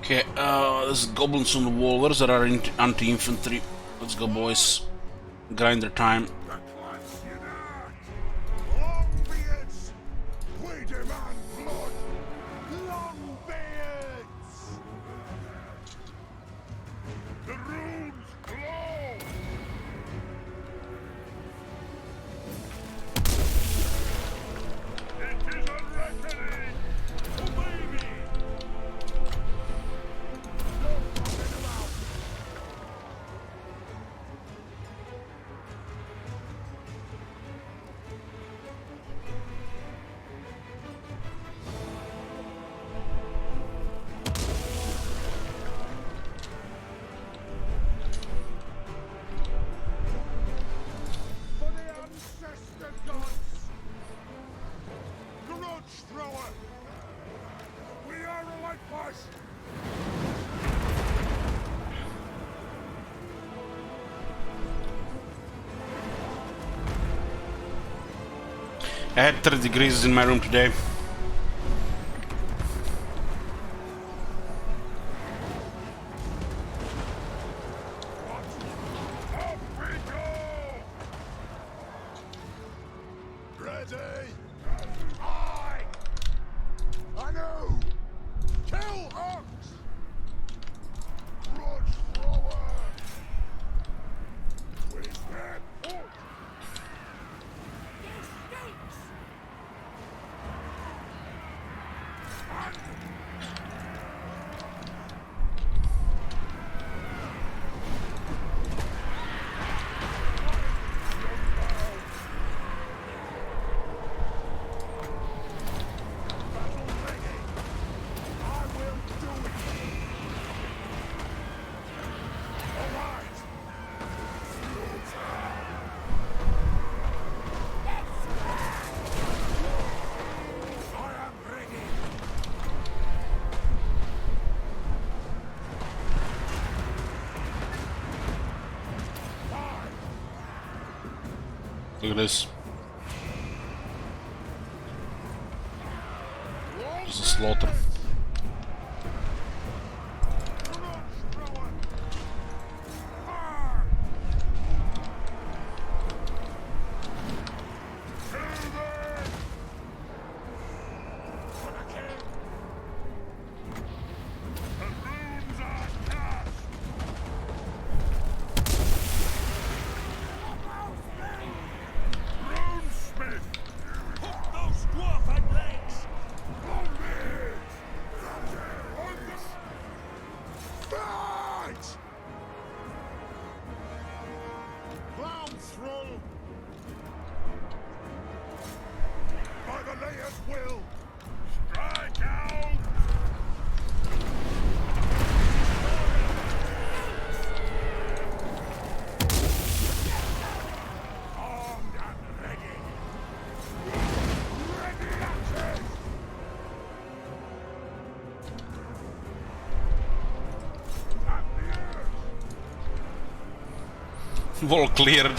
Okay, there's goblins on the wall. Where's our anti-infantry? Let's go, boys. Grinder time. Longbeards! We demand blood! Longbeards! The Rune's Claw! It is a reckoning! Obey me! For the ancestor gods! Grudge thrower! We are a white force! I had 30 degrees in my room today. Ready? I know! Kill Hux! Grudge thrower! With their foot! Look at this. Just a slaughter. will. Strike out! Armed and ready. Ready axes! Wall cleared.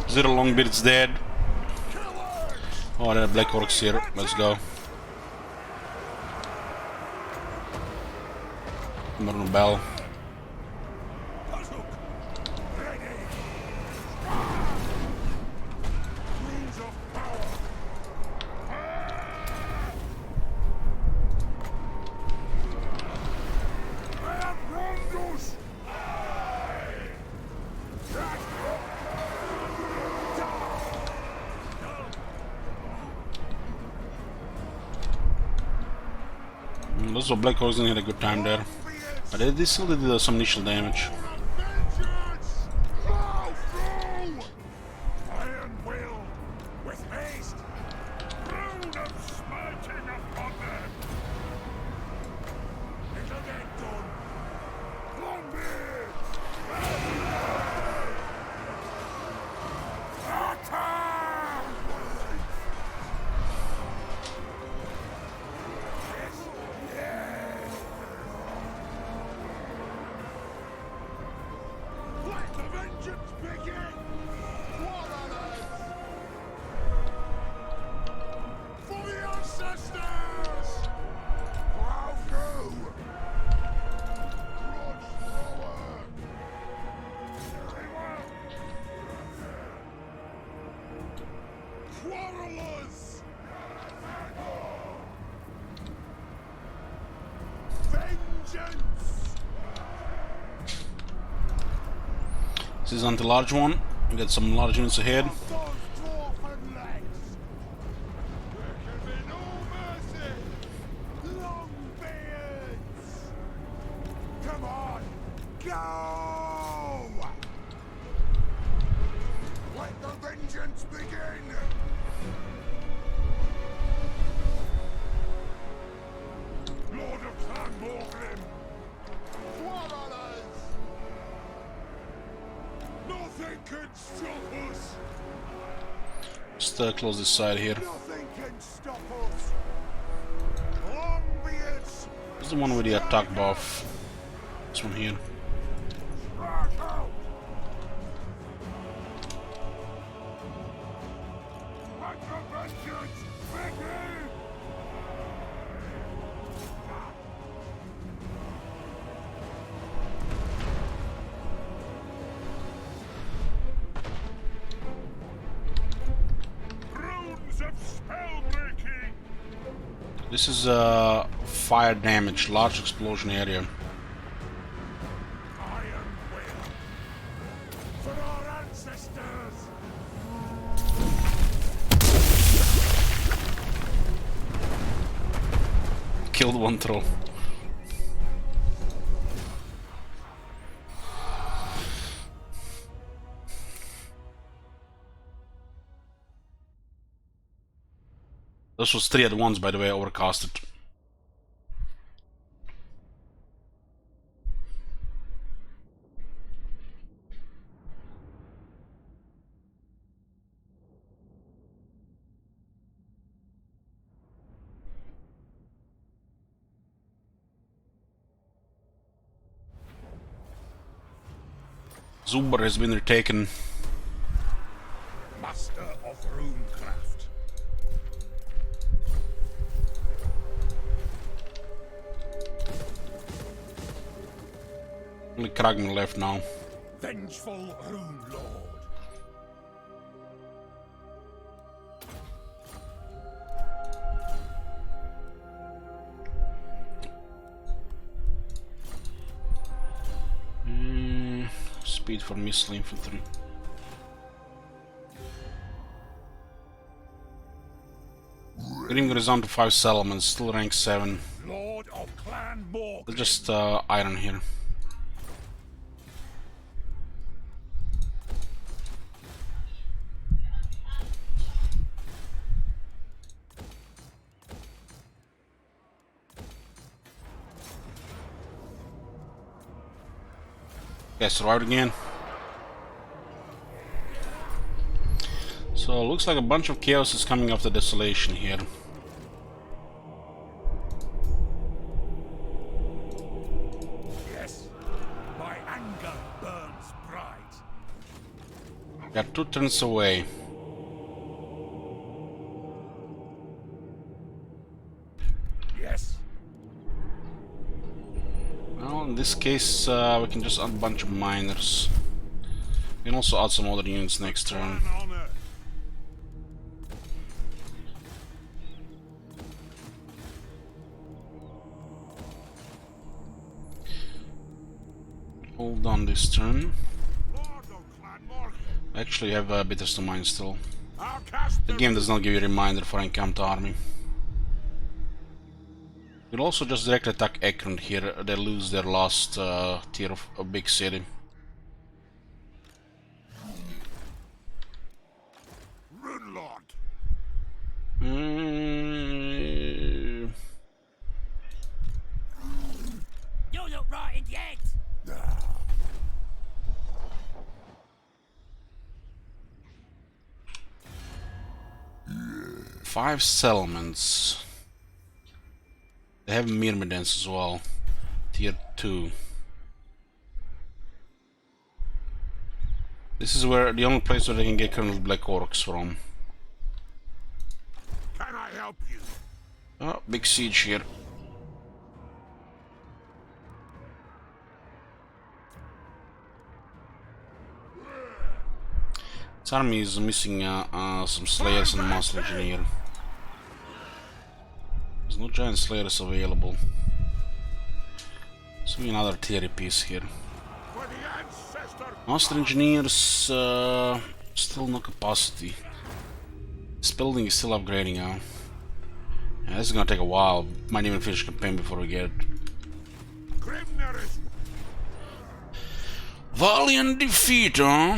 Zero Longbeard's dead. Oh, there are black orcs here. Let's go. Murno Bell. Those were black orcs didn't had a good time there. But they still did some initial damage. Iron will, with haste. Brood of smiting upon them. It'll get done. Longbeard! Attack! Let the vengeance begin! For the ancestors! Plow through! Trudge forward! Very well! Quarrelers! Vengeance! This is anti-large one. We got some large units ahead. Those dwarfen legs! There can be no mercy! Longbeards! Come on! Go! Let the vengeance begin! Lord of Clan Morgrim! Quarrelers! Nothing can stop us! Just close this side here. Nothing can stop us! Longbeards! This is the one with the attack buff. This one here. Strike out! Let the vengeance begin! Runes of spellbreaking! This is fire damage, large explosion area. Iron will! For our ancestors! Killed one troll. This was 3 at once, by the way, overcasted. Zuber has been retaken. Master of runecraft. Only Kragman left now. Vengeful Rune Lord. Speed for missile infantry. Grimgor is on to 5 settlements, still rank 7. Lord of Clan Morgrim. They're just iron here. Okay, survived again. So looks like a bunch of chaos is coming after desolation here. Yes, my anger burns bright. Got 2 turns away. Yes. Well, in this case, we can just add a bunch of miners. We can also add some other units next turn. Hold on this turn. Actually, I have bitters to mine still. The game does not give you a reminder for encamped army. We'll also just directly attack Ekron here. They lose their last tier of a big city. Runelord. You look right in the head. 5 settlements. They have Myrmidons as well. Tier 2. This is where the only place where they can get Colonel Black Orcs from. Can I help you? Oh, big siege here. This army is missing some Slayers and Master Engineer. There's no Giant Slayers available. So another tier piece here. Master Engineers still no capacity. This building is still upgrading now. Yeah, this is gonna take a while. Might even finish campaign before we get it. Valiant defeat, huh?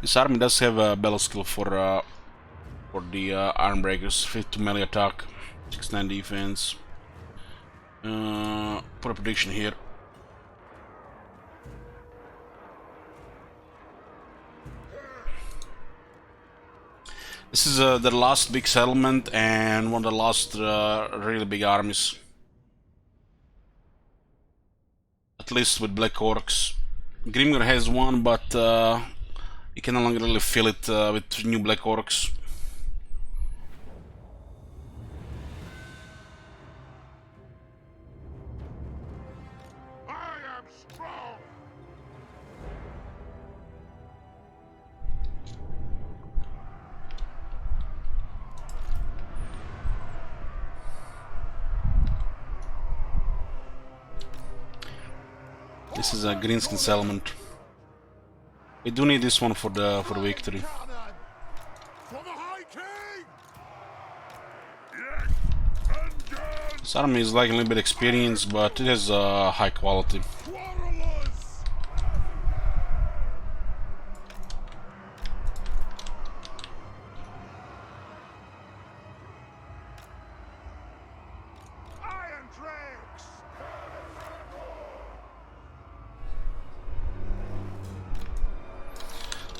This army does have a battle skill for the Ironbreakers. 50 melee attack, 69 defense. Put a prediction here. This is the last big settlement and one of the last really big armies. At least with Black Orcs. Grimgor has one, but you can no longer really fill it with new Black Orcs. I am strong. This is a Greenskin settlement. We do need this one for the victory. For the High King. Yes, This army is like a little bit experienced, but it has high quality. quarrelers. Iron Drakes.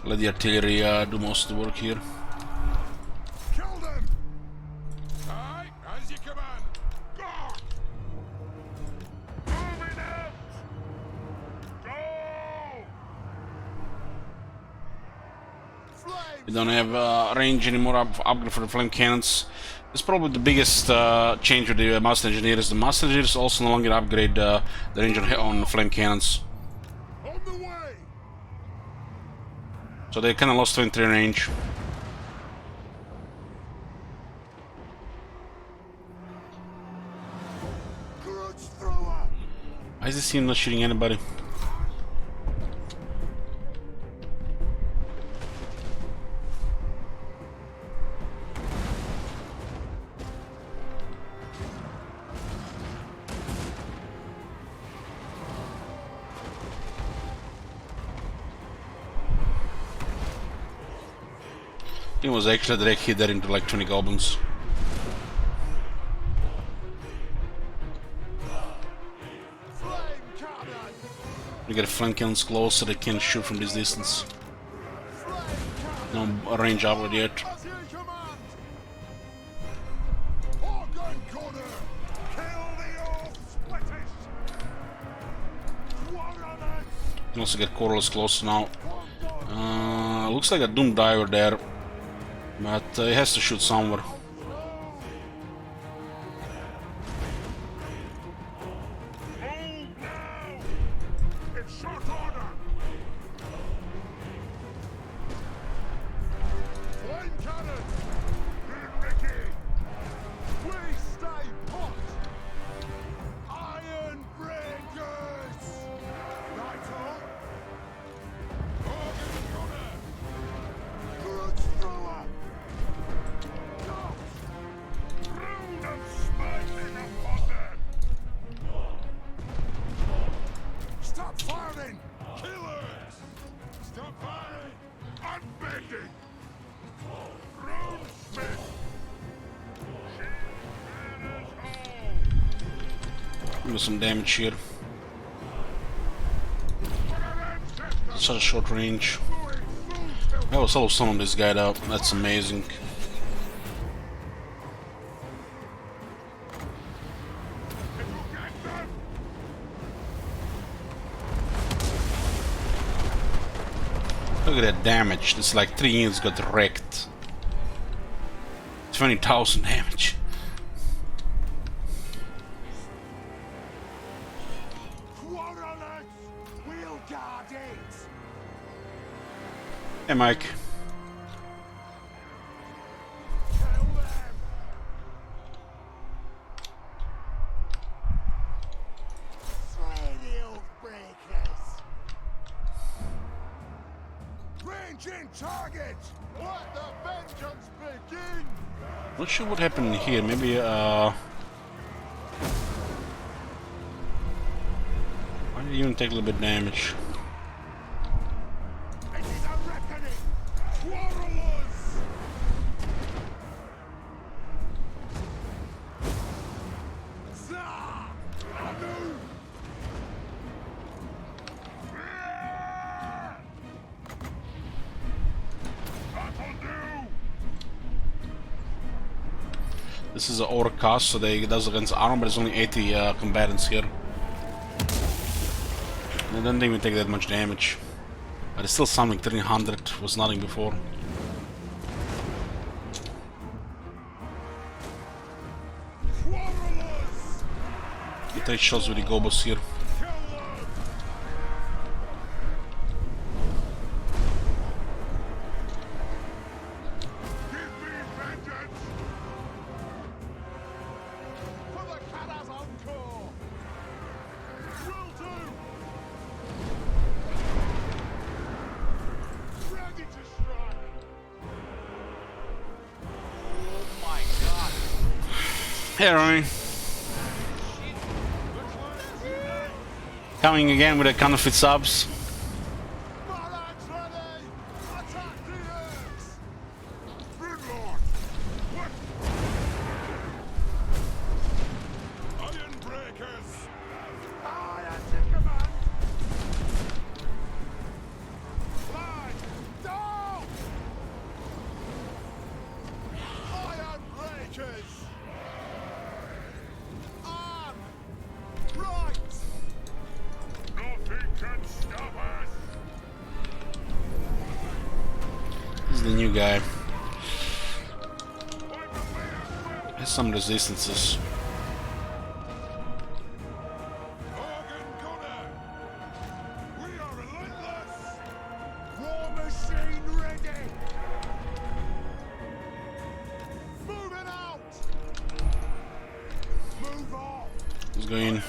Let the artillery do most of the work here. Kill them. Aye, as you command. Go. Moving out. Go. We don't have range anymore upgrade for the flame cannons. It's probably the biggest change with the Master Engineers. The Master Engineers also no longer upgrade the range on flame cannons. On the way. So they kinda lost 23 range. Grudge thrower. Why is this team not shooting anybody? It was actually a direct hit there into like 20 goblins. We get flank cannons close so they can shoot from this distance. No range upgrade yet. Can also get Corals close now. Looks like a Doom Diver there, but he has to shoot somewhere. Stop firing! Killers! Stop firing! I'm begging! Runesmith! Do some damage here. Such a short range. I will solo summon this guy up. That's amazing. Look at that damage. It's like 3 units got wrecked. 20,000 damage. Hey, Mike. Target! Let the vengeance begin! Not sure what happened here. Maybe why did you even take a little bit damage? It is a reckoning! Quarrelers! Zah! Anu! This is an orc cast, so they does against armor, but there's only 80 combatants here. And they didn't even take that much damage. But it's still something. 300 was nothing before. He takes shots with the gobos here. Hey, Ryan. Coming again with the counterfeit subs. This is the new guy. Has some resistances. He's going.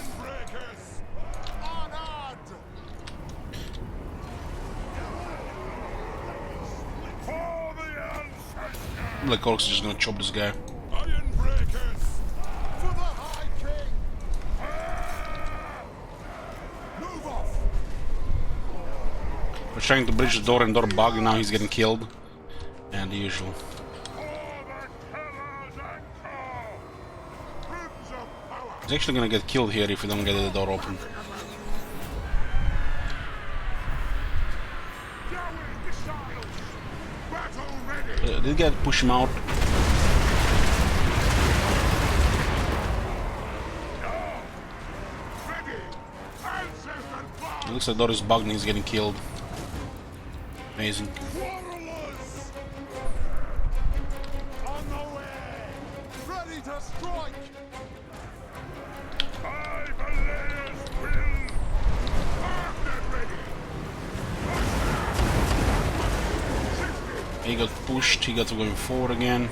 Black Orcs are just gonna chop this guy. We're trying to bridge the door and door bug, and now he's getting killed. And the usual. He's actually gonna get killed here if we don't get the door open. Did get push him out. It looks like Doris Bugny is getting killed. Amazing. On the way! Ready to strike! He got pushed, he got to going forward again.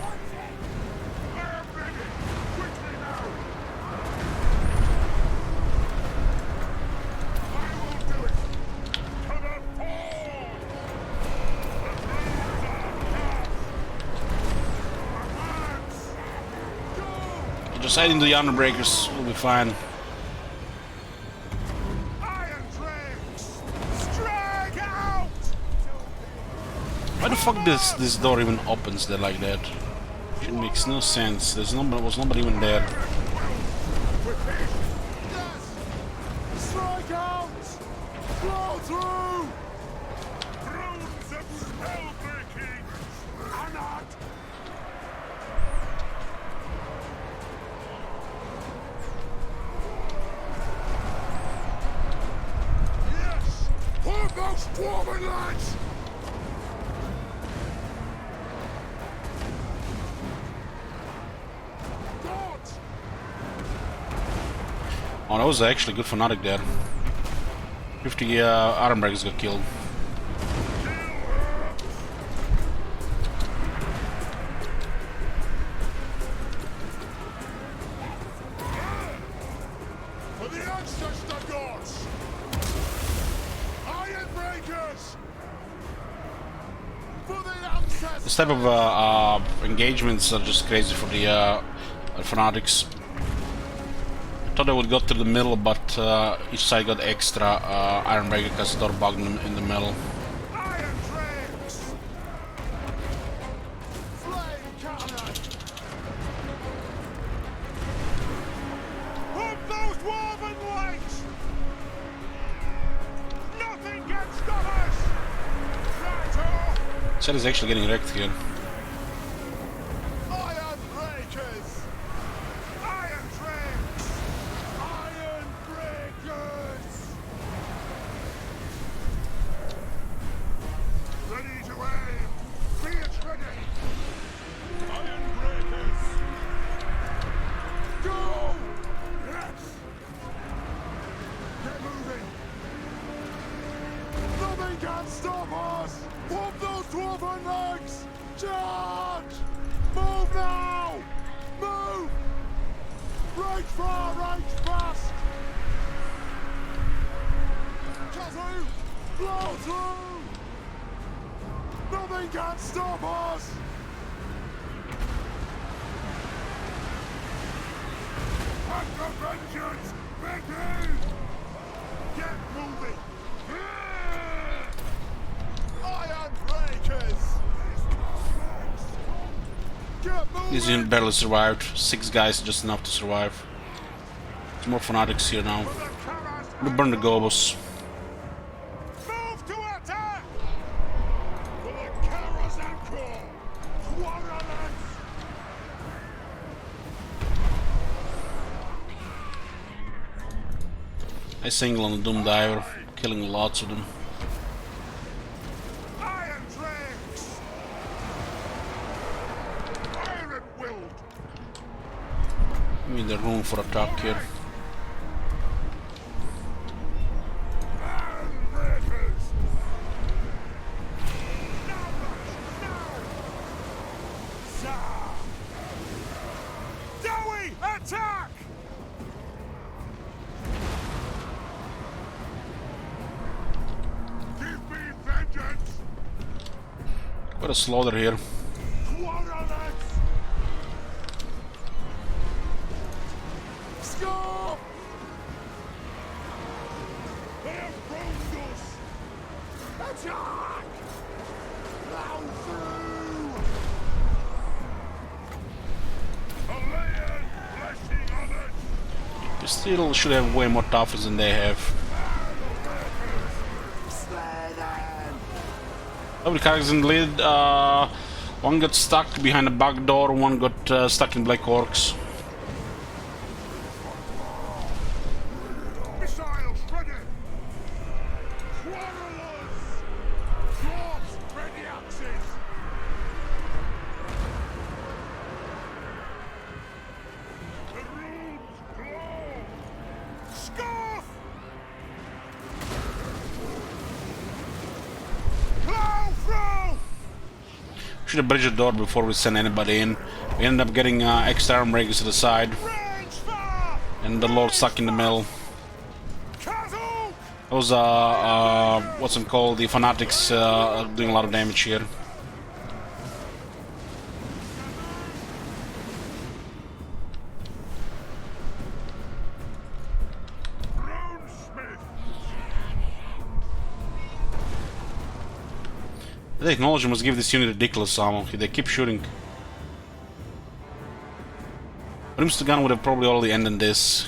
Just head into the Underbreakers, we'll be fine. Why the fuck this door even opens there like that? It makes no sense. Was nobody even there. Strike out! Blow through! Runes of spellbreaking! Anat! Yes! Hold those dwarven lads! Oh, that was actually good fanatic there. 50 Ironbeard got killed. For the ancestor gods! Ironbreakers! For the ancestors! This type of engagements are just crazy for the fanatics. I thought I would go through the middle, but each side got extra Ironbeard because the door bugged them in the middle. Iron tricks! Flame cannon! Pump those dwarven lights! Nothing can stop us! Right-o! Set is actually getting wrecked here. Iron breakers! Iron tricks! Iron breakers! Ready to aim! Be it ready! Iron breakers! Go! Yes! Get moving! Nothing can stop us! Pump those dwarven legs! Charge! Move now! Move! Right far, right fast! Kazu! Blow through! Nothing can stop us! Act for vengeance! Becky! Get moving! Iron breakers! Get moving! This unit barely survived. 6 guys, just enough to survive. There's more fanatics here now. We burn the gobos. Move to attack! For the Karazhan Corps! Quarterlands! I single on the Doom Diver, killing lots of them. Iron Tricks! Iron Willed! We need the room for attack here. Iron Breakers! Now! Dowie, attack! Give me vengeance! Quite a slaughter here. Quarterlands! Score! They have wronged us! Attack! Plow through! A layered blessing on it! We still should have way more toughers than they have. Slay them! Double characters in the lead. One got stuck behind a back door, one got stuck in black orcs. Missiles ready! Quarrelers! Dwarves ready axes! The runes glow! Scarf! Plow through! Should have bridged the door before we send anybody in. We ended up getting extra arm breakers to the side. And the Lord stuck in the middle. Those what's them called? The fanatics doing a lot of damage here. The technology must give this unit ridiculous ammo. They keep shooting. Brimstone gun would have probably already ended this.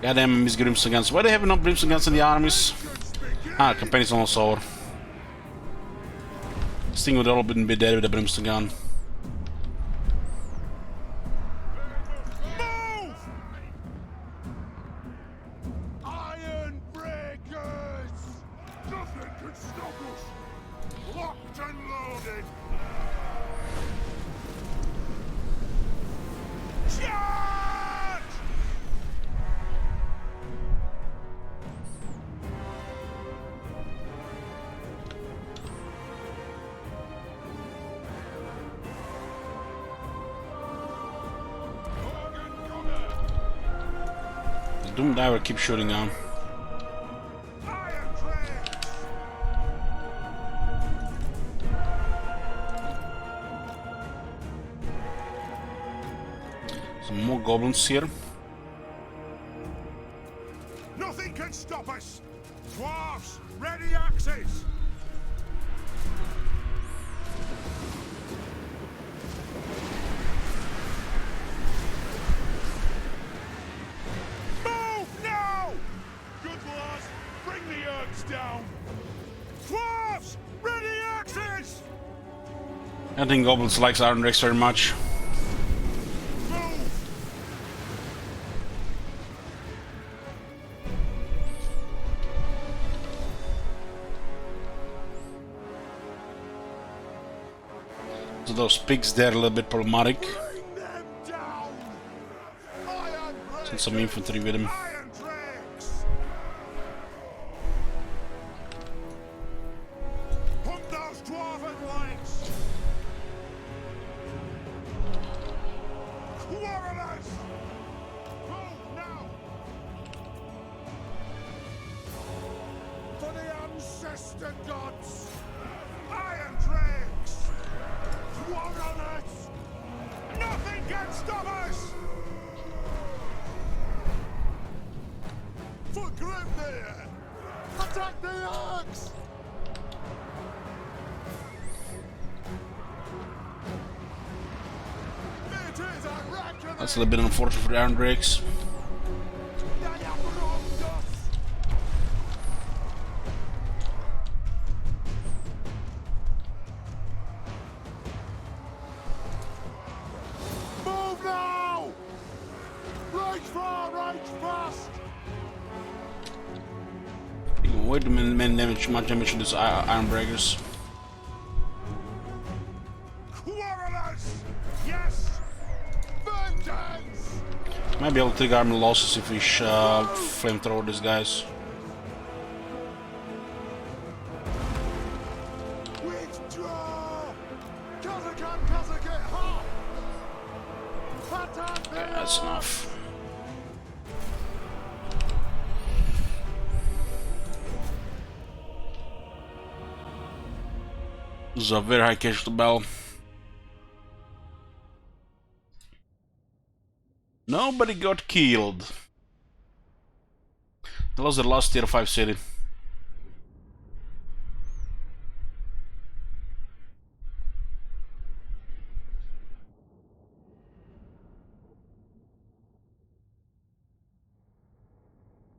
Goddamn, I miss Brimstone guns. Why do they have no Brimstone guns in the armies? Ah, campaign is almost over. This thing would all been be dead with a Brimstone gun. Move! Iron breakers! Nothing can stop us! Locked and loaded! Charge! The Doom Diver keeps shooting down. Some more goblins here. Nothing can stop us! Dwarves, ready axes! Move now! Good lads, bring the urns down! Dwarves, ready axes! I think goblins likes Iron Rex very much. So those pigs there a little bit problematic. Send some infantry with him. Hunt those dwarven lights! Quarrelers! Move now! For the ancestor gods! Iron drakes! Quarrelers! Nothing can stop us! For Grimnir! Attack the orcs! That's a little bit unfortunate for the Iron Drakes. Move now! Right far, right fast! Way too many damage, much damage to these Iron Breakers. Quarrelers! Yes! Vengeance! Might be able to take armor losses if we flamethrower these guys. Withdraw! Kazakh, get hot! Okay, that's enough. This is a very high casualty battle. Nobody got killed. That was the last tier 5 city.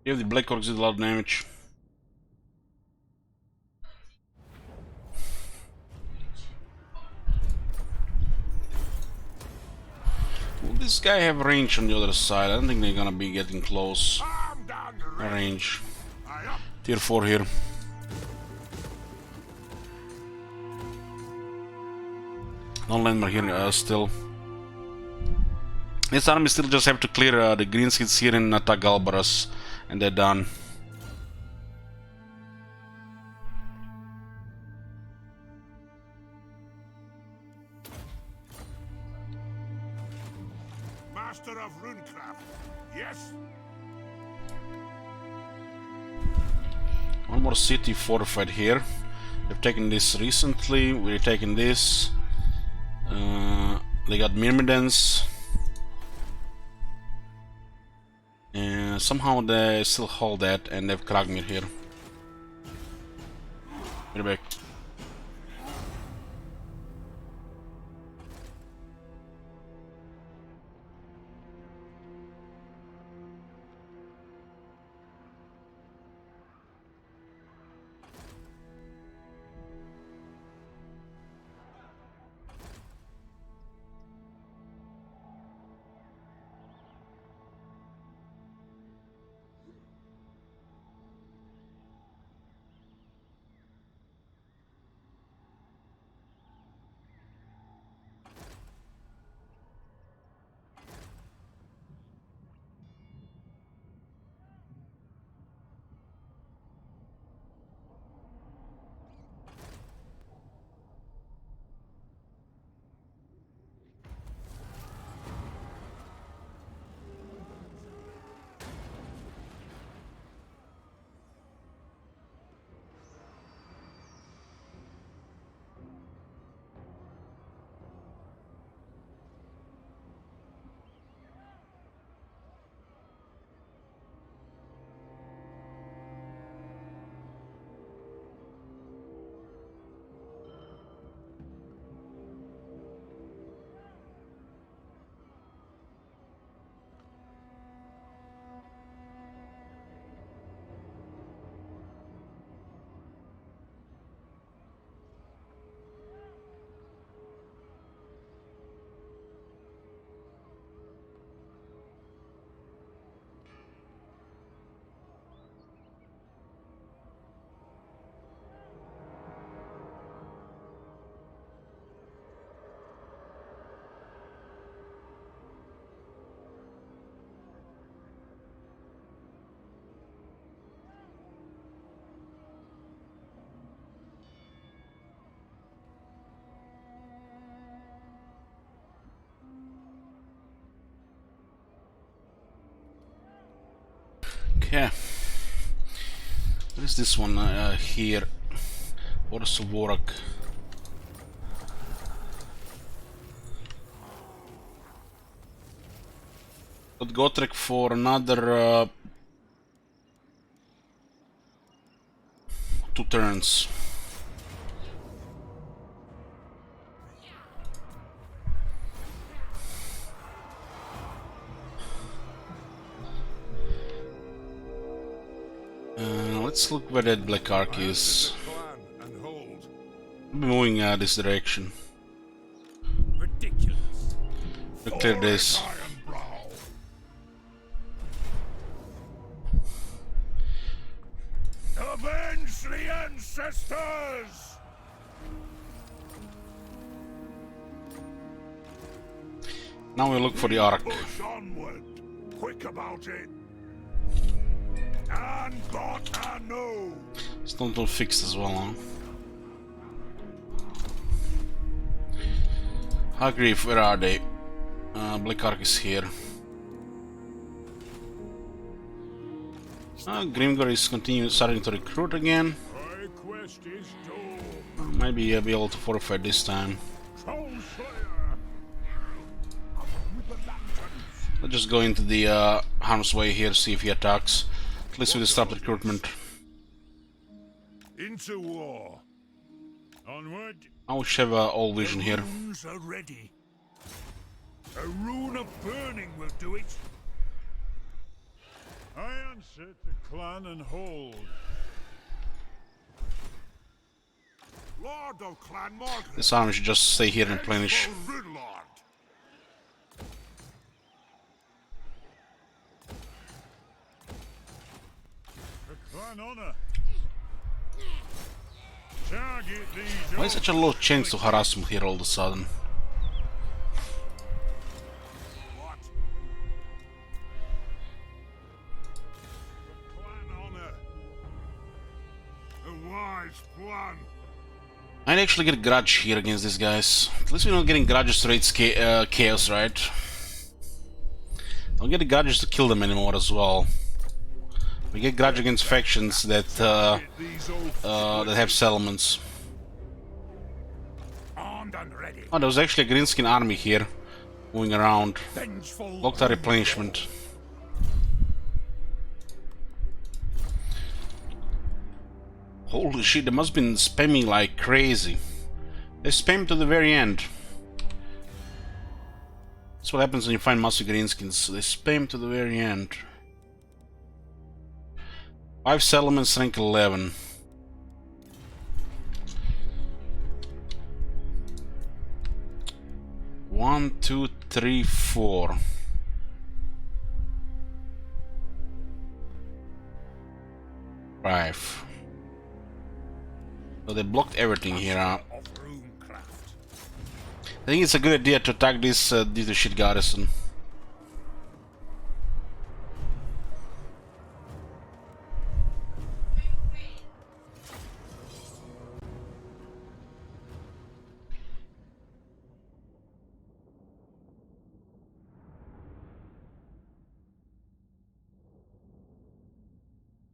Yeah, the Black Orcs did a lot of damage. This guy have range on the other side. I don't think they're gonna be getting close. Range. Tier 4 here. No landmark here still. This army still just have to clear the greenskins here in Tagalbaras, and they're done. Master of runecraft, yes? One more city fortified here. We've taken this recently. We're taking this. They got Myrmidons. And somehow they still hold that, and they have Kragmir here. We're back. Okay. What is this one here? What is Vorak? Got Gotrek for another 2 turns. Let's look where that Black Ark is. I'm moving this direction. Ridiculous. To clear this. Avenge the ancestors! Now we look for the Ark. Push onward. Quick about it. And got a no. It's not all fixed as well, huh? Hargreave, where are they? Black Ark is here. Grimgor is starting to recruit again. Maybe I'll be able to fortify this time. Let's just go into the harm's way here, see if he attacks. At least we stop recruitment. Into war. Onward. I will have all vision here. Runes are ready. A rune of burning will do it. I answer to clan and hold. Lord of Clan Margaret. This army should just stay here and replenish. Clan honor. Target these. Why is such a low chance to harass him here all of a sudden? What? Clan honor. A wise plan. I'd actually get a grudge here against these guys. At least we're not getting grudges to raid chaos, right? Don't get the grudges to kill them anymore as well. We get grudge against factions that that have settlements. Armed and ready. Oh, there was actually a greenskin army here moving around. Vengeful. Locked our replenishment. Holy shit, they must have been spamming like crazy. They spam to the very end. That's what happens when you find massive greenskins. They spam to the very end. 5 settlements, rank 11. One, two, three, 4. Five. So they blocked everything here. I think it's a good idea to attack this shit garrison.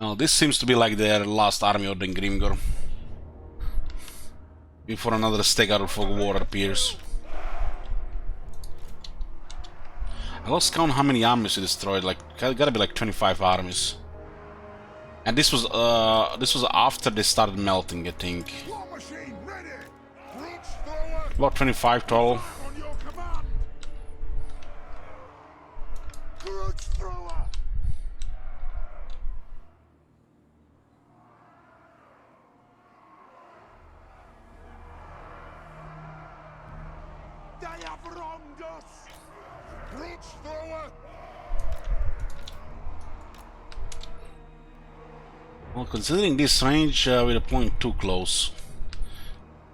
Now this seems to be like their last army of the Grimgor. Before another stake out of fog war appears. I lost count how many armies we destroyed. Like, gotta be like 25 armies. And this was after they started melting, I think. About 25 total. They have wronged us! Bridge thrower! Well, considering this range, we're playing too close.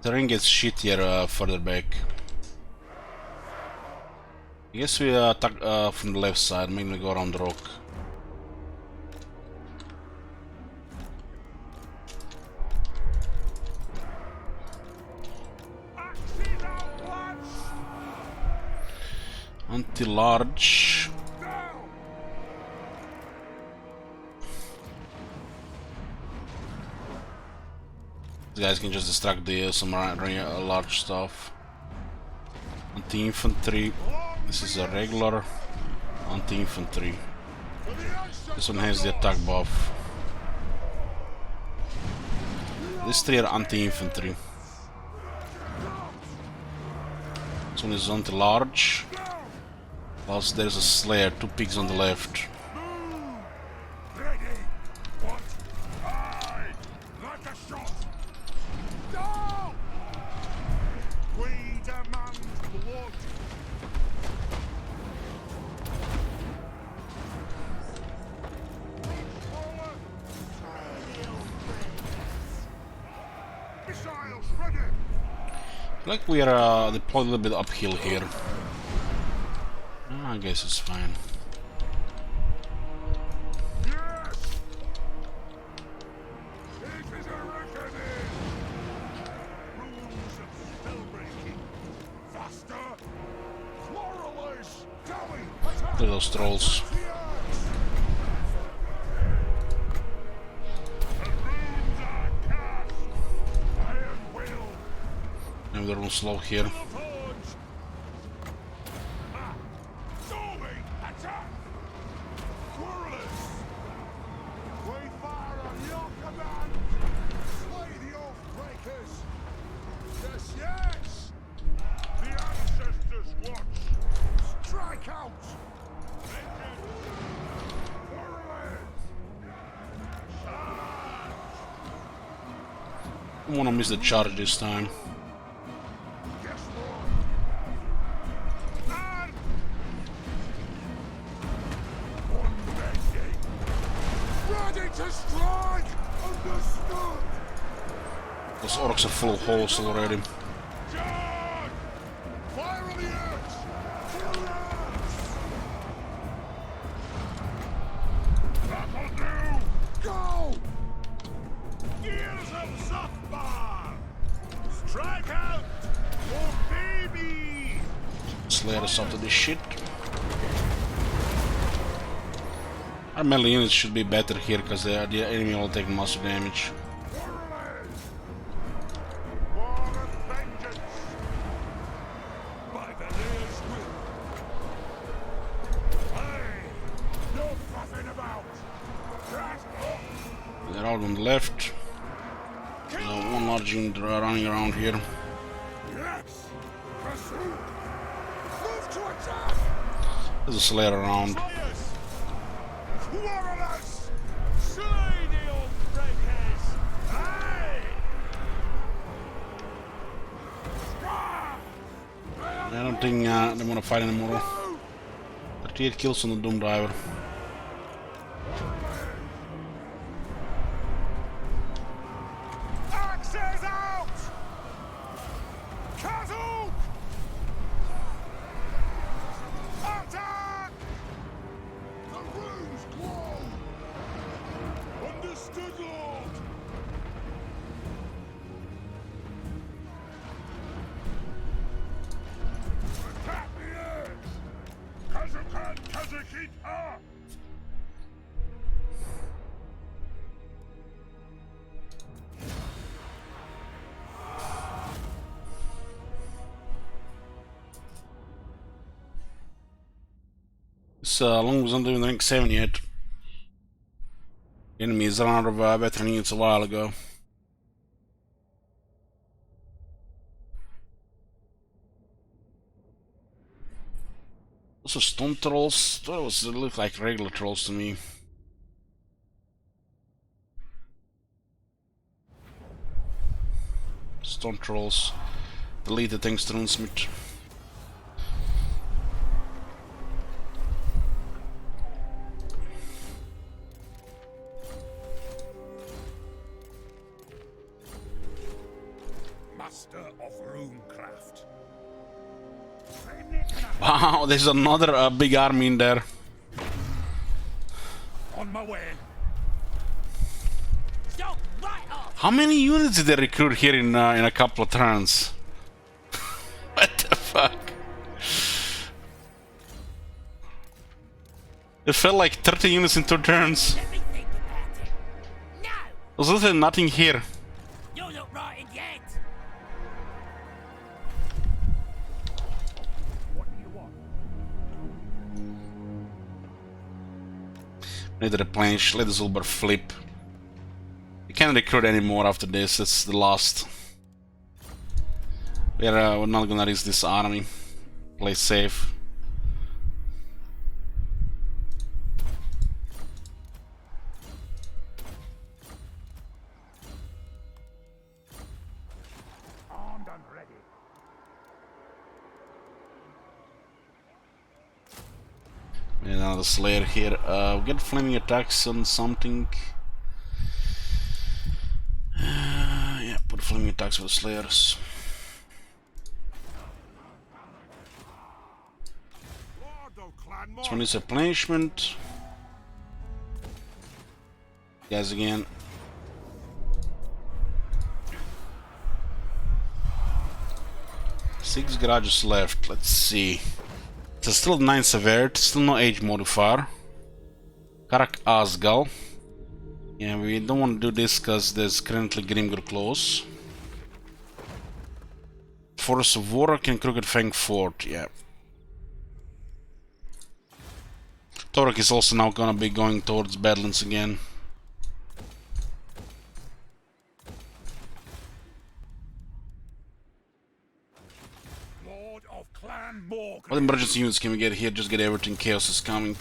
The range gets shittier further back. I guess we attack from the left side, maybe go around the rock. Anti-large. These guys can just distract the some large stuff. Anti-infantry. This is a regular anti-infantry. This one has the attack buff. These 3 are anti-infantry. This one is anti-large. Plus there's a slayer, 2 pigs on the left. Ready! What? Aye! Like a shot! Go! We demand blood! Missiles ready! Like we are deployed a little bit uphill here. I guess it's fine. Yes! It is a reckoning! Rules of spellbreaking. Faster! Quarrelers! Going! Attack! Look at those trolls. The runes are cast! Iron will! Maybe they're a little slow here. I don't want to miss the charge this time. Ready To strike! Understood! Those orcs are full of holes already. Charge! Fire on the axe! Kill the axe! That'll do! Go! Gears of softball! Strike out! Obey me! Slayer us after this shit. Our melee units should be better here because the enemy will take massive damage. They're all on the left. One large unit running around here. There's a Slayer around. I don't think they want to fight anymore. 38 kills on the Doom Driver. Axes out! Castle! Attack! The runes glow! Understood, Lord! Attack the eggs! Kazukan Kazuhita! This long was not even rank 7 yet. Enemies ran out of veteran units a while ago. Also stone trolls. Those look like regular trolls to me. Stone trolls. Deleted thanks to Runesmith. Master of runecraft. Wow, there's another big army in there. On my way. Stop right off! How many units did they recruit here in a couple of turns? What the fuck? It felt like 30 units in 2 turns. Let me think about it. No! There's literally nothing here. You'll look right in the end! What do you want? Need to replenish, let the Zulbar flip. You can't recruit anymore after this, it's the last. We're not gonna risk this army. Play safe. Armed and ready. And another Slayer here. We'll get flaming attacks on something. Yeah, put flaming attacks for the Slayers. This one is replenishment. Guys again. Six garages left. Let's see. There's still 9 severed, still no age modifier. Karak Asgal. Yeah, we don't want to do this because there's currently Grimgor close. Force of Warlock and Crooked Fang Fort, yeah. Torok is also now gonna be going towards Badlands again. Lord of Clan Morgan. What emergency units can we get here? Just get everything. Chaos is coming.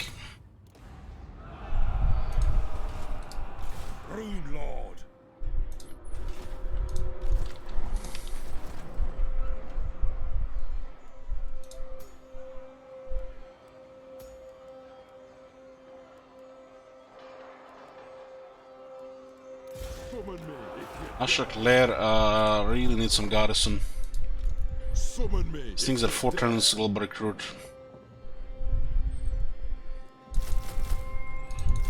Rune Lord. Summon me if you Asher Claire really needs some garrison. summon me. These things are 4 turns global recruit.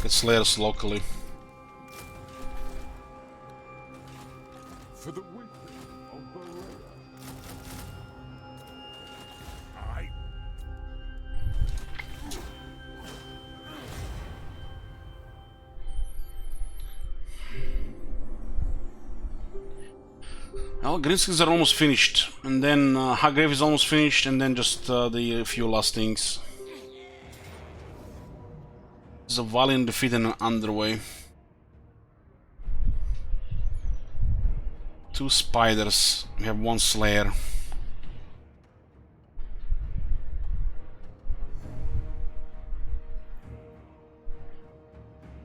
Get slayers locally. For the wisdom of Berea. I Well, Greenskins are almost finished, and then Hagrave is almost finished, and then just the few last things. There's a valiant defeat and underway. 2 spiders. We have 1 slayer.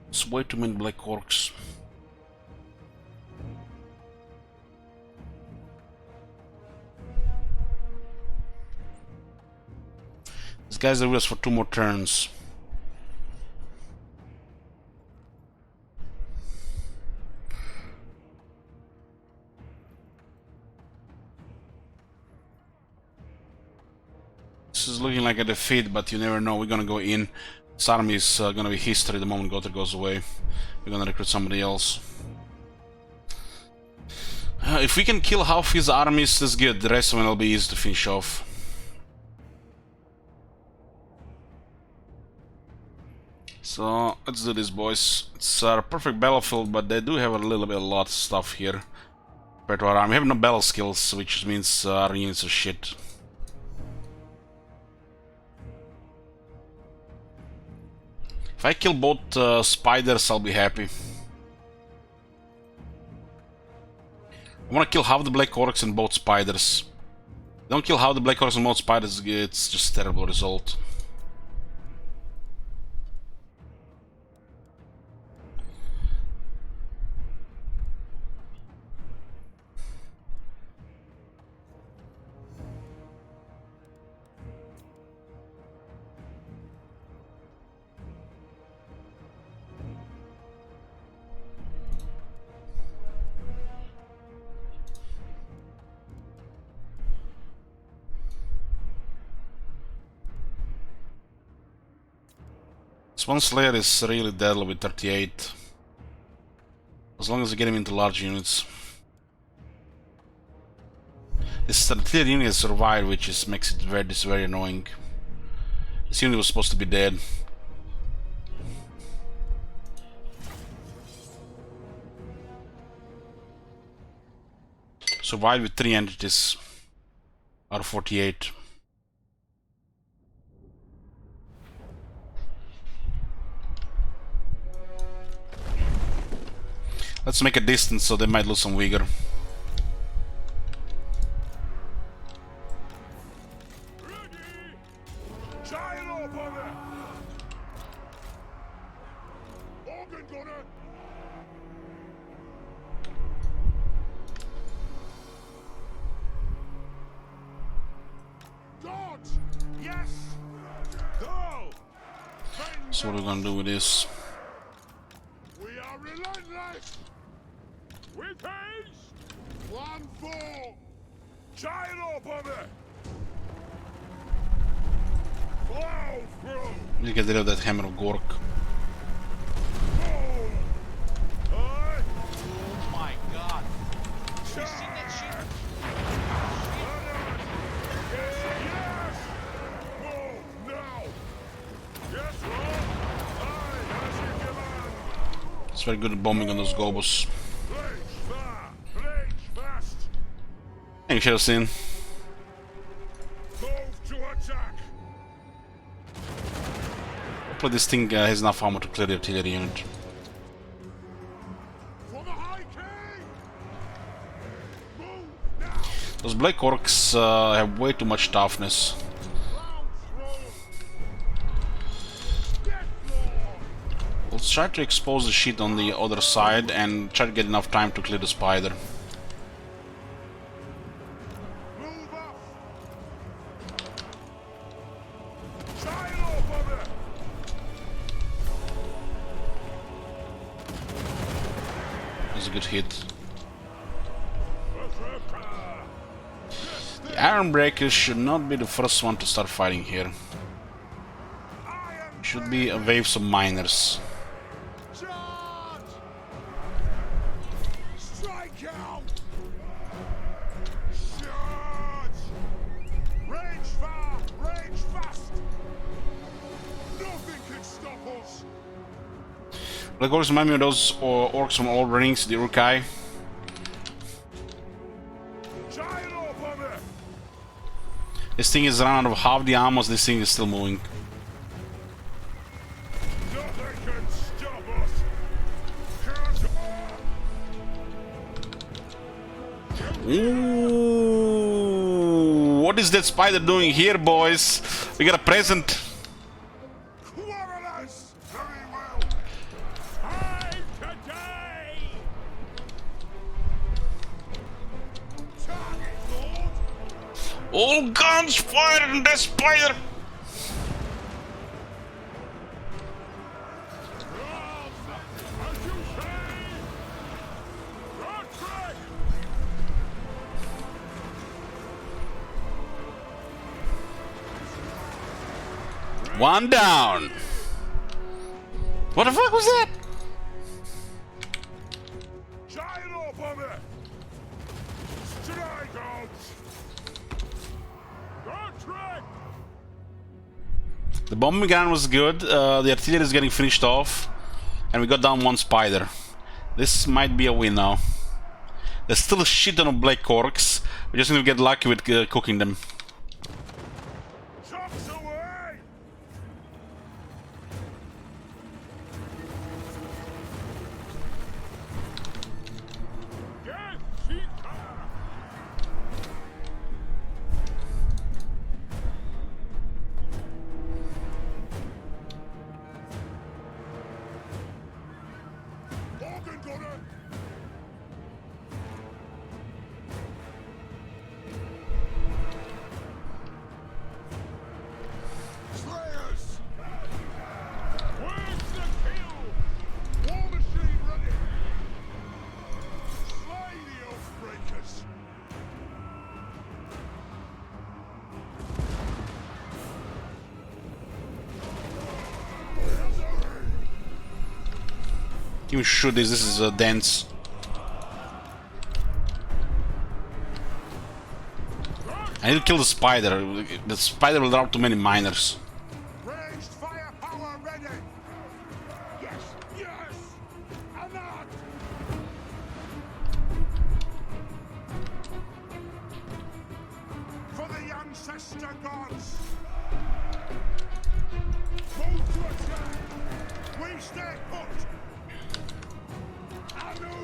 It's way too many black orcs. These guys are with us for 2 more turns. This is looking like a defeat, but you never know. We're gonna go in. This army is gonna be history the moment Gotha goes away. We're gonna recruit somebody else. If we can kill half his armies, that's good. The rest of them will be easy to finish off. So let's do this, boys. It's a perfect battlefield, but they do have a lot of stuff here compared to our army. We have no battle skills, which means our units are shit. If I kill both spiders, I'll be happy. I want to kill half the black orcs and both spiders. Don't kill half the black orcs and both spiders, it's just a terrible result. This one Slayer is really deadly with 38. As long as we get him into large units. This artillery unit has survived, which makes it very annoying. This unit was supposed to be dead. Survived with 3 entities out of 48. Let's make a distance so they might lose some vigor. So what are we gonna do with this? We are relentless. With haste. 1-4. Giant up on it. Blow through. Let's get rid of that hammer of Gork. Oh my god. You seen that shit? Yes. Move now. Yes, Lord. Aye, as you command. It's very good at bombing on those gobos. And you should have seen. Hopefully this thing has enough armor to clear the artillery unit. Those black orcs have way too much toughness. Let's try to expose the shit on the other side and try to get enough time to clear the spider. That's a good hit. The Ironbreakers should not be the first one to start fighting here. Should be a waves of miners. Strike out! Charge! Range far, range fast! Nothing can stop us! Like, always remind me of those orcs from Old Rings, the Urkai. Giant up on it! This thing is run out of half the ammo, so this thing is still moving. Nothing can stop us! Ooh, what is that spider doing here, boys? We got a present. Quarrelers! Very well! Time today! Target, Lord! All guns fired in that spider! As you say! Your track! One down. What the fuck was that? Giant up on it! Strike out! Your track! The bombing gun was good, the artillery is getting finished off, and we got down one spider. This might be a win now. There's still a shit ton of black corks, we just need to get lucky with cooking them. Chops away! Get Chica! Organ gunner! Slayers! Where's the kill? War machine ready! Slay the Oathbreakers! Even shoot this is dense. I need to kill the spider. The spider will drop too many miners. Ranged firepower ready! Yes! Yes! And that! For the ancestor gods! Move to attack! We stay put! Anu!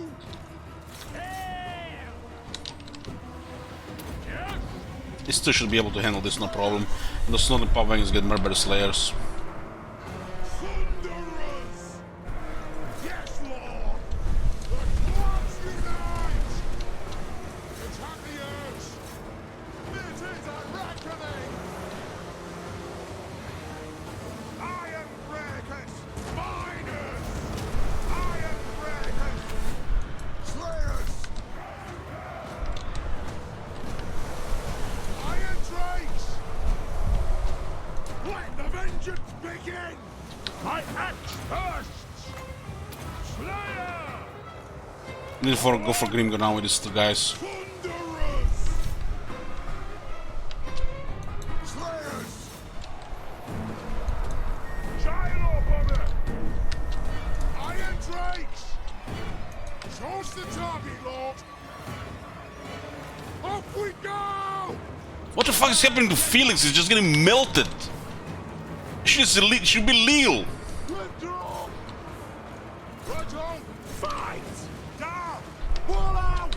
Yes! This two should be able to handle this, no problem. The Snowden Pop Wings get murdered by the Slayers. Thunderers! Yes, Lord! The gods unite! Attack the earth! This is a reckoning! Iron breakers! Miners! Iron breakers! Slayers! Iron drakes! Let the vengeance begin! My axe bursts! Slayer! Need to go for Grimgor now with these two guys. Thunderers! Slayers! Giant up on it! Iron drakes! Choose the target, Lord! Off we go! What the fuck is happening to Felix? He's just getting melted. Should be legal. Withdraw! Right on! Fight! Down! Pull out!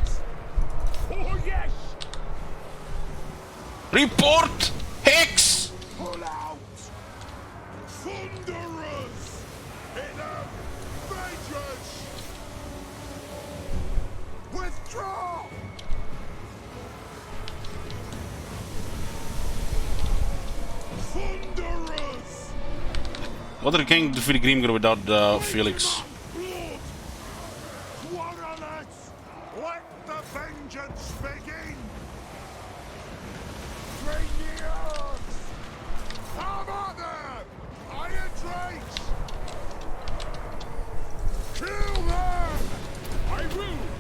Oh yes! Report! Hex! Pull out! Thunderers! In a vengeance! Withdraw! Thunderers! What are the king defeat Grimgor without Felix? Blood! Quarrelers!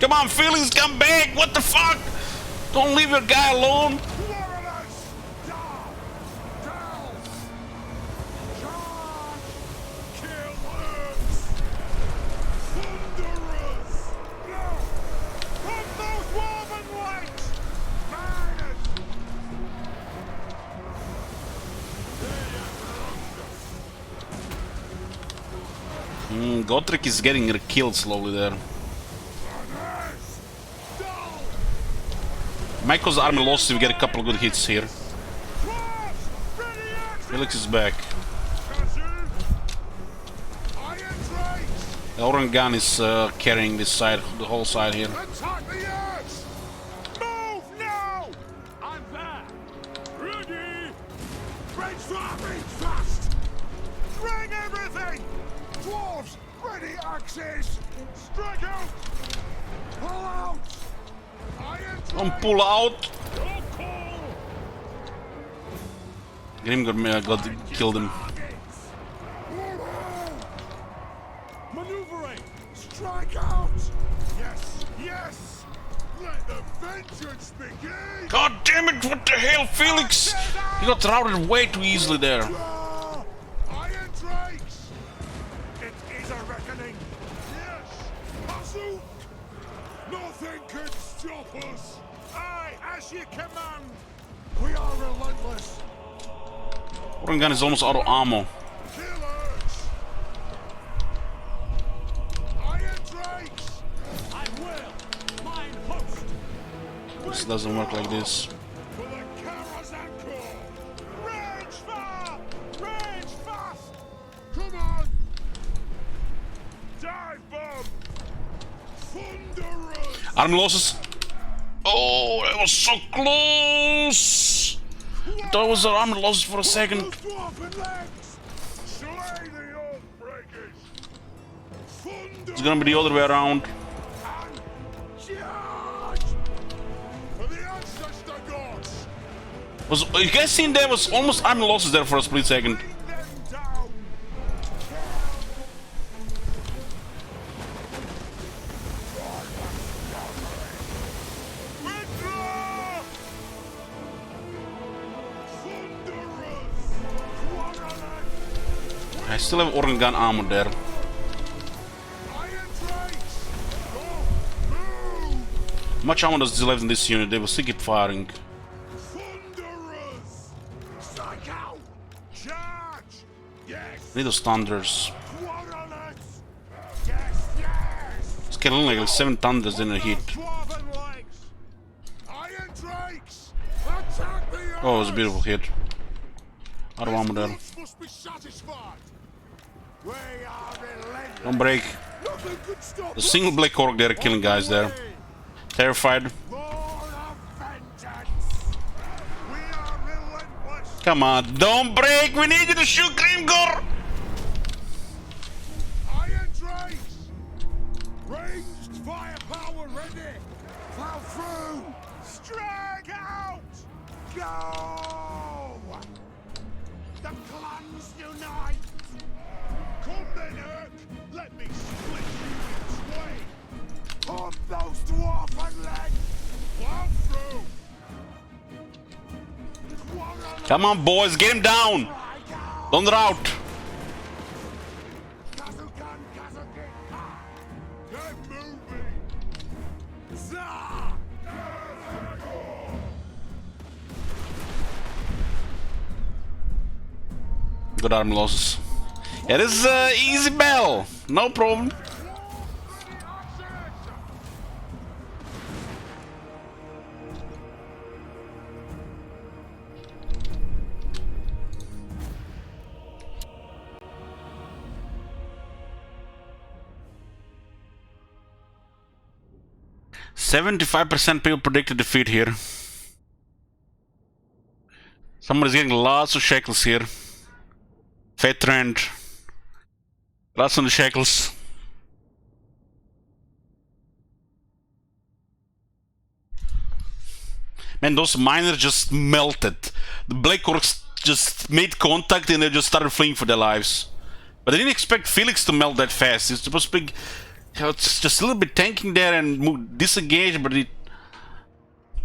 Come on, Felix, come back! What the fuck? Don't leave your guy alone! Gotrek is getting killed slowly there. Might cause army loss if we get a couple of good hits here. Felix is back. The Oran gun is carrying this side, the whole side here. Strike out! Pull out! Don't pull out! Grimgor killed him. Maneuvering! Strike out! Yes, yes! Let the vengeance begin! God damn it! What the hell, Felix? He got routed way too easily there. Iron Drakes! It is a reckoning! Yes! Hazook! Nothing can stop us! Aye, as you command! We are relentless! Oran gun is almost out of ammo. Killers! Iron Drakes! I will! Mine host! This doesn't work like this. For the Karazanko! Rage far! Rage fast! Come on! Dive bomb! Thunderous! Army losses. Oh, that was so close! I thought it was army losses for a second. It's gonna be the other way around. Was you guys seen there was almost army losses there for a split second? I still have organ gun armor there. How much ammo does this left in this unit? They will still keep firing. Need those thunders. It's killing like 7 thunders in a hit. Oh, it was a beautiful hit. Out of ammo there. Don't break. The single black orc there killing guys there. Terrified. Come on, don't break! We need you to shoot Grimgor! Iron Drakes! Ranged firepower ready! Plow through! Strike out! Go! The clans unite! Come then, Urk! Let me split you in twain! Pump those dwarven legs! Plow through! Come on, boys, get him down! Don't rout! Good arm losses. Yeah, this is easy battle. No problem. %75% people predicted defeat here. Somebody's getting lots of shekels here. Fat trend. Lots on the shekels. Man, those miners just melted. The Black Orcs just made contact and they just started fleeing for their lives. But I didn't expect Felix to melt that fast. It's supposed to be It's just a little bit tanking there and disengage, but it...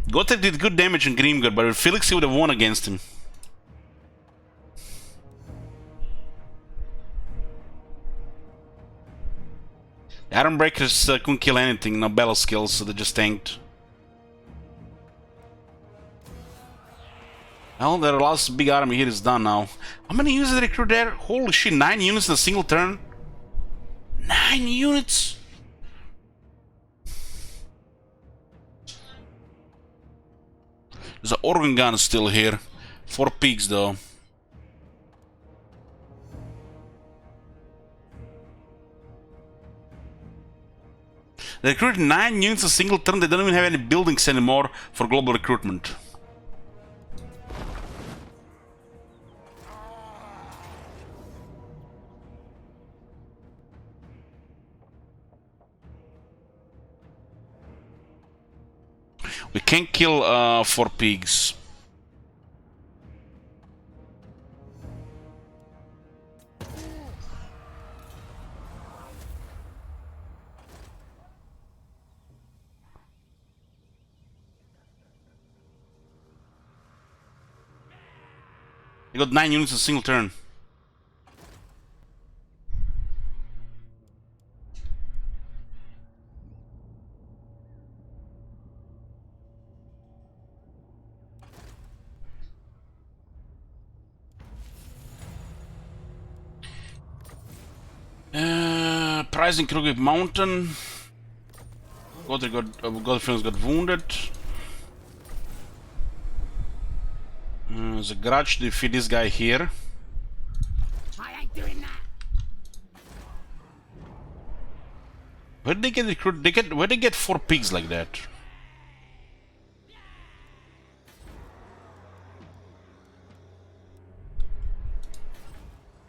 Gotrek did good damage on Grimgor, but Felix would have won against him. Ironbreakers couldn't kill anything, no battle skills, so they just tanked. Well, their last big army here is done now. How many units did they recruit there? Holy shit, 9 units in a single turn? 9 units? There's an organ gun still here. 4 peaks though. They recruited 9 units in a single turn. They don't even have any buildings anymore for global recruitment. We can't kill 4 pigs. You got 9 units in a single turn. Pricing Krugip Mountain. Godfrey got wounded. There's a grudge to defeat this guy here. I ain't doing that. Where did they get recruited? Where did they get 4 pigs like that?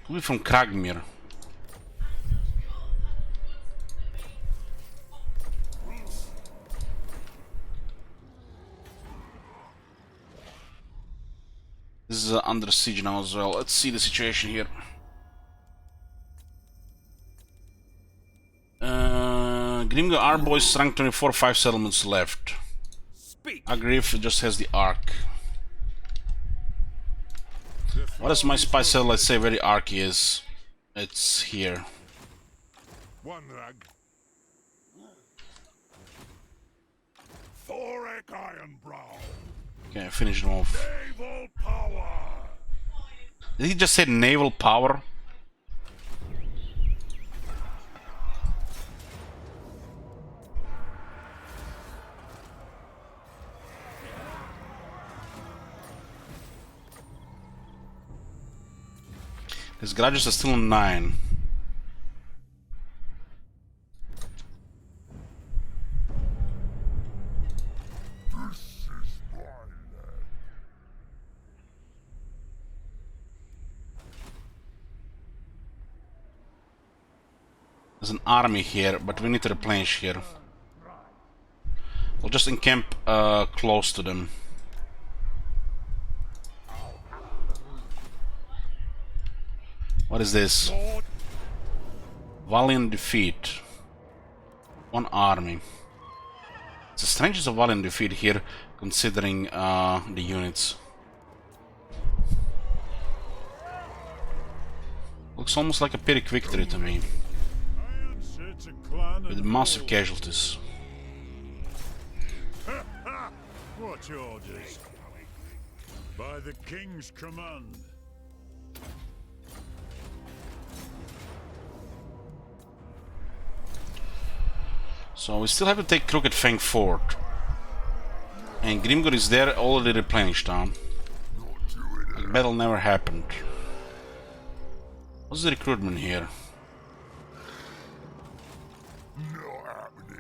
Could be from Kragmir. This is under siege now as well. Let's see the situation here. Grimgo Arboys rank 24, 5 settlements left. Agrif just has the Ark. What does my spy satellite say where the Ark is? It's here. One rag. Thoric Ironbrow. Okay, finish him off. Naval power. Did he just say naval power? His garages are still 9. There's an army here, but we need to replenish here. We'll just encamp close to them. What is this? Valiant defeat. 1 army. It's a strange as a valiant defeat here, considering the units. Looks almost like a Pyrrhic victory to me. With massive casualties. What orders? By the king's command. So we still have to take Crooked Fang Fort. And Grimgor is there, already replenished on. The battle never happened. What's the recruitment here?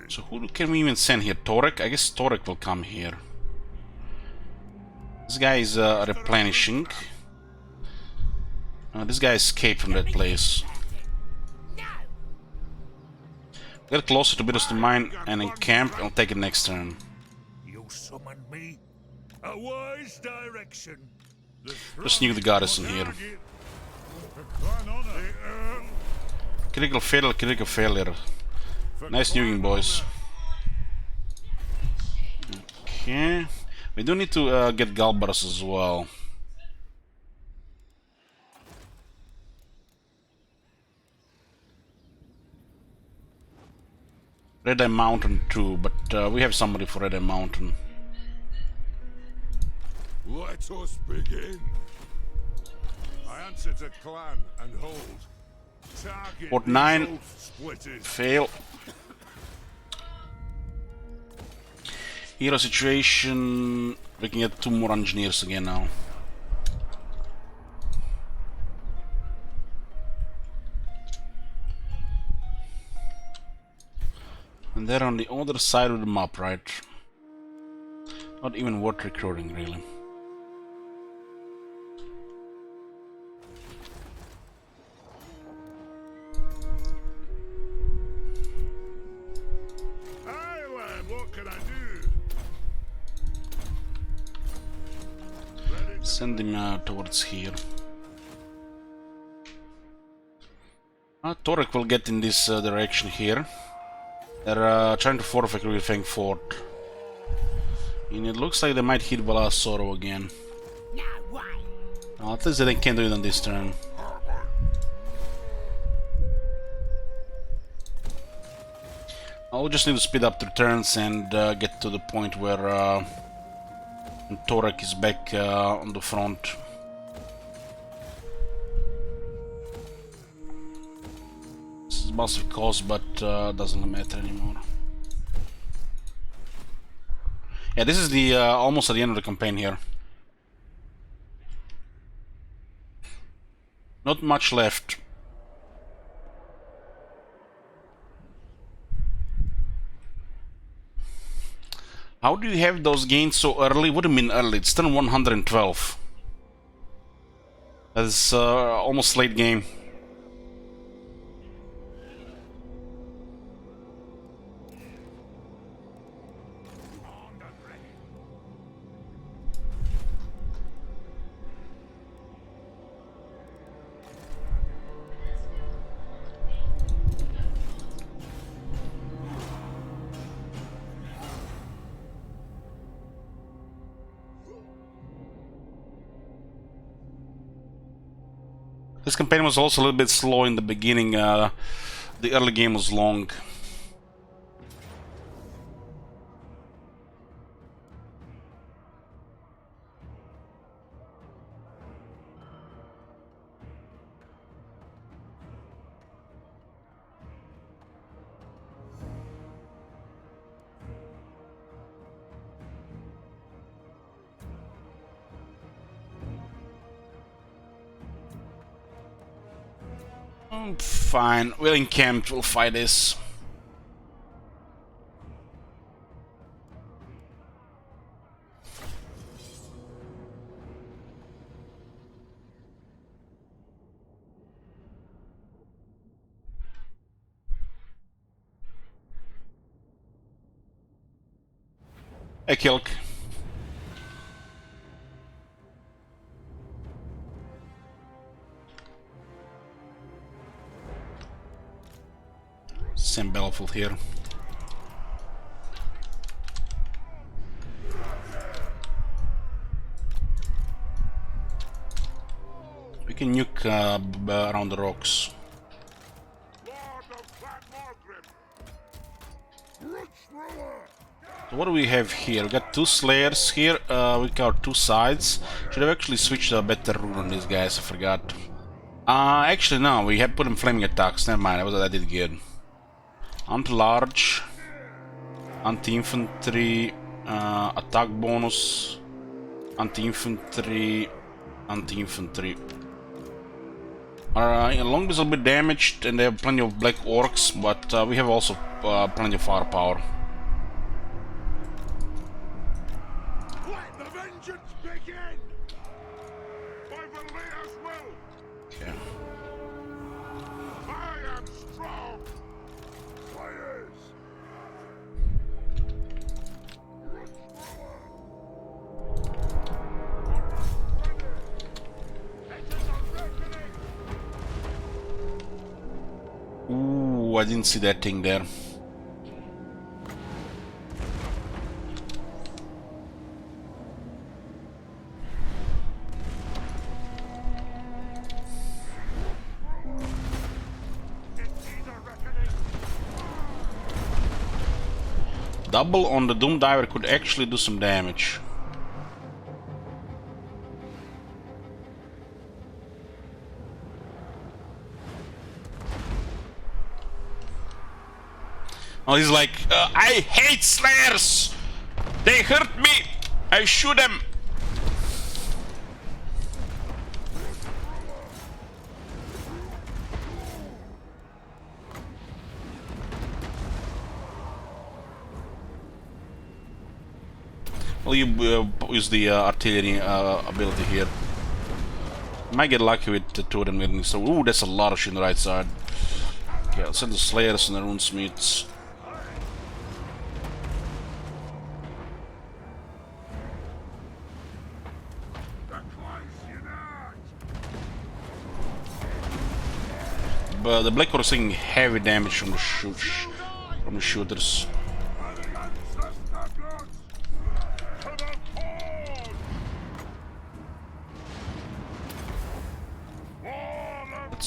So who can we even send here? Torek? I guess Torek will come here. This guy is replenishing. This guy escaped from that place. Get closer to Bidders to mine and encamp. I'll take it next turn. You summoned me. A wise direction. Just nuke the garrison here. Critical failure, critical failure. Nice nuking, boys. Okay. We do need to get Galbaras as well. Red Eye Mountain too, but we have somebody for Red Eye Mountain. Let us begin. I answer to clan and hold. Target Port these 9. oath splitters. Fail. Hero situation. We can get 2 more engineers again now. And they're on the other side of the map, right? Not even worth recruiting, really. Aye, lad, what can I do? Send him towards here. Torek will get in this direction here. They're trying to fortify everything fort. And it looks like they might hit Valasoro again. Well, at least they can't do it on this turn. I'll just need to speed up the turns and get to the point where Torek is back on the front. This is massive cost, but doesn't matter anymore. Yeah, this is the almost at the end of the campaign here. Not much left. How do you have those gains so early? What do you mean early? It's turn 112. That's almost late game. This campaign was also a little bit slow in the beginning. The early game was long. Fine, we're encamped, we'll fight this. Hey, Kilk. Same battlefield here. We can nuke around the rocks. So what do we have here? We got 2 slayers here. We got 2 sides. Should have actually switched a better rune on these guys. I forgot. Actually no. We have put in flaming attacks. Never mind. I did good. Anti-large, anti-infantry, attack bonus, anti-infantry, anti-infantry. Long is a bit damaged and they have plenty of black orcs, but we have also plenty of firepower. Let the vengeance begin! By Valea's will! Okay. I am strong! Fires! Ooh, I didn't see that thing there. Double on the Doom Diver could actually do some damage. Oh, he's like, I hate Slayers! They hurt me! I shoot them! Well, you use the artillery ability here. Might get lucky with the two of them getting so. Ooh, that's a lot of shit on the right side. Okay, I'll send the Slayers and the Runesmiths. But the Black Orcs taking heavy damage from the shooters.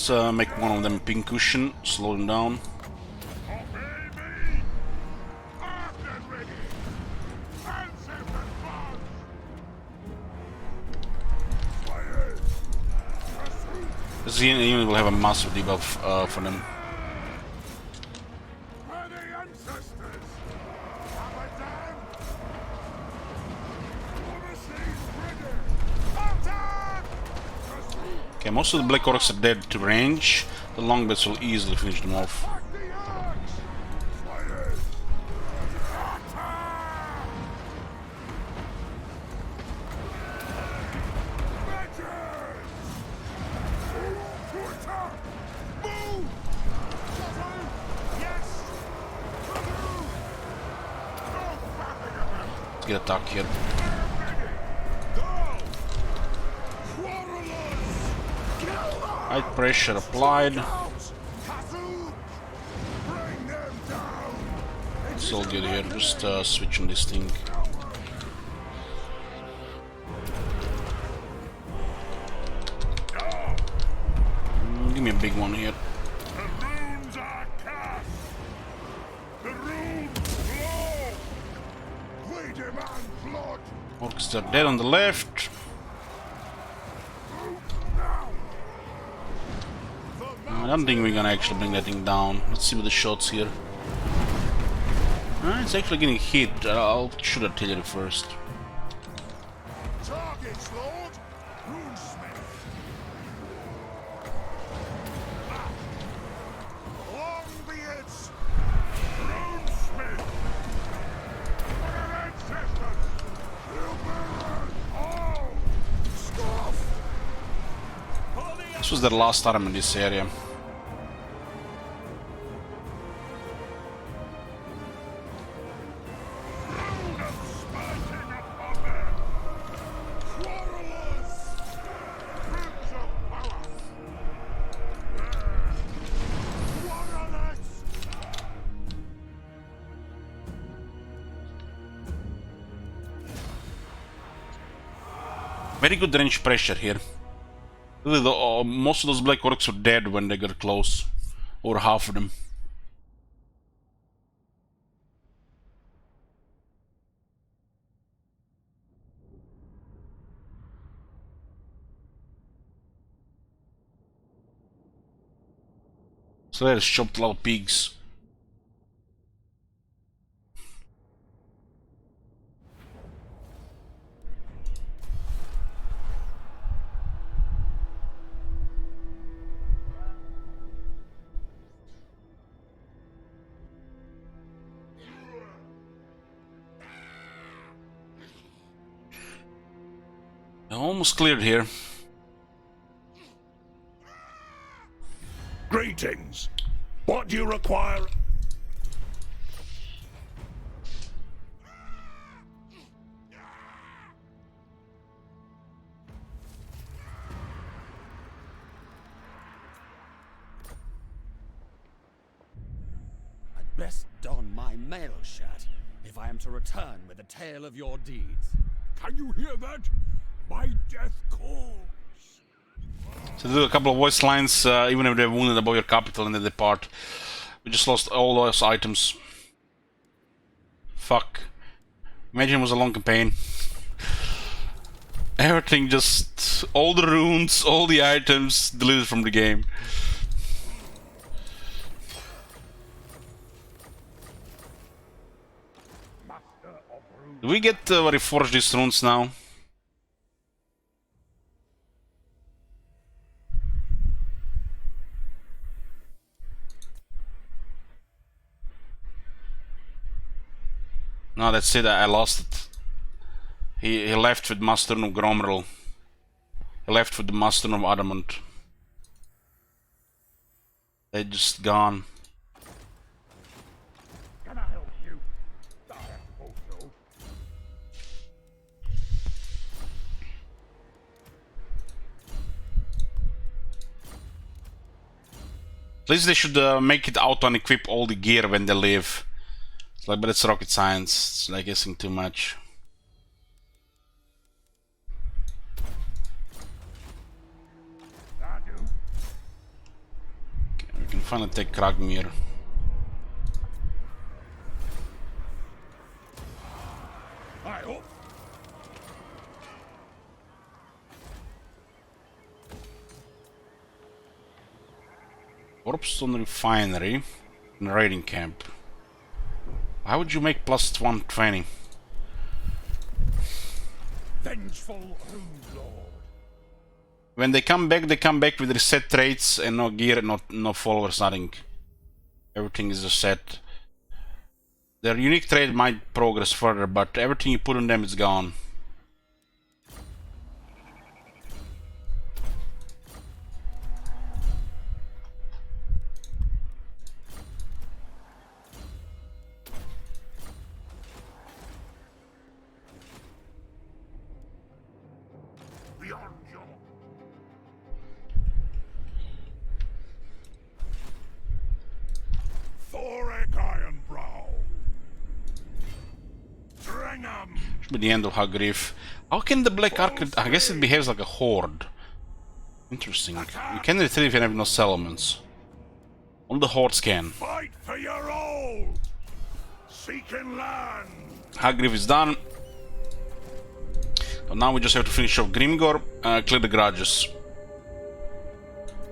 Let's make one of them a pincushion, slow them down. This unit will have a massive debuff for them. Okay, most of the Black Orcs are dead to range. The Longbirds will easily finish them off. Let's get attack here. High pressure applied. It's all good here, just switching this thing. Give me a big one here. Orcs are dead on the left. I don't think we're gonna actually bring that thing down. Let's see with the shots here. It's actually getting hit. I'll shoot artillery first. Targets, Lord. Runesmith. Longbeards. Runesmith. Ancestors. Hilberers. All. Scoff. This was their last arm in this area. Very good range pressure here. Really, most of those Black Orcs were dead when they got close. Or half of them. So there's chopped a lot of pigs. Almost cleared here. Greetings. What do you require? I'd best don my mail shirt if I am to return with a tale of your deeds. Can you hear that? My death calls. So do a couple of voice lines, even if they're wounded above your capital and they depart. We just lost all those items. Fuck. Imagine it was a long campaign. Everything just... all the runes, all the items deleted from the game. Do we get reforge these runes now? No, that's it, I lost it. He left with Master of Gromrel. He left with the Master of Adamant. They're just gone. Can I help you? I suppose so. At least they should make it auto and equip all the gear when they leave. It's like, but it's rocket science. It's like guessing too much. I do. Okay, we can finally take Kragmir. I hope. Warpstone Refinery and Raiding Camp. How would you make plus 120? Vengeful Rune Lord. When they come back with reset traits and no gear, no followers, nothing. Everything is just set. Their unique trait might progress further, but everything you put on them is gone. Beyond your Thoric Ironbrow. Dringham. Should be the end of Hagriff. How can the Black Ark... I guess it behaves like a horde. Interesting. You can retrieve and have no settlements. Only the hordes can. Fight for your old. Seeking land. Hagriff is done. So now we just have to finish off Grimgor, clear the garages.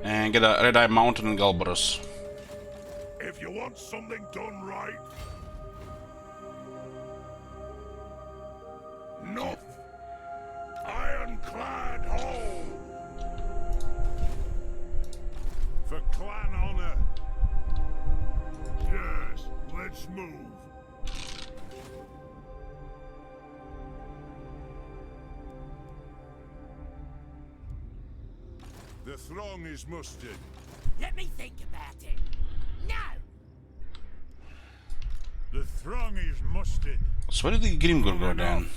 And get a Red Eye Mountain and Galbaros. If you want something done right. North. Ironclad hold. For clan honor. Yes, let's move. The throng is mustered. Let me think about it. No! The throng is mustered. So where did the Grimgor go then?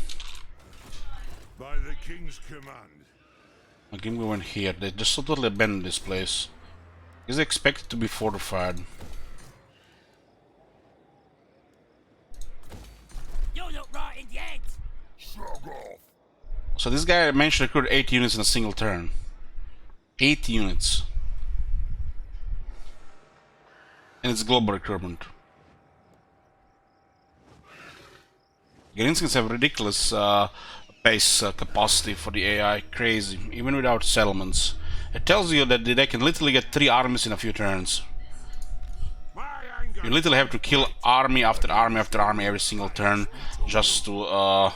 By the king's command. Grimgor went here. They just totally abandoned this place. Is expected to be fortified. You look right in the head. Shrug off. So this guy managed to recruit 8 units in a single turn. 8 units. And it's global recruitment. Grinskins have ridiculous base capacity for the AI. Crazy. Even without settlements. It tells you that they can literally get 3 armies in a few turns. You literally have to kill army after army after army every single turn just to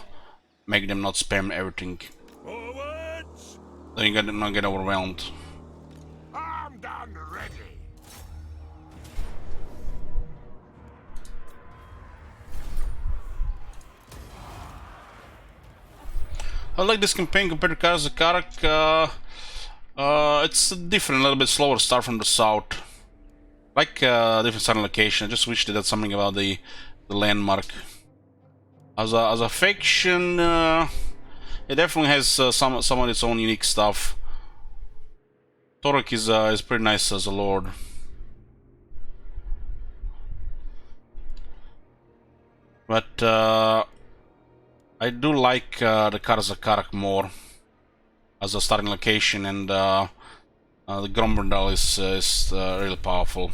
make them not spam everything. Forwards. Then you not get overwhelmed. Armed and ready. I like this campaign compared to Karak. It's different, a little bit slower start from the south. Like different starting location. I just wish they did something about the landmark. As a faction, it definitely has some of its own unique stuff. Torek is pretty nice as a lord. But I do like the Karzakarak more as a starting location, and the Gromberdal is really powerful.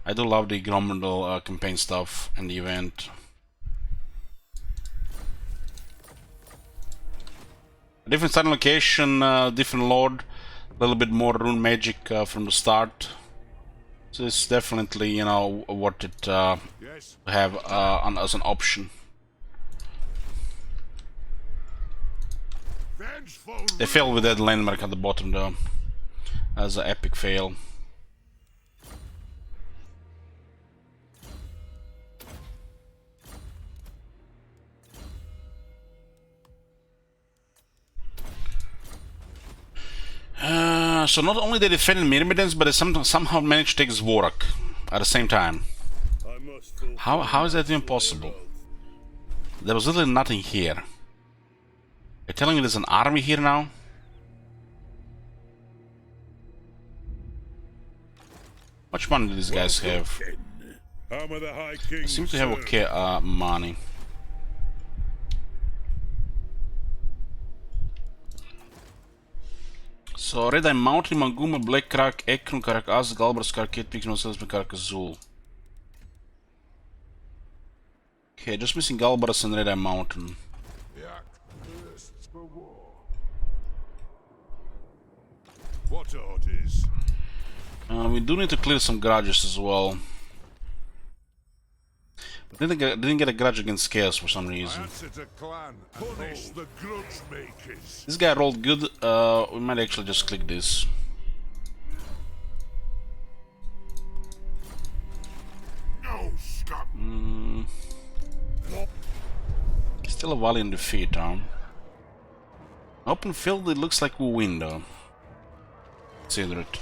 I do love the Gromberdal campaign stuff and the event. Different starting location, different lord, a little bit more rune magic from the start. So it's definitely, you know, worth it to have as an option. They failed with that landmark at the bottom though, as an epic fail. So not only they defended Myrmidons, but they somehow managed to take Zvorak at the same time. How is that even possible? There was literally nothing here. You're telling me there's an army here now? How much money do these guys have? They seem to have okay money. So Red Eye Mountain, Manguma, Black Crack, Ekron, Karakaz, Galbras, Karket, Pixel, Salesman, Karakazul. Okay, just missing Galbras and Red Eye Mountain. What orders? We do need to clear some grudges as well. But didn't get a grudge against Chaos for some reason. Punish the grudge makers. This guy rolled good. We might actually just click this. No scum. Still a valiant defeat, huh? Open field, it looks like we win though. Consider it.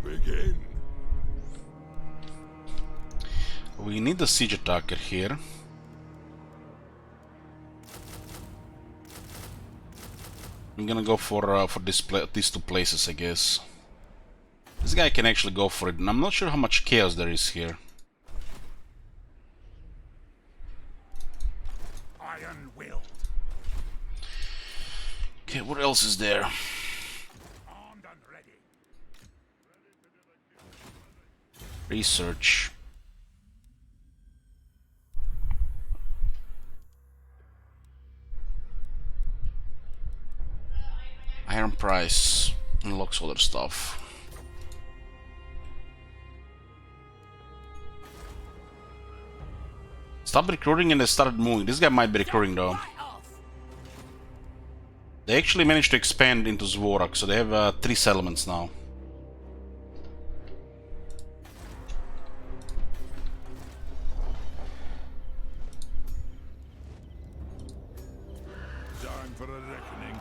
Begin. We need the siege attacker here. I'm gonna go for these two places, I guess. This guy can actually go for it, and I'm not sure how much chaos there is here. Iron will. Okay, what else is there? Armed and ready. Research. Iron price unlocks other stuff. Stop recruiting and they started moving. This guy might be recruiting though. They actually managed to expand into Zvorak, so they have 3 settlements now. Time for a reckoning.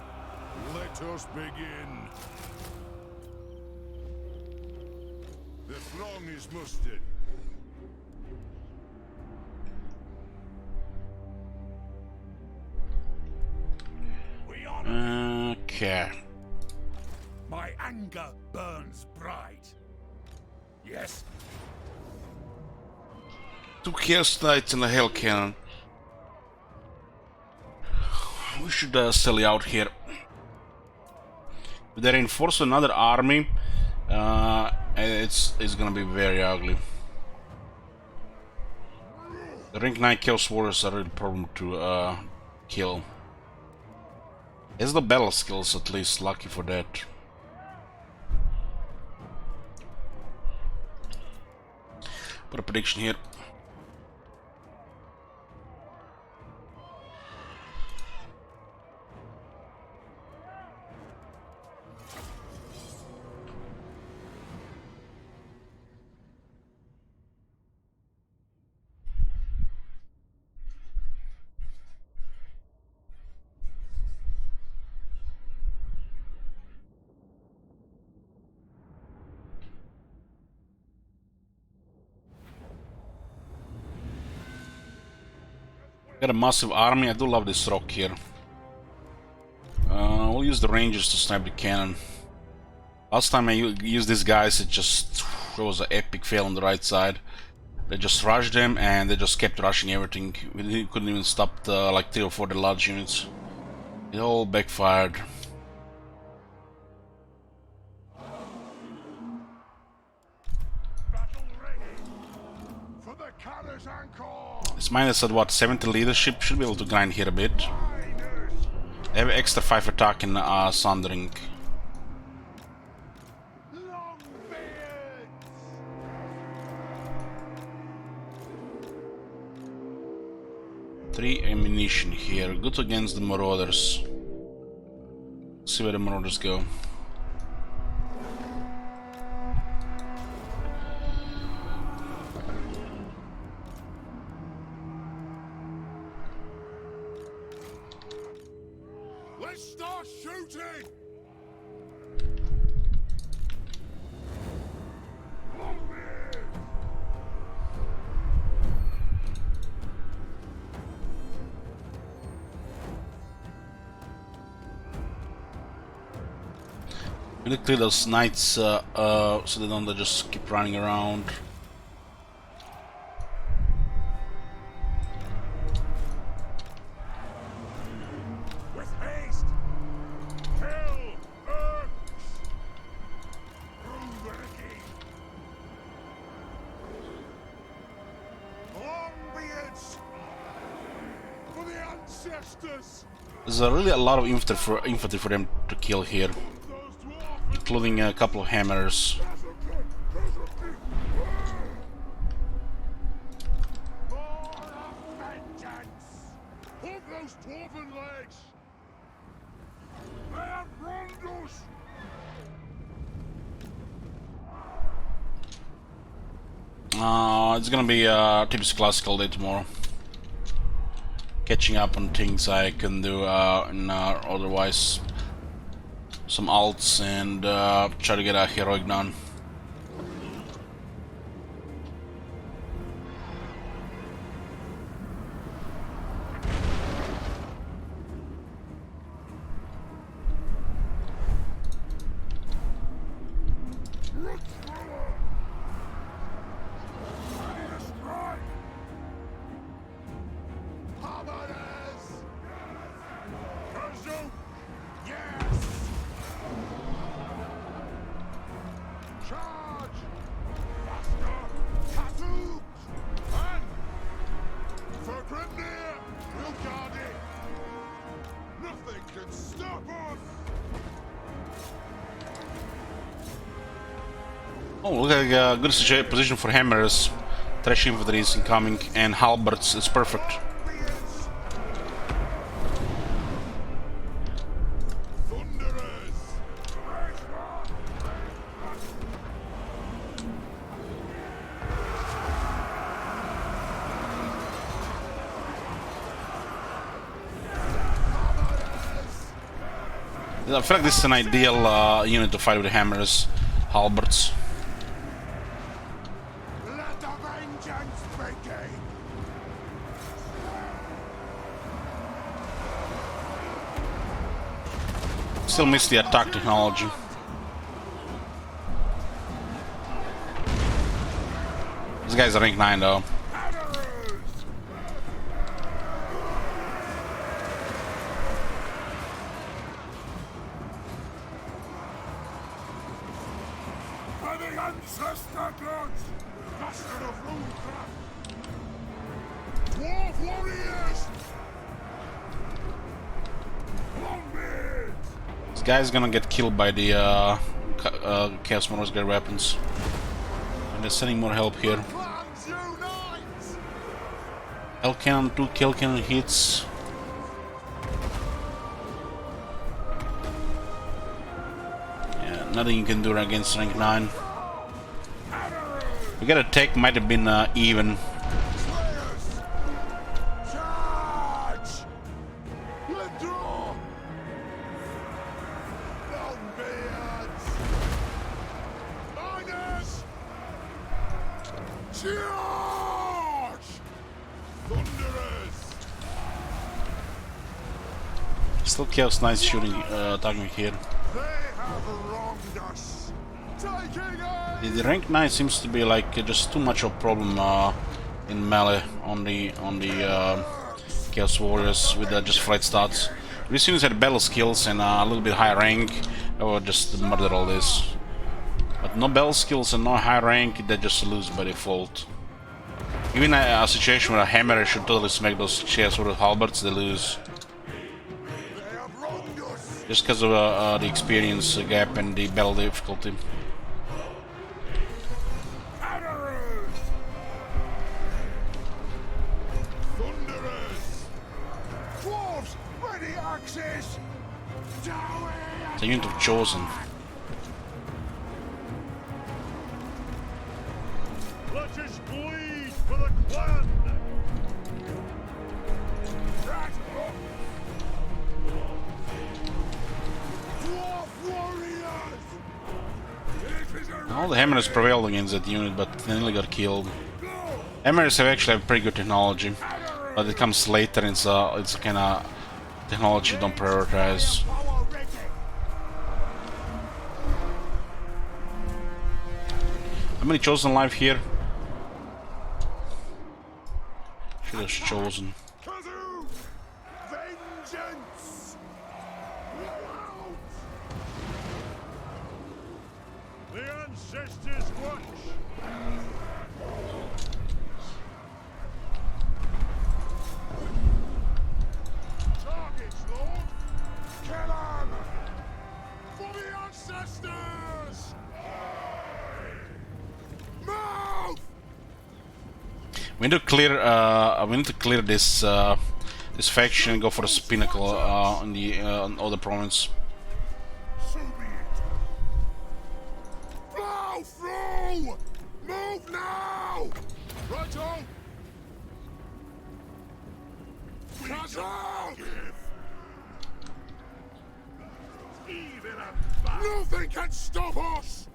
Let us begin. The throng is mustered. Okay. My anger burns bright. Yes. 2 Chaos Knights and a Hell Cannon. We should sell you out here. If they reinforce another army, it's gonna be very ugly. The rank 9 Chaos Warriors are a real problem to kill. Has the battle skills at least, lucky for that. Put a prediction here. Got a massive army. I do love this rock here. We'll use the rangers to snipe the cannon. Last time I used these guys, it was an epic fail on the right side. They just rushed them and they just kept rushing everything. We couldn't even stop the, like 3 or 4 the large units. It all backfired. It's minus at what, 70 leadership? Should be able to grind here a bit. They have extra 5 attack in Sundering. Three ammunition here. Good against the Marauders. Let's see where the Marauders go. Let's start shooting! We need to clear those knights so they don't just keep running around. With haste! Kill Urks! Ruberiki! Longbeards! For the ancestors! There's really a lot of infantry for them to kill here, including a couple of hammers. Those dwarven legs! They have wronged us! It's gonna be a typical classical day tomorrow. Catching up on things I can do and otherwise some alts and try to get a heroic done. Oh, look like a good position for hammers. Thresh infantry is incoming, and halberds is perfect. I feel like this is an ideal unit to fight with the hammers, halberds. Let the vengeance begin! Still miss the attack technology. This guy's a rank 9 though. Ancestor gods! Bastard of Runecraft! Dwarf warriors! Longbeards! This guy's gonna get killed by the Chaos Marauders with weapons. And they're sending more help here. Hell cannon, 2 kill cannon hits. Yeah, nothing you can do against rank 9. We got a take, might have been even. Charge! Withdraw! Longbeards! Miners! Charge! Thunderers! Still Chaos Knights shooting, attacking here. They have wronged us! Taking aim! The rank 9 seems to be like just too much of a problem in melee on the Chaos Warriors with just flight stats. If these units had battle skills and a little bit higher rank, I would just murder all this. But no battle skills and no high rank, they just lose by default. Even a situation where a hammer should totally smack those chairs with halberds, they lose. Just because of the experience gap and the battle difficulty. The unit of Chosen. Let us bleed for the clan! Dwarf warriors! All the hammers prevailed against that unit, but they nearly got killed. Hammers have actually have pretty good technology, but it comes later. It's kind of technology you don't prioritize. How many Chosen alive here? Should have Chosen. Vengeance! The ancestors watch! Targets, Lord! Kill 'em! For the ancestors! Move! We need to clear. We need to clear this this faction and go for the pinnacle in the other province. So be it. Plow through! Move now! Right on! Kazan! Nothing can stop us!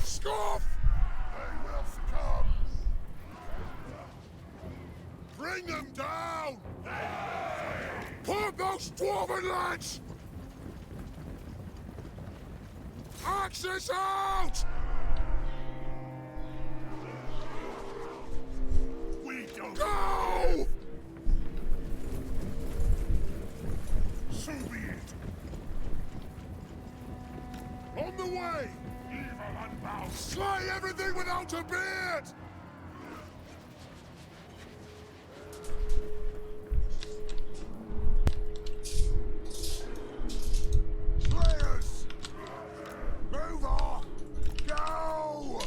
Scoff! They will succumb! Bring them down! Put those dwarven lads! Axis out! We don't go! So be it. On the way! Evil unbound! Slay everything without a beard! Slayers! Move on! Go!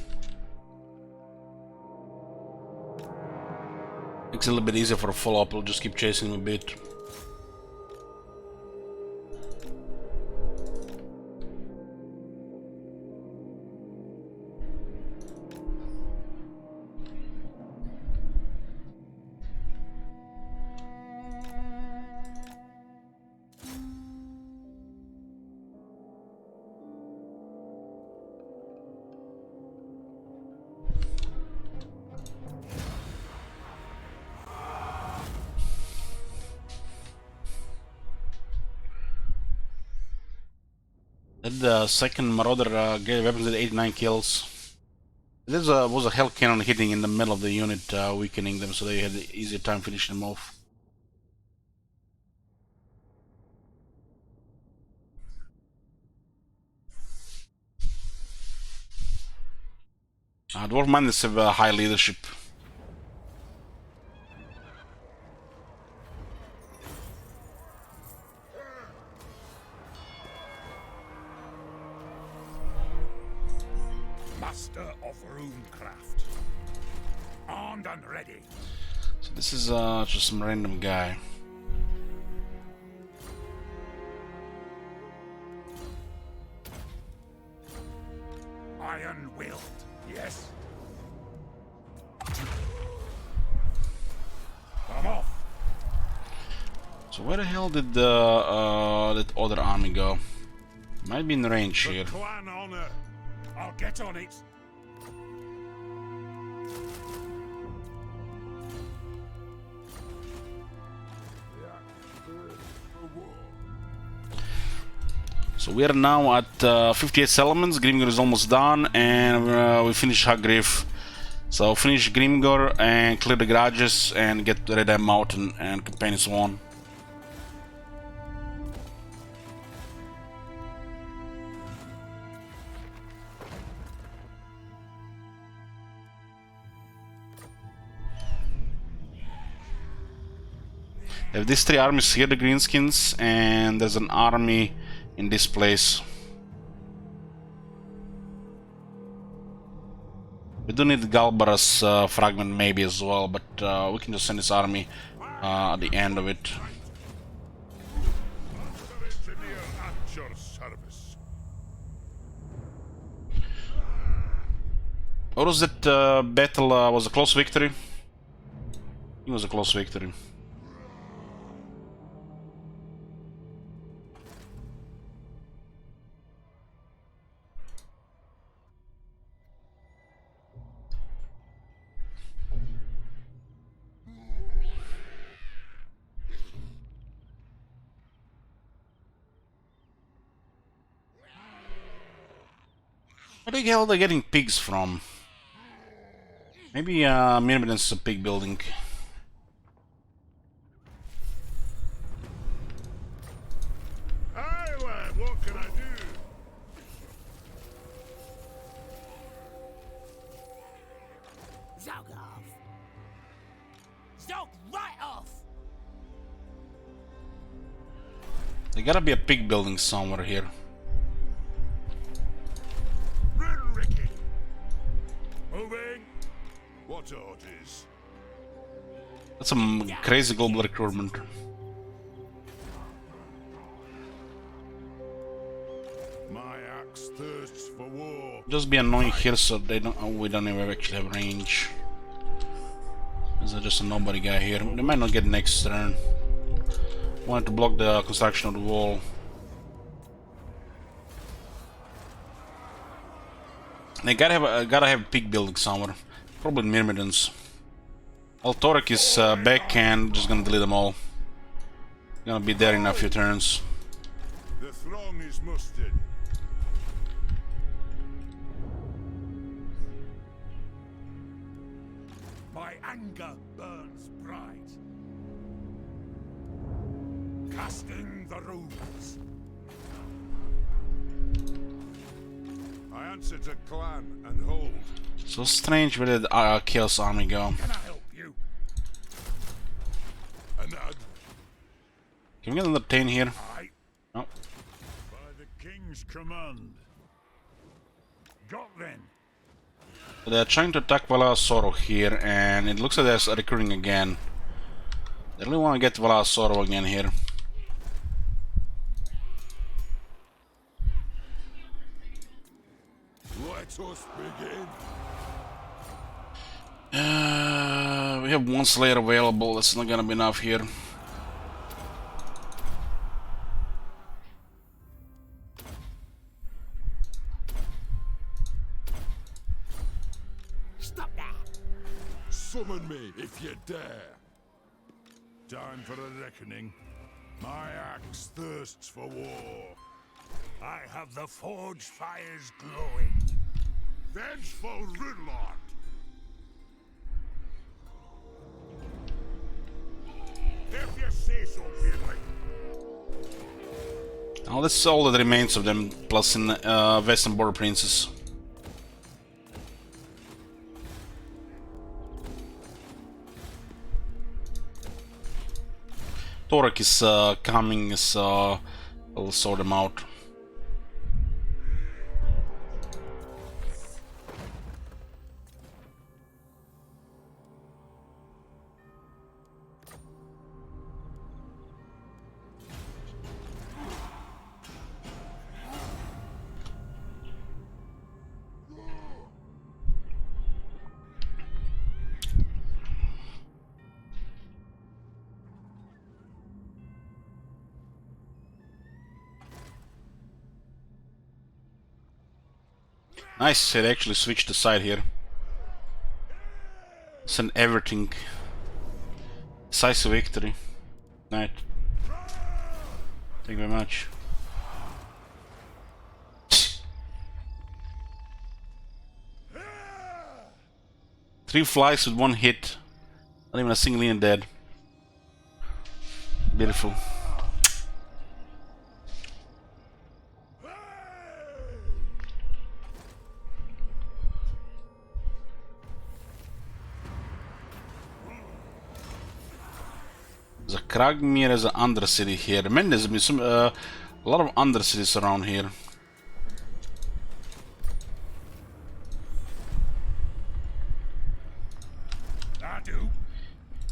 Makes it a little bit easier for a follow-up. We'll just keep chasing him a bit. The second Marauder gave weapons with 89 kills. This was a Hell Cannon hitting in the middle of the unit, weakening them, so they had an easier time finishing them off. Dwarf Miners have high leadership. Master of runecraft. Armed and ready. So this is just some random guy. Iron-willed, yes. Come off. So where the hell did that other army go? Might be in range here. Clan honor. I'll get on it. So we are now at 58 settlements. Grimgor is almost done, and we finish Hagriff. So finish Grimgor and clear the garages and get Red Eye Mountain and campaign is on. They have these 3 armies here, the Greenskins, and there's an army in this place. We do need Galbara's fragment maybe as well, but we can just send this army at the end of it. At your service. What was that battle? Was a close victory? It was a close victory. Where the hell are they getting pigs from? Maybe Myrmidon's is a pig building. Aye, lad, what can I do? Zog off. Zog right off. There gotta be a pig building somewhere here. Ricky. Moving. What orders? That's some crazy global recruitment. My axe thirsts for war. Just be annoying here so they don't. Oh, we don't even actually have range. Is just a nobody guy here? They might not get next turn. Wanted to block the construction of the wall. They gotta have a pig building somewhere. Probably Myrmidons. Altoric is back and just gonna delete them all. Gonna be there in a few turns. The throng is mustered. My anger burns bright. Casting the runes. I answer to clan and hold. So strange where did Chaos Army go? Can I help you? Anad. Can we get another 10 here? Aye. No. By the king's command. Got then. So they're trying to attack Valasoro here, and it looks like they're recruiting again. They really want to get Valasoro again here. Let us begin. We have 1 Slayer available, that's not gonna be enough here. Stop that. Summon me if you dare. Time for a reckoning. My axe thirsts for war. I have the forge fires glowing. Vengeful Ridlord. If you say so, Beardley. Now that's all that remains of them, plus in Western Border Princes. Torek is coming, so we'll sort them out. Nice, it actually switched the side here. Send everything. Decisive victory. Right. Thank you very much. Three flies with 1 hit. Not even a single Indian dead. Beautiful. There's a Kragmir as an undercity here. Man, there's been some a lot of undercities around here. I do.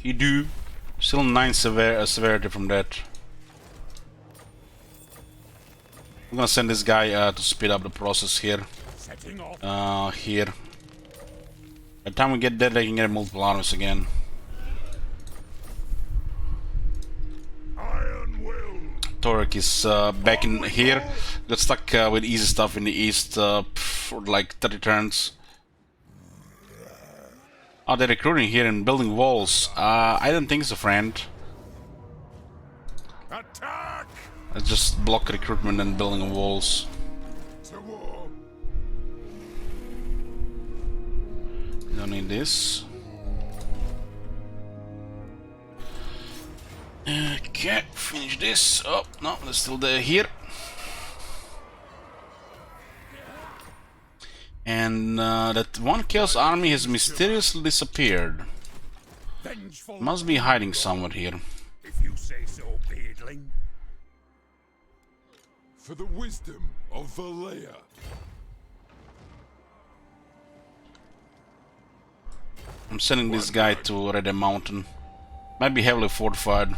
You do. Still 9 severity from that. I'm gonna send this guy to speed up the process here. Here. By the time we get there, they can get multiple armies again. Torek is back in here. Got stuck with easy stuff in the east for like 30 turns. Oh, they're recruiting here and building walls. I don't think so, friend. Attack! Let's just block recruitment and building walls. To war. Don't need this. Okay, finish this. Oh, no, they're still there here. And that one Chaos army has mysteriously disappeared. Must be hiding somewhere here. If you say so, beardling. For the wisdom of Valea. I'm sending this guy to Red Mountain. Might be heavily fortified.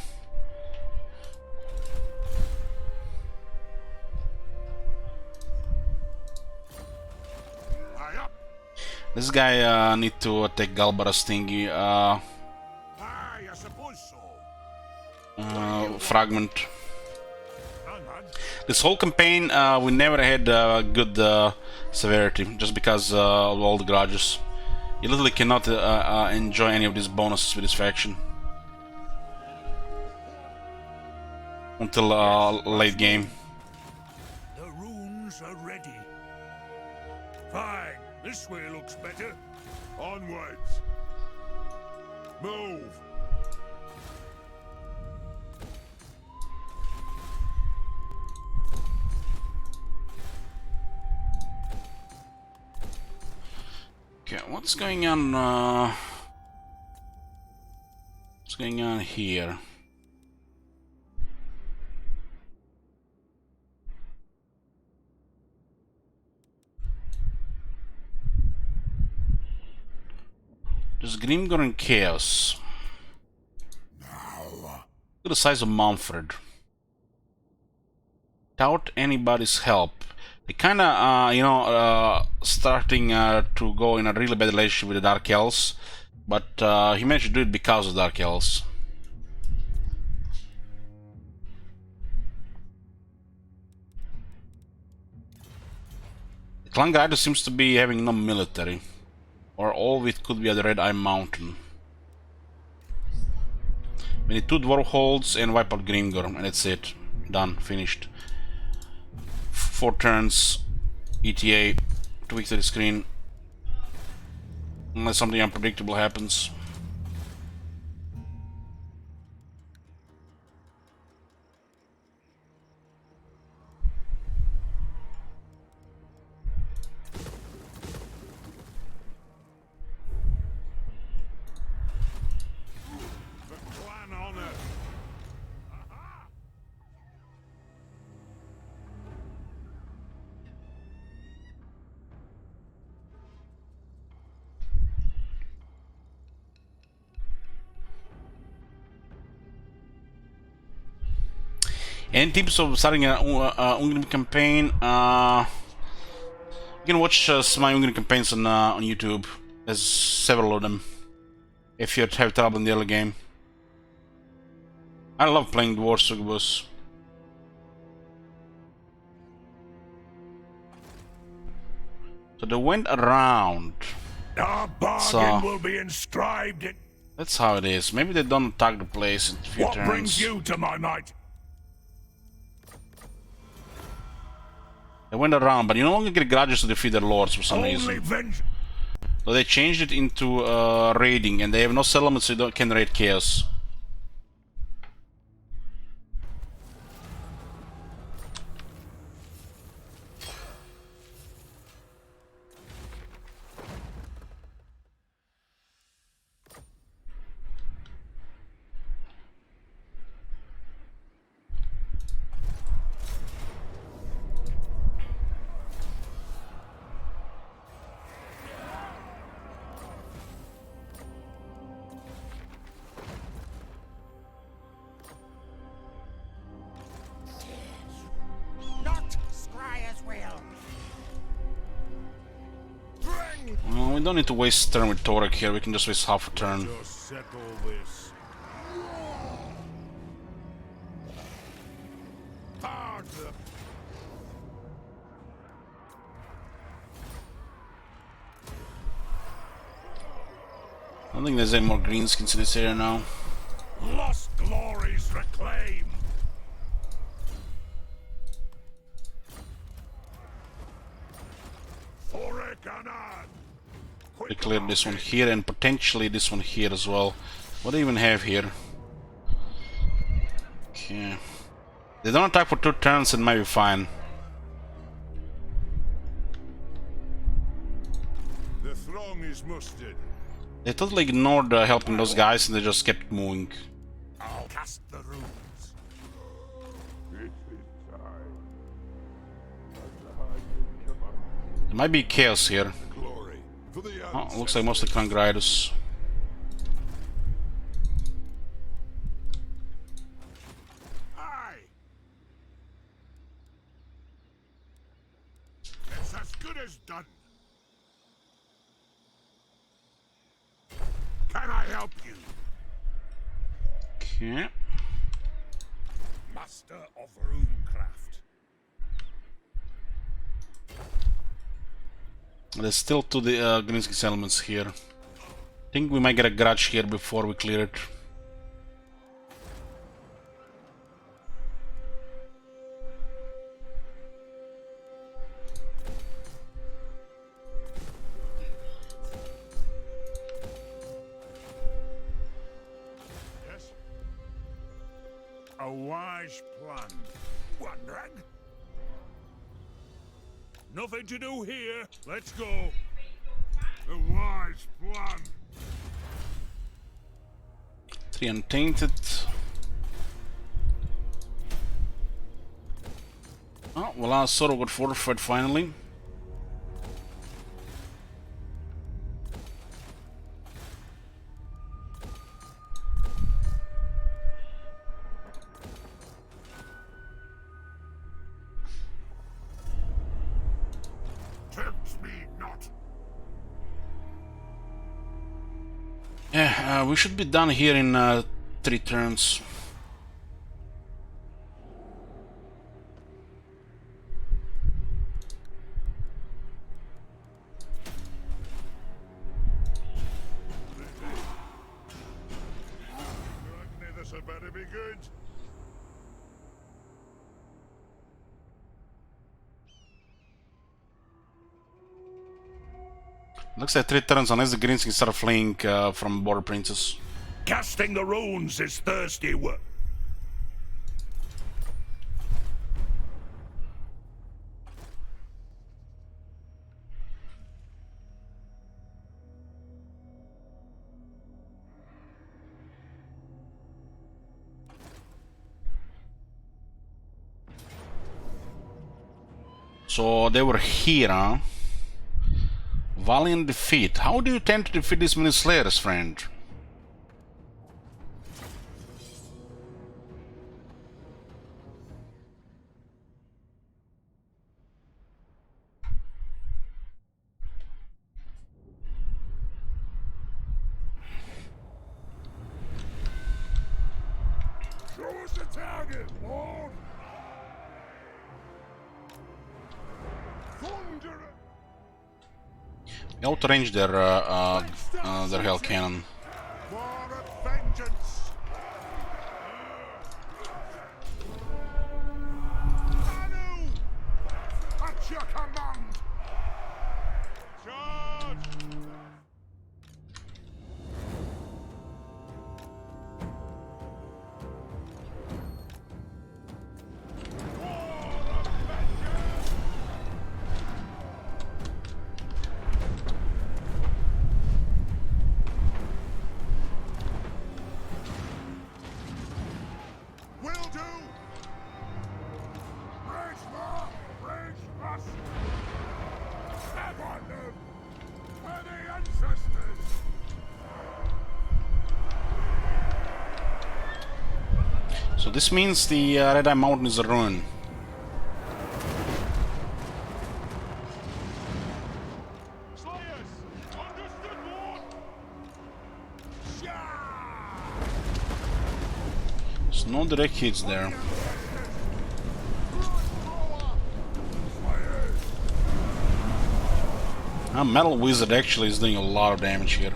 This guy need to attack Galbara's thingy. I suppose so. Fragment. This whole campaign we never had good severity, just because of all the grudges. You literally cannot enjoy any of these bonuses with this faction until late game. The runes are ready. Fine. This way looks better. Onwards. Move. Okay, what's going on? What's going on here? There's Grimgor and Chaos. Look at the size of Manfred. Without anybody's help. They kinda, starting to go in a really bad relationship with the Dark Elves. But he managed to do it because of Dark Elves. The Clan Guide seems to be having no military. Or all of it could be at the Red Eye Mountain. We need 2 Dwarf Holds and wipe out Grimgor, and that's it. Done. Finished. 4 turns. ETA. 2 victory screen. Unless something unpredictable happens. Any tips of starting an Ungrim campaign? You can watch my Ungrim campaigns on YouTube. There's several of them. If you have trouble in the early game. I love playing Dwarf Succubus. So they went around. Our bargain will be inscribed in... That's how it is. Maybe they don't attack the place in a few turns. What brings you to my might? They went around, but you no longer get grudges to defeat their lords for some reason. So they changed it into raiding, and they have no settlements, so you can raid Chaos. Well, we don't need to waste turn with Torek here, we can just waste half a turn. Just settle this. Guard them. I don't think there's any more greenskins in this area now. Lost glories reclaim. We cleared this one here and potentially this one here as well. What do they even have here? Okay. They don't attack for 2 turns, it might be fine. The throng is mustered. They totally ignored helping those guys and they just kept moving. I'll cast the runes. It is time. There might be chaos here. Oh, looks like mostly Krangridus. Aye. It's as good as done. Can I help you? Okay. Master of runecraft. There's still 2 Greenskin settlements here. I think we might get a grudge here before we clear it. Yes? A wise plan. Wondering? Nothing to do here. Let's go. A wise plan. 3 untainted. Oh, well, our Soro got fortified finally. Yeah, we should be done here in 3 turns. This had better be good. Looks like 3 turns unless the Greens can start fleeing from Border Princess. Casting the runes is thirsty work. So they were here, huh? Valiant defeat. How do you tend to defeat these many slayers, friend? Show us the target, Lord. Thunder. They outrange their hell cannon. War of vengeance. Anu! At your command. Charge! Will do! Rage more! Rage us! Step on them! For the ancestors! So this means the Red Eye Mountain is a ruin. Slayers! No direct hits there. Metal Wizard actually is doing a lot of damage here.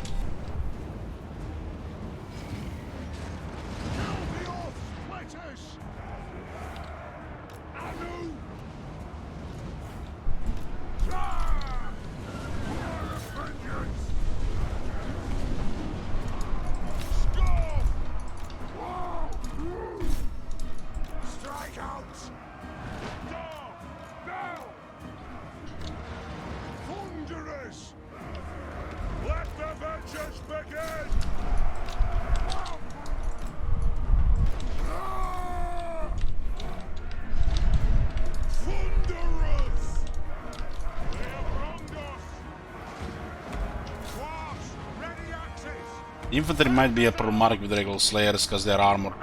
Infantry might be a problematic with regular slayers because they're armored.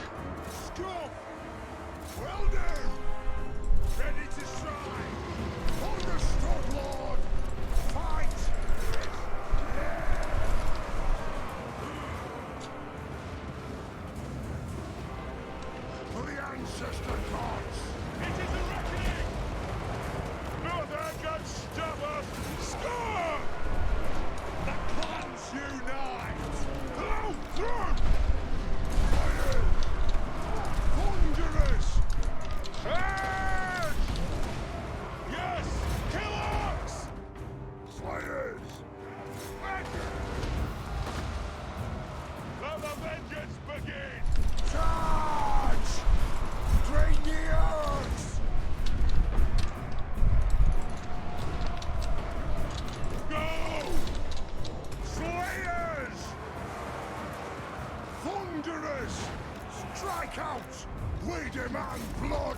Strike out! We demand blood!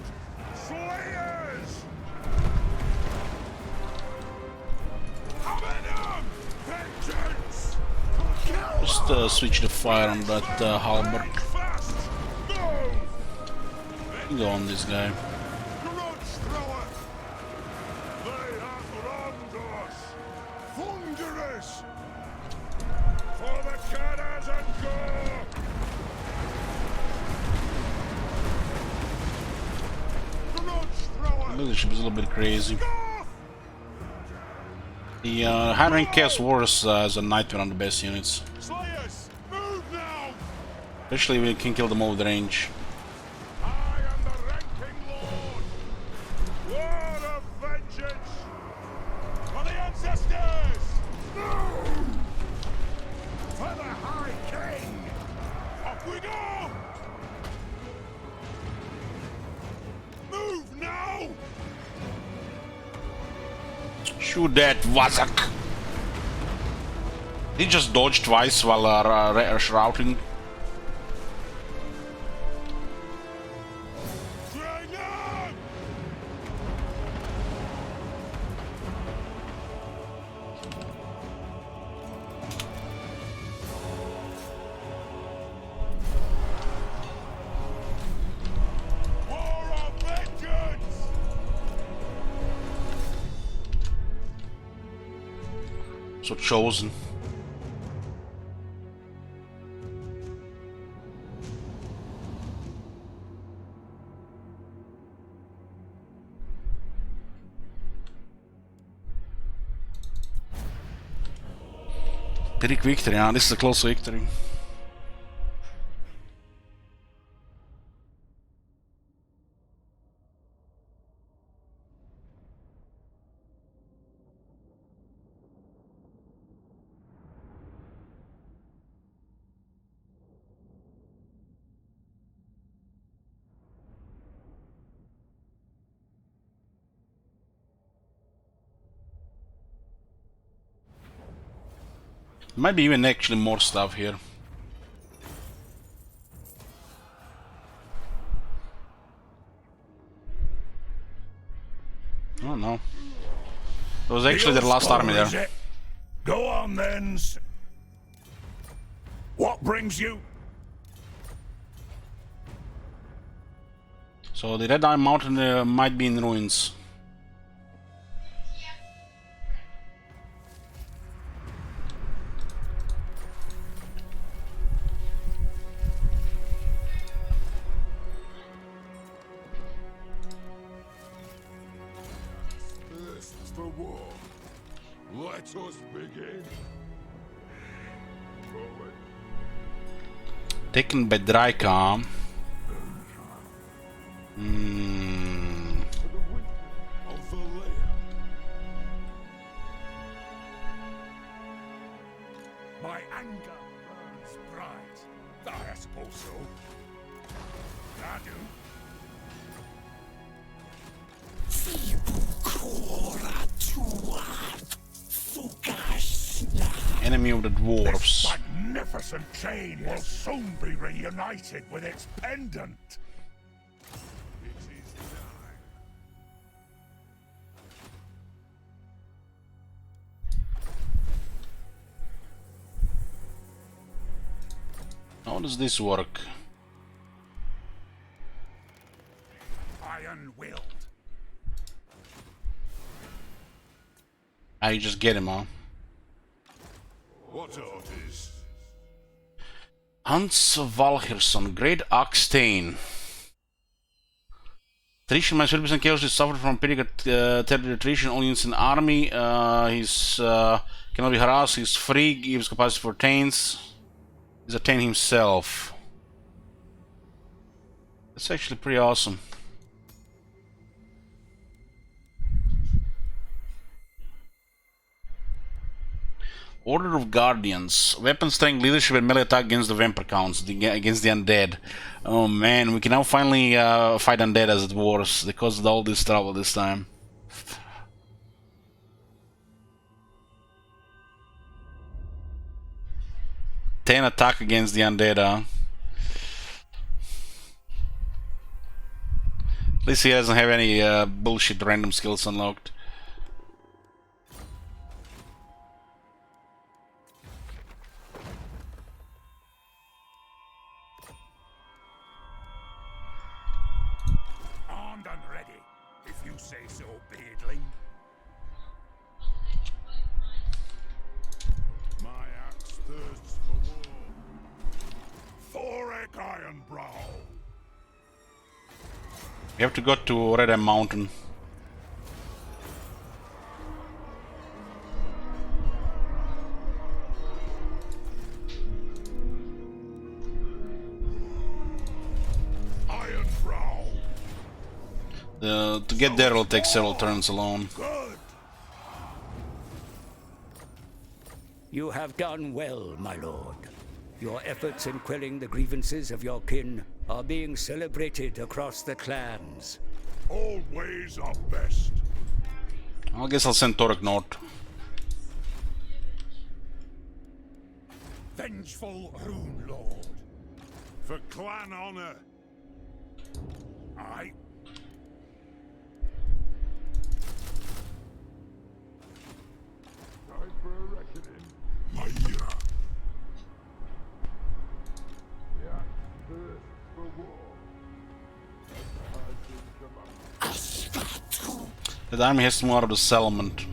Slayers! Vengeance! Just switch the fire on that halberd. Go on this guy. They have wronged us! Thunderous! For the cannons and gore! The leadership is a little bit crazy. The high rank Chaos Wars as a Nightmare on the best units. Slayers, move now! Especially when you can kill them over the range. I am the ranking lord! Lord of vengeance! For the ancestors! Move! For the High King! Up we go! Move now! Shoot that Wazak! He just dodged twice while routing. So chosen. Big victory, yeah, this is a close victory. Might be even actually more stuff here. Oh no. It was actually their last army there. Go on then. What brings you? So the Red Iron Mountain might be in ruins. Let us begin. Forward. Taken by Drycom. For the wisdom of the layer. My anger burns bright. I suppose so. I do. Enemy of the dwarves. This magnificent chain will soon be reunited with its pendant. It is time. How does this work? Iron-willed. I just get him, huh? What orders? Hans Valgerson, Great Oxtane. Attrition minus 30% chaos is suffered from period territory attrition, only in an army. He's cannot be harassed, he's free, gives capacity for Tains. He's a Tain himself. That's actually pretty awesome. Order of Guardians. Weapon strength, leadership, and melee attack against the vampire counts, against the undead. Oh man, we can now finally fight undead as it was. They caused all this trouble this time. Ten attack against the undead, huh? At least he doesn't have any bullshit random skills unlocked. Armed and ready, if you say so, beardling. My axe thirsts for war. Thorek Ironbrow. You have to go to Red Mountain. Ironbrow. To get there, it'll take several turns alone. Good. You have done well, my lord. Your efforts in quelling the grievances of your kin are being celebrated across the clans. All ways are best. I guess I'll send Torek north. Vengeful Rune Lord. For clan honor. Aye. Time for a reckoning. Maya. The axe thirsts for war. As the husband command. The army has to move out of the settlement.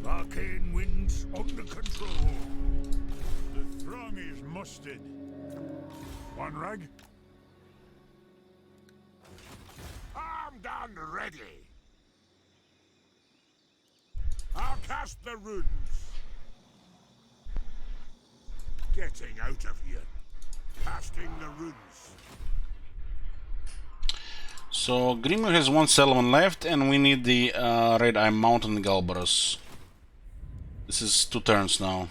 Arcane winds under control. The throng is mustered. One rag. Armed and ready. I'll cast the runes. Getting out of here. Casting the runes. So Grimur has one settlement left, and we need the Red Eye Mountain Galbarus. This is 2 turns now.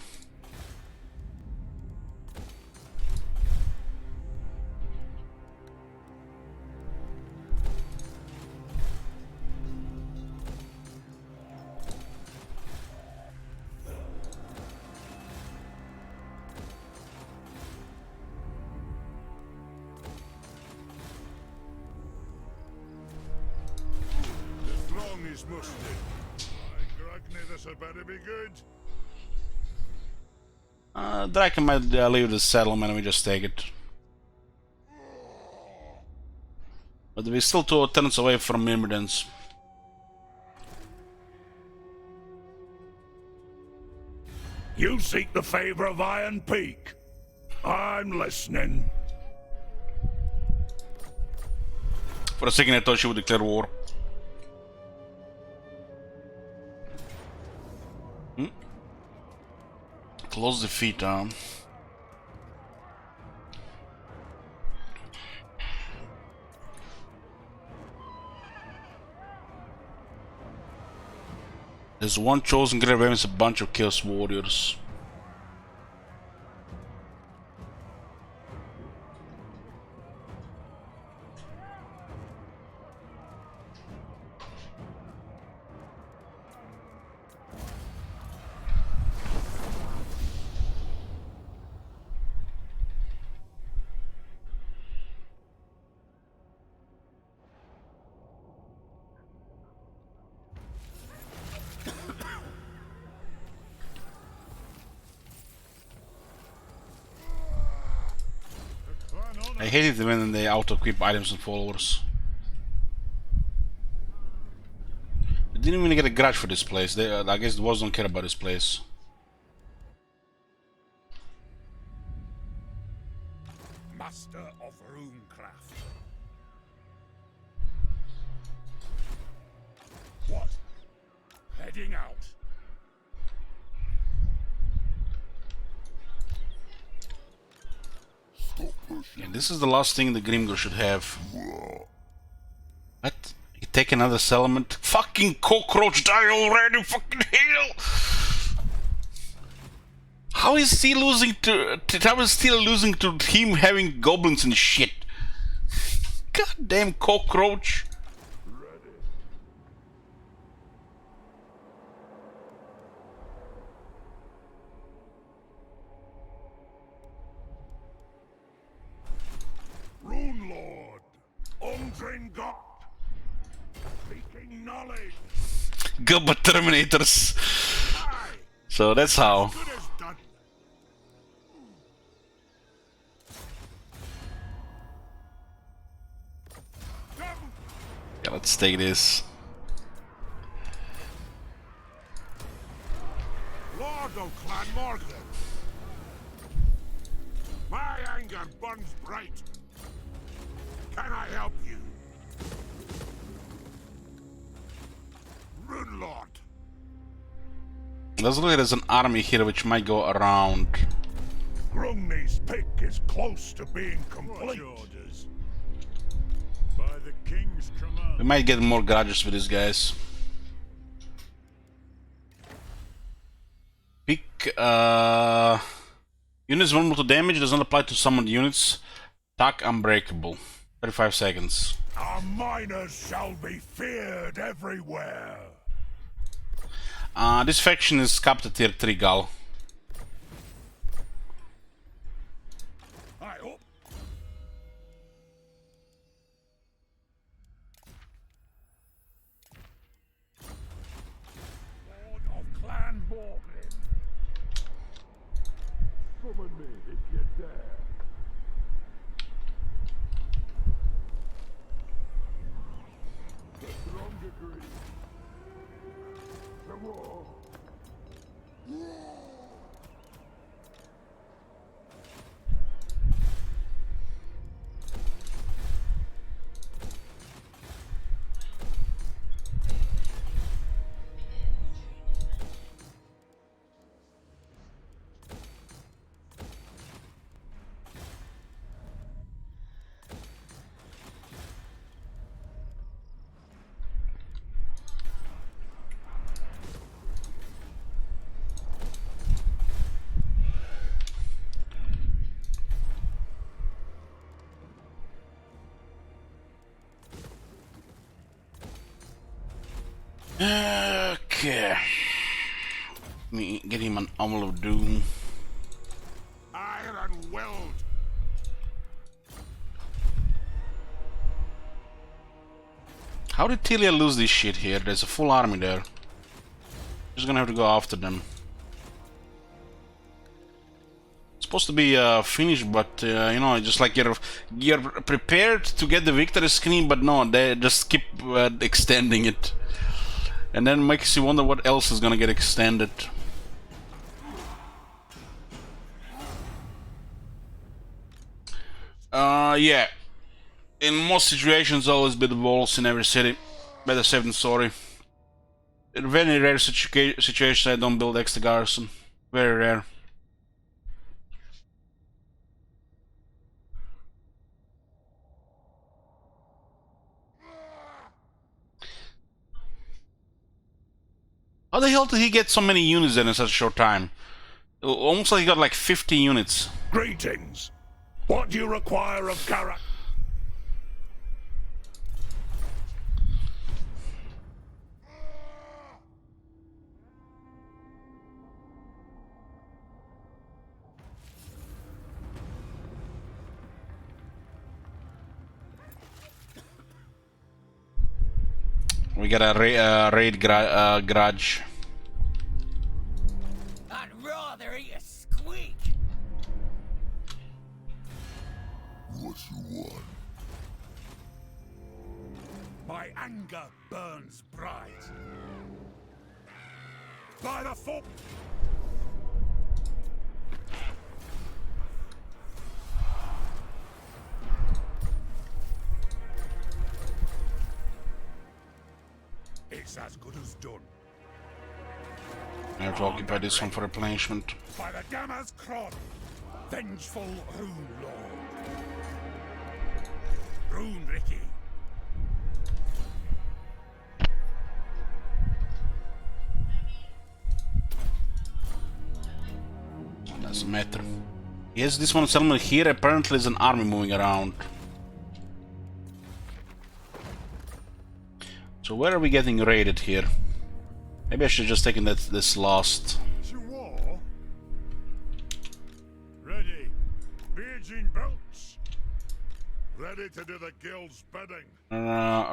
The throng is mustered. My Grogny, this had better be good. Draken might leave the settlement and we just take it. But we're still 2 turns away from Myrmidons. You seek the favor of Iron Peak. I'm listening. For a second I thought she would declare war. Close defeat, There's one chosen great weapon, a bunch of chaos warriors. I hate it when they auto-equip items and followers. I didn't even get a grudge for this place. I guess the Wars don't care about this place. Master of runecraft. What? Heading out. And this is the last thing the Grimgor should have. What? You take another settlement? Fucking cockroach, die already! Fucking hell! How is he losing to? How is still losing to him having goblins and shit? Goddamn cockroach! Rune Lord, Undrin God, speaking knowledge. Gilbert Terminators. So that's how. Good as done. Yeah, let's take this. Lord of Clan Morgan. My anger burns bright. Can I help you? Rune Lord. Let's look at there's an army here which might go around. Grungni's pick is close to being complete. By the king's command. We might get more grudges with these guys. Pick units vulnerable to damage, does not apply to summoned units. Attack unbreakable. 35 seconds. Our miners shall be feared everywhere. This faction is capped at tier 3 Gal. I hope. Lord of Clan Morgan. Summon me if you dare. The strong agree. The war. Okay. Let me get him an Owl of Doom. Iron Weld. How did Tilia lose this shit here? There's a full army there. Just gonna have to go after them. It's supposed to be finished, but you know, just like you're prepared to get the victory screen, but no, they just keep extending it, and then makes you wonder what else is gonna get extended. Yeah. In most situations, always build walls in every city. Better safe than sorry. In very rare situations, I don't build extra garrison. Very rare. How the hell did he get so many units in such a short time? Almost like he got like 50 units. Greetings. What do you require of Garak? We got a raid grudge. I'd rather eat a squeak. What you want? My anger burns bright. By the full. It's as good as done. I have to occupy this one for replenishment. By the Gamma's Cron, vengeful Rune Lord. Rune Ricky. Doesn't matter. Yes, this one settlement here apparently is an army moving around. So where are we getting raided here? Maybe I should have just taken this last. Ready. Beijing belts. Ready to do the guild's bidding.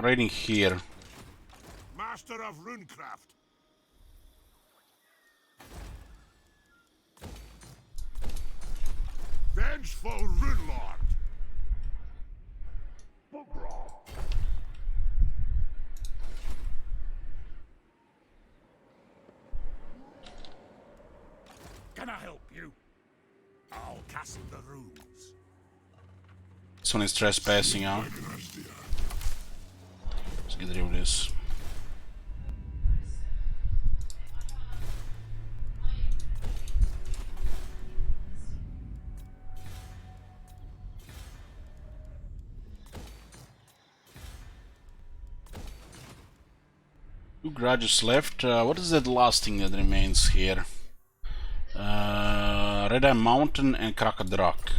Raiding here. Master of runecraft. Vengeful Rune Lord. Can I help you? I'll cast the runes. This one is trespassing now. Let's get rid of this. Two grudges left. What is that last thing that remains here? Red Eye Mountain and Krakadrak.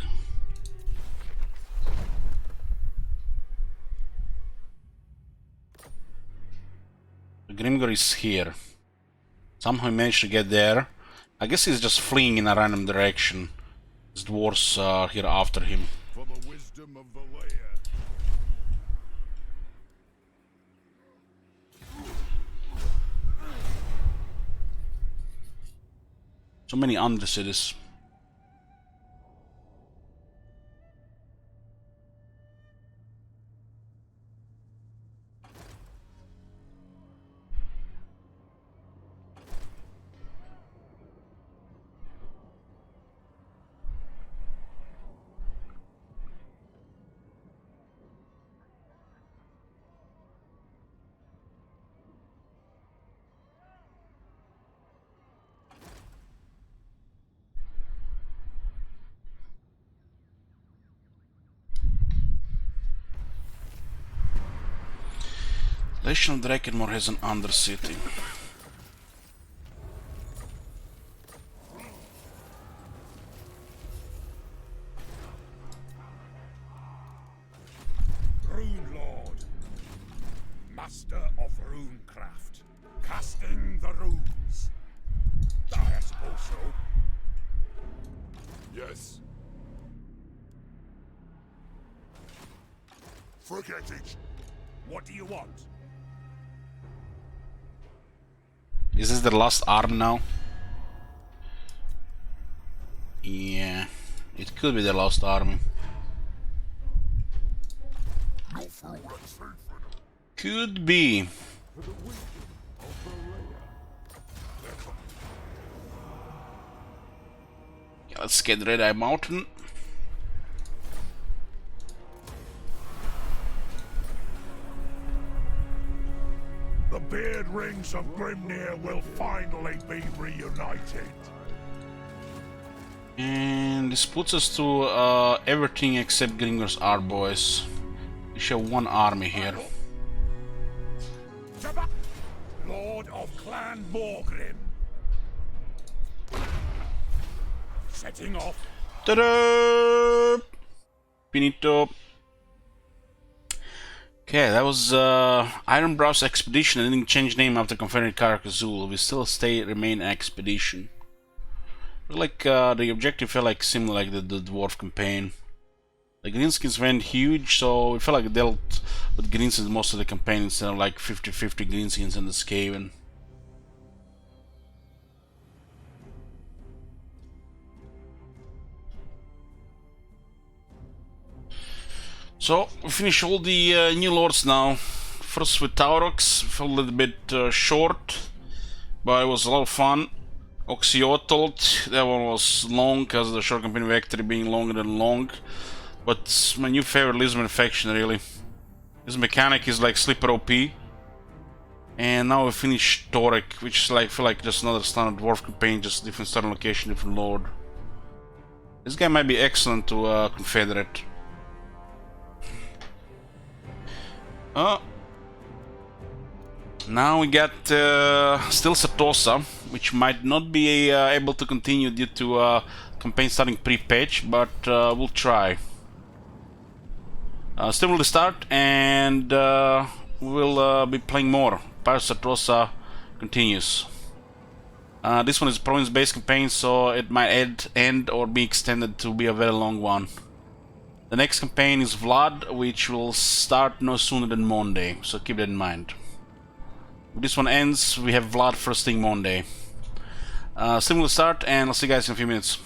The Grimgor is here. Somehow he managed to get there. I guess he's just fleeing in a random direction. His dwarves are here after him. For the wisdom of the layer. So many undercities. Legion of Drakenmore has an undercity. Rune Lord. Master of runecraft. Casting the runes. I suppose so. Yes. Forget it. What do you want? Is this the last arm now? Yeah, it could be the last army. Could be. Yeah, let's get Red Eye Mountain. Beard rings of Grimnir will finally be reunited. And this puts us to everything except Gringor's Art, boys. We show one army here. Lord of Clan Morgrim. Setting off. Ta-da! Finito. Okay, that was Ironbrow's expedition. I didn't change name after Confederate Carcassonne. We still remain expedition. Like the objective felt like similar like the dwarf campaign. The greenskins went huge, so it felt like it dealt with greenskins most of the campaign instead of like 50-50 greenskins in the Skaven. So we finish all the new lords now. First with Taurox, felt a little bit short, but it was a lot of fun. Oxyotold, that one was long because the short campaign victory being longer than long. But it's my new favorite Lisbon faction, really. This mechanic is like Slipper OP. And now we finish Torek, which is like, feel like just another standard dwarf campaign, just different starting location, different lord. This guy might be excellent to Confederate. Now we got still Satosa, which might not be able to continue due to campaign starting pre-patch, but we'll try. Still will start, and we'll be playing more. Pyre Satosa continues. This one is a province-based campaign, so it might end or be extended to be a very long one. The next campaign is Vlad, which will start no sooner than Monday, so keep that in mind. If this one ends, we have Vlad first thing Monday. Still will start, and I'll see you guys in a few minutes.